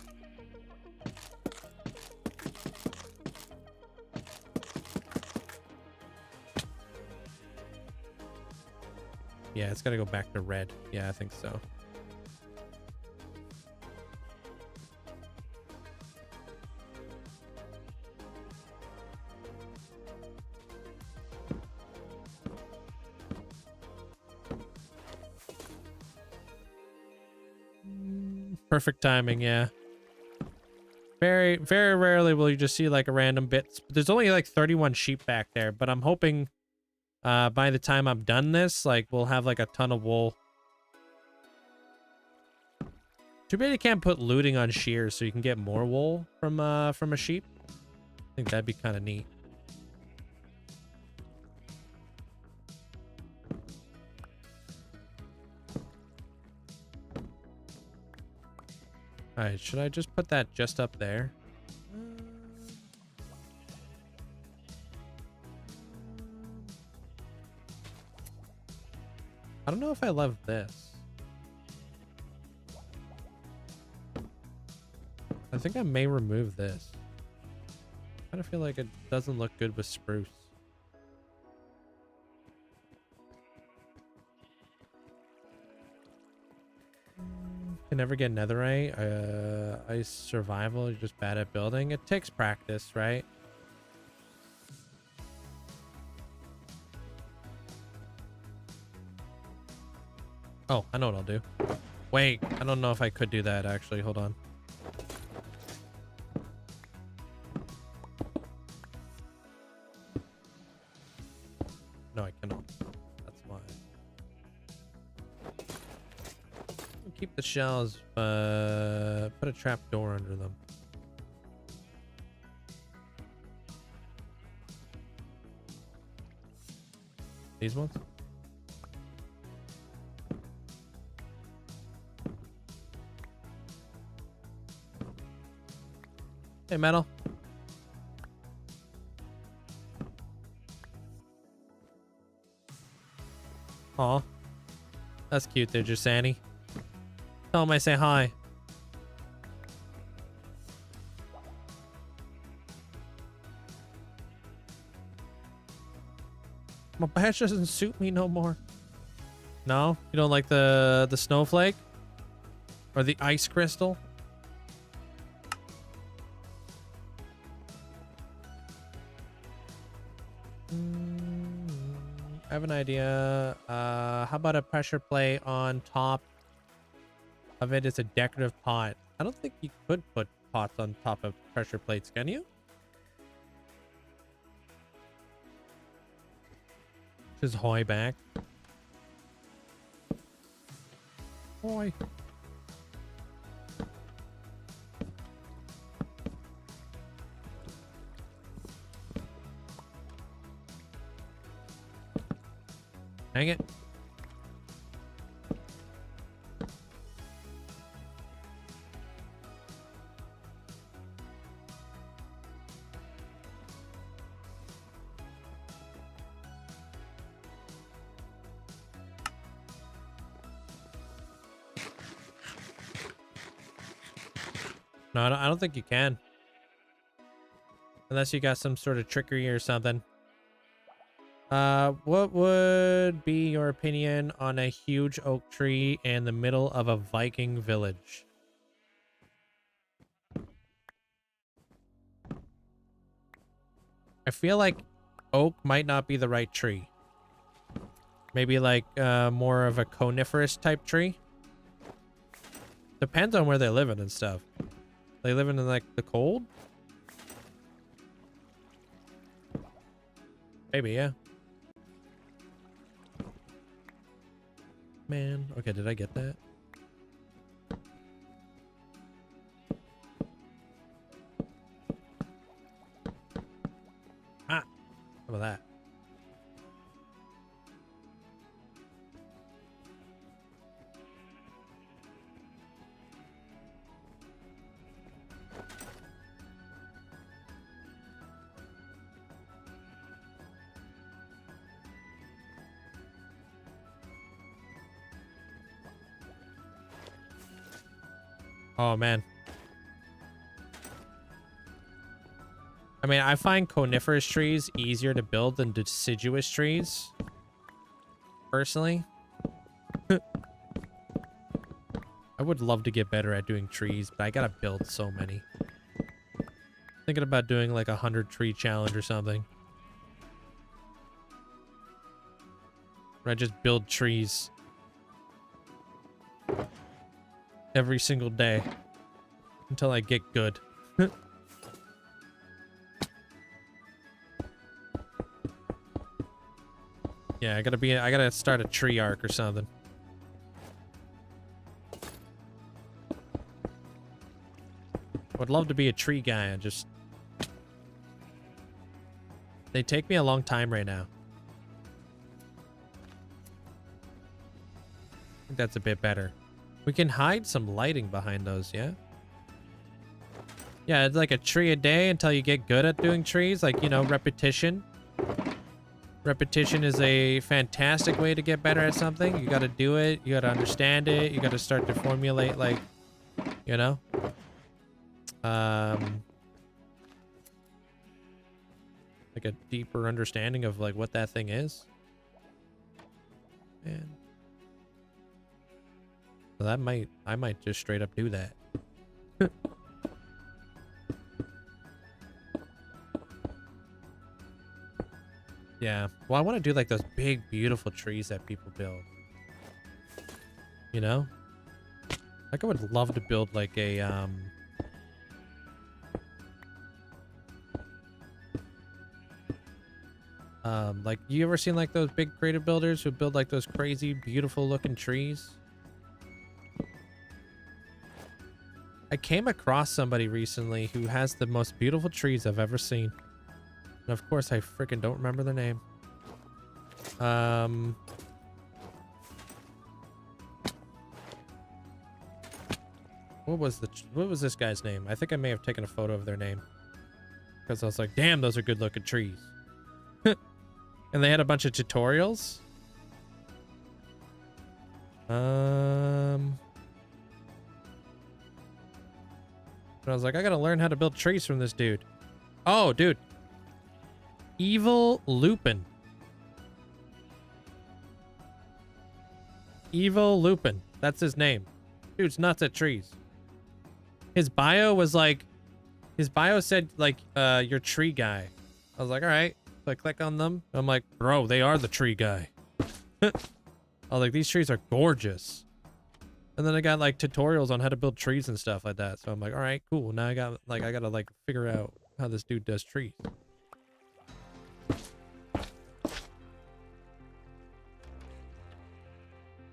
Yeah, it's gotta go back to red. Yeah, I think so. Perfect timing, yeah. Very, very rarely will you just see like a random bit. There's only like 31 sheep back there, but I'm hoping by the time I'm done this, like we'll have like a ton of wool. Too bad you can't put looting on shears so you can get more wool from a sheep. I think that'd be kind of neat. All right, should I just put that just up there? I don't know if I love this. I think I may remove this. I kind of feel like it doesn't look good with spruce. Can never get netherite. Ice survival, you're just bad at building. It takes practice, right? Oh, I know what I'll do. Wait, I don't know if I could do that actually. Hold on. No, I cannot. That's why. Keep the shells, put a trap door under them. These ones? Hey, metal. Aw. That's cute there, Jasani. Tell him I say hi. My badge doesn't suit me no more. No? You don't like the snowflake? Or the ice crystal? I have an idea. How about a pressure plate on top of it is a decorative pot? I don't think you could put pots on top of pressure plates, can you? Just hoy back. Hoy. Dang it. No, I don't think you can. Unless you got some sort of trickery or something. What would be your opinion on a huge oak tree in the middle of a Viking village? I feel like oak might not be the right tree. Maybe like more of a coniferous type tree. Depends on where they live in and stuff. They live in like the cold? Maybe, yeah. Man, okay, did I get that? Ah, how about that? Oh, man. I mean, I find coniferous trees easier to build than deciduous trees. Personally. I would love to get better at doing trees, but I gotta build so many. Thinking about doing like 100 tree challenge or something. Where I just build trees. Every single day until I get good. Yeah, I gotta start a tree arc or something. Would love to be a tree guy and just... They take me a long time right now. I think that's a bit better. We can hide some lighting behind those, yeah? Yeah, it's like a tree a day until you get good at doing trees. Like, you know, repetition. Repetition is a fantastic way to get better at something. You got to do it. You got to understand it. You got to start to formulate, like, you know, like a deeper understanding of like what that thing is. Man. So that I might just straight up do that. Yeah. Well, I want to do like those big, beautiful trees that people build. You know? Like I would love to build like a, like you ever seen like those big creative builders who build like those crazy, beautiful looking trees? I came across somebody recently who has the most beautiful trees I've ever seen. And of course, I freaking don't remember their name. What was this guy's name? I think I may have taken a photo of their name. Because I was like, damn, those are good looking trees. And they had a bunch of tutorials. And I was like, I gotta learn how to build trees from this dude. Oh, dude. Evil Lupin. Evil Lupin. That's his name. Dude's nuts at trees. His bio was like, his bio said like, you're tree guy. I was like, all right. So I click on them. I'm like, bro, they are the tree guy. I was like, these trees are gorgeous. And then I got like tutorials on how to build trees and stuff like that. So I'm like, all right, cool. Now I gotta like figure out how this dude does trees.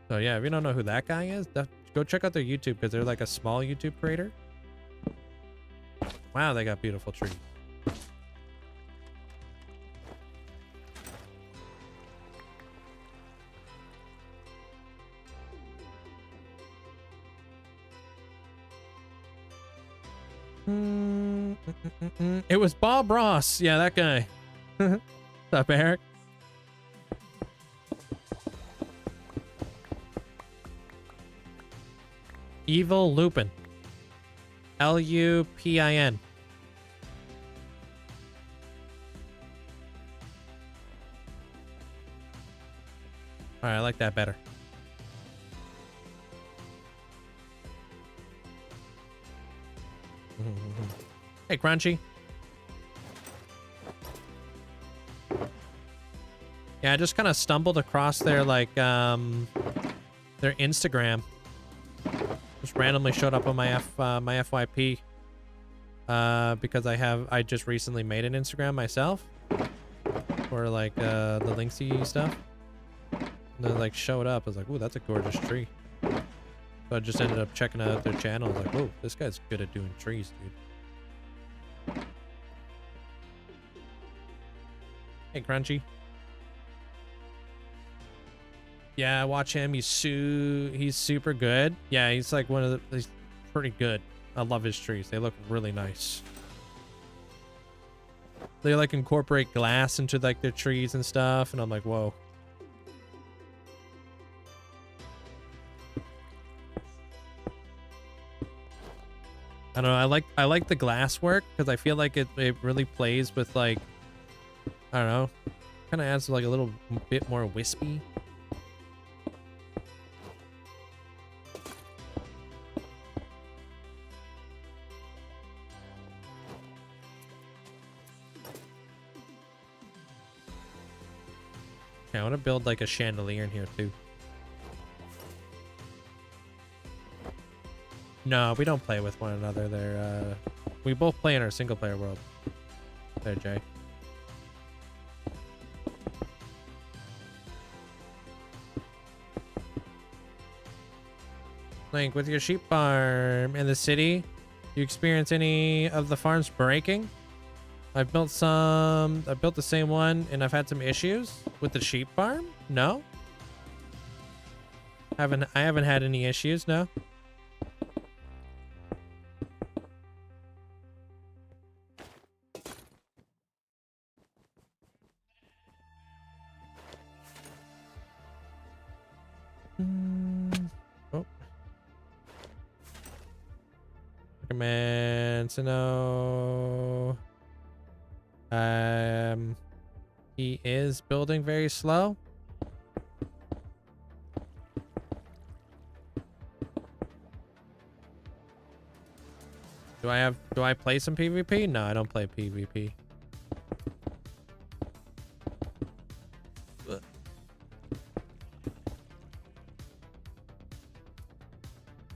So yeah, if you don't know who that guy is, go check out their YouTube because they're like a small YouTube creator. Wow, they got beautiful trees. It was Bob Ross. Yeah, that guy. What's up, Eric? Evil Lupin. Lupin. All right, I like that better. Hey, Crunchy. Yeah, I just kind of stumbled across their like their Instagram. Just randomly showed up on my my FYP because I just recently made an Instagram myself for like the Linkzzey stuff. And then like showed up. I was like, ooh, that's a gorgeous tree. So I just ended up checking out their channel. I was like, oh, this guy's good at doing trees, dude. Hey, Crunchy. Yeah, watch him. He's super good. Yeah, he's like he's pretty good. I love his trees. They look really nice. They like incorporate glass into like their trees and stuff, and I'm like, whoa. I don't know. I like the glass work because I feel like it really plays with like, I don't know, kind of adds like a little bit more wispy. Okay, I want to build like a chandelier in here too. No, we don't play with one another. We both play in our single player world. There, Jay. Link, with your sheep farm in the city, You experience any of the farms breaking? I built the same one and I've had some issues with the sheep farm. No? I haven't had any issues, no. Oh. Recommend to know. He is building very slow. Do I play some PvP? No, I don't play PvP. Ugh.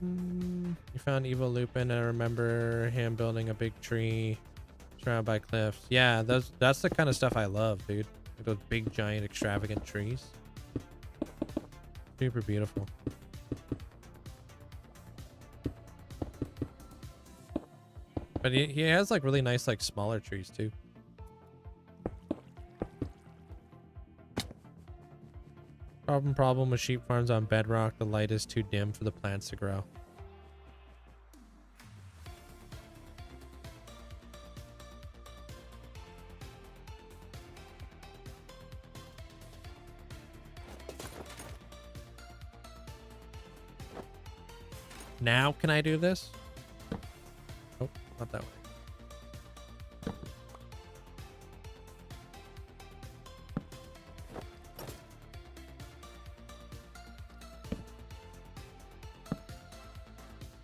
You found Evil Lupin, and I remember him building a big tree surrounded by cliffs. Yeah, that's the kind of stuff I love, dude. Like those big, giant, extravagant trees. Super beautiful. But he has like really nice, like smaller trees too. Problem with sheep farms on bedrock. The light is too dim for the plants to grow. Now can I do this? Oh, not that way.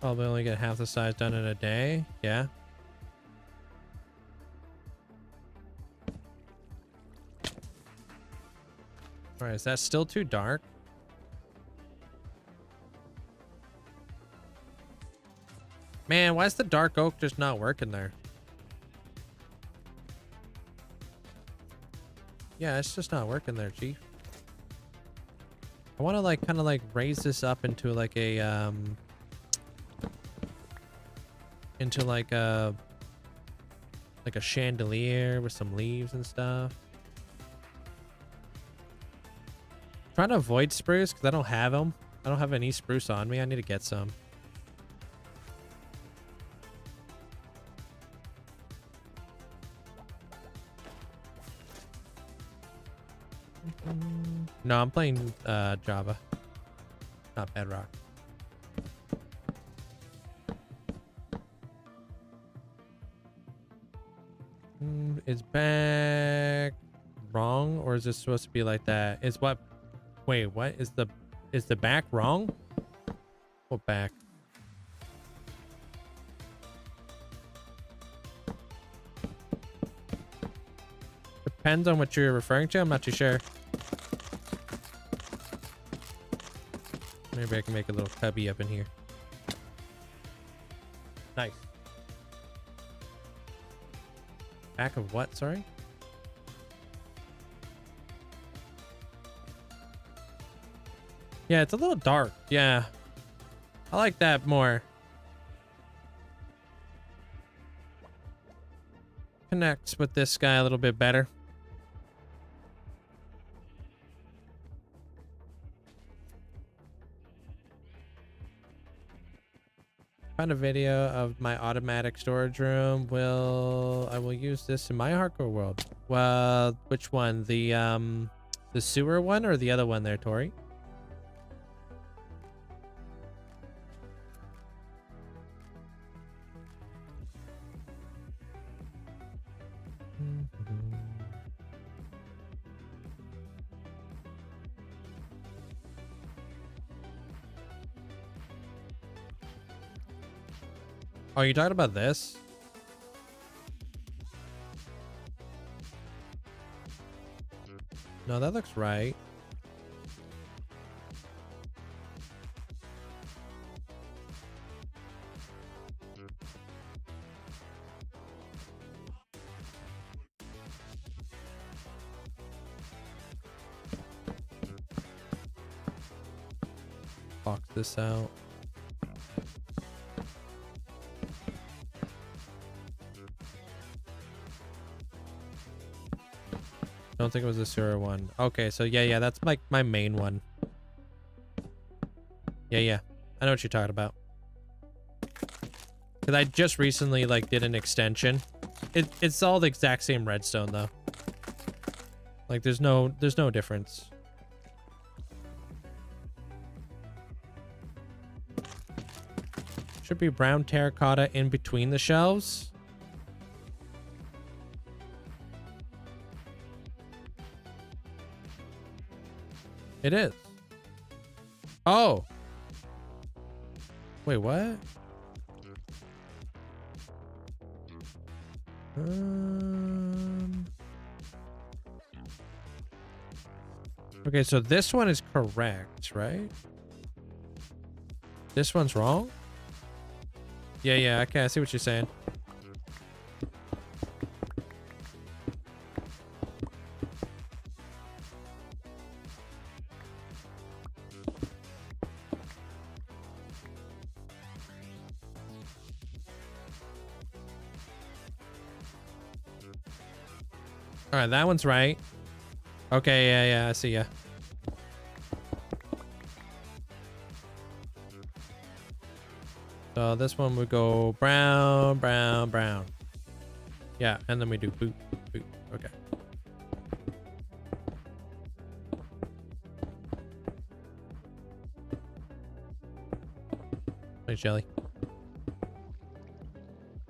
Probably only get half the size done in a day. Yeah. All right, is that still too dark? Man, why is the dark oak just not working there? Yeah, it's just not working there, Chief. I want to like kind of like raise this up into like a like a chandelier with some leaves and stuff. Trying to avoid spruce because I don't have them. I don't have any spruce on me. I need to get some. No, I'm playing Java, not Bedrock. Is back wrong, or is this supposed to be like that? Is what? Wait, what is the back wrong? What back? Depends on what you're referring to. I'm not too sure. Maybe I can make a little cubby up in here. Nice. Back of what? Sorry? Yeah, it's a little dark. Yeah. I like that more. Connects with this guy a little bit better. Found a video of my automatic storage room. I will use this in my hardcore world. Well, which one? The sewer one or the other one there, Tori? Oh, you talking about this? No, that looks right. Box this out. Don't think it was the sewer one. Okay, so yeah, that's like my main one. Yeah. I know what you're talking about. Because I just recently like did an extension. It's all the exact same redstone though. Like there's no difference. Should be brown terracotta in between the shelves. It is. Oh. Wait, what? Okay, so this one is correct, right? This one's wrong? Yeah, okay, I see what you're saying. All right, that one's right. Okay, yeah, I see ya. So this one would go brown, brown, brown. Yeah, and then we do boop, boop. Okay. Nice jelly.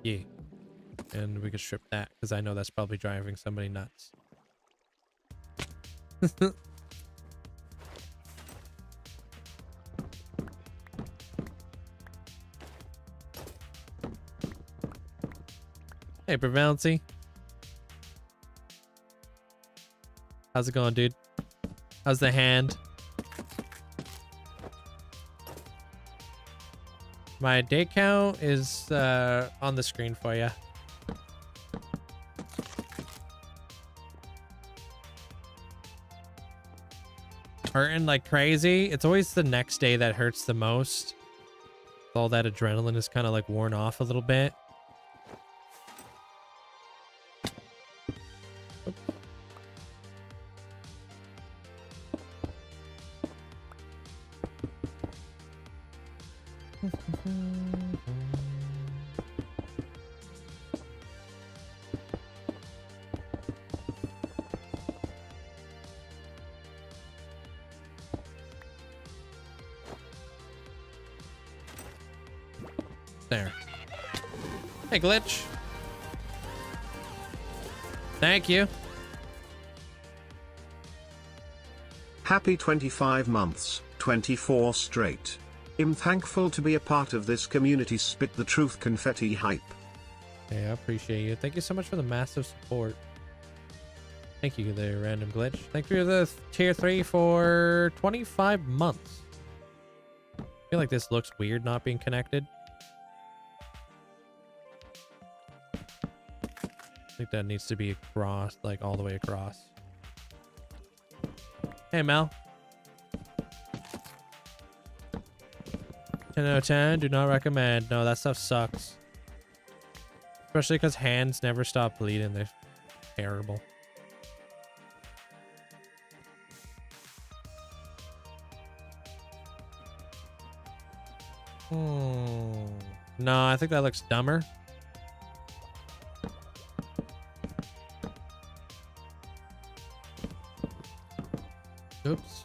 Yeah. And we could strip that because I know that's probably driving somebody nuts. Hey, Prevalency. How's it going, dude? How's the hand? My day count is on the screen for you. Hurting like crazy. It's always the next day that hurts the most. All that adrenaline is kind of like worn off a little bit. There. Hey, Glitch. Thank you. Happy 25 months, 24 straight. I'm thankful to be a part of this community. Spit the truth confetti hype. Hey, I appreciate you. Thank you so much for the massive support. Thank you there, Random Glitch. Thank you for the tier 3 for 25 months. I feel like this looks weird not being connected. I think that needs to be across, like all the way across. Hey, Mel. 10 out of 10, do not recommend. No, that stuff sucks. Especially because hands never stop bleeding. They're terrible. No, I think that looks dumber. Oops.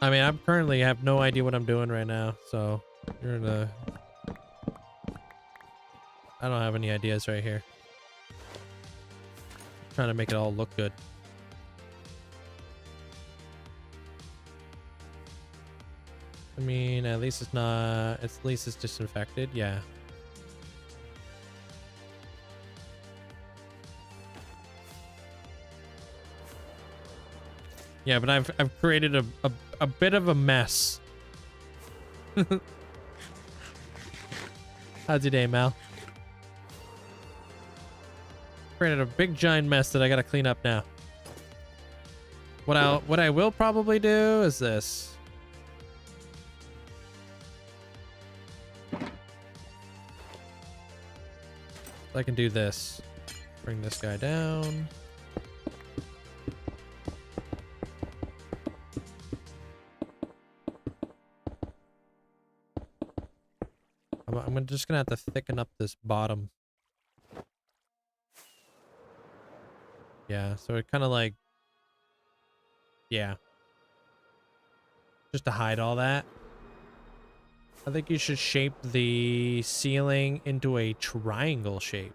I mean, I currently have no idea what I'm doing right now, so you're in a... I don't have any ideas right here. I'm trying to make it all look good. I mean, at least it's not... At least it's disinfected, yeah. Yeah, but I've created a bit of a mess. How's your day, Mal? Created a big giant mess that I gotta clean up now. What I will probably do is this. I can do this. Bring this guy down. I'm just gonna have to thicken up this bottom. Yeah, so it kind of like, yeah. Just to hide all that. I think you should shape the ceiling into a triangle shape.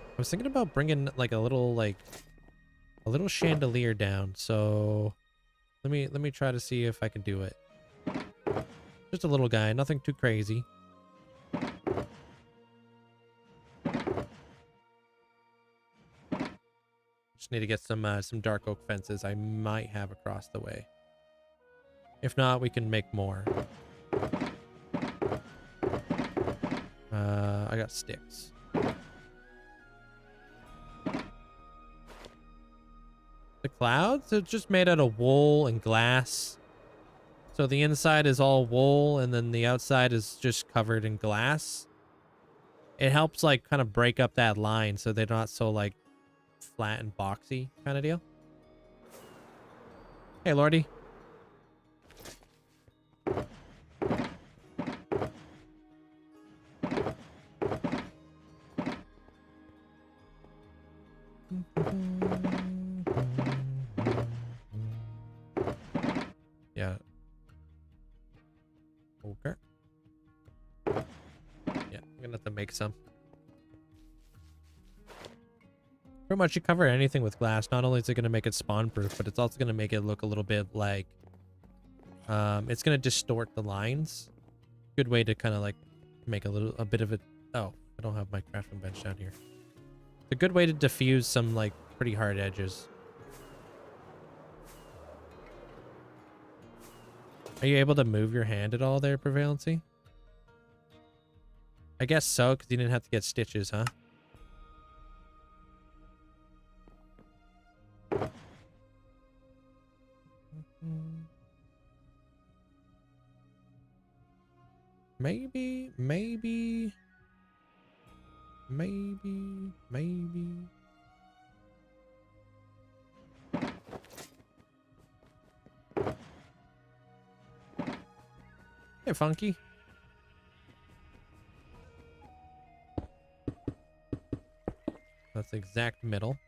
I was thinking about bringing like a little chandelier down. So let me try to see if I can do it. Just a little guy, nothing too crazy. Just need to get some dark oak fences I might have across the way. If not, we can make more. I got sticks. The clouds are just made out of wool and glass. So the inside is all wool and then the outside is just covered in glass. It helps like kind of break up that line so they're not so like flat and boxy kind of deal. Hey, Lordy. Yeah. Okay. Yeah, I'm gonna have to make some. Pretty much you cover anything with glass. Not only is it going to make it spawn proof, but it's also going to make it look a little bit like it's going to distort the lines. Good way to kind of like make a bit of it. Oh, I don't have my crafting bench down here. It's a good way to diffuse some like pretty hard edges. Are you able to move your hand at all there, Prevalency? I guess so, because you didn't have to get stitches, huh? Maybe. Hey, Funky. That's the exact middle.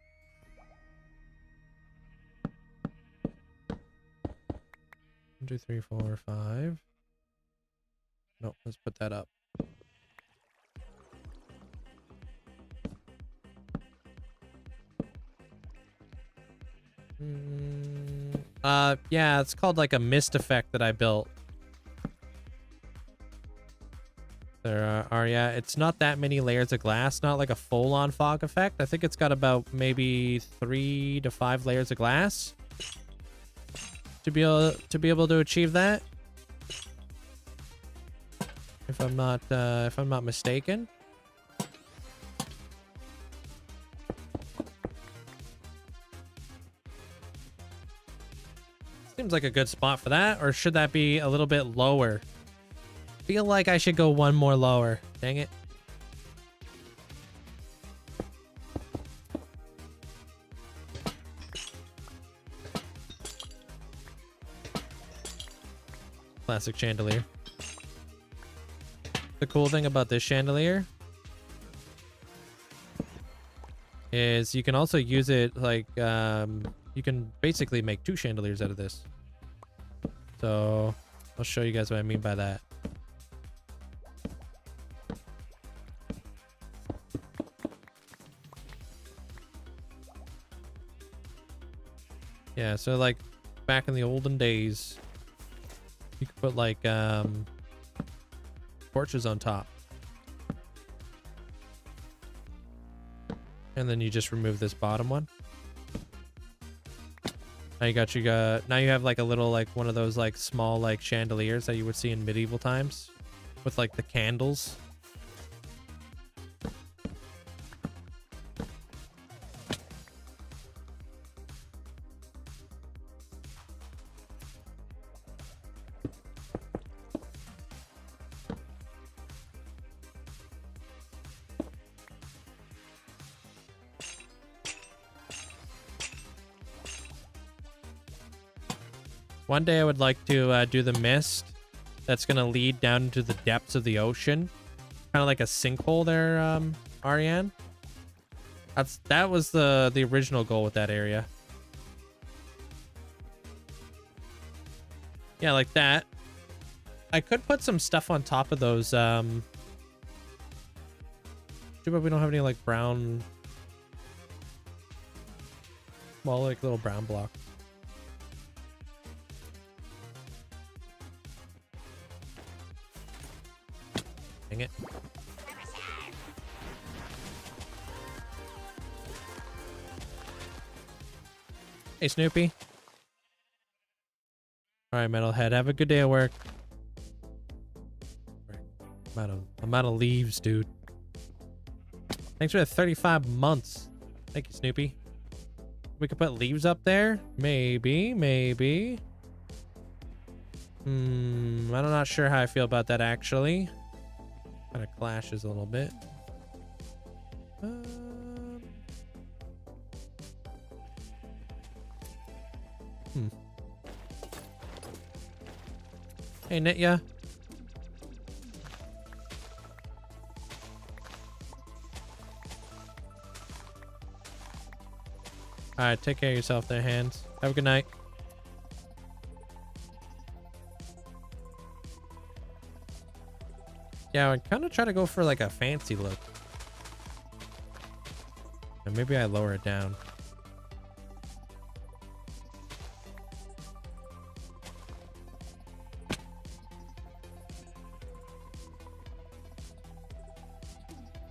1, 2, 3, 4, 5. No, let's put that up. Yeah, it's called like a mist effect that I built. There are, yeah, it's not that many layers of glass, not like a full-on fog effect. I think it's got about maybe 3 to 5 layers of glass to be able to achieve that. If I'm not mistaken. Seems like a good spot for that, or should that be a little bit lower? Feel like I should go one more lower. Dang it. Classic chandelier. The cool thing about this chandelier is you can also use it like you can basically make 2 chandeliers out of this. So I'll show you guys what I mean by that. Yeah, so like back in the olden days, you could put like torches on top. And then you just remove this bottom one. Now now you have like a little like one of those like small like chandeliers that you would see in medieval times with like the candles. One day I would like to do the mist that's gonna lead down into the depths of the ocean. Kind of like a sinkhole there, Ariane. That was the original goal with that area. Yeah, like that. I could put some stuff on top of those. Too bad we don't have any like brown. Well, like little brown block. Dang it. Hey, Snoopy. All right, Metalhead. Have a good day at work. I'm out of leaves, dude. Thanks for the 35 months. Thank you, Snoopy. We could put leaves up there? Maybe, maybe. I'm not sure how I feel about that, actually. Kind of clashes a little bit. Hey, Nitya. Alright, take care of yourself there, Hands. Have a good night. Yeah, I kind of try to go for like a fancy look. And maybe I lower it down.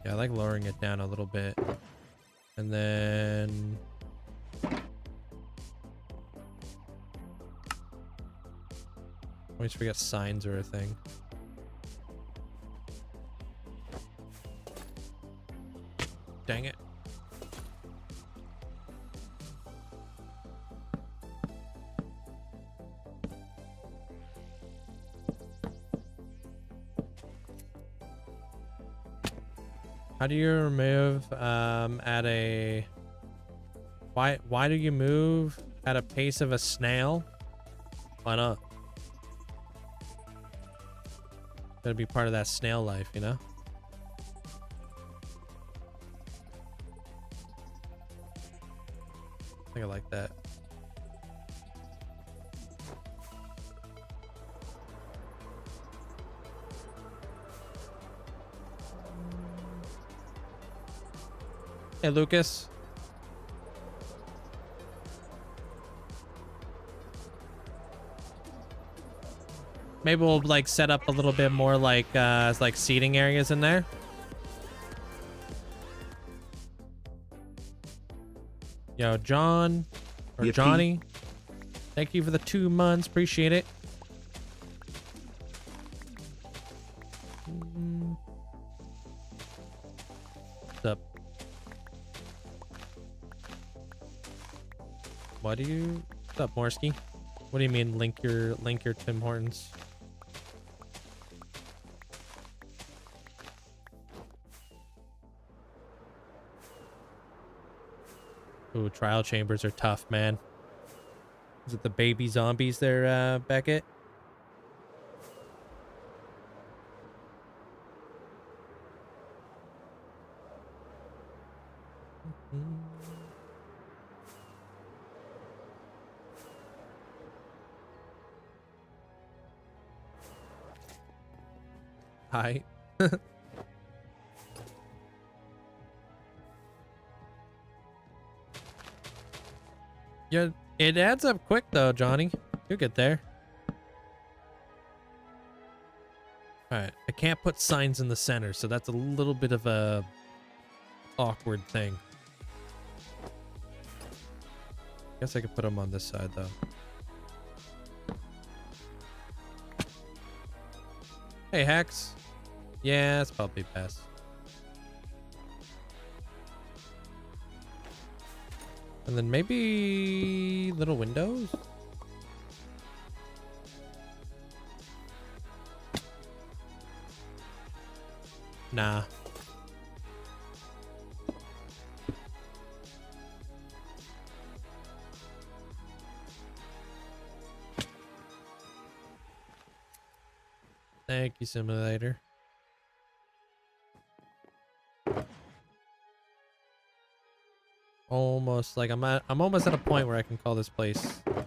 Yeah, I like lowering it down a little bit. And then... always forget signs are a thing. Dang it. How do you remove at a... Why do you move at a pace of a snail? Why not? Gotta be part of that snail life, you know? I think I like that. Hey, Lucas. Maybe we'll like set up a little bit more like seating areas in there. Yo, John or Yippee. Johnny, thank you for the 2 months. Appreciate it. What's up? What do you? What's up, Morsky? What do you mean link your Tim Hortons? Ooh, trial chambers are tough, man. Is it the baby zombies there, Beckett? Hi. Yeah, it adds up quick though, Johnny. You'll get there. Alright, I can't put signs in the center, so that's a little bit of a awkward thing. Guess I could put them on this side though. Hey, Hex. Yeah, that's probably best. And then maybe little windows? Nah. Thank you, simulator. Almost like I'm almost at a point where I can call this place a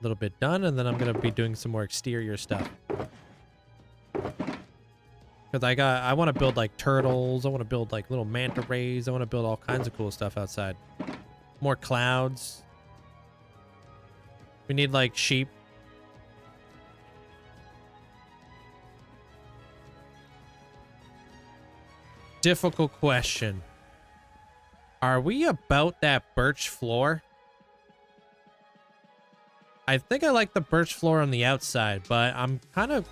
little bit done, and then I'm gonna be doing some more exterior stuff. Because I want to build like turtles, I want to build like little manta rays, I want to build all kinds of cool stuff outside. More clouds. We need like sheep. Difficult question. Are we about that birch floor? I think I like the birch floor on the outside, but I'm kind of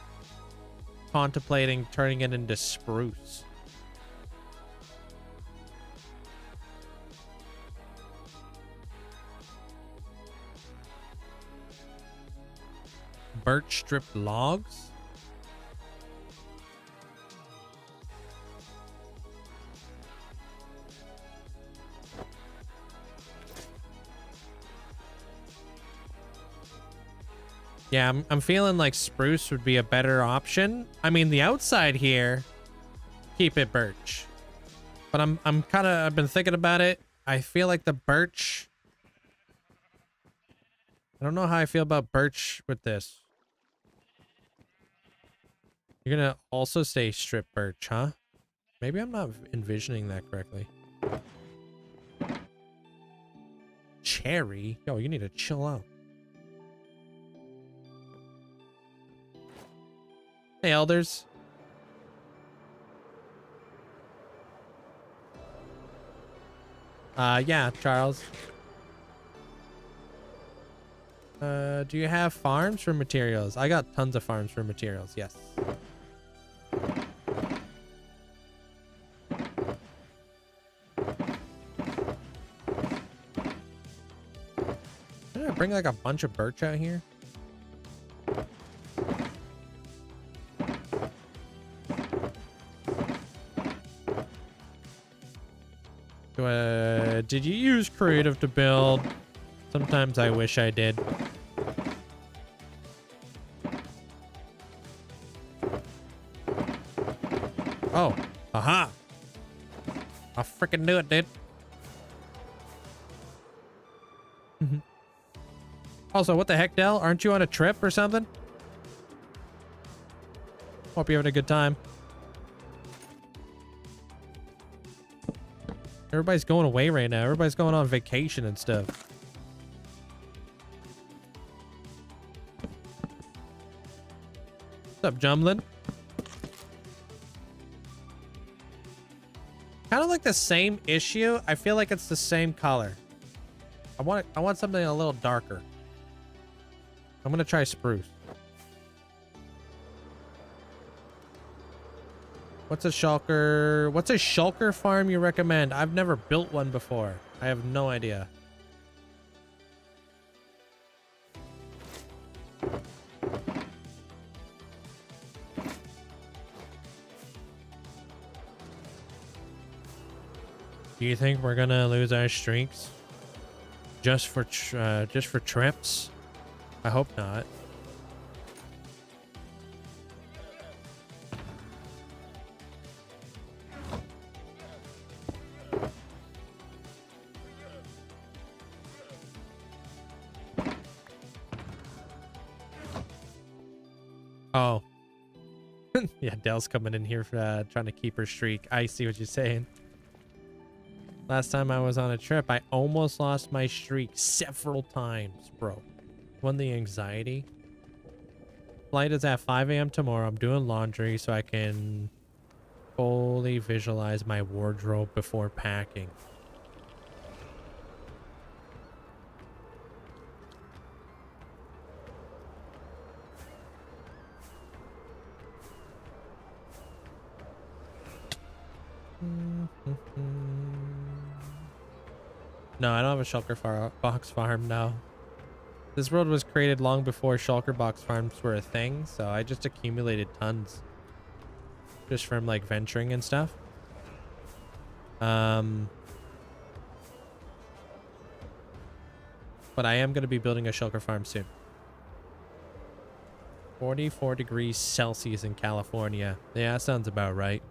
contemplating turning it into spruce. Birch stripped logs? Yeah, I'm feeling like spruce would be a better option. I mean, the outside here, keep it birch. But I've been thinking about it. I feel like the birch, I don't know how I feel about birch with this. You're gonna also say strip birch, huh? Maybe I'm not envisioning that correctly. Cherry? Yo, you need to chill out. Hey, elders. Yeah, Charles. Do you have farms for materials? I got tons of farms for materials, yes. Did I bring like a bunch of birch out here? Did you use creative to build? Sometimes I wish I did. Oh, aha! I freaking knew it, dude. Also, what the heck, Del? Aren't you on a trip or something? Hope you're having a good time. Everybody's going away right now. Everybody's going on vacation and stuff. What's up, Jumlin? Kind of like the same issue. I feel like it's the same color. I want something a little darker. I'm gonna try spruce. What's a shulker? What's a shulker farm you recommend? I've never built one before. I have no idea. Do you think we're gonna lose our streaks just for trips? I hope not. Oh. Yeah, Dell's coming in here for, trying to keep her streak. I see what you're saying. Last time I was on a trip, I almost lost my streak several times, bro. Won the anxiety. Flight is at 5 a.m. tomorrow. I'm doing laundry so I can fully visualize my wardrobe before packing. No, I don't have a shulker box farm, no. This world was created long before shulker box farms were a thing, so I just accumulated tons. Just from, like, venturing and stuff. But I am going to be building a shulker farm soon. 44 degrees Celsius in California. Yeah, that sounds about right.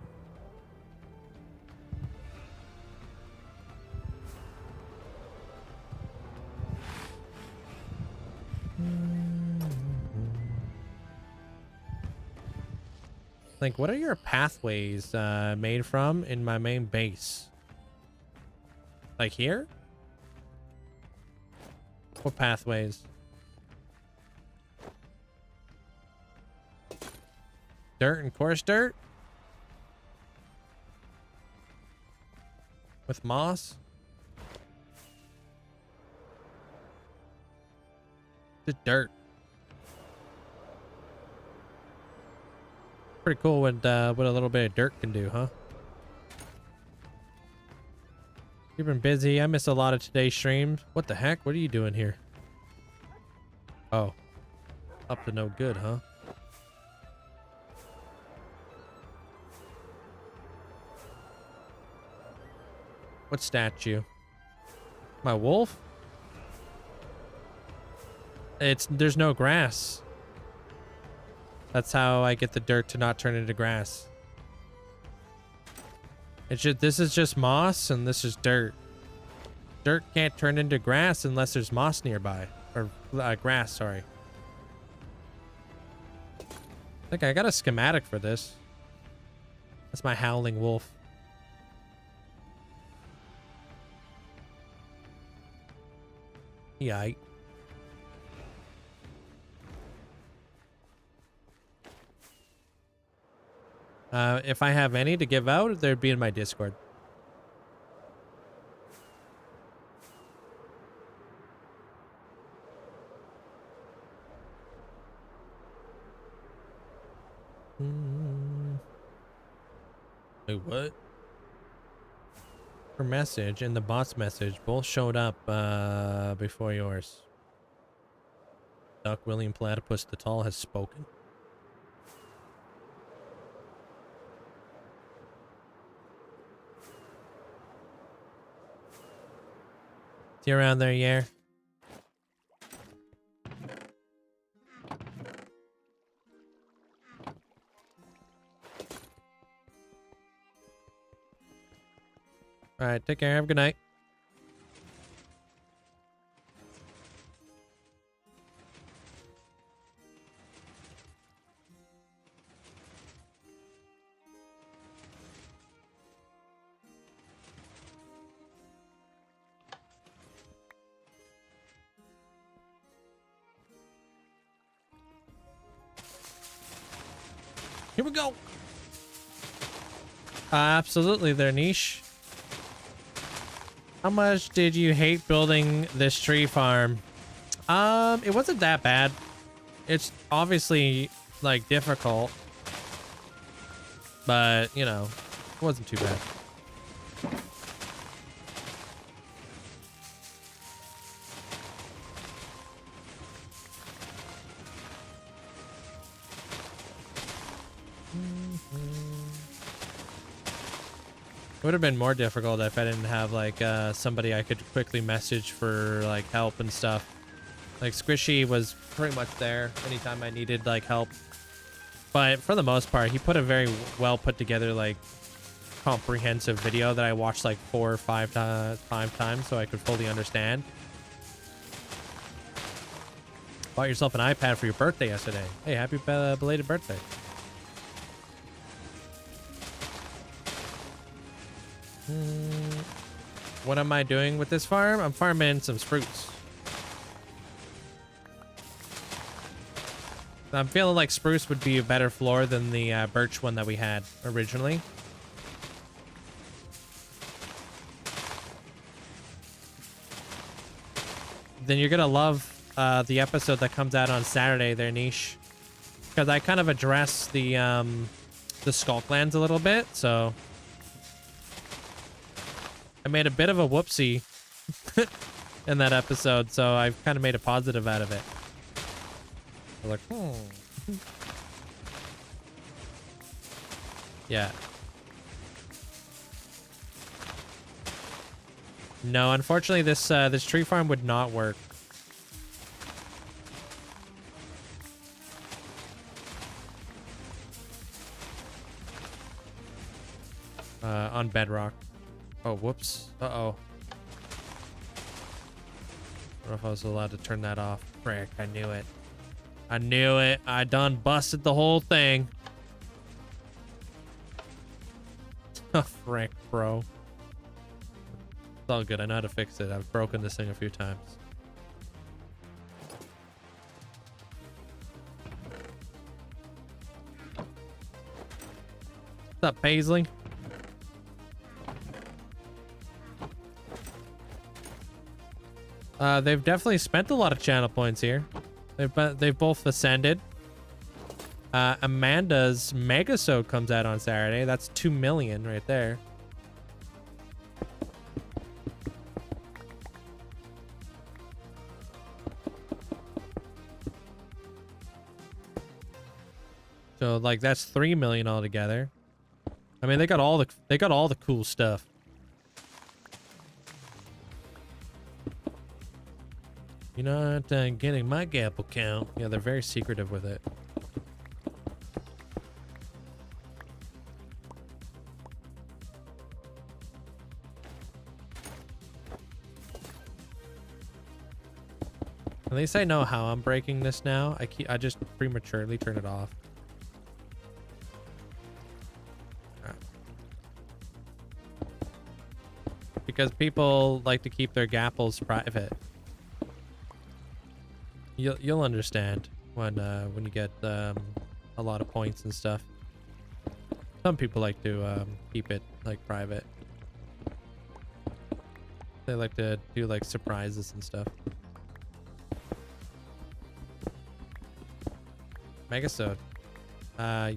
Like, what are your pathways made from in my main base? Like here? What pathways? Dirt and coarse dirt? With moss? Just dirt. Pretty cool what a little bit of dirt can do, huh? You've been busy. I missed a lot of today's streams. What the heck? What are you doing here? Oh. Up to no good, huh? What statue? My wolf? There's no grass. That's how I get the dirt to not turn into grass. This is just moss and this is dirt. Dirt can't turn into grass unless there's moss nearby. Or grass, sorry. I think I got a schematic for this. That's my howling wolf. Yike. If I have any to give out, they'd be in my Discord. Wait, what? Her message and the bot's message both showed up before yours. Duck William Platypus the Tall has spoken. You around there, yeah? All right, take care. Have a good night. Here we go. Absolutely, their niche. How much did you hate building this tree farm? It wasn't that bad. It's obviously like difficult, but you know, it wasn't too bad. It would have been more difficult if I didn't have like somebody I could quickly message for like help and stuff. Like Squishy was pretty much there anytime I needed like help, but for the most part he put a very well put together like comprehensive video that I watched like 4 or 5 times so I could fully understand. Bought yourself an iPad for your birthday yesterday. Hey, happy belated birthday. What am I doing with this farm? I'm farming some spruce. I'm feeling like spruce would be a better floor than the birch one that we had originally. Then you're gonna love the episode that comes out on Saturday there, Niche, because I kind of address the Skulklands a little bit, so I made a bit of a whoopsie in that episode, so I've kind of made a positive out of it. We're like, yeah. No, unfortunately, this tree farm would not work. on bedrock. Oh, whoops. Uh-oh. I don't know if I was allowed to turn that off. Frick, I knew it. I knew it. I done busted the whole thing. Oh, frick, bro. It's all good. I know how to fix it. I've broken this thing a few times. What's up, Paisley? They've definitely spent a lot of channel points here. They've both ascended. Amanda's Megasode comes out on Saturday. That's 2 million right there. So like that's 3 million altogether. I mean, they got all the cool stuff. You're not getting my Gapple count. Yeah, they're very secretive with it. At least I know how I'm breaking this now. I just prematurely turn it off. Because people like to keep their gapples private. You'll understand when you get a lot of points and stuff. Some people like to keep it like private. They like to do like surprises and stuff. Megasode.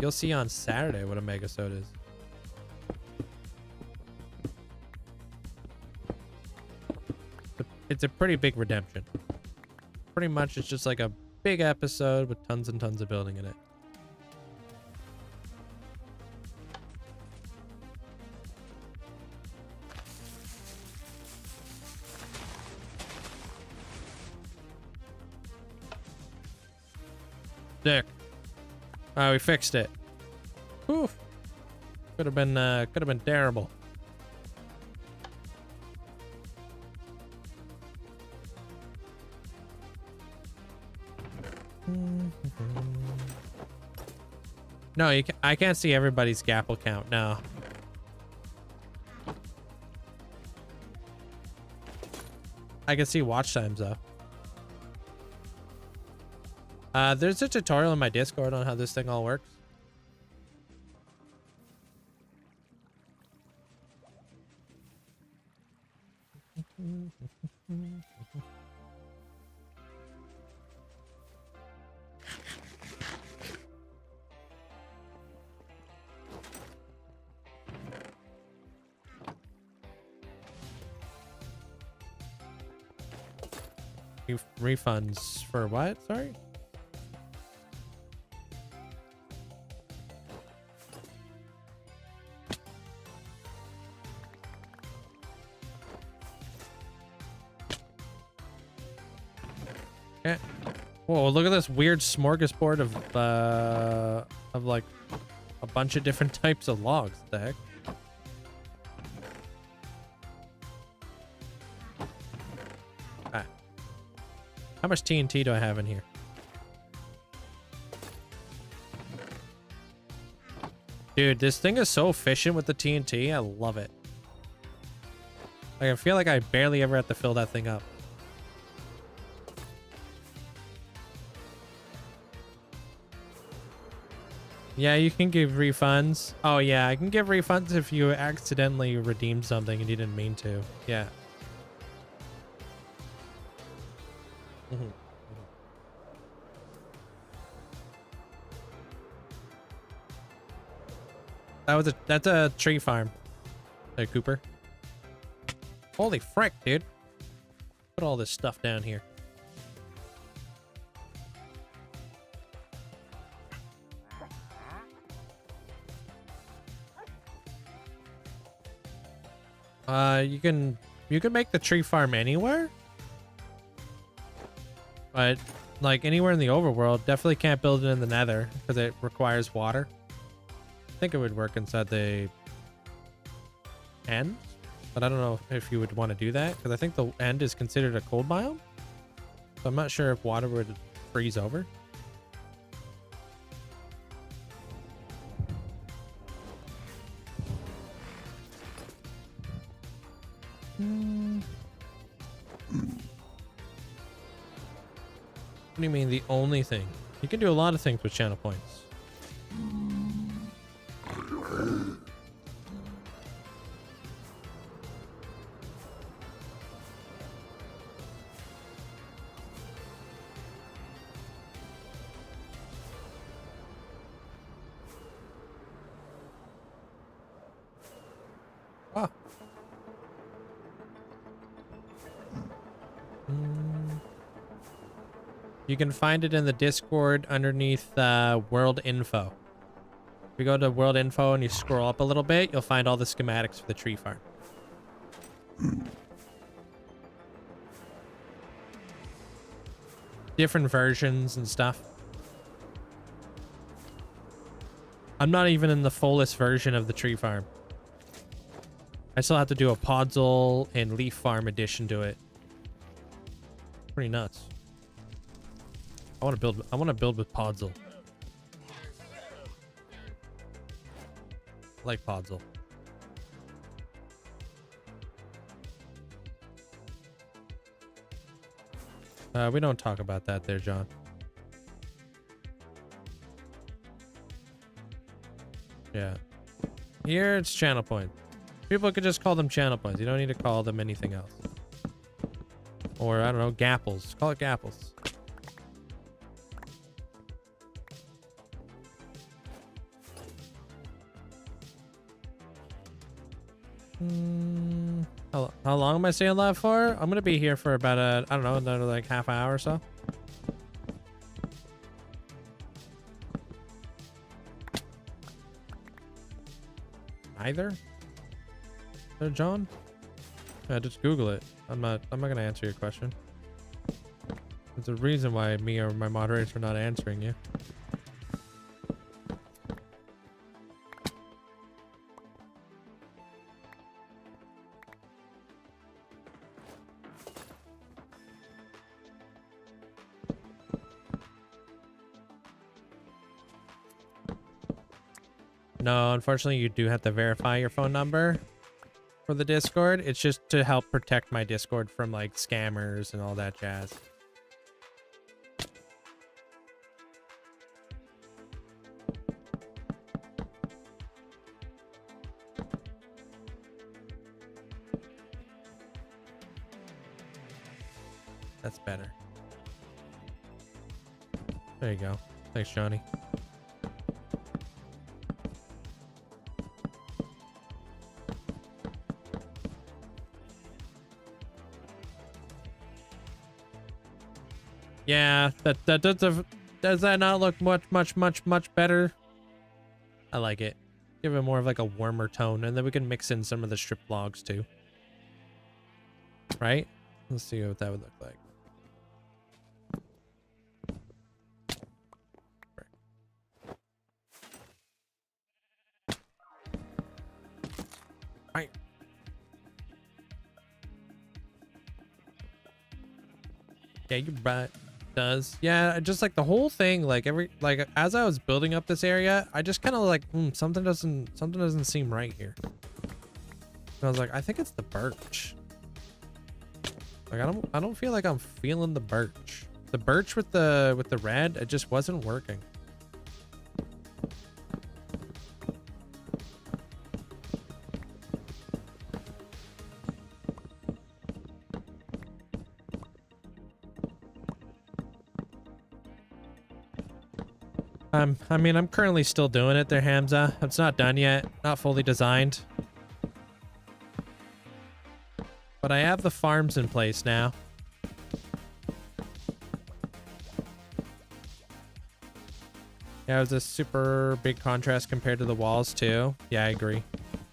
You'll see on Saturday what a Megasode is. It's a pretty big redemption. Pretty much it's just like a big episode with tons and tons of building in it. Dick. Alright, we fixed it. Whew. Could have been terrible. No, I can't see everybody's Gapple count. No. I can see watch times though. There's a tutorial in my Discord on how this thing all works. Refunds for what? Sorry. Okay. Whoa, look at this weird smorgasbord of like a bunch of different types of logs. What the heck? How much TNT do I have in here? Dude, this thing is so efficient with the TNT. I love it. Like, I feel like I barely ever have to fill that thing up. Yeah, you can give refunds. Oh, yeah, I can give refunds if you accidentally redeemed something and you didn't mean to. Yeah. That's a tree farm. Hey, Cooper. Holy frick, dude. Put all this stuff down here. You can make the tree farm anywhere. But like anywhere in the overworld, definitely can't build it in the nether because it requires water. I think it would work inside the end, but I don't know if you would want to do that because I think the end is considered a cold biome. So I'm not sure if water would freeze over. What do you mean the only thing? You can do a lot of things with channel points. Ah. You can find it in the Discord underneath World Info. If you go to World Info and you scroll up a little bit, you'll find all the schematics for the tree farm. Different versions and stuff. I'm not even in the fullest version of the tree farm. I still have to do a Podzol and Leaf Farm addition to it. Pretty nuts. I want to build with Podzol. I like Podzol. We don't talk about that there, John. Yeah. Here it's channel points. People could just call them channel points. You don't need to call them anything else. Or, I don't know, gapples. Call it gapples. How long am I staying alive for? I'm gonna be here for about I don't know, another like half hour or so. Either? There, John? Yeah, just Google it. I'm not gonna answer your question. There's a reason why me or my moderators are not answering you. No, unfortunately, you do have to verify your phone number for the Discord. It's just to help protect my Discord from like scammers and all that jazz. That's better. There you go. Thanks, Johnny. Yeah, does that not look much better? I like it. Give it more of like a warmer tone, and then we can mix in some of the strip logs too. Right? Let's see what that would look like. Right. Yeah, you're right. Does. Yeah, just like the whole thing, like as I was building up this area, I just kind of like something doesn't seem right here. And I was like, I think it's the birch. Like I don't feel like I'm feeling the birch. The birch with the red, it just wasn't working. I mean, I'm currently still doing it there, Hamza. It's not done yet, not fully designed. But I have the farms in place now. Yeah, it was a super big contrast compared to the walls too. Yeah, I agree.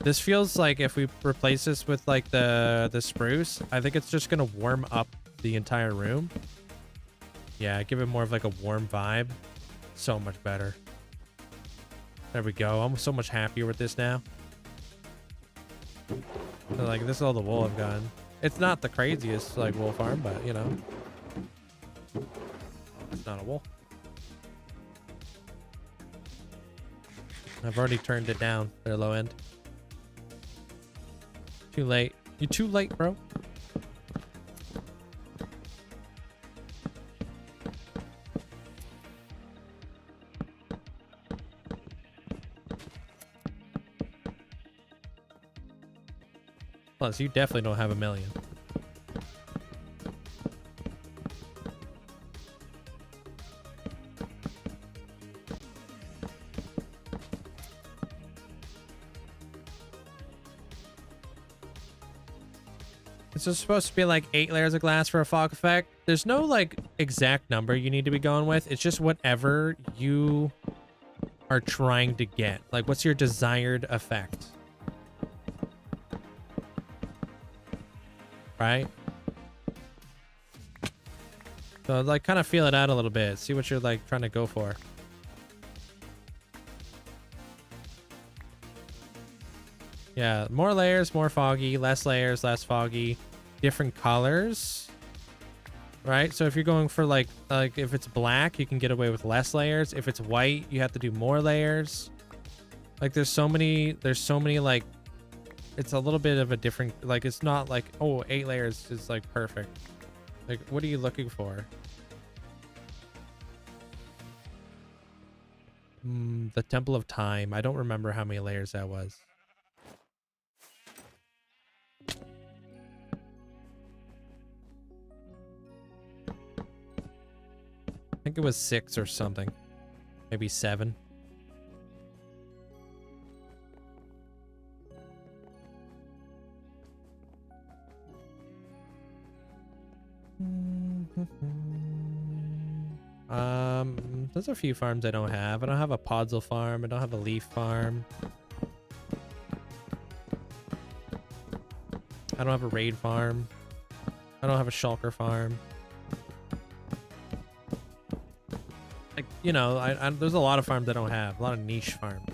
This feels like if we replace this with like the spruce, I think it's just gonna warm up the entire room. Yeah, give it more of like a warm vibe. So much better. There we go. I'm so much happier with this now. So, like, this is all the wool I've gotten. It's not the craziest, like, wool farm, but, you know. It's not a wool. I've already turned it down, their low end. Too late. You're too late, bro. Plus, you definitely don't have 1 million. It's just supposed to be like 8 layers of glass for a fog effect. There's no like exact number you need to be going with. It's just whatever you are trying to get. Like, what's your desired effect? Right? So like kind of feel it out a little bit. See what you're like trying to go for. Yeah, more layers, more foggy, less layers, less foggy, different colors. Right? So if you're going for like if it's black, you can get away with less layers. If it's white, you have to do more layers. Like there's so many like it's a little bit of a different, like, it's not like, oh, 8 layers is like perfect. Like, what are you looking for? The Temple of Time. I don't remember how many layers that was. I think it was 6 or something. Maybe 7. There's a few farms I don't have. I don't have a Podzol farm. I don't have a Leaf farm. I don't have a Raid farm. I don't have a Shulker farm. Like, you know, there's a lot of farms I don't have. A lot of niche farms.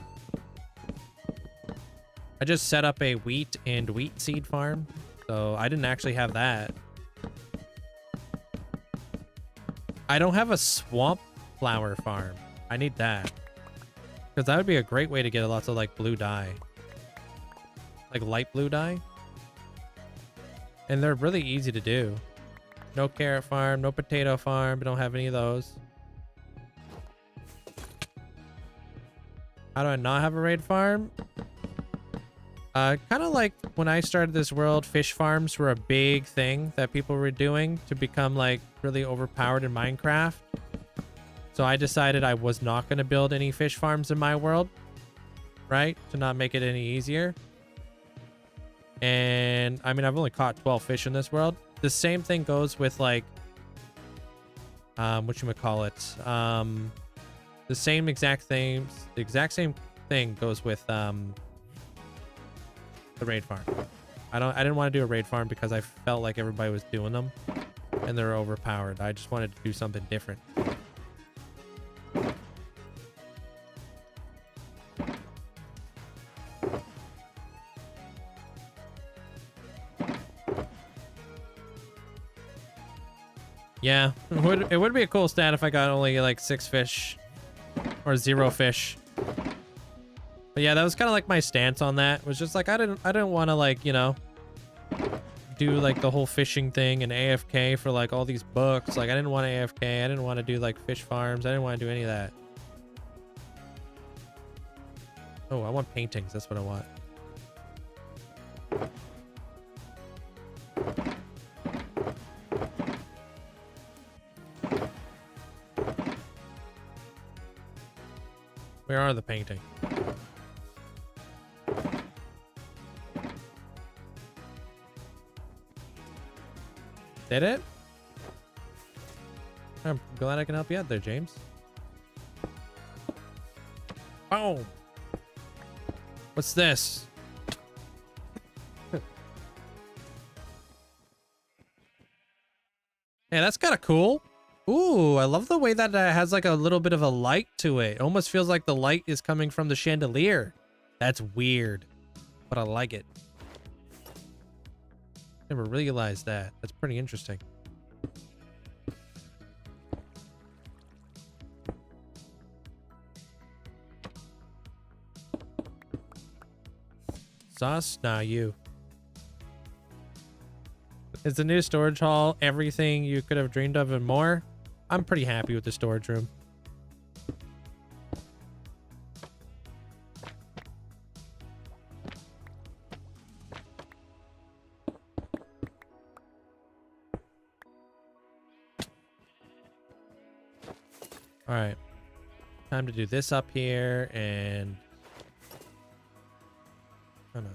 I just set up a wheat and wheat seed farm. So I didn't actually have that. I don't have a swamp flower farm. I need that. Because that would be a great way to get lots of like blue dye. Like light blue dye. And they're really easy to do. No carrot farm, no potato farm. I don't have any of those. How do I not have a raid farm? Kind of like when I started this world, fish farms were a big thing that people were doing to become like really overpowered in Minecraft. So I decided I was not going to build any fish farms in my world, right? To not make it any easier. And I mean, I've only caught 12 fish in this world. The same thing goes with like, whatchamacallit? The same exact thing, the exact same thing goes with, the raid farm. I didn't want to do a raid farm because I felt like everybody was doing them and they're overpowered. I just wanted to do something different. Yeah, it would be a cool stat if I got only like 6 fish or 0 fish. But yeah, that was kind of like my stance on that. It was just like I didn't want to like, you know, do like the whole fishing thing and AFK for like all these books. Like I didn't want to AFK. I didn't want to do like fish farms. I didn't want to do any of that. Oh, I want paintings. That's what I want. Where are the painting? Did it? I'm glad I can help you out there, James. Oh! What's this? Yeah, that's kind of cool. Ooh, I love the way that it has like a little bit of a light to it. It almost feels like the light is coming from the chandelier. That's weird, but I like it. Never realized that. That's pretty interesting. Sauce? Nah, you. Is the new storage hall everything you could have dreamed of and more? I'm pretty happy with the storage room. All right, time to do this up here and I don't know.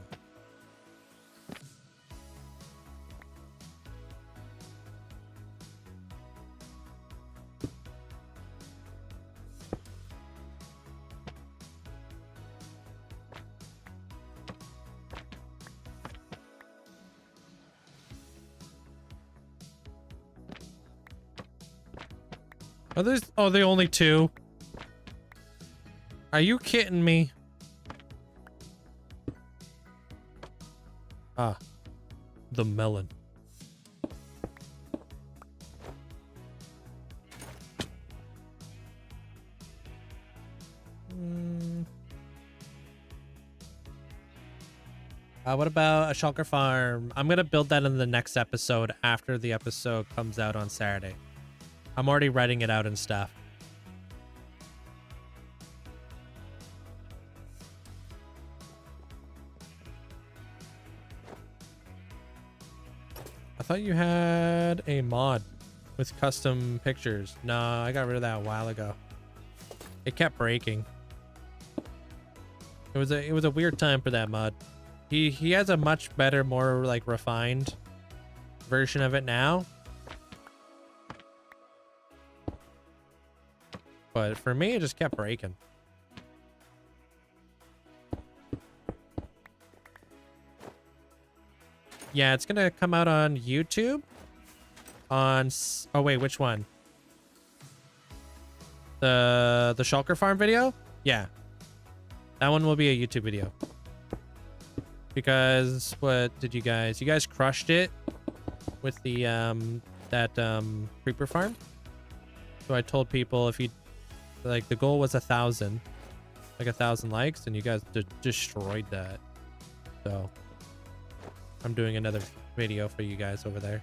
Are those? Oh, the only two? Are you kidding me? Ah, the melon. What about a shulker farm? I'm gonna build that in the next episode after the episode comes out on Saturday. I'm already writing it out and stuff. I thought you had a mod with custom pictures. No, I got rid of that a while ago. It kept breaking. It was a weird time for that mod. He has a much better, more like refined version of it now. But for me, it just kept breaking. Yeah, it's gonna come out on YouTube. Oh wait, which one? The shulker farm video? Yeah, that one will be a YouTube video. Because what did you guys crushed it with the creeper farm? So I told people if you like, the goal was 1,000, like 1,000 likes, and you guys destroyed that. So I'm doing another video for you guys over there.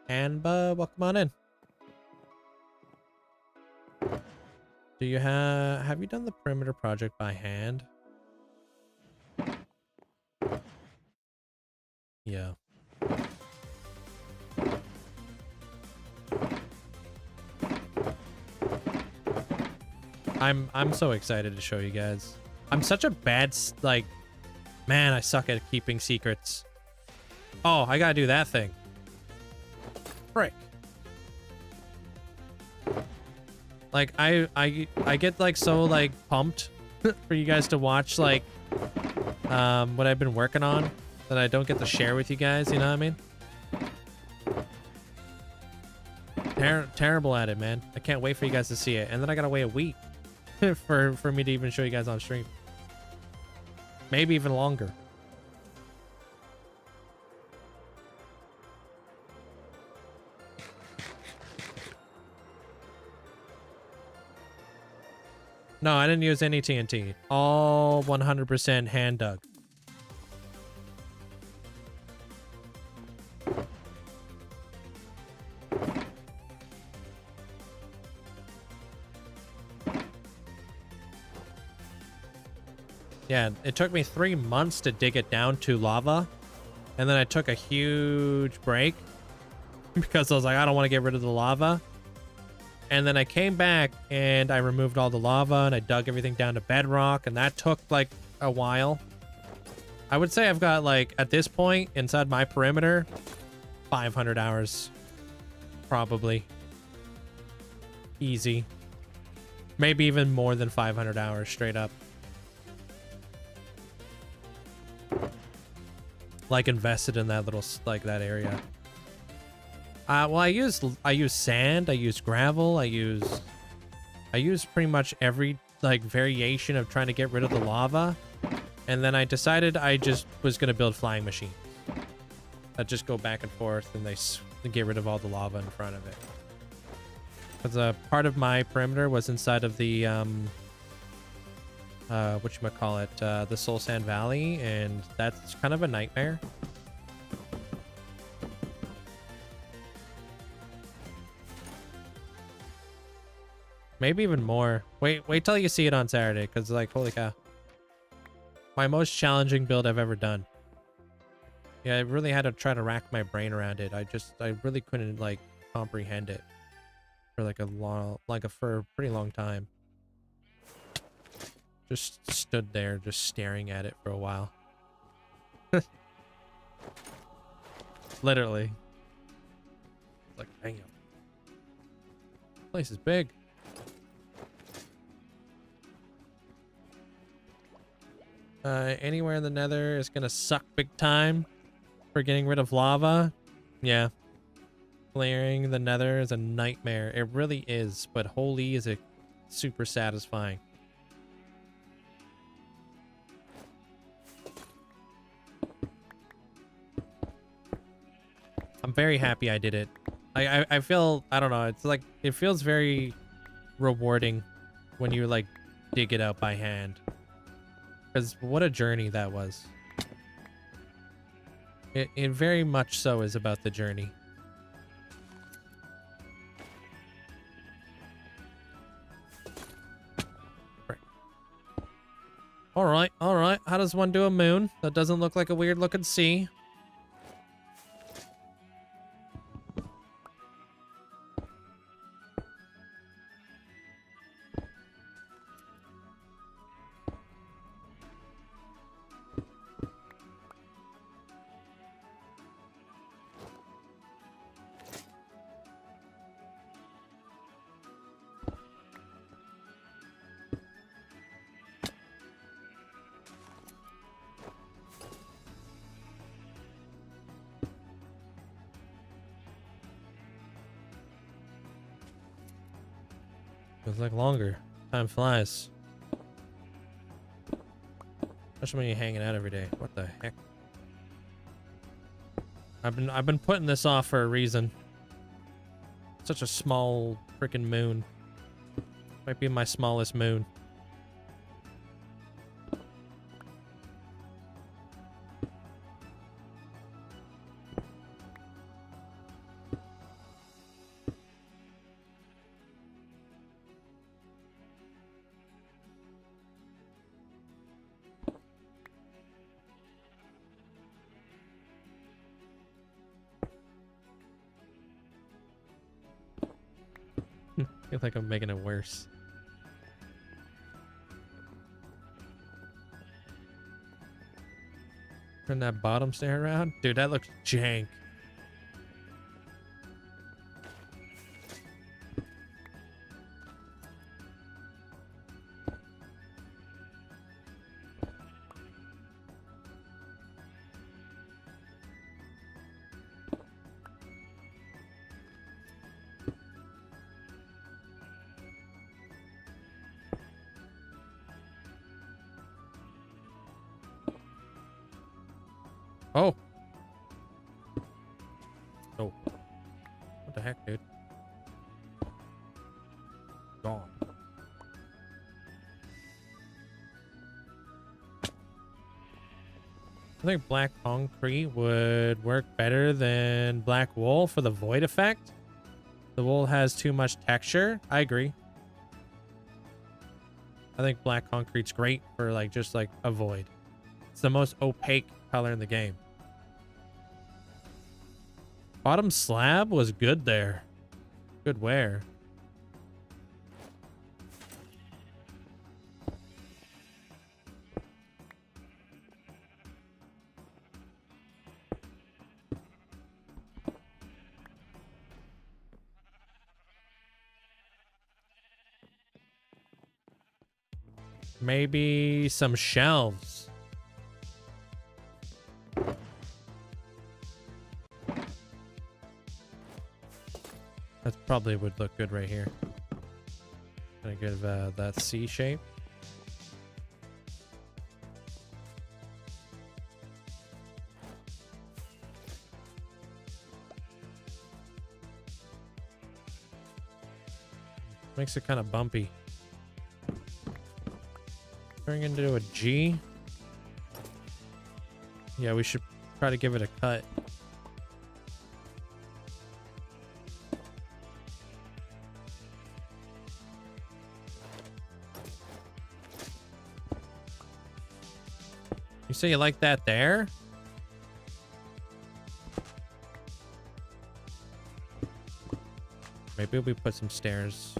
And welcome on in. Do you have you done the perimeter project by hand? Yeah. I'm so excited to show you guys. I'm such a bad man, I suck at keeping secrets. Oh, I gotta do that thing. Frick. Like I get like so like pumped for you guys to watch like what I've been working on that I don't get to share with you guys, you know what I mean? Terrible at it, man. I can't wait for you guys to see it. And then I gotta wait a week for me to even show you guys on stream. Maybe even longer. No, I didn't use any TNT. All 100% hand dug. Yeah, it took me 3 months to dig it down to lava. And then I took a huge break because I was like, I don't want to get rid of the lava. And then I came back and I removed all the lava and I dug everything down to bedrock, and that took like a while. I would say I've got like, at this point inside my perimeter, 500 hours. Probably. Easy. Maybe even more than 500 hours straight up. Like invested in that little, like that area. Well, I use sand, I use gravel, I use pretty much every like variation of trying to get rid of the lava. And then I decided I just was gonna build flying machines that just go back and forth and they get rid of all the lava in front of it. Because a part of my perimeter was inside of the whatchamacallit, the Soul Sand Valley, and that's kind of a nightmare. Maybe even more. Wait till you see it on Saturday, because like, holy cow. My most challenging build I've ever done. Yeah, I really had to try to rack my brain around it. I really couldn't like comprehend it for like for a pretty long time. Just stood there just staring at it for a while. Literally. Like, damn. This place is big. Anywhere in the nether is gonna suck big time for getting rid of lava. Yeah. Clearing the nether is a nightmare. It really is, but holy is it super satisfying. I'm very happy I did it. I feel, I don't know, it's like, it feels very rewarding when you like dig it out by hand. Because what a journey that was. It very much so is about the journey. Right. Alright, alright. How does one do a moon? That doesn't look like a weird looking sea. Feels like longer. Time flies. Especially when you're hanging out every day. What the heck? I've been putting this off for a reason. Such a small freaking moon. Might be my smallest moon. I feel like I'm making it worse. Turn that bottom stair around. Dude, that looks jank. Oh. Oh. What the heck, dude? Gone. I think black concrete would work better than black wool for the void effect. The wool has too much texture. I agree. I think black concrete's great for like just like a void. It's the most opaque color in the game. Bottom slab was good there. Good wear. Maybe some shelves. That probably would look good right here. Gonna give that C shape. Makes it kind of bumpy. Turning into a G. Yeah, we should try to give it a cut. You say you like that there? Maybe we put some stairs.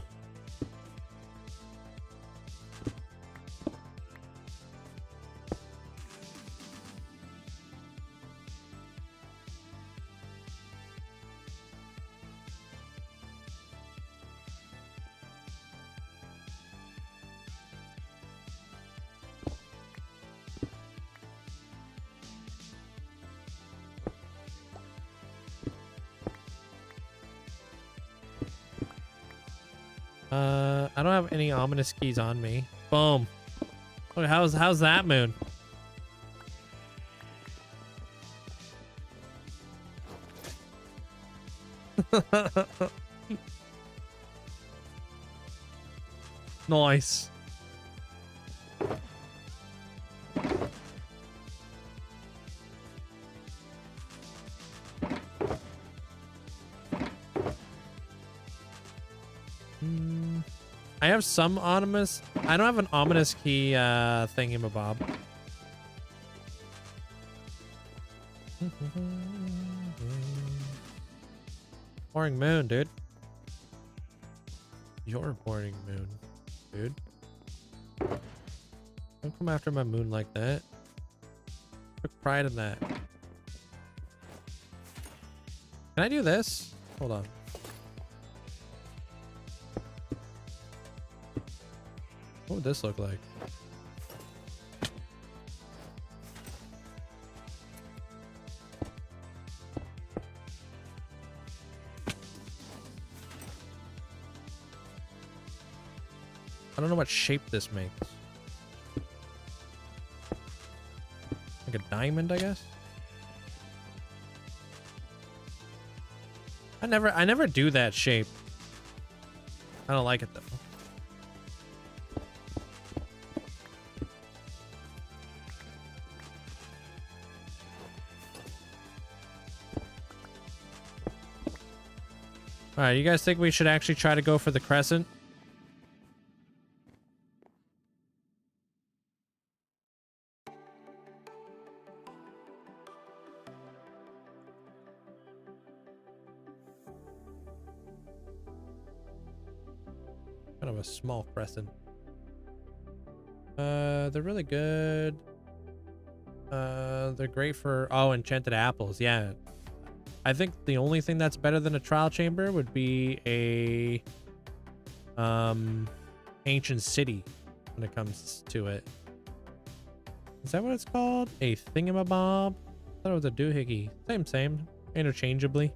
I don't have any ominous keys on me. Boom. Look, how's that moon? Nice. I have some ominous. I don't have an ominous key thingamabob. Boring moon, dude. You're a boring moon, dude. Don't come after my moon like that. Took pride in that. Can I do this? Hold on. What would this look like? I don't know what shape this makes. Like a diamond, I guess? I never do that shape. I don't like it though. All right, you guys think we should actually try to go for the crescent? Kind of a small crescent. They're really good. They're great for, oh, enchanted apples. Yeah. I think the only thing that's better than a trial chamber would be a ancient city when it comes to it. Is that what it's called? A thingamabob? I thought it was a doohickey. Same. Interchangeably.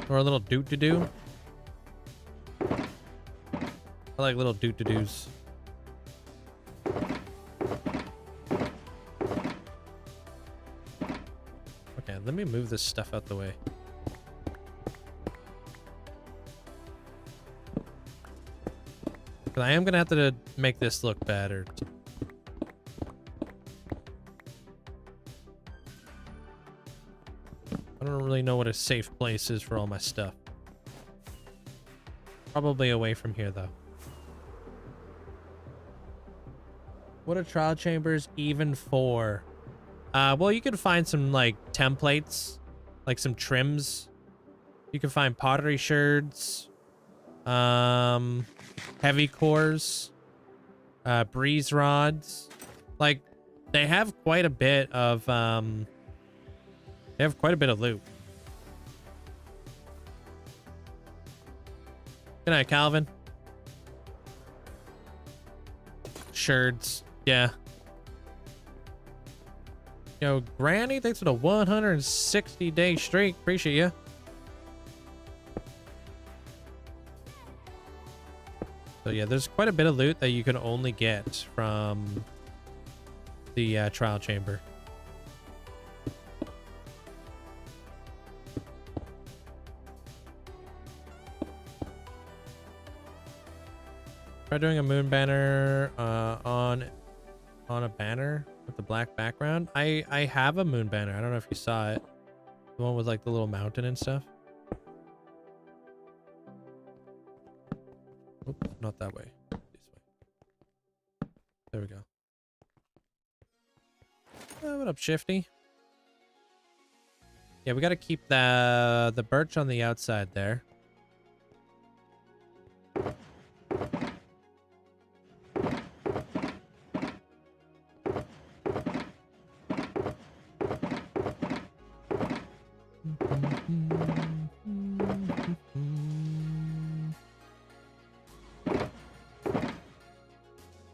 Or a little doot-to-do. I like little doot-to-doos. Okay, let me move this stuff out the way. But I am gonna have to make this look better. I don't really know what a safe place is for all my stuff. Probably away from here, though. What are trial chambers even for? Well, you can find some, like, templates. Like, some trims. You can find pottery sherds. heavy cores, breeze rods. Like, they have quite a bit of loot. Good night, Calvin. Sherds, yeah. Yo, Granny, thanks for the 160-day streak. Appreciate you. So yeah, there's quite a bit of loot that you can only get from the trial chamber. Try doing a moon banner on a banner with the black background. I have a moon banner. I don't know if you saw it. The one with like the little mountain and stuff. Oop, not that way. This way. There we go. What up, Shifty? Yeah, we got to keep the birch on the outside there.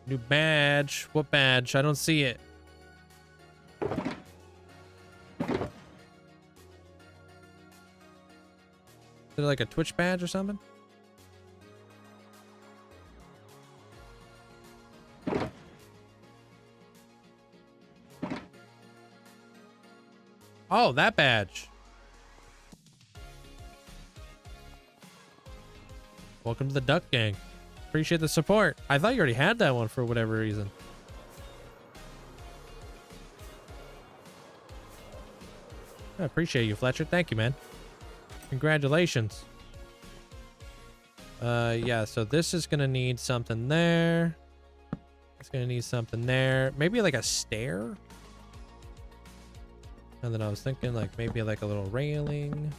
New badge. What badge? I don't see it. Is it like a Twitch badge or something? Oh, that badge. Welcome to the Duck Gang. Appreciate the support. I thought you already had that one for whatever reason. I appreciate you, Fletcher. Thank you, man. Congratulations. Yeah, so this is gonna need something there. It's gonna need something there. Maybe like a stair. And then I was thinking like maybe like a little railing.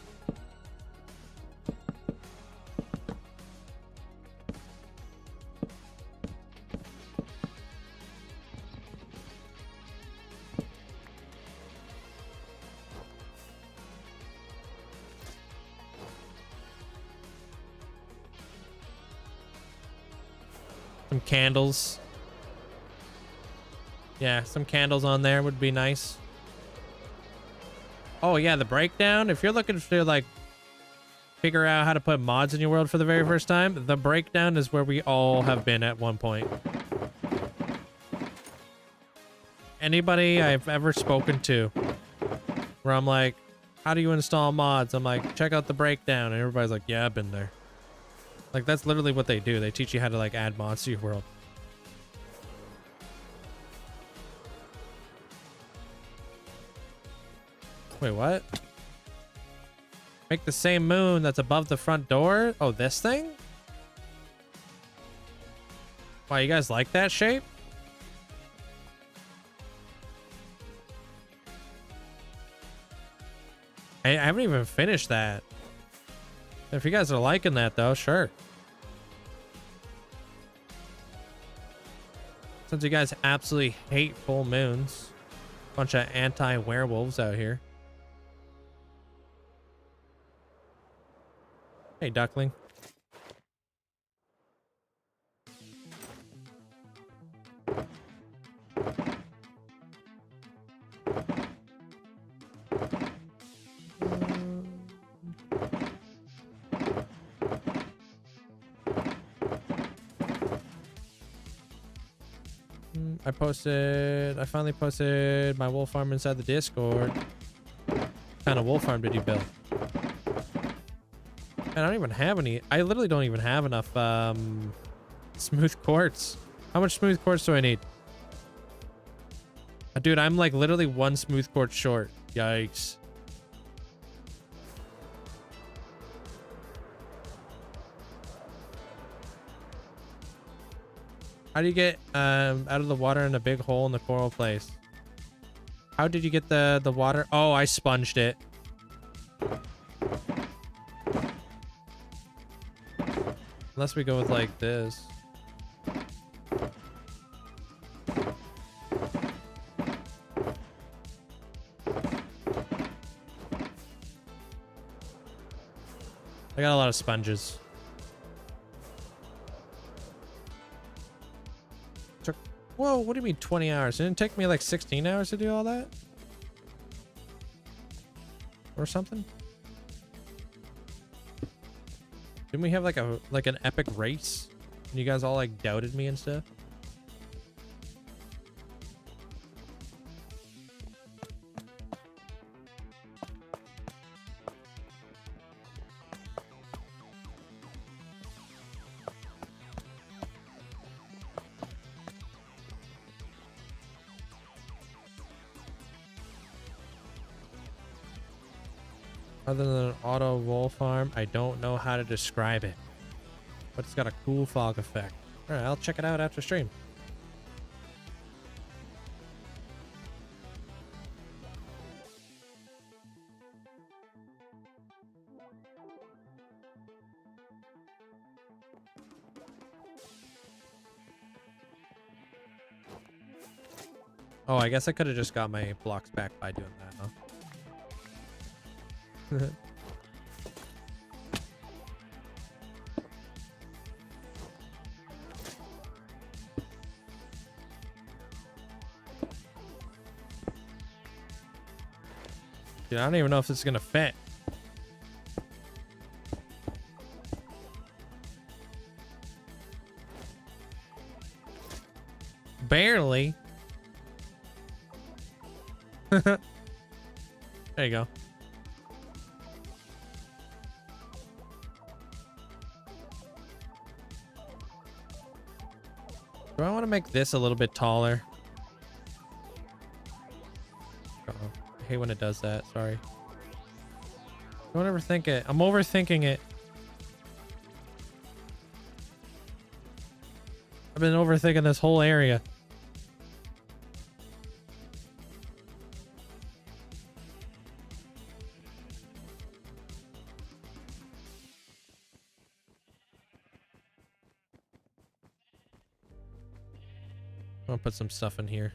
Some candles. Yeah, some candles on there would be nice. Oh yeah, the breakdown. If you're looking to like figure out how to put mods in your world for the very first time, the breakdown is where we all have been at one point. Anybody I've ever spoken to where I'm like, how do you install mods? I'm like, check out the breakdown. And everybody's like, yeah, I've been there. Like, that's literally what they do. They teach you how to, like, add mods to your world. Wait, what? Make the same moon that's above the front door? Oh, this thing? Wow, you guys like that shape? I haven't even finished that. If you guys are liking that, though, sure. Since you guys absolutely hate full moons. Bunch of anti-werewolves out here. Hey, duckling. I finally posted my wolf farm inside the Discord. What kind of wolf farm did you build? I don't even have any. I literally don't even have enough smooth quartz. How much smooth quartz do I need? Dude, I'm like literally one smooth quartz short. Yikes. How do you get out of the water in a big hole in the coral place? How did you get the water? Oh, I sponged it. Unless we go with like this. I got a lot of sponges. Whoa, what do you mean 20 hours? Didn't it take me like 16 hours to do all that? Or something? Didn't we have like an epic race? And you guys all like doubted me and stuff? Other than an auto wool farm, I don't know how to describe it. But it's got a cool fog effect. Alright, I'll check it out after stream. Oh, I guess I could have just got my blocks back by doing that, huh? Dude, I don't even know if this is gonna fit. Barely. There you go. Do I want to make this a little bit taller? Uh-oh. I hate when it does that. Sorry. Don't overthink it. I'm overthinking it. I've been overthinking this whole area. I'll put some stuff in here.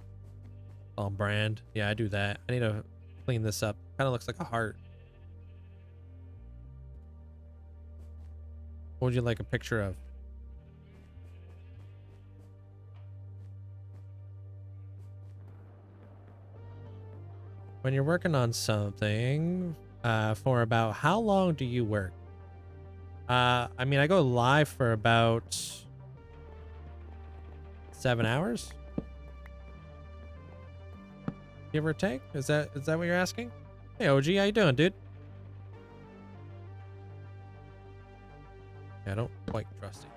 On brand. Yeah, I do that. I need to clean this up. Kind of looks like a heart. What would you like a picture of? When you're working on something, for about how long do you work? I mean, I go live for about 7 hours. Give or take? Is that what you're asking? Hey OG, how you doing, dude? Yeah, I don't quite trust it.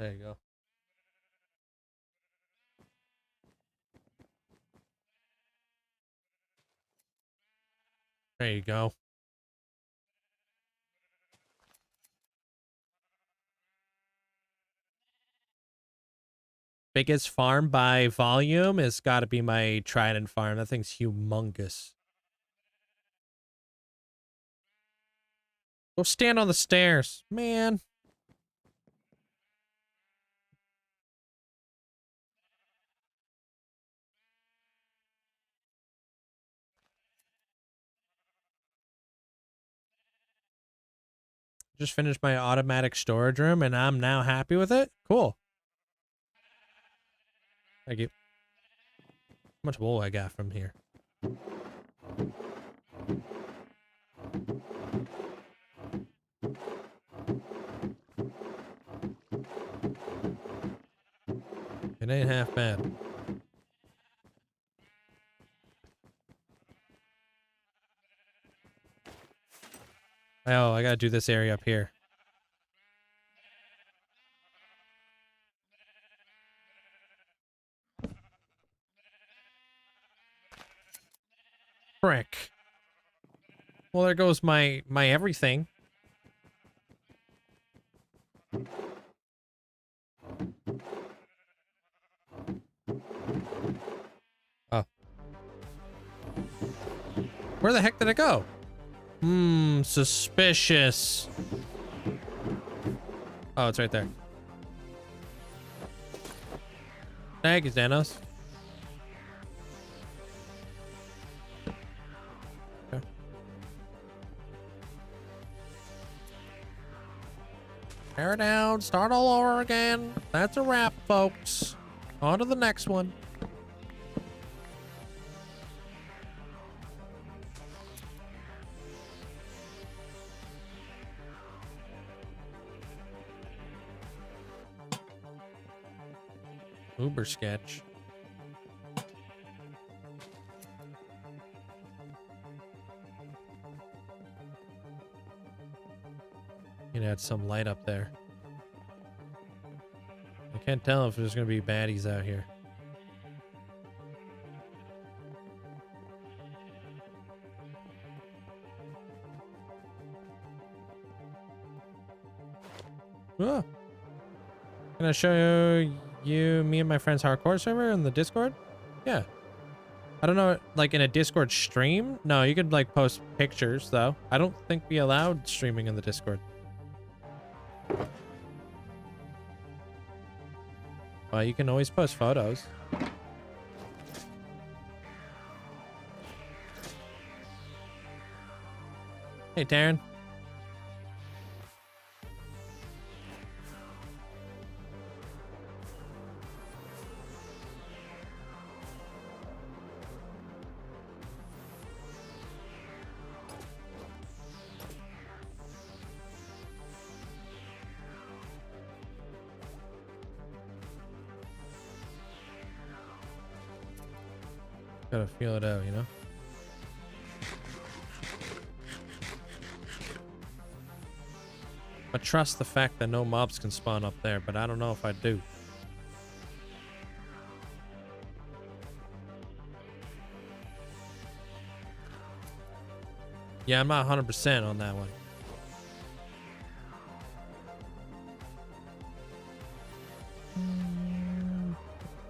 There you go. There you go. Biggest farm by volume has got to be my Trident farm. That thing's humongous. Go stand on the stairs, man. Just finished my automatic storage room and I'm now happy with it. Cool. Thank you. How much wool I got from here? It ain't half bad. Oh, I gotta do this area up here. Frick. Well, there goes my everything. Where the heck did it go? Suspicious. Oh, it's right there. Thank you, Xanos. Okay. Tear it down, start all over again. That's a wrap, folks. On to the next one. Uber sketch. You know, add some light up there. I can't tell if there's gonna be baddies out here. Oh. Can I show you me and my friend's hardcore server in the Discord? Yeah. I don't know, like in a Discord stream? No, you could like post pictures though. I don't think we allowed streaming in the Discord. Well, you can always post photos. Hey, Darren. Gotta feel it out, you know? I trust the fact that no mobs can spawn up there, but I don't know if I do. Yeah, I'm not 100% on that one.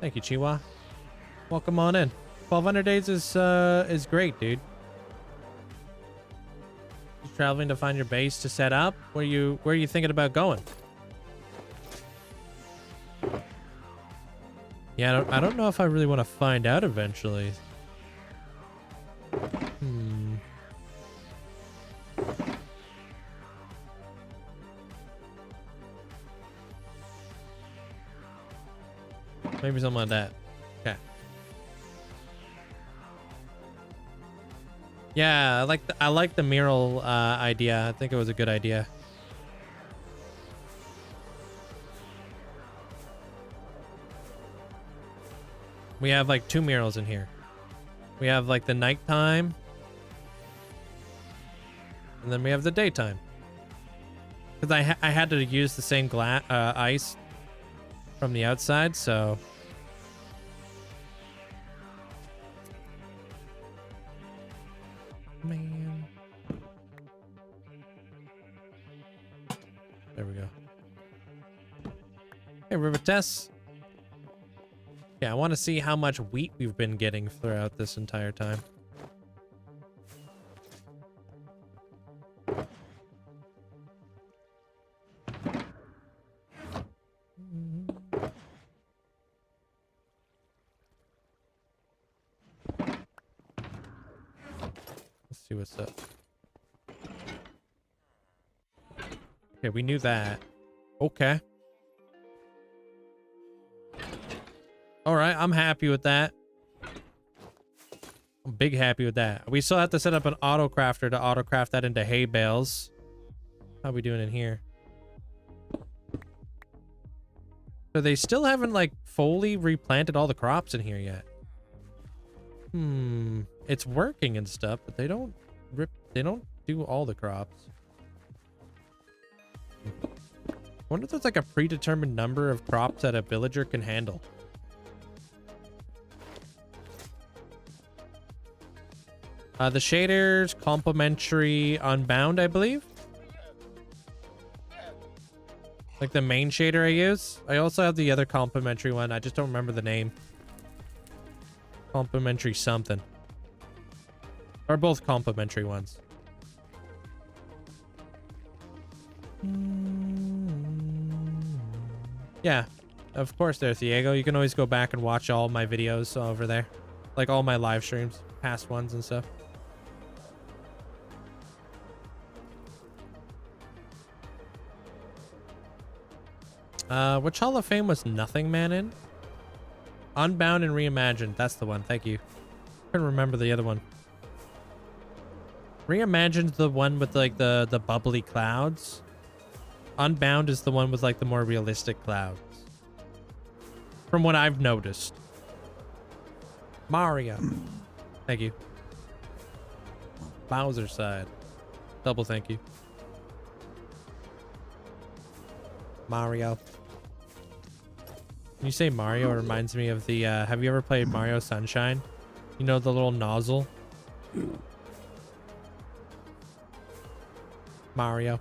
Thank you, Chihuahua. Welcome on in. 1200 days is great, dude. Just traveling to find your base to set up. Where are you thinking about going? Yeah, I don't know if I really want to find out eventually. Maybe something like that. Okay. Yeah, I like the mural idea. I think it was a good idea. We have like 2 murals in here. We have like the nighttime, and then we have the daytime. Because I had to use the same ice from the outside, so. Man. There we go. Hey, River Tess. Yeah, I want to see how much wheat we've been getting throughout this entire time. Let's see what's up. Okay, we knew that. Okay. All right, I'm happy with that. I'm big happy with that. We still have to set up an auto crafter to auto craft that into hay bales. How we doing in here? So they still haven't like fully replanted all the crops in here yet. It's working and stuff, but they don't do all the crops. I wonder if there's like a predetermined number of crops that a villager can handle. The shaders, complimentary unbound, I believe. Like the main shader I use. I also have the other complimentary one. I just don't remember the name. Complimentary something. Or both complimentary ones. Yeah, of course there, Diego. You can always go back and watch all my videos over there. Like all my live streams, past ones and stuff. Which Hall of Fame was Nothing Man in? Unbound and Reimagined. That's the one. Thank you. Couldn't remember the other one. Reimagined's the one with like the bubbly clouds. Unbound is the one with like the more realistic clouds. From what I've noticed. Mario. Thank you. Bowser side. Double thank you. Mario. When you say Mario, it reminds me of the, have you ever played Mario Sunshine? You know, the little nozzle? Mario.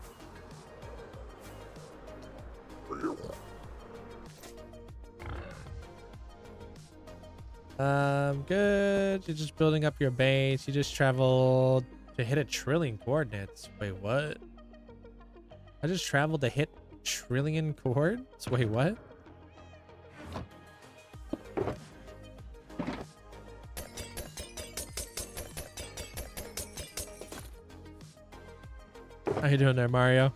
Good. You're just building up your base. You just traveled to hit 1 trillion coordinates. Wait, what? I just traveled to hit 1 trillion coordinates? Wait, what? How you doing there, Mario?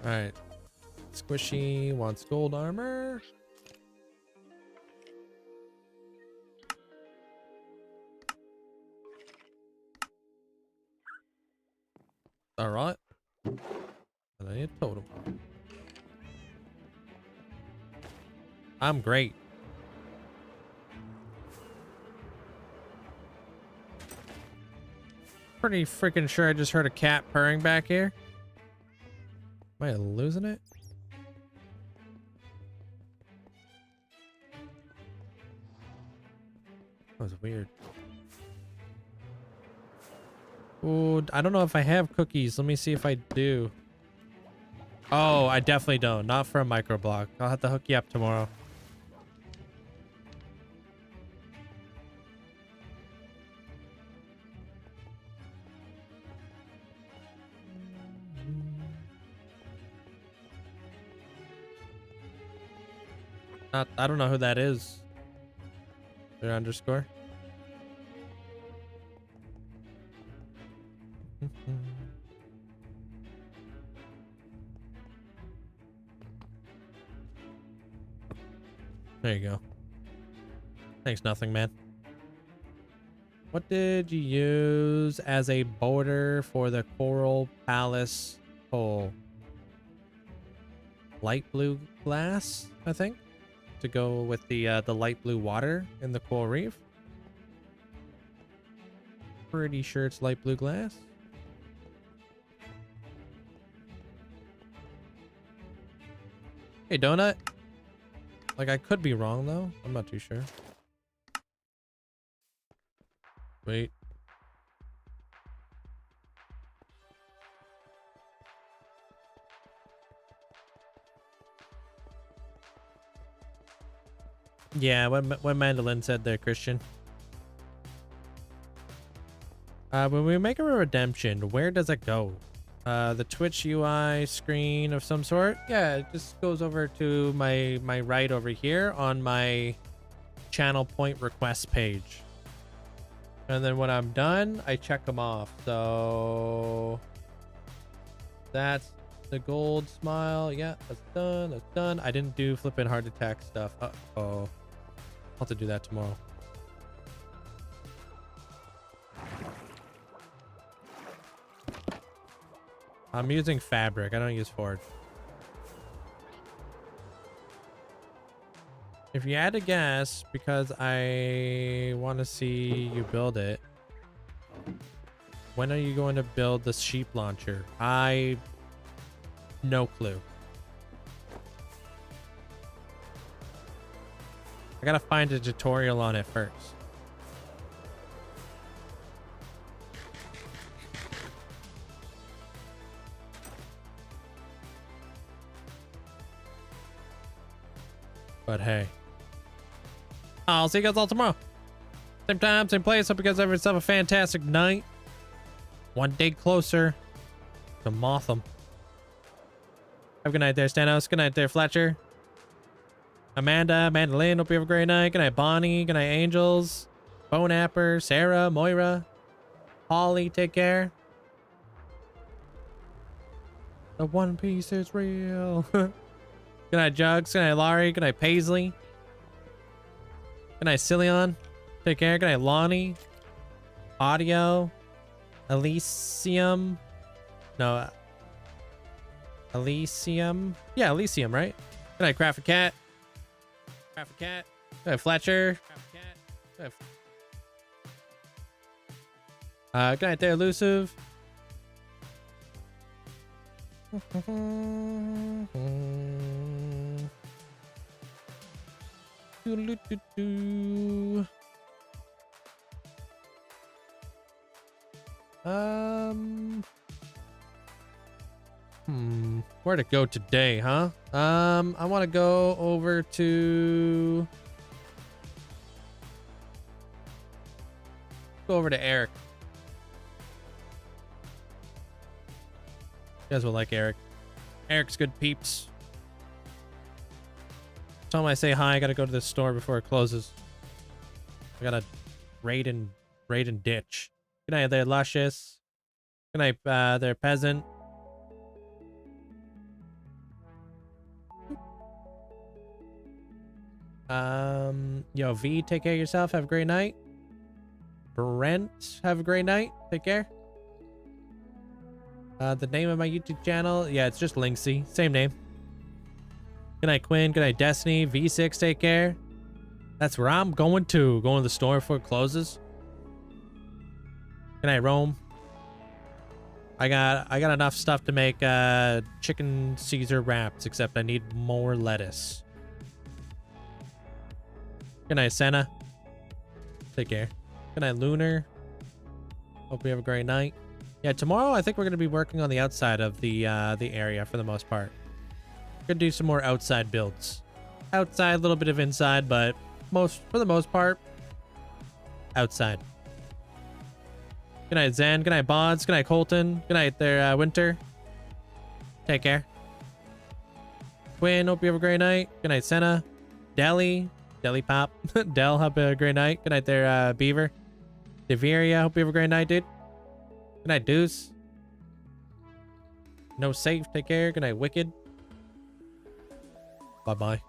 Alright. Squishy wants gold armor. Alright. And I need a totem. I'm great. Pretty freaking sure I just heard a cat purring back here. Am I losing it? That was weird. Ooh, I don't know if I have cookies. Let me see if I do. Oh, I definitely don't. Not for a microblock. I'll have to hook you up tomorrow. I don't know who that is. Their underscore. There you go. Thanks, Nothing Man. What did you use as a border for the Coral Palace hole? Light blue glass, I think, to go with the light blue water in the coral reef. Pretty sure it's light blue glass. Hey, Donut. Like, I could be wrong, though. I'm not too sure. Wait. Yeah, what Mandolin said there, Christian. When we make a redemption, where does it go? The Twitch UI screen of some sort? Yeah, it just goes over to my right over here on my channel point request page. And then when I'm done, I check them off. So that's the gold smile. Yeah, that's done. That's done. I didn't do flipping hard attack stuff. Uh-oh. I'll have to do that tomorrow. I'm using fabric. I don't use forge. If you had to guess, because I want to see you build it, when are you going to build the sheep launcher? No clue. I gotta find a tutorial on it first. But hey. I'll see you guys all tomorrow. Same time, same place. Hope you guys have yourself a fantastic night. One day closer to Motham. Have a good night there, Stanos. Good night there, Fletcher. Amanda, Mandolin, hope you have a great night. Good night, Bonnie. Good night, Angels. Bonapper, Sarah, Moira. Holly, take care. The One Piece is real. Good night, Jugs. Good night, Laurie. Good night, Paisley. Good night, Cillian. Take care. Good night, Lonnie. Audio. Elysium. No. Elysium. Yeah, Elysium, right? Good night, Crafted Cat. Crafted Cat. Good night, Fletcher. Good night. Good night there, Elusive. Where to go today, huh? I want to go over to Eric. You guys will like Eric. Eric's good peeps. Tell him I say hi. I gotta go to the store before it closes. I gotta raid and ditch. Good night there, Luscious. Good night there, Peasant. Yo, V, take care of yourself. Have a great night. Brent, have a great night. Take care. The name of my YouTube channel, yeah, it's just Linkzzey. Same name. Good night, Quinn. Good night, Destiny. V6, take care. That's where I'm going to. Going to the store before it closes. Good night, Rome. I got enough stuff to make chicken Caesar wraps, except I need more lettuce. Good night, Senna. Take care. Good night, Lunar. Hope you have a great night. Yeah, tomorrow I think we're going to be working on the outside of the area for the most part. Gonna do some more outside builds. Outside, a little bit of inside, but for the most part, outside. Good night, Zen. Good night, Bods. Good night, Colton. Good night there, Winter. Take care. Quinn, hope you have a great night. Good night, Senna. Deli Pop. Del, have a great night. Good night there, Beaver. Deveria, hope you have a great night, dude. Good night, Deuce. No Safe, take care. Good night, Wicked. Bye-bye.